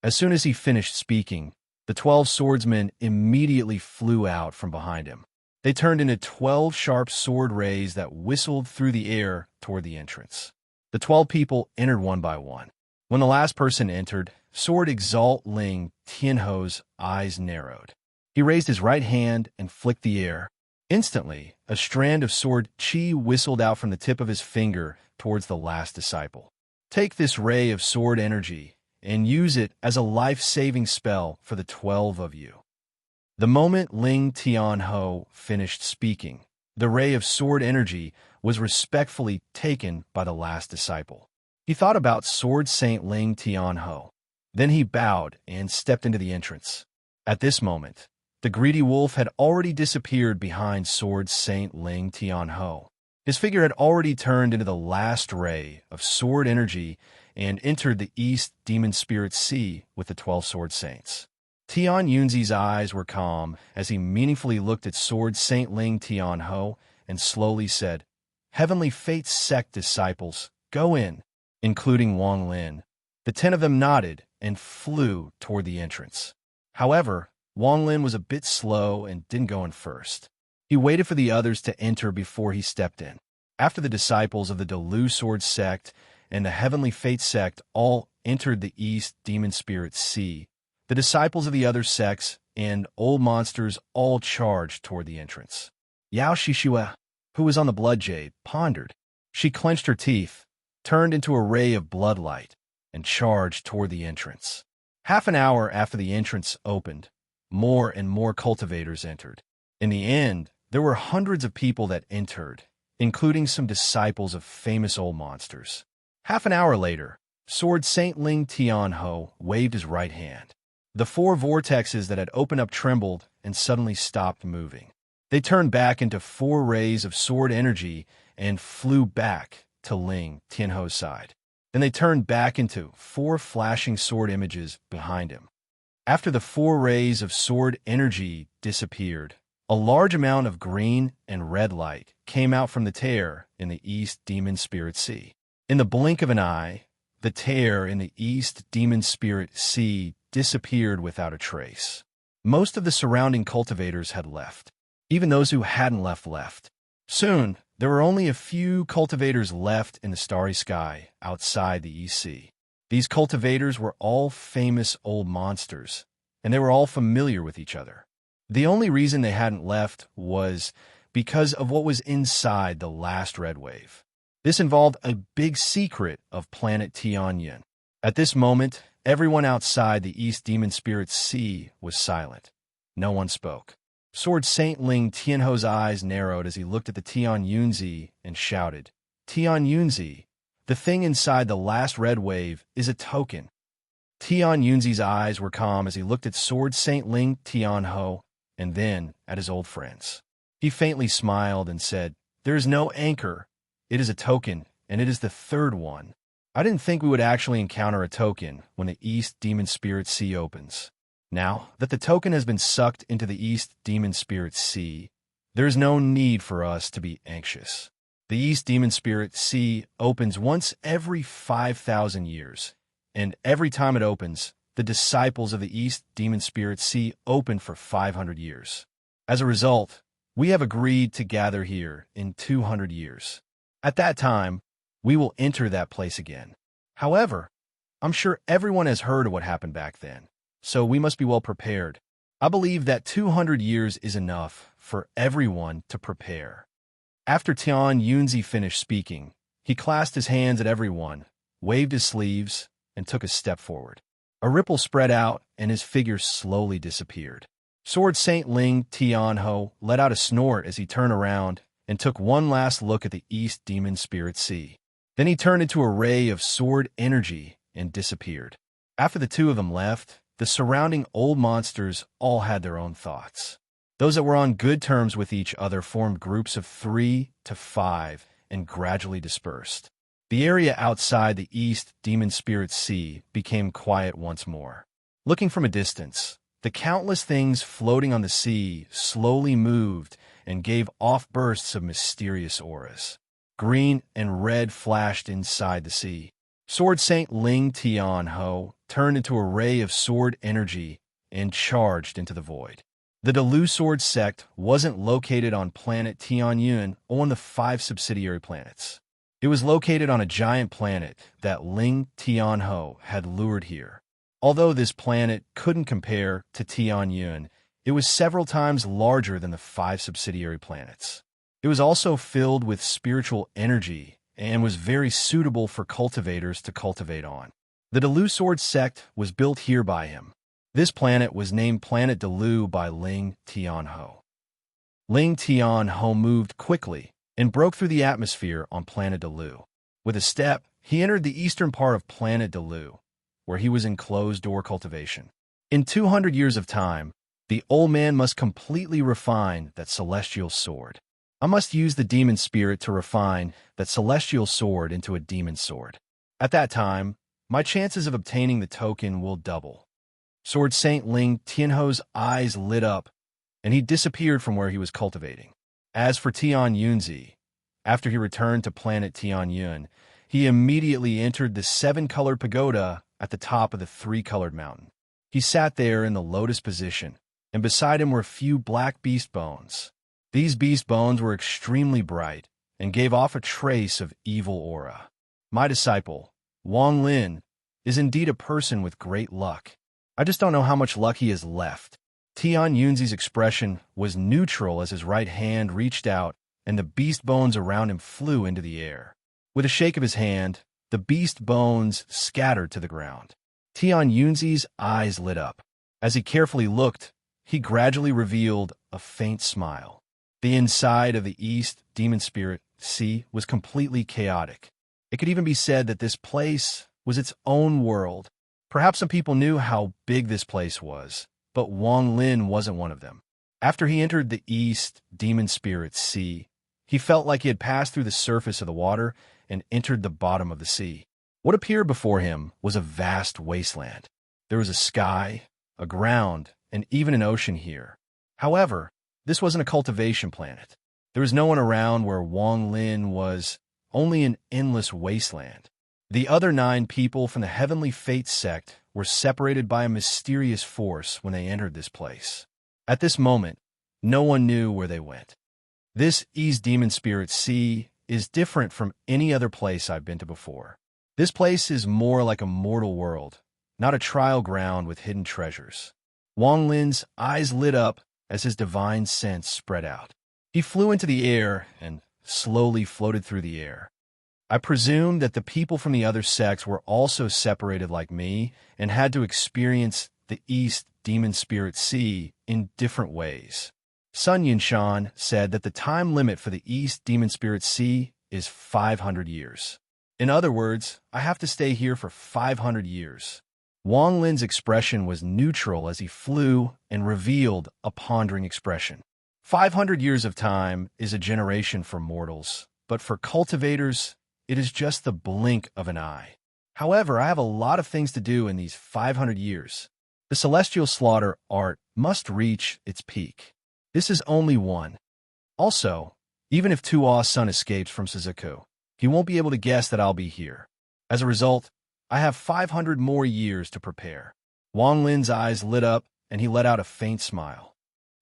[SPEAKER 1] As soon as he finished speaking, the 12 swordsmen immediately flew out from behind him. They turned into 12 sharp sword rays that whistled through the air toward the entrance. The 12 people entered one by one. When the last person entered, Sword Exalt Ling Tianho's eyes narrowed. He raised his right hand and flicked the air. Instantly, a strand of sword chi whistled out from the tip of his finger towards the last disciple. Take this ray of sword energy and use it as a life-saving spell for the 12 of you. The moment Ling Tianho finished speaking, the ray of sword energy was respectfully taken by the last disciple. He thought about Sword Saint Ling Tianho. Then he bowed and stepped into the entrance. At this moment, the greedy wolf had already disappeared behind Sword Saint Ling Tianho. His figure had already turned into the last ray of sword energy and entered the East Demon Spirit Sea with the 12 sword saints. Tian Yunzi's eyes were calm as he meaningfully looked at Sword Saint Ling Tianho and slowly said, "Heavenly Fate sect disciples, go in," including Wang Lin. The 10 of them nodded and flew toward the entrance. However, Wang Lin was a bit slow and didn't go in first. He waited for the others to enter before he stepped in. After the disciples of the Delu Sword sect and the Heavenly Fate sect all entered the East Demon Spirit Sea, the disciples of the other sects and old monsters all charged toward the entrance. Yao Shishua, who was on the blood jade, pondered. She clenched her teeth, turned into a ray of bloodlight, and charged toward the entrance. Half an hour after the entrance opened, more and more cultivators entered. In the end, there were hundreds of people that entered, including some disciples of famous old monsters. Half an hour later, Sword Saint Ling Tianho waved his right hand. The four vortexes that had opened up trembled and suddenly stopped moving. They turned back into four rays of sword energy and flew back to Ling Tianho's side. Then they turned back into four flashing sword images behind him. After the four rays of sword energy disappeared, a large amount of green and red light came out from the tear in the East Demon Spirit Sea. In the blink of an eye, the tear in the East Demon Spirit Sea disappeared without a trace. Most of the surrounding cultivators had left. Even those who hadn't left. Soon, there were only a few cultivators left in the starry sky outside the East Sea. These cultivators were all famous old monsters, and they were all familiar with each other. The only reason they hadn't left was because of what was inside the last red wave. This involved a big secret of planet Tianyun. At this moment, everyone outside the East Demon Spirit Sea was silent. No one spoke. Sword Saint Ling Tianho's eyes narrowed as he looked at the Tianyunzi and shouted, Tianyunzi, the thing inside the last red wave is a token. Tianyunzi's eyes were calm as he looked at Sword Saint Ling Tianho and then at his old friends. He faintly smiled and said, There is no anchor. It is a token, and it is the third one. I didn't think we would actually encounter a token when the East Demon Spirit Sea opens. Now that the token has been sucked into the East Demon Spirit Sea, there is no need for us to be anxious. The East Demon Spirit Sea opens once every 5,000 years, and every time it opens, the disciples of the East Demon Spirit Sea open for 500 years. As a result, we have agreed to gather here in 200 years. At that time, we will enter that place again. However, I'm sure everyone has heard of what happened back then, so we must be well prepared. I believe that 200 years is enough for everyone to prepare. After Tian Yunzi finished speaking, he clasped his hands at everyone, waved his sleeves, and took a step forward. A ripple spread out, and his figure slowly disappeared. Sword Saint Ling Tianho let out a snort as he turned around and took one last look at the East Demon Spirit Sea. Then he turned into a ray of sword energy and disappeared. After the two of them left, the surrounding old monsters all had their own thoughts. Those that were on good terms with each other formed groups of 3 to 5 and gradually dispersed. The area outside the East Demon Spirit Sea became quiet once more. Looking from a distance, the countless things floating on the sea slowly moved and gave off bursts of mysterious auras. Green and red flashed inside the sea. Sword Saint Ling Tianho turned into a ray of sword energy and charged into the void. The Delu Sword sect wasn't located on planet Tianyun or on the 5 subsidiary planets. It was located on a giant planet that Ling Tianho had lured here. Although this planet couldn't compare to Tianyun, it was several times larger than the 5 subsidiary planets. It was also filled with spiritual energy and was very suitable for cultivators to cultivate on. The Delu Sword sect was built here by him. This planet was named Planet Delu by Ling Tianho. Ling Tianho moved quickly and broke through the atmosphere on Planet Delu. With a step, he entered the eastern part of Planet Delu, where he was in closed-door cultivation. In 200 years of time, the old man must completely refine that celestial sword. I must use the demon spirit to refine that celestial sword into a demon sword. At that time, my chances of obtaining the token will double. Sword Saint Ling Tianho's eyes lit up, and he disappeared from where he was cultivating. As for Tian Yunzi, after he returned to planet Tianyun, he immediately entered the 7-colored pagoda at the top of the 3-colored mountain. He sat there in the lotus position, and beside him were a few black beast bones. These beast bones were extremely bright and gave off a trace of evil aura. My disciple, Wang Lin, is indeed a person with great luck. I just don't know how much luck he has left. Tian Yunzi's expression was neutral as his right hand reached out and the beast bones around him flew into the air. With a shake of his hand, the beast bones scattered to the ground. Tian Yunzi's eyes lit up. As he carefully looked, he gradually revealed a faint smile. The inside of the East Demon Spirit Sea was completely chaotic. It could even be said that this place was its own world. Perhaps some people knew how big this place was, but Wang Lin wasn't one of them. After he entered the East Demon Spirit Sea, he felt like he had passed through the surface of the water and entered the bottom of the sea. What appeared before him was a vast wasteland. There was a sky, a ground, and even an ocean here. However, this wasn't a cultivation planet. There was no one around where Wang Lin was, only an endless wasteland. The other 9 people from the Heavenly Fate sect were separated by a mysterious force when they entered this place. At this moment, no one knew where they went. This East Demon Spirit Sea is different from any other place I've been to before. This place is more like a mortal world, not a trial ground with hidden treasures. Wang Lin's eyes lit up as his divine sense spread out. He flew into the air and slowly floated through the air. I presumed that the people from the other sects were also separated like me and had to experience the East Demon Spirit Sea in different ways. Sun Yinshan said that the time limit for the East Demon Spirit Sea is 500 years. In other words, I have to stay here for 500 years. Wang Lin's expression was neutral as he flew and revealed a pondering expression. 500 years of time is a generation for mortals, but for cultivators, it is just the blink of an eye. However, I have a lot of things to do in these 500 years. The celestial slaughter art must reach its peak. This is only one. Also, even if Tua's son escapes from Suzuku, he won't be able to guess that I'll be here. As a result, I have 500 more years to prepare. Wang Lin's eyes lit up, and he let out a faint smile.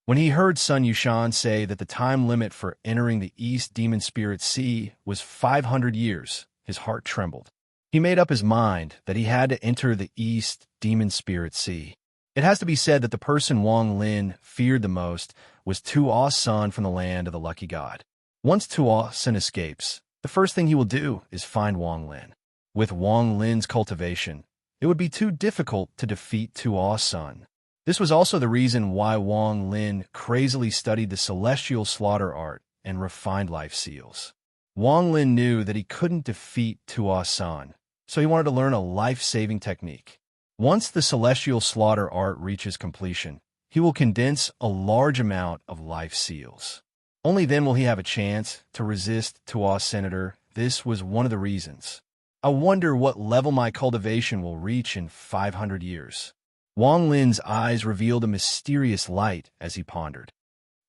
[SPEAKER 1] When he heard Sun Yushan say that the time limit for entering the East Demon Spirit Sea was 500 years, his heart trembled. He made up his mind that he had to enter the East Demon Spirit Sea. It has to be said that the person Wang Lin feared the most was Tua's son from the land of the lucky god. Once Tua's son escapes, the first thing he will do is find Wang Lin. With Wang Lin's cultivation, it would be too difficult to defeat Tua's son. This was also the reason why Wang Lin crazily studied the celestial slaughter art and refined life seals. Wang Lin knew that he couldn't defeat Tua's son, so he wanted to learn a life-saving technique. Once the celestial slaughter art reaches completion, he will condense a large amount of life seals. Only then will he have a chance to resist Tua's senator. This was one of the reasons. I wonder what level my cultivation will reach in 500 years. Wang Lin's eyes revealed a mysterious light as he pondered.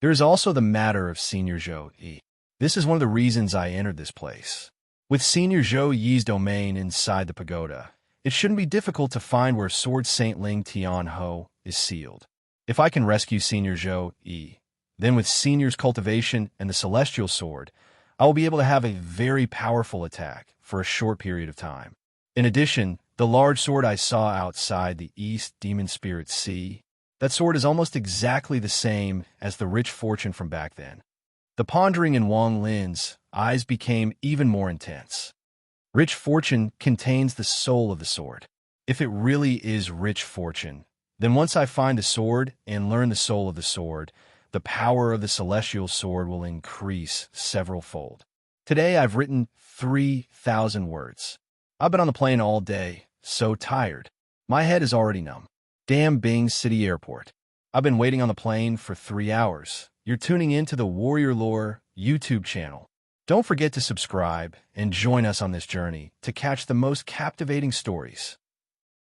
[SPEAKER 1] There is also the matter of Senior Zhou Yi. This is one of the reasons I entered this place. With Senior Zhou Yi's domain inside the pagoda, it shouldn't be difficult to find where Sword Saint Ling Tianho is sealed. If I can rescue Senior Zhou Yi, then with Senior's cultivation and the Celestial Sword, I will be able to have a very powerful attack for a short period of time. In addition, the large sword I saw outside the East Demon Spirit Sea, that sword is almost exactly the same as the rich fortune from back then. The pondering in Wang Lin's eyes became even more intense. Rich fortune contains the soul of the sword. If it really is rich fortune, then once I find the sword and learn the soul of the sword, the power of the celestial sword will increase several-fold. Today I've written 3,000 words. I've been on the plane all day, so tired. My head is already numb. Damn Bing City Airport. I've been waiting on the plane for 3 hours. You're tuning in to the Warrior Lore YouTube channel. Don't forget to subscribe and join us on this journey to catch the most captivating stories.